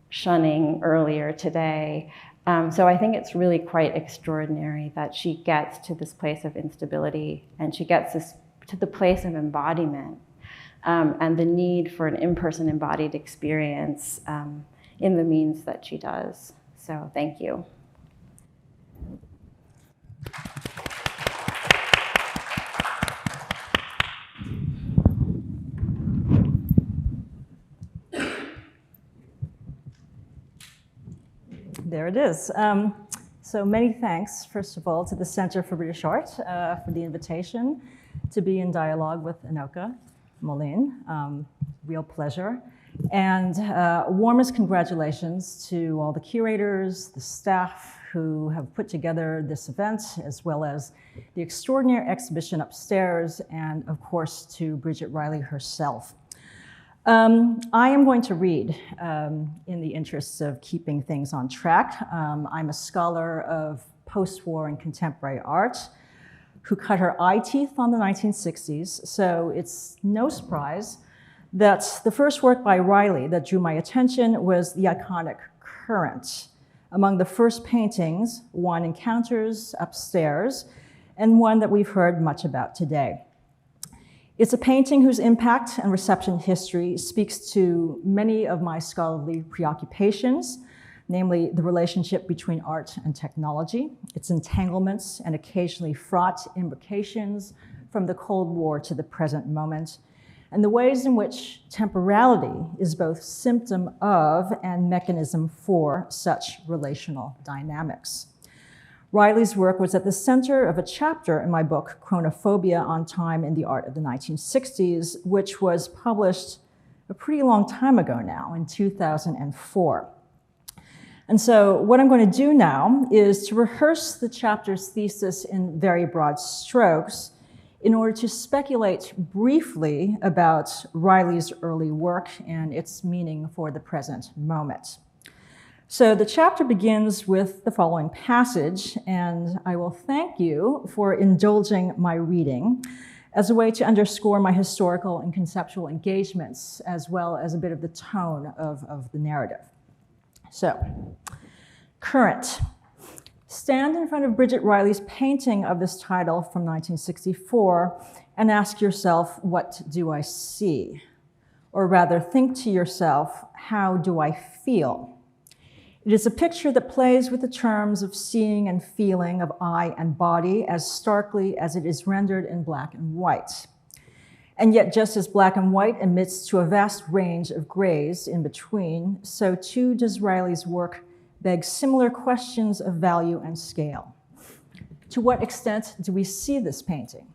[SPEAKER 14] shunning earlier today. So I think it's really quite extraordinary that she gets to this place of instability, and she gets to the place of embodiment, and the need for an in-person embodied experience in the means that she does. So thank you.
[SPEAKER 15] There it is. So many thanks, first of all, to the Center for British Art for the invitation to be in dialogue with Anoka Moline. Real pleasure. And warmest congratulations to all the curators, the staff who have put together this event, as well as the extraordinary exhibition upstairs, and of course to Bridget Riley herself. I am going to read in the interests of keeping things on track. I'm a scholar of post-war and contemporary art who cut her eye teeth on the 1960s, so it's no surprise that the first work by Riley that drew my attention was the iconic Current. Among the first paintings, one encounters upstairs, and one that we've heard much about today. It's a painting whose impact and reception history speaks to many of my scholarly preoccupations, namely the relationship between art and technology, its entanglements and occasionally fraught imbrications from the Cold War to the present moment, and the ways in which temporality is both symptom of and mechanism for such relational dynamics. Riley's work was at the center of a chapter in my book, Chronophobia on Time in the Art of the 1960s, which was published a pretty long time ago now, in 2004. And so what I'm going to do now is to rehearse the chapter's thesis in very broad strokes in order to speculate briefly about Riley's early work and its meaning for the present moment. So the chapter begins with the following passage, and I will thank you for indulging my reading as a way to underscore my historical and conceptual engagements, as well as a bit of the tone of the narrative. So, Current. Stand in front of Bridget Riley's painting of this title from 1964 and ask yourself, what do I see? Or rather, think to yourself, how do I feel? It is a picture that plays with the terms of seeing and feeling of eye and body as starkly as it is rendered in black and white. And yet, just as black and white emits to a vast range of grays in between, so too does Riley's work beg similar questions of value and scale. To what extent do we see this painting?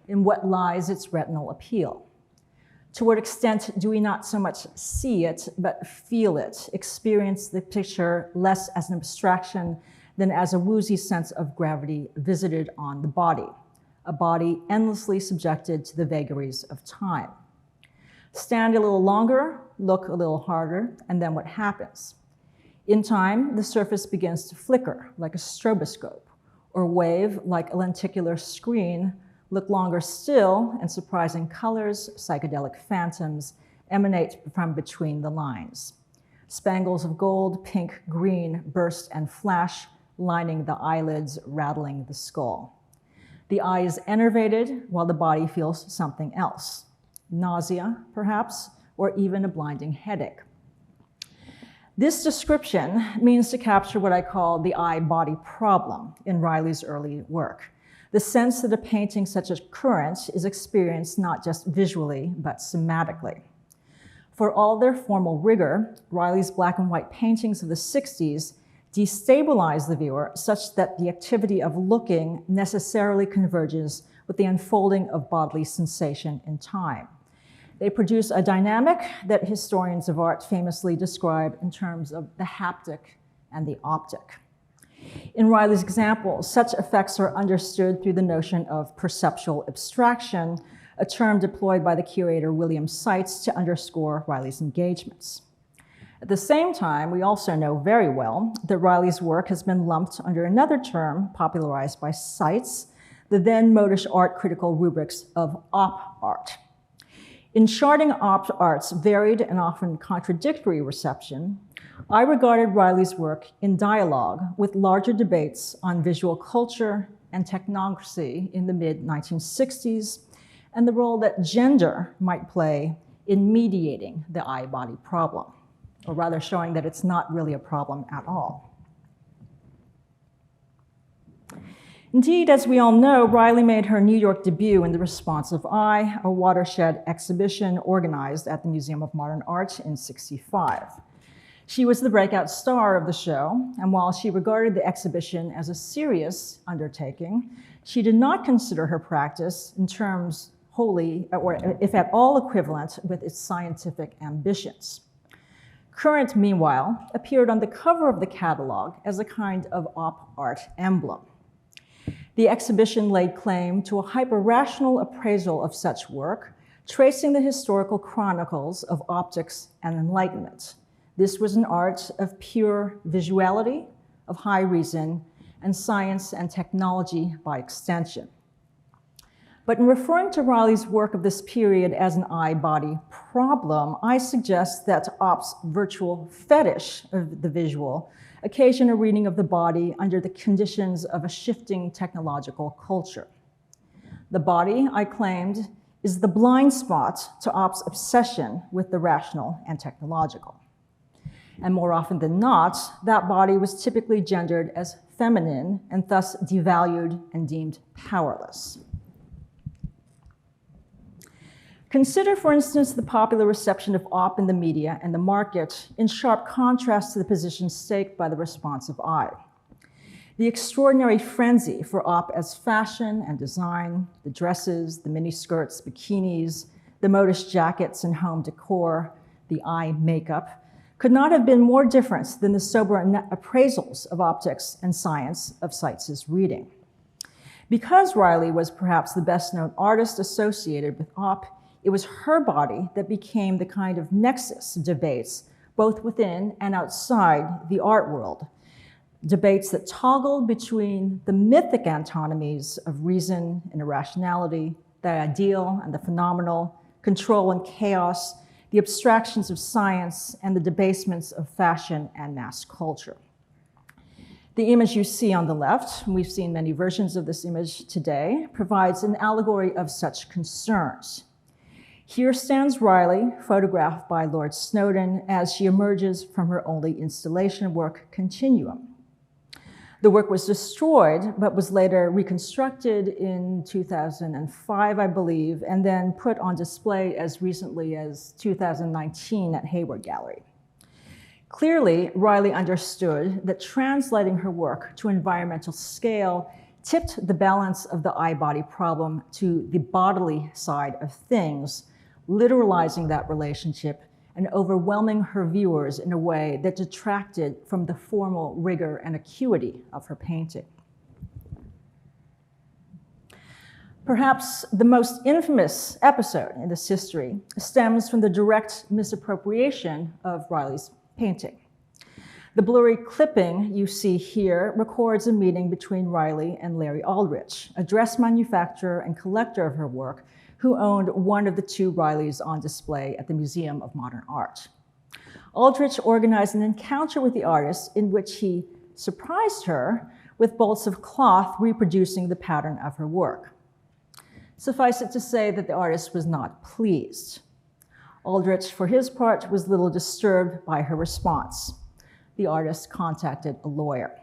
[SPEAKER 15] In what lies its retinal appeal? To what extent do we not so much see it, but feel it, experience the picture less as an abstraction than as a woozy sense of gravity visited on the body, a body endlessly subjected to the vagaries of time? Stand a little longer, look a little harder, and then what happens? In time, the surface begins to flicker like a stroboscope, or wave like a lenticular screen, look longer still, and surprising colors, psychedelic phantoms, emanate from between the lines. Spangles of gold, pink, green burst and flash, lining the eyelids, rattling the skull. The eye is enervated while the body feels something else. Nausea, perhaps, or even a blinding headache. This description means to capture what I call the eye-body problem in Riley's early work. the sense that a painting such as current is experienced not just visually, but somatically. For all their formal rigor, Riley's black and white paintings of the 60s destabilize the viewer such that the activity of looking necessarily converges with the unfolding of bodily sensation in time. They produce a dynamic that historians of art famously describe in terms of the haptic and the optic. In Riley's example, such effects are understood through the notion of perceptual abstraction, a term deployed by the curator William Seitz to underscore Riley's engagements. At the same time, we also know very well that Riley's work has been lumped under another term popularized by Seitz, the then modish art critical rubrics of op art. In charting op art's varied and often contradictory reception, I regarded Riley's work in dialogue with larger debates on visual culture and technocracy in the mid-1960s, and the role that gender might play in mediating the eye-body problem, or rather showing that it's not really a problem at all. Indeed, as we all know, Riley made her New York debut in The Responsive Eye, a watershed exhibition organized at the Museum of Modern Art in '65. She was the breakout star of the show, and while she regarded the exhibition as a serious undertaking, she did not consider her practice in terms wholly, or if at all equivalent, with its scientific ambitions. Current, meanwhile, appeared on the cover of the catalog as a kind of op art emblem. The exhibition laid claim to a hyper-rational appraisal of such work, tracing the historical chronicles of optics and enlightenment. This was an art of pure visuality, of high reason, and science and technology by extension. But in referring to Riley's work of this period as an eye-body problem, I suggest that op's virtual fetish of the visual occasion a reading of the body under the conditions of a shifting technological culture. The body, I claimed, is the blind spot to op's obsession with the rational and technological. And more often than not, that body was typically gendered as feminine and thus devalued and deemed powerless. Consider, for instance, the popular reception of op in the media and the market in sharp contrast to the position staked by the responsive eye. The extraordinary frenzy for op as fashion and design, the dresses, the miniskirts, bikinis, the modish jackets and home decor, the eye makeup, could not have been more different than the sober appraisals of optics and science of Seitz's reading. Because Riley was perhaps the best-known artist associated with op, it was her body that became the kind of nexus of debates, both within and outside the art world. Debates that toggled between the mythic antinomies of reason and irrationality, the ideal and the phenomenal, control and chaos, the abstractions of science, and the debasements of fashion and mass culture. The image you see on the left, and we've seen many versions of this image today, provides an allegory of such concerns. Here stands Riley, photographed by Lord Snowdon, as she emerges from her only installation work, Continuum. The work was destroyed, but was later reconstructed in 2005, I believe, and then put on display as recently as 2019 at Hayward Gallery. Clearly, Riley understood that translating her work to environmental scale tipped the balance of the eye-body problem to the bodily side of things, literalizing that relationship and overwhelming her viewers in a way that detracted from the formal rigor and acuity of her painting. Perhaps the most infamous episode in this history stems from the direct misappropriation of Riley's painting. The blurry clipping you see here records a meeting between Riley and Larry Aldrich, a dress manufacturer and collector of her work, who owned one of the two Rileys on display at the Museum of Modern Art. Aldrich organized an encounter with the artist in which he surprised her with bolts of cloth reproducing the pattern of her work. Suffice it to say that the artist was not pleased. Aldrich, for his part, was little disturbed by her response. The artist contacted a lawyer.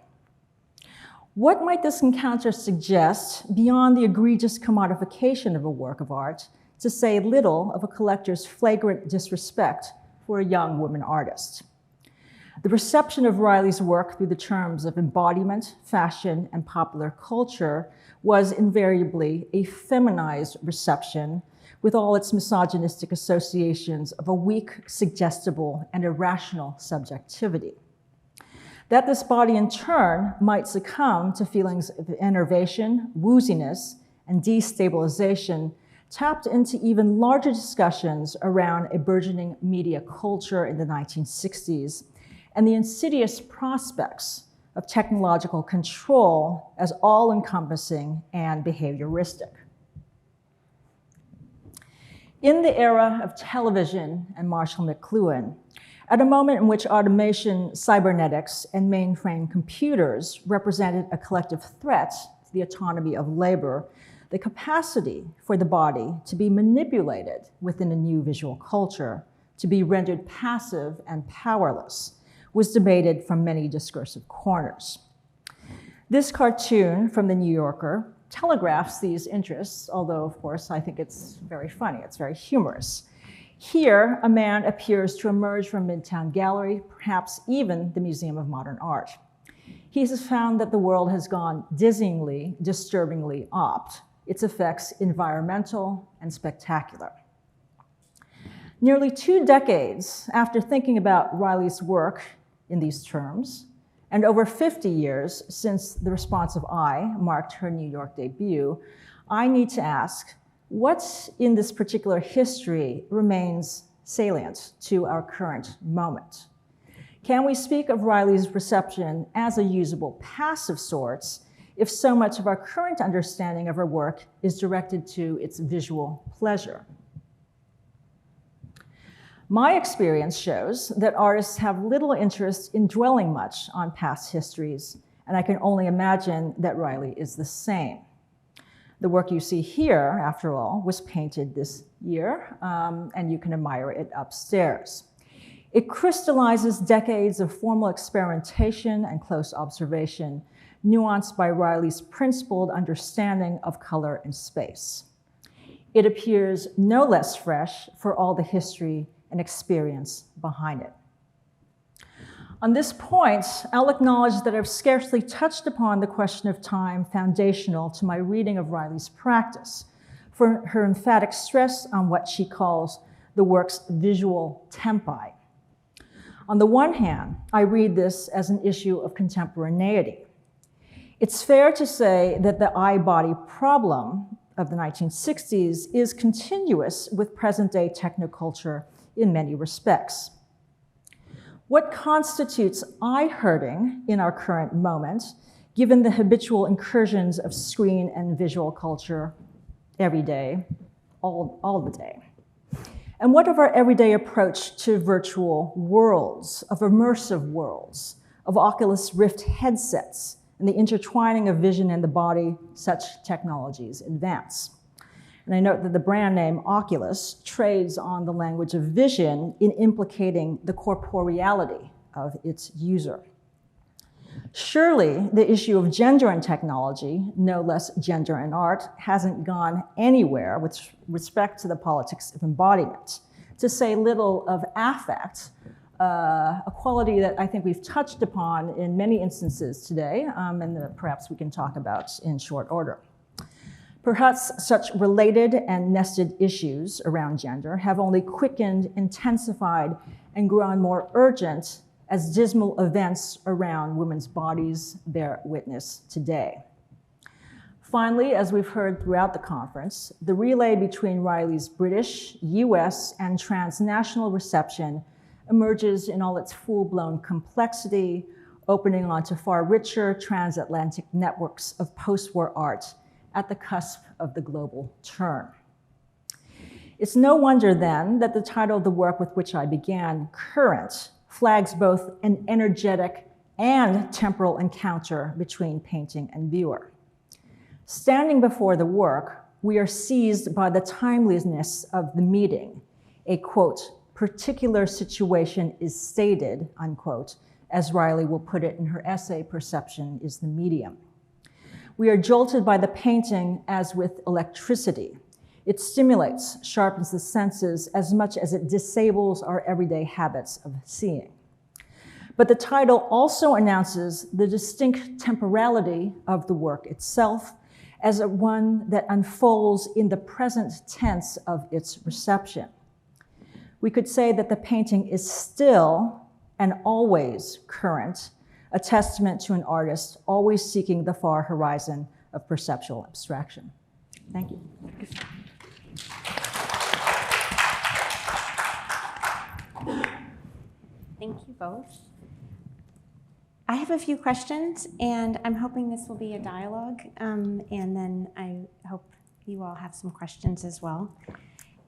[SPEAKER 15] What might this encounter suggest beyond the egregious commodification of a work of art, to say little of a collector's flagrant disrespect for a young woman artist? The reception of Riley's work through the terms of embodiment, fashion, and popular culture was invariably a feminized reception with all its misogynistic associations of a weak, suggestible, and irrational subjectivity. That this body in turn might succumb to feelings of enervation, wooziness, and destabilization tapped into even larger discussions around a burgeoning media culture in the 1960s and the insidious prospects of technological control as all-encompassing and behavioristic. In the era of television and Marshall McLuhan, at a moment in which automation, cybernetics, and mainframe computers represented a collective threat to the autonomy of labor, the capacity for the body to be manipulated within a new visual culture, to be rendered passive and powerless, was debated from many discursive corners. This cartoon from The New Yorker telegraphs these interests, although, of course, I think it's very funny, it's very humorous. Here, a man appears to emerge from Midtown Gallery, perhaps even the Museum of Modern Art. He has found that the world has gone dizzyingly, disturbingly opt, its effects environmental and spectacular. Nearly 2 decades after thinking about Riley's work in these terms, and over 50 years since The Responsive Eye marked her New York debut, I need to ask, what in this particular history remains salient to our current moment? Can we speak of Riley's reception as a usable passive sorts if so much of our current understanding of her work is directed to its visual pleasure? My experience shows that artists have little interest in dwelling much on past histories, and I can only imagine that Riley is the same. The work you see here, after all, was painted this year, and you can admire it upstairs. It crystallizes decades of formal experimentation and close observation, nuanced by Riley's principled understanding of color and space. It appears no less fresh for all the history and experience behind it. On this point, I'll acknowledge that I've scarcely touched upon the question of time foundational to my reading of Riley's practice, for her emphatic stress on what she calls the work's visual tempi. On the one hand, I read this as an issue of contemporaneity. It's fair to say that the eye-body problem of the 1960s is continuous with present-day technoculture in many respects. What constitutes eye-hurting in our current moment, given the habitual incursions of screen and visual culture every day, all the day? And what of our everyday approach to virtual worlds, of immersive worlds, of Oculus Rift headsets, and the intertwining of vision and the body such technologies advance? And I note that the brand name Oculus trades on the language of vision in implicating the corporeality of its user. Surely the issue of gender in technology, no less gender in art, hasn't gone anywhere with respect to the politics of embodiment. To say little of affect, a quality that I think we've touched upon in many instances today, and that perhaps we can talk about in short order. Perhaps such related and nested issues around gender have only quickened, intensified, and grown more urgent as dismal events around women's bodies bear witness today. Finally, as we've heard throughout the conference, the relay between Riley's British, US, and transnational reception emerges in all its full-blown complexity, opening onto far richer transatlantic networks of post-war art at the cusp of the global turn. It's no wonder then that the title of the work with which I began, Current, flags both an energetic and temporal encounter between painting and viewer. Standing before the work, we are seized by the timeliness of the meeting. A, quote, particular situation is stated, unquote, as Riley will put it in her essay, Perception is the Medium. We are jolted by the painting as with electricity. It stimulates, sharpens the senses as much as it disables our everyday habits of seeing. But the title also announces the distinct temporality of the work itself as one that unfolds in the present tense of its reception. We could say that the painting is still and always current, a testament to an artist always seeking the far horizon of perceptual abstraction. Thank you.
[SPEAKER 13] Thank you both. I have a few questions, and I'm hoping this will be a dialogue, and then I hope you all have some questions as well.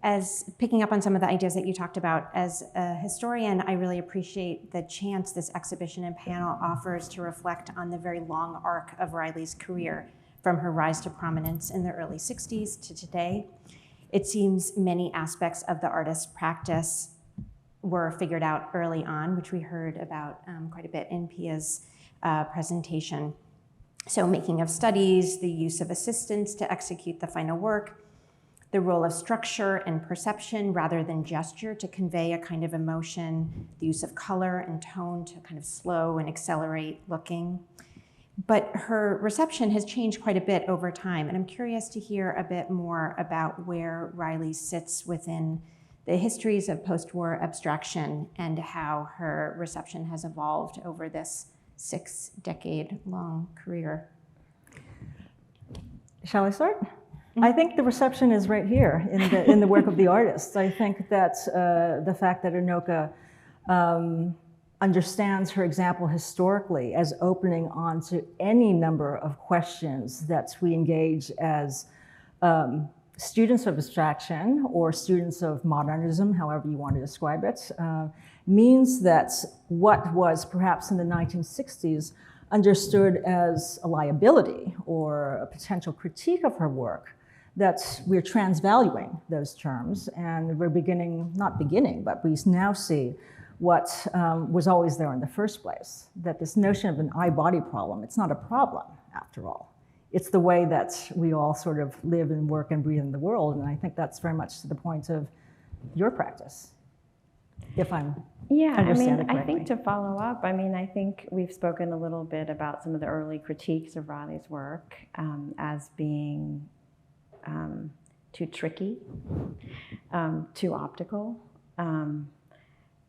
[SPEAKER 13] As picking up on some of the ideas that you talked about, as a historian, I really appreciate the chance this exhibition and panel offers to reflect on the very long arc of Riley's career, from her rise to prominence in the early 60s to today. It seems many aspects of the artist's practice were figured out early on, which we heard about quite a bit in Pia's presentation. So making of studies, the use of assistants to execute the final work, the role of structure and perception rather than gesture to convey a kind of emotion, the use of color and tone to kind of slow and accelerate looking. But her reception has changed quite a bit over time, and I'm curious to hear a bit more about where Riley sits within the histories of post-war abstraction and how her reception has evolved over this 6-decade-long career.
[SPEAKER 15] Shall I start? I think the reception is right here in the work of the artist. I think that the fact that Anoka understands her example historically as opening onto any number of questions that we engage as students of abstraction or students of modernism, however you want to describe it, means that what was perhaps in the 1960s understood as a liability or a potential critique of her work, that we're transvaluing those terms, and we're but we now see what was always there in the first place, that this notion of an eye-body problem, it's not a problem after all. It's the way that we all sort of live and work and breathe in the world, and I think that's very much to the point of your practice, if I'm understanding correctly.
[SPEAKER 14] I think to follow up, I think we've spoken a little bit about some of the early critiques of Riley's work as being too tricky, too optical,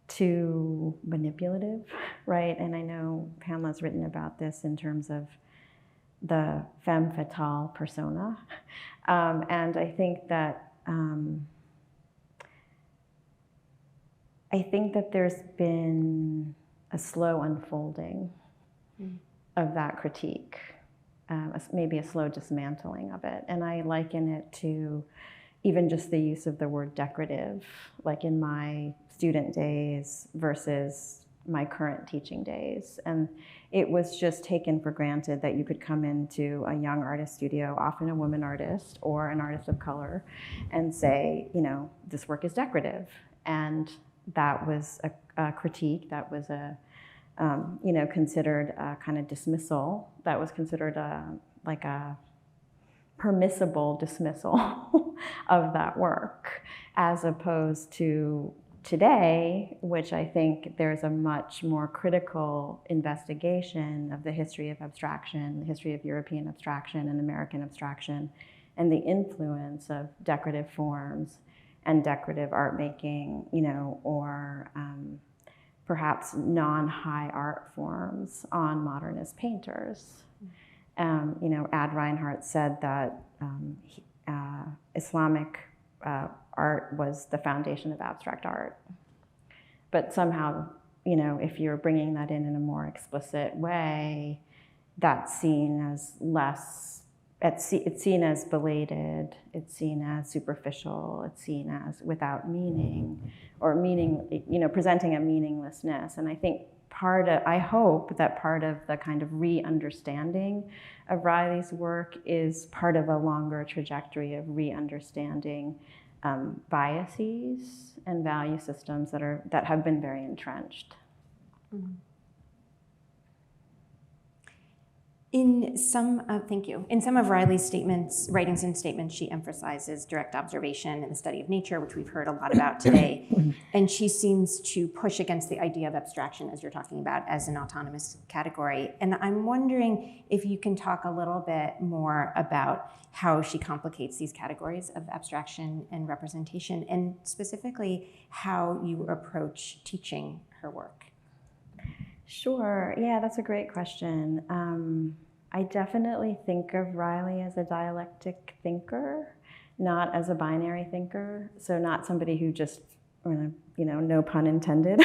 [SPEAKER 14] too manipulative, right? And I know Pamela's written about this in terms of the femme fatale persona. And I think that there's been a slow unfolding of that critique, maybe a slow dismantling of it. And I liken it to even just the use of the word decorative, like in my student days versus my current teaching days. And it was just taken for granted that you could come into a young artist studio, often a woman artist or an artist of color, and say, this work is decorative. And that was a critique, that was considered a kind of dismissal, that was considered a permissible dismissal of that work, as opposed to today, which I think there's a much more critical investigation of the history of abstraction, the history of European abstraction and American abstraction, and the influence of decorative forms and decorative art making, or perhaps non-high art forms on modernist painters. Ad Reinhardt said that Islamic art was the foundation of abstract art. But somehow, if you're bringing that in a more explicit way, that's seen as less, it's seen as belated, it's seen as superficial, it's seen as without meaning, or presenting a meaninglessness. And I think I hope that part of the kind of re-understanding of Riley's work is part of a longer trajectory of re-understanding biases and value systems that have been very entrenched.
[SPEAKER 13] Thank you. In some of Riley's writings and statements, she emphasizes direct observation and the study of nature, which we've heard a lot about today. And she seems to push against the idea of abstraction, as you're talking about, as an autonomous category. And I'm wondering if you can talk a little bit more about how she complicates these categories of abstraction and representation, and specifically how you approach teaching her work.
[SPEAKER 14] Sure. Yeah, that's a great question. I definitely think of Riley as a dialectic thinker, not as a binary thinker. So not somebody who just, no pun intended,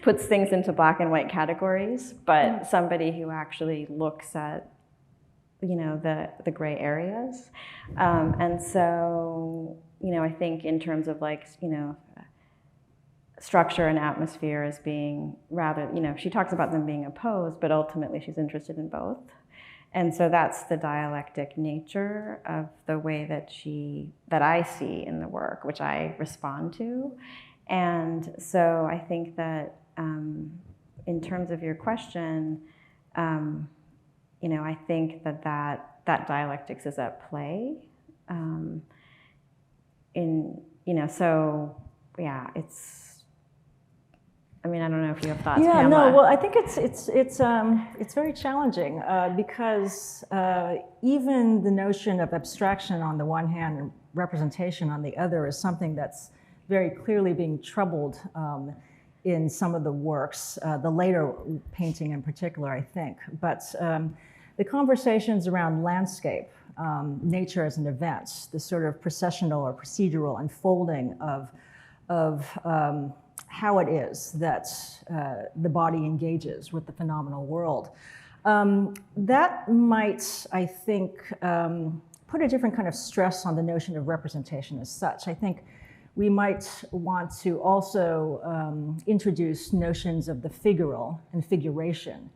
[SPEAKER 14] puts things into black and white categories, but somebody who actually looks at, the gray areas. And so, I think in terms of structure and atmosphere as being rather, she talks about them being opposed, but ultimately she's interested in both. And so that's the dialectic nature of the way that I see in the work, which I respond to. And so I think that in terms of your question, I think that dialectics is at play. I don't know if you have thoughts,
[SPEAKER 15] Yeah,
[SPEAKER 14] Pamela.
[SPEAKER 15] no. Well, I think it's very challenging because even the notion of abstraction on the one hand and representation on the other is something that's very clearly being troubled in some of the works, the later painting in particular, I think. But the conversations around landscape, nature as an event, the sort of processional or procedural unfolding of how it is that the body engages with the phenomenal world. That might, I think, put a different kind of stress on the notion of representation as such. I think we might want to also introduce notions of the figural and figuration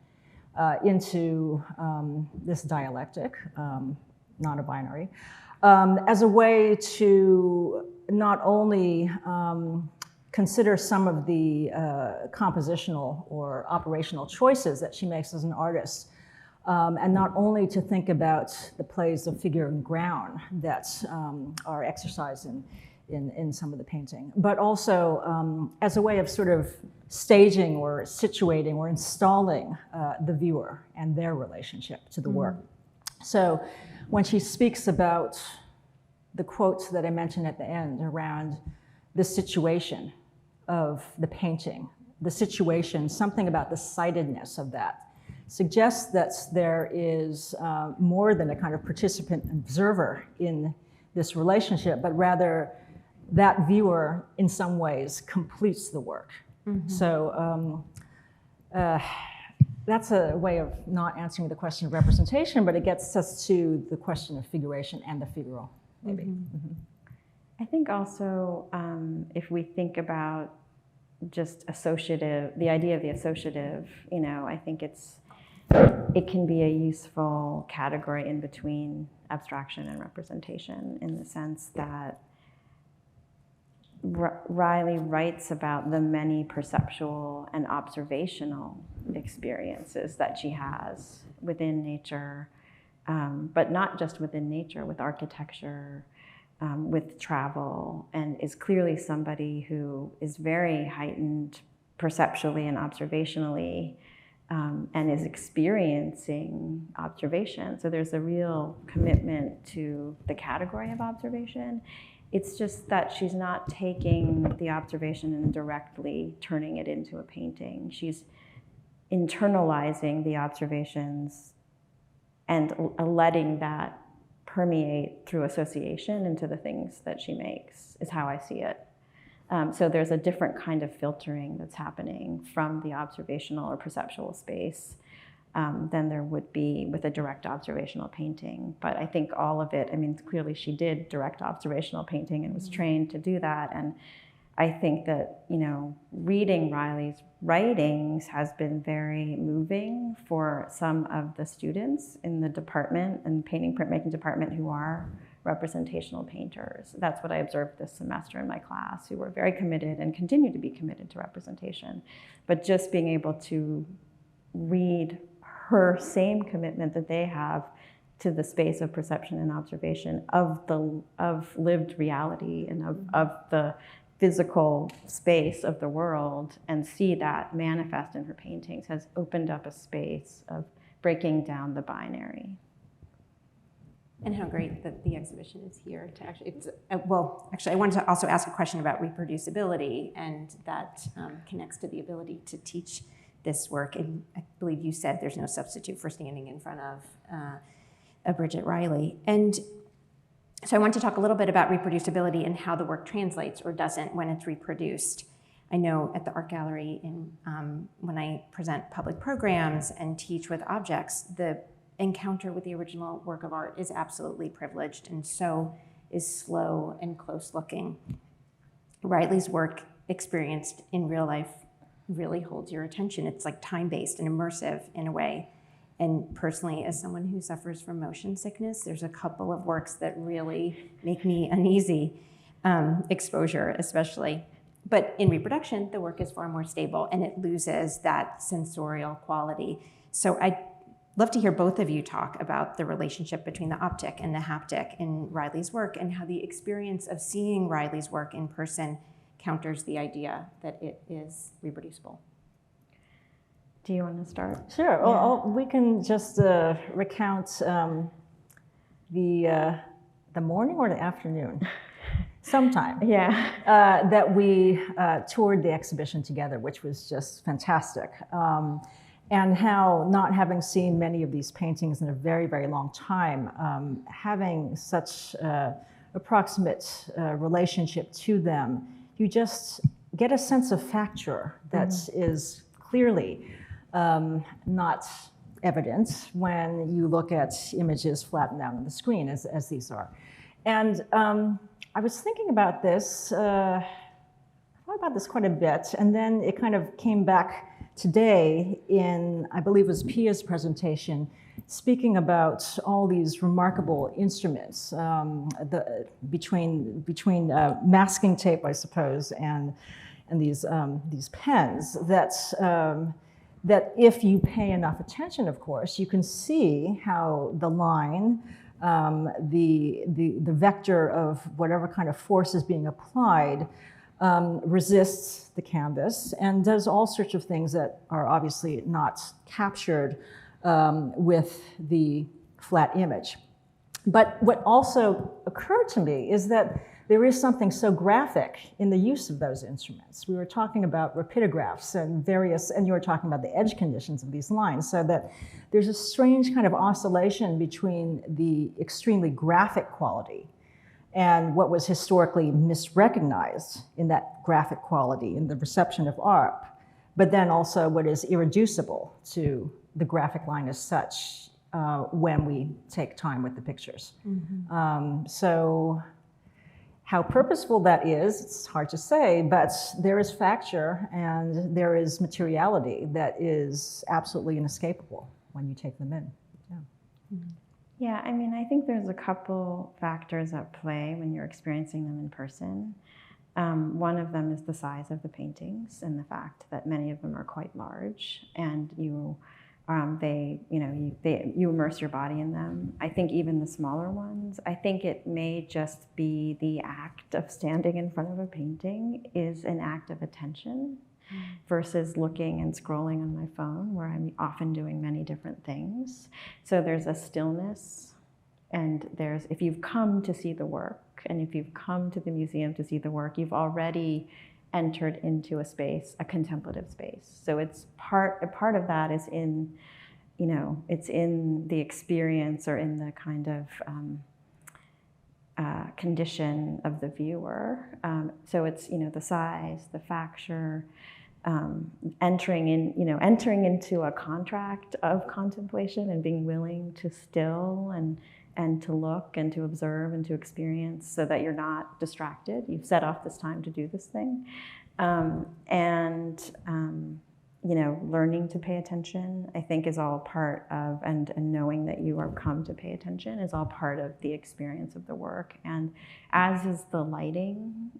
[SPEAKER 15] into this dialectic, not a binary, as a way to not only consider some of the compositional or operational choices that she makes as an artist, and not only to think about the plays of figure and ground that are exercised in some of the painting, but also as a way of sort of staging or situating or installing the viewer and their relationship to the work. So when she speaks about the quotes that I mentioned at the end around the situation of the painting, the situation, something about the sightedness of that, suggests that there is more than a kind of participant observer in this relationship, but rather that viewer in some ways completes the work. So that's a way of not answering the question of representation, but it gets us to the question of figuration and the figural, maybe.
[SPEAKER 14] I think also if we think about just associative, the idea of the associative, I think it can be a useful category in between abstraction and representation, in the sense that Riley writes about the many perceptual and observational experiences that she has within nature, but not just within nature, with architecture, with travel, and is clearly somebody who is very heightened perceptually and observationally, and is experiencing observation. So there's a real commitment to the category of observation. It's just that she's not taking the observation and directly turning it into a painting. She's internalizing the observations and letting that permeate through association into the things that she makes, is how I see it. So there's a different kind of filtering that's happening from the observational or perceptual space than there would be with a direct observational painting. But I think all of it, clearly she did direct observational painting and was trained to do that. And I think that, reading Riley's writings has been very moving for some of the students in the department and painting printmaking department who are representational painters. That's what I observed this semester in my class, who were very committed and continue to be committed to representation. But just being able to read her same commitment that they have to the space of perception and observation of lived reality and of the physical space of the world, and see that manifest in her paintings has opened up a space of breaking down the binary.
[SPEAKER 13] And how great that the exhibition is here to actually, well, actually I wanted to also ask a question about reproducibility, and that connects to the ability to teach this work. And I believe you said there's no substitute for standing in front of a Bridget Riley. And so I want to talk a little bit about reproducibility and how the work translates or doesn't when it's reproduced. I know at the art gallery, when I present public programs and teach with objects, the encounter with the original work of art is absolutely privileged, and so is slow and close looking. Riley's work experienced in real life really holds your attention. It's like time-based and immersive in a way. And personally, as someone who suffers from motion sickness, there's a couple of works that really make me uneasy, exposure especially. But in reproduction, the work is far more stable and it loses that sensorial quality. So I'd love to hear both of you talk about the relationship between the optic and the haptic in Riley's work, and how the experience of seeing Riley's work in person counters the idea that it is reproducible.
[SPEAKER 14] Do you want to start?
[SPEAKER 15] Sure. Yeah. Well, we can just recount the morning or the afternoon, sometime.
[SPEAKER 14] Yeah.
[SPEAKER 15] That we toured the exhibition together, which was just fantastic. And how, not having seen many of these paintings in a very, very long time, having such approximate relationship to them, you just get a sense of facture that is clearly not evident when you look at images flattened out on the screen, as these are. And I was thinking about this, I thought about this quite a bit, and then it kind of came back today in, I believe it was Pia's presentation, speaking about all these remarkable instruments, between masking tape, I suppose, and these pens, that if you pay enough attention, of course, you can see how the line, the vector of whatever kind of force is being applied, resists the canvas and does all sorts of things that are obviously not captured with the flat image. But what also occurred to me is that there is something so graphic in the use of those instruments. We were talking about rapidographs and you were talking about the edge conditions of these lines, so that there's a strange kind of oscillation between the extremely graphic quality and what was historically misrecognized in that graphic quality in the reception of art, but then also what is irreducible to the graphic line as such when we take time with the pictures. So how purposeful that is, it's hard to say, but there is facture and there is materiality that is absolutely inescapable when you take them in.
[SPEAKER 14] Yeah, I mean, I think there's a couple factors at play when you're experiencing them in person. One of them is the size of the paintings and the fact that many of them are quite large, and you immerse your body in them. I think even the smaller ones, I think it may just be the act of standing in front of a painting is an act of attention versus looking and scrolling on my phone, where I'm often doing many different things. So there's a stillness, and if you've come to see the work, and if you've come to the museum to see the work, you've already entered into a space, a contemplative space. So it's a part of that is in, it's in the experience or in the kind of condition of the viewer. So it's, the size, the facture, entering into a contract of contemplation and being willing to still and to look and to observe and to experience, so that you're not distracted. You've set off this time to do this thing. Learning to pay attention, I think, is all part of, and knowing that you are come to pay attention is all part of the experience of the work. And as is the lighting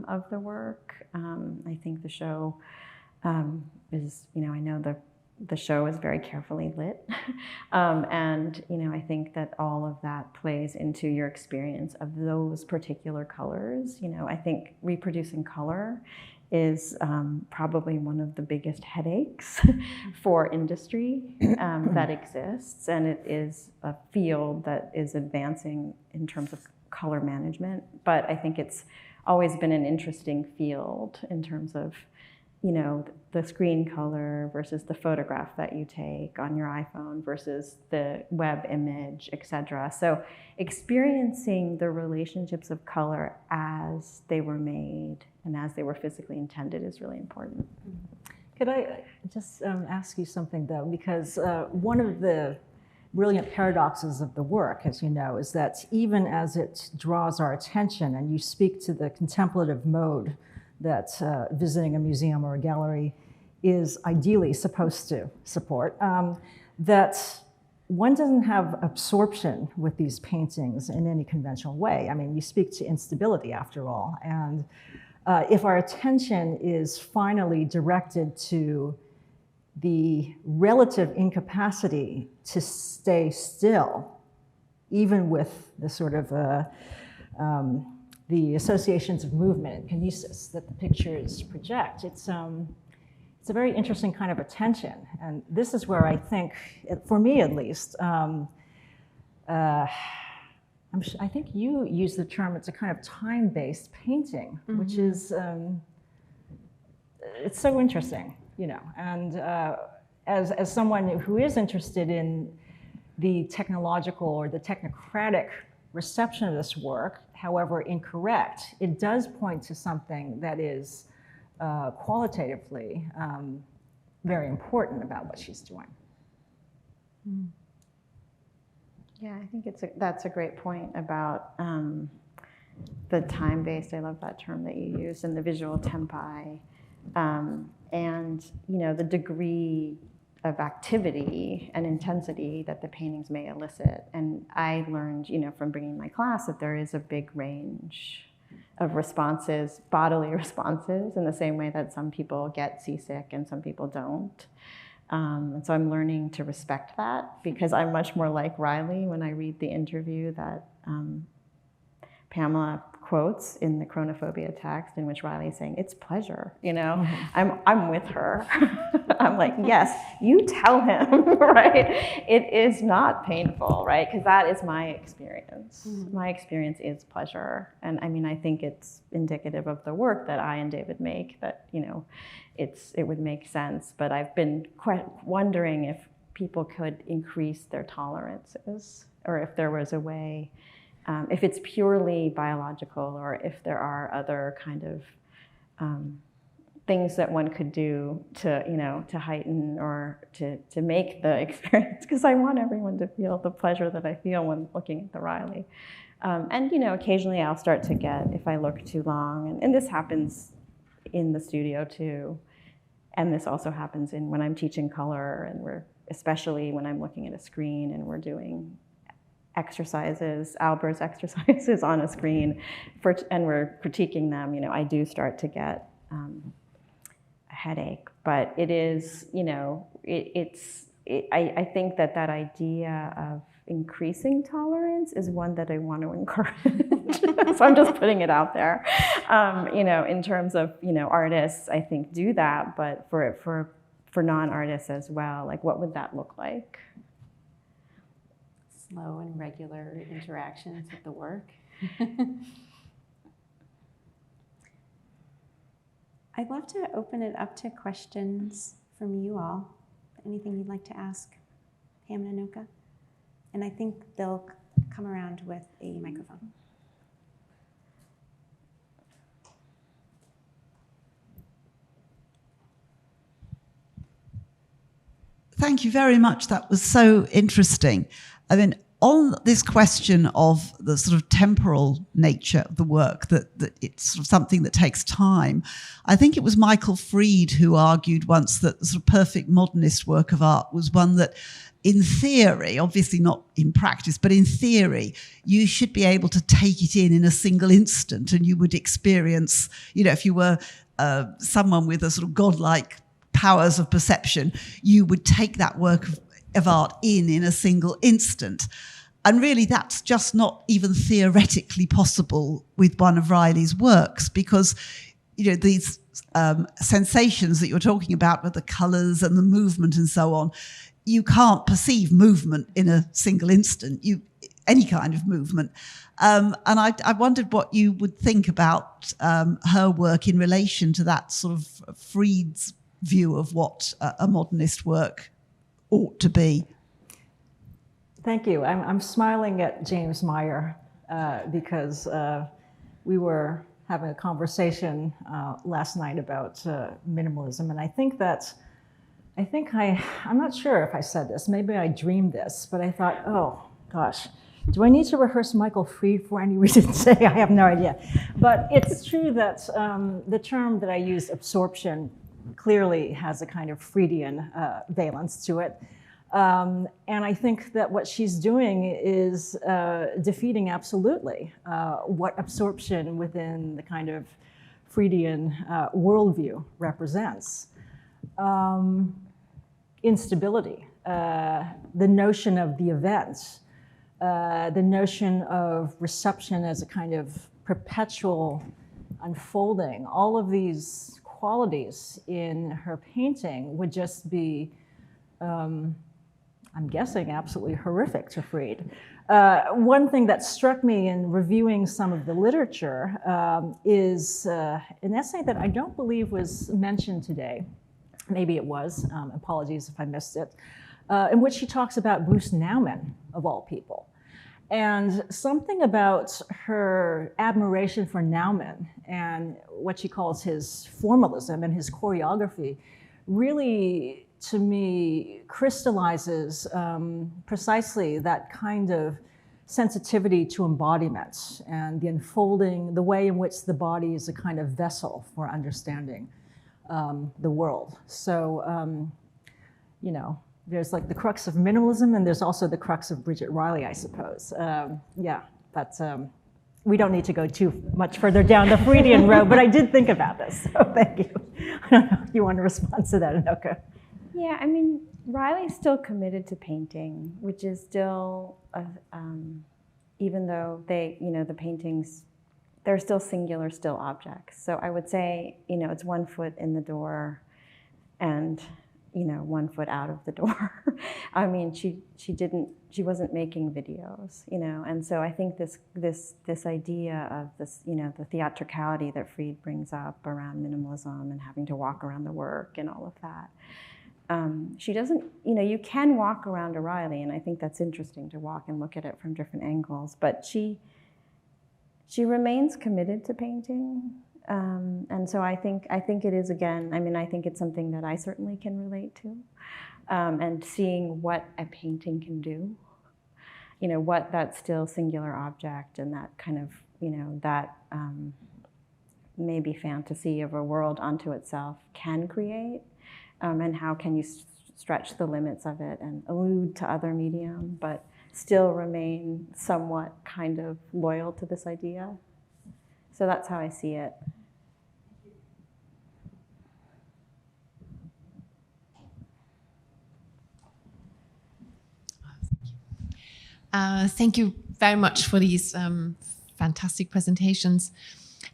[SPEAKER 14] of the work. I think the show is, I know the show is very carefully lit. And, I think that all of that plays into your experience of those particular colors. I think reproducing color is probably one of the biggest headaches for industry that exists. And it is a field that is advancing in terms of color management. But I think it's always been an interesting field in terms of the screen color versus the photograph that you take on your iPhone versus the web image, et cetera. So experiencing the relationships of color as they were made and as they were physically intended is really important.
[SPEAKER 15] Could I just ask you something, though? Because one of the brilliant paradoxes of the work, as you know, is that even as it draws our attention, and you speak to the contemplative mode that visiting a museum or a gallery is ideally supposed to support, that one doesn't have absorption with these paintings in any conventional way. I mean, you speak to instability after all. And if our attention is finally directed to the relative incapacity to stay still, even with the sort of the associations of movement and kinesis that the pictures project, it's a very interesting kind of a tension. And this is where I think, for me at least, I think you use the term, it's a kind of time-based painting, which is, it's so interesting, and as someone who is interested in the technological or the technocratic reception of this work, however incorrect, it does point to something that is qualitatively very important about what she's doing.
[SPEAKER 14] Yeah, I think that's a great point about the time-based, I love that term that you used, and the visual tempi, and the degree of activity and intensity that the paintings may elicit. And I learned, from bringing my class that there is a big range of responses, bodily responses, in the same way that some people get seasick and some people don't. And so I'm learning to respect that, because I'm much more like Riley when I read the interview that Pamela quotes in the chronophobia text, in which Riley is saying, it's pleasure, I'm with her. I'm like, yes, you tell him, right? It is not painful, right? Because that is my experience. My experience is pleasure. And I mean, I think it's indicative of the work that I and David make, that, it would make sense. But I've been wondering if people could increase their tolerances, or if there was a way, if it's purely biological, or if there are other kind of things that one could do to heighten or to make the experience, because I want everyone to feel the pleasure that I feel when looking at the Riley. And occasionally I'll start to get, if I look too long, and this happens in the studio too, and this also happens when I'm teaching color, and especially when I'm looking at a screen and we're doing exercises, Albers exercises on a screen, and we're critiquing them, I do start to get a headache. But it is, I think that idea of increasing tolerance is one that I want to encourage. So I'm just putting it out there. In terms of, artists, I think do that, but for non-artists as well, like what would that look like?
[SPEAKER 16] Slow and regular interactions with the work. I'd love to open it up to questions from you all. Anything you'd like to ask Pam and Anoka? And I think they'll come around with a microphone.
[SPEAKER 6] Thank you very much. That was so interesting. I mean, on this question of the sort of temporal nature of the work, that it's sort of something that takes time, I think it was Michael Fried who argued once that the sort of perfect modernist work of art was one that, in theory, obviously not in practice, but in theory, you should be able to take it in a single instant, and you would experience, if you were someone with a sort of godlike
[SPEAKER 12] powers of perception, you would take that work of art in a single instant. And really, that's just not even theoretically possible with one of Riley's works, because, you know, these sensations that you're talking about with the colours and the movement and so on, you can't perceive movement in a single instant, any kind of movement. And I wondered what you would think about her work in relation to that sort of Fried's view of what a modernist work ought to be.
[SPEAKER 15] Thank you. I'm smiling at James Meyer because we were having a conversation last night about minimalism, and I'm not sure if I said this, maybe I dreamed this, but I thought, oh gosh, do I need to rehearse Michael Fried for any reason today? I have no idea. But it's true that the term that I use, absorption, clearly has a kind of Freudian valence to it. And I think that what she's doing is defeating absolutely what absorption within the kind of Freudian worldview represents. Instability, the notion of the event, the notion of reception as a kind of perpetual unfolding, all of these qualities in her painting would just be, I'm guessing, absolutely horrific to Fried. One thing that struck me in reviewing some of the literature is an essay that I don't believe was mentioned today. Maybe it was, apologies if I missed it, in which she talks about Bruce Nauman, of all people. And something about her admiration for Nauman and what she calls his formalism and his choreography really, to me, crystallizes precisely that kind of sensitivity to embodiment and the unfolding, the way in which the body is a kind of vessel for understanding the world. So, you know, there's like the crux of minimalism, and there's also the crux of Bridget Riley, I suppose. Yeah, but we don't need to go too much further down the Freudian road, but I did think about this, so thank you. I don't know if you want to respond to that, Anoka.
[SPEAKER 14] Yeah, I mean, Riley's still committed to painting, which is still, even though they, you know, the paintings, they're still singular, still objects. So I would say, you know, it's 1 foot in the door and, you know, 1 foot out of the door. I mean, she wasn't making videos, you know, and so I think this idea of this, you know, the theatricality that Fried brings up around minimalism and having to walk around the work and all of that. She doesn't, you know, you can walk around a Riley, and I think that's interesting to walk and look at it from different angles, but she remains committed to painting. And so I think it is, again, I mean, I think it's something that I certainly can relate to. And seeing what a painting can do, you know, what that still singular object and that kind of, you know, that maybe fantasy of a world unto itself can create, and how can you stretch the limits of it and allude to other medium, but still remain somewhat kind of loyal to this idea. So that's how I see it.
[SPEAKER 11] Thank you very much for these fantastic presentations.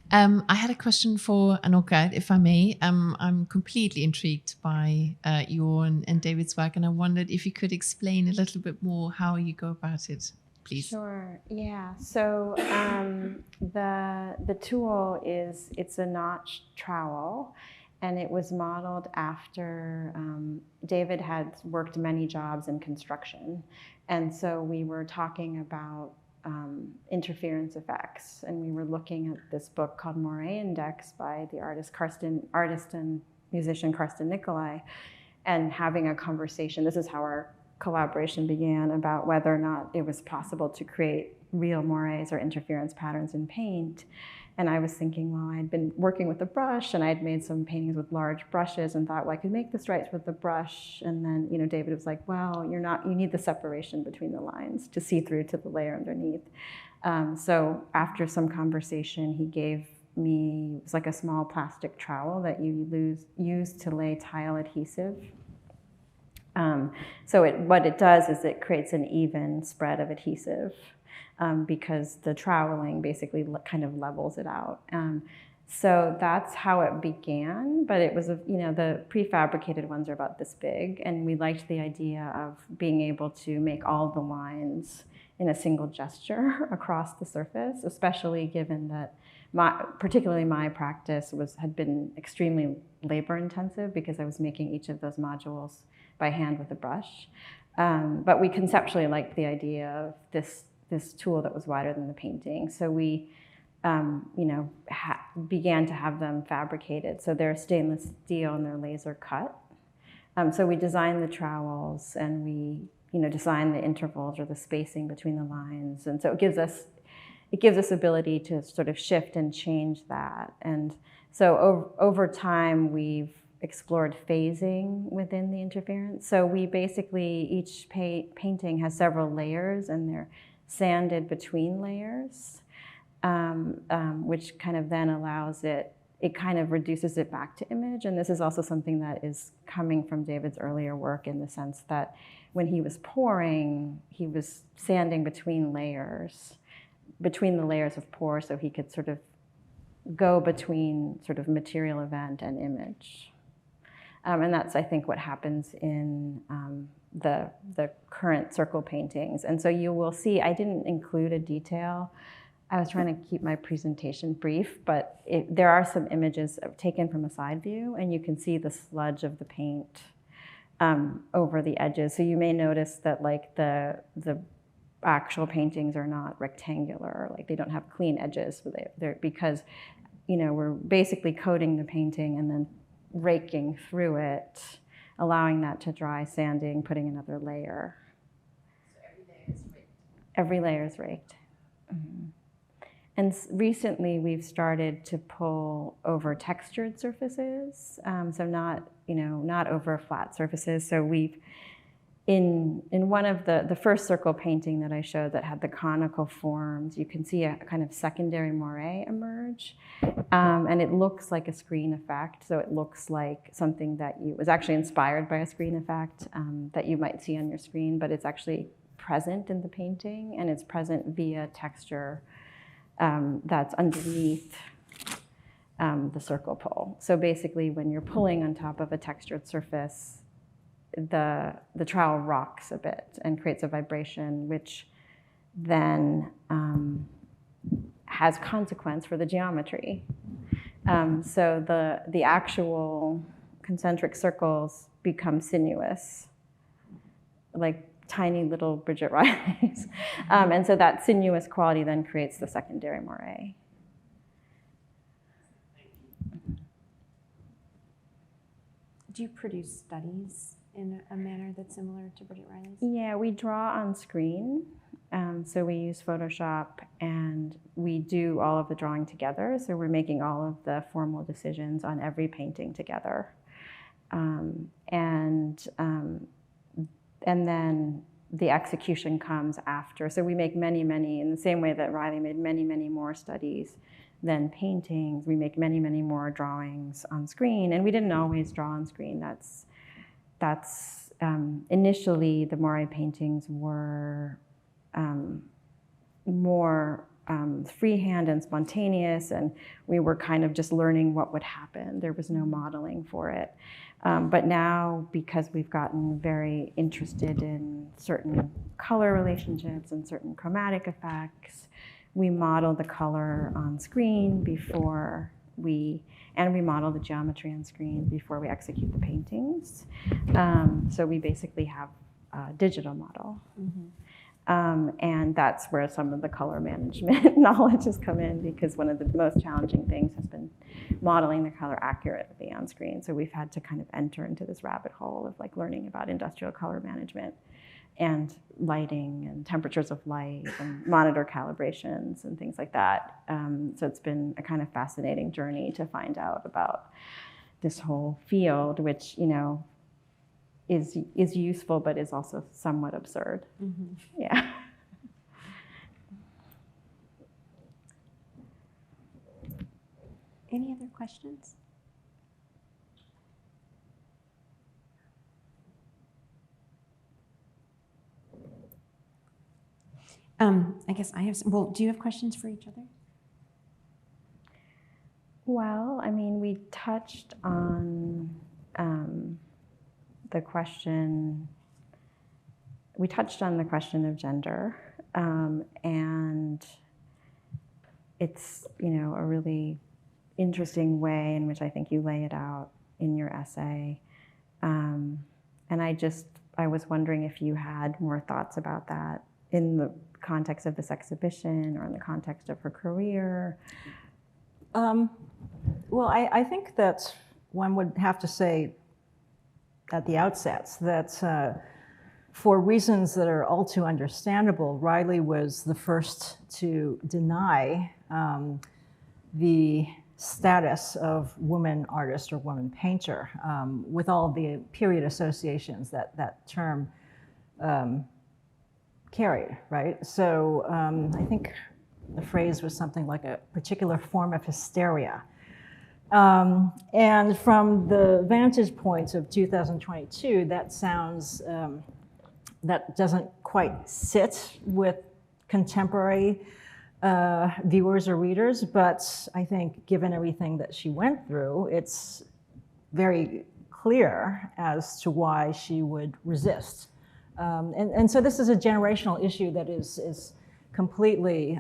[SPEAKER 11] I had a question for Anoka, if I may. I'm completely intrigued by your and David's work, and I wondered if you could explain a little bit more how you go about it, please.
[SPEAKER 14] Sure, yeah. So the tool it's a notch trowel, and it was modeled after David had worked many jobs in construction. And so we were talking about interference effects, and we were looking at this book called Moiré Index by the artist and musician Karsten Nicolai, and having a conversation. This is how our collaboration began, about whether or not it was possible to create real moires or interference patterns in paint. And I was thinking, well, I'd been working with a brush, and I had made some paintings with large brushes, and thought, well, I could make the stripes with the brush. And then, you know, David was like, well, you need the separation between the lines to see through to the layer underneath. So after some conversation, he gave me. It was like a small plastic trowel that you use to lay tile adhesive. So what it does is it creates an even spread of adhesive because the troweling basically kind of levels it out. So that's how it began, but it was, the prefabricated ones are about this big, and we liked the idea of being able to make all the lines in a single gesture across the surface, especially given that particularly my practice had been extremely labor intensive because I was making each of those modules by hand with a brush. But we conceptually liked the idea of this tool that was wider than the painting. So we began to have them fabricated. So they're stainless steel and they're laser cut. So we designed the trowels and we, design the intervals or the spacing between the lines. And so it gives us ability to sort of shift and change that. And so over time, we've explored phasing within the interference. So we basically, each painting has several layers and they're sanded between layers. Which kind of then allows it kind of reduces it back to image. And this is also something that is coming from David's earlier work in the sense that when he was pouring, he was sanding between the layers of pour so he could sort of go between sort of material event and image. And that's, I think, what happens in the current circle paintings. And so you will see, I didn't include a detail. I was trying to keep my presentation brief, but there are some images taken from a side view, and you can see the sludge of the paint over the edges. So you may notice that like the actual paintings are not rectangular, like they don't have clean edges, they're because we're basically coating the painting and then raking through it, allowing that to dry, sanding, putting another layer. So every layer is raked. Every layer is raked. Mm-hmm. And recently, we've started to pull over textured surfaces, so not over flat surfaces. So we've, in one of the first circle painting that I showed that had the conical forms, you can see a kind of secondary moire emerge, and it looks like a screen effect. So it looks like something that was actually inspired by a screen effect that you might see on your screen, but it's actually present in the painting, and it's present via texture. That's underneath the circle pull. So basically, when you're pulling on top of a textured surface, the trowel rocks a bit and creates a vibration, which then has consequence for the geometry. So the actual concentric circles become sinuous, like tiny little Bridget Rileys. And so that sinuous quality then creates the secondary moire.
[SPEAKER 13] Do you produce studies in a manner that's similar to Bridget Riley's?
[SPEAKER 14] Yeah, we draw on screen. So we use Photoshop and we do all of the drawing together. So we're making all of the formal decisions on every painting together. And then the execution comes after. So we make many, in the same way that Riley made many, more studies than paintings. We make many, more drawings on screen. And we didn't always draw on screen. That's initially the moire paintings were more freehand and spontaneous, and we were kind of just learning what would happen. There was no modeling for it. But now, because we've gotten very interested in certain color relationships and certain chromatic effects, we model the color on screen and we model the geometry on screen before we execute the paintings. So we basically have a digital model. Mm-hmm. And that's where some of the color management knowledge has come in, because one of the most challenging things has been modeling the color accurately on screen. So we've had to kind of enter into this rabbit hole of like learning about industrial color management and lighting and temperatures of light and monitor calibrations and things like that. So it's been a kind of fascinating journey to find out about this whole field, which, is useful, but is also somewhat absurd. Mm-hmm. Yeah.
[SPEAKER 13] any other questions? I guess I have some. Well, do you have questions for each other?
[SPEAKER 14] Well, I mean, we touched on the question of gender, and it's, you know, a really interesting way in which I think you lay it out in your essay. And I was wondering if you had more thoughts about that in the context of this exhibition or in the context of her career.
[SPEAKER 15] Well, I think that one would have to say at the outset that for reasons that are all too understandable, Riley was the first to deny the status of woman artist or woman painter, with all the period associations that term carried, right? So I think the phrase was something like a particular form of hysteria. And from the vantage point of 2022, that sounds, that doesn't quite sit with contemporary viewers or readers, but I think given everything that she went through, it's very clear as to why she would resist. And so this is a generational issue that is completely,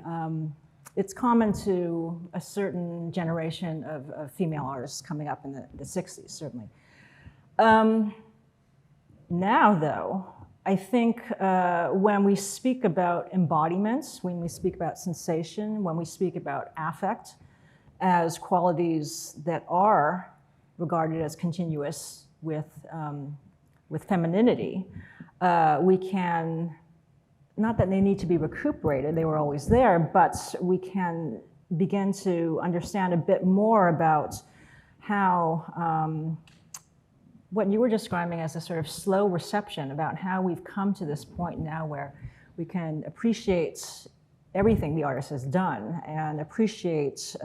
[SPEAKER 15] it's common to a certain generation of female artists coming up in the 60s, certainly. Now, though, I think when we speak about embodiments, when we speak about sensation, when we speak about affect as qualities that are regarded as continuous with femininity, we can, not that they need to be recuperated, they were always there, but we can begin to understand a bit more about how what you were describing as a sort of slow reception about how we've come to this point now where we can appreciate everything the artist has done and appreciate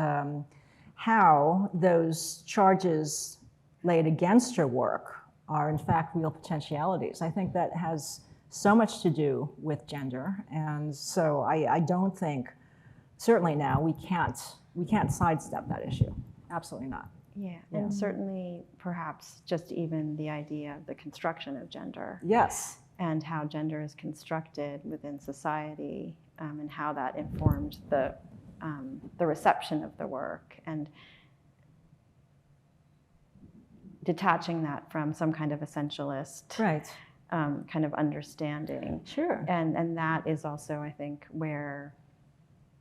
[SPEAKER 15] how those charges laid against her work are in fact real potentialities. I think that has so much to do with gender, and so I don't think, certainly now, we can't sidestep that issue. Absolutely not.
[SPEAKER 14] Yeah, and certainly perhaps just even the idea of the construction of gender.
[SPEAKER 15] Yes.
[SPEAKER 14] And how gender is constructed within society, and how that informed the reception of the work, and detaching that from some kind of essentialist kind of understanding.
[SPEAKER 15] Sure.
[SPEAKER 14] And that is also, I think, where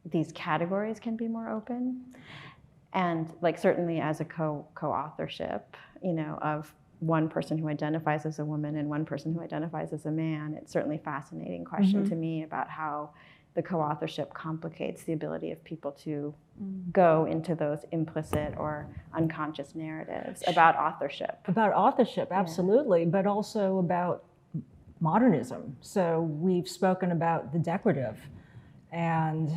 [SPEAKER 14] these categories can be more open. And like certainly as a co-authorship, you know, of one person who identifies as a woman and one person who identifies as a man, it's certainly a fascinating question to me about how the co-authorship complicates the ability of people to go into those implicit or unconscious narratives about authorship.
[SPEAKER 15] About authorship, absolutely, but also about modernism. So we've spoken about the decorative, and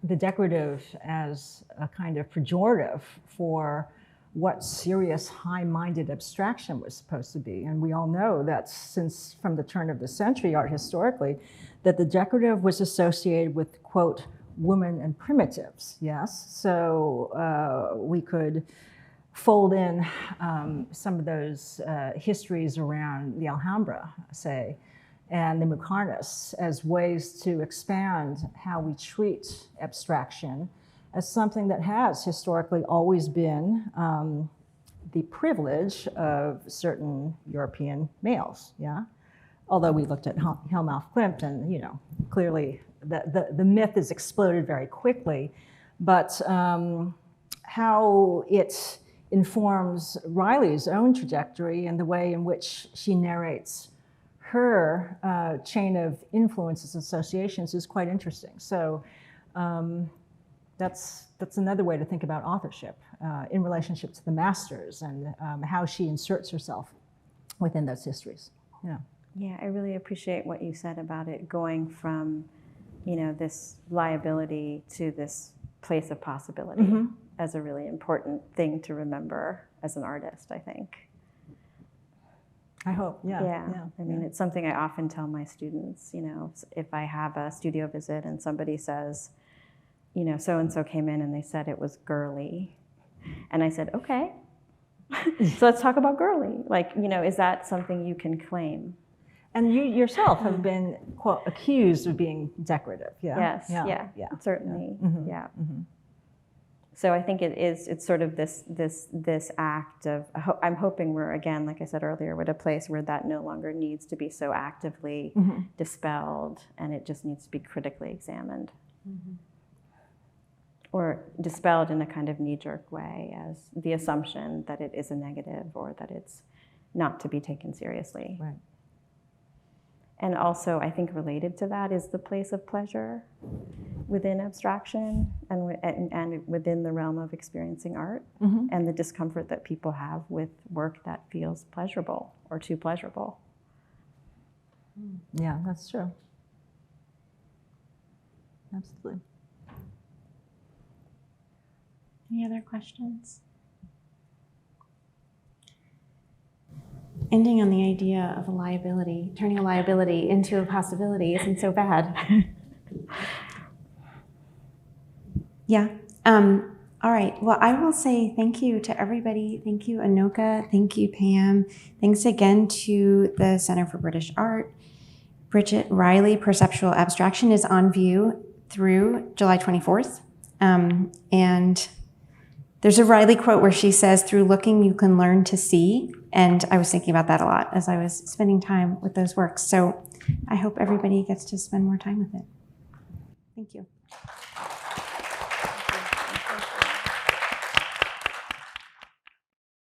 [SPEAKER 15] the decorative as a kind of pejorative for what serious, high-minded abstraction was supposed to be. And we all know that since from the turn of the century, art historically, that the decorative was associated with, quote, women and primitives, yes? So we could fold in some of those histories around the Alhambra, say, and the Muqarnas as ways to expand how we treat abstraction as something that has historically always been the privilege of certain European males, yeah? Although we looked at Helmholtz Klimt, and you know, clearly the myth has exploded very quickly, but how it informs Riley's own trajectory and the way in which she narrates her chain of influences and associations is quite interesting. So that's another way to think about authorship in relationship to the masters and how she inserts herself within those histories. Yeah.
[SPEAKER 14] Yeah, I really appreciate what you said about it going from, you know, this liability to this place of possibility. as a really important thing to remember as an artist, I think.
[SPEAKER 15] I hope, yeah.
[SPEAKER 14] Yeah. I mean, it's something I often tell my students, you know, if I have a studio visit and somebody says, you know, so-and-so came in and they said it was girly. And I said, okay, so let's talk about girly. Like, you know, is that something you can claim?
[SPEAKER 15] And you yourself have been, quote, accused of being decorative.
[SPEAKER 14] Yeah. Yes, yeah, certainly, yeah. So I think it's sort of this act of, I'm hoping we're, again, like I said earlier, we're at a place where that no longer needs to be so actively dispelled, and it just needs to be critically examined. Or dispelled in a kind of knee-jerk way as the assumption that it is a negative or that it's not to be taken seriously.
[SPEAKER 15] Right.
[SPEAKER 14] And also, I think related to that is the place of pleasure within abstraction and within the realm of experiencing art, and the discomfort that people have with work that feels pleasurable or too pleasurable.
[SPEAKER 15] Yeah, that's true. Absolutely.
[SPEAKER 13] Any other questions? Ending on the idea of a liability, turning a liability into a possibility isn't so bad. Yeah. All right. Well, I will say thank you to everybody. Thank you, Anoka. Thank you, Pam. Thanks again to the Center for British Art. Bridget Riley, Perceptual Abstraction is on view through July 24th. And there's a Riley quote where she says, "Through looking, you can learn to see." And I was thinking about that a lot as I was spending time with those works. So I hope everybody gets to spend more time with it. Thank you.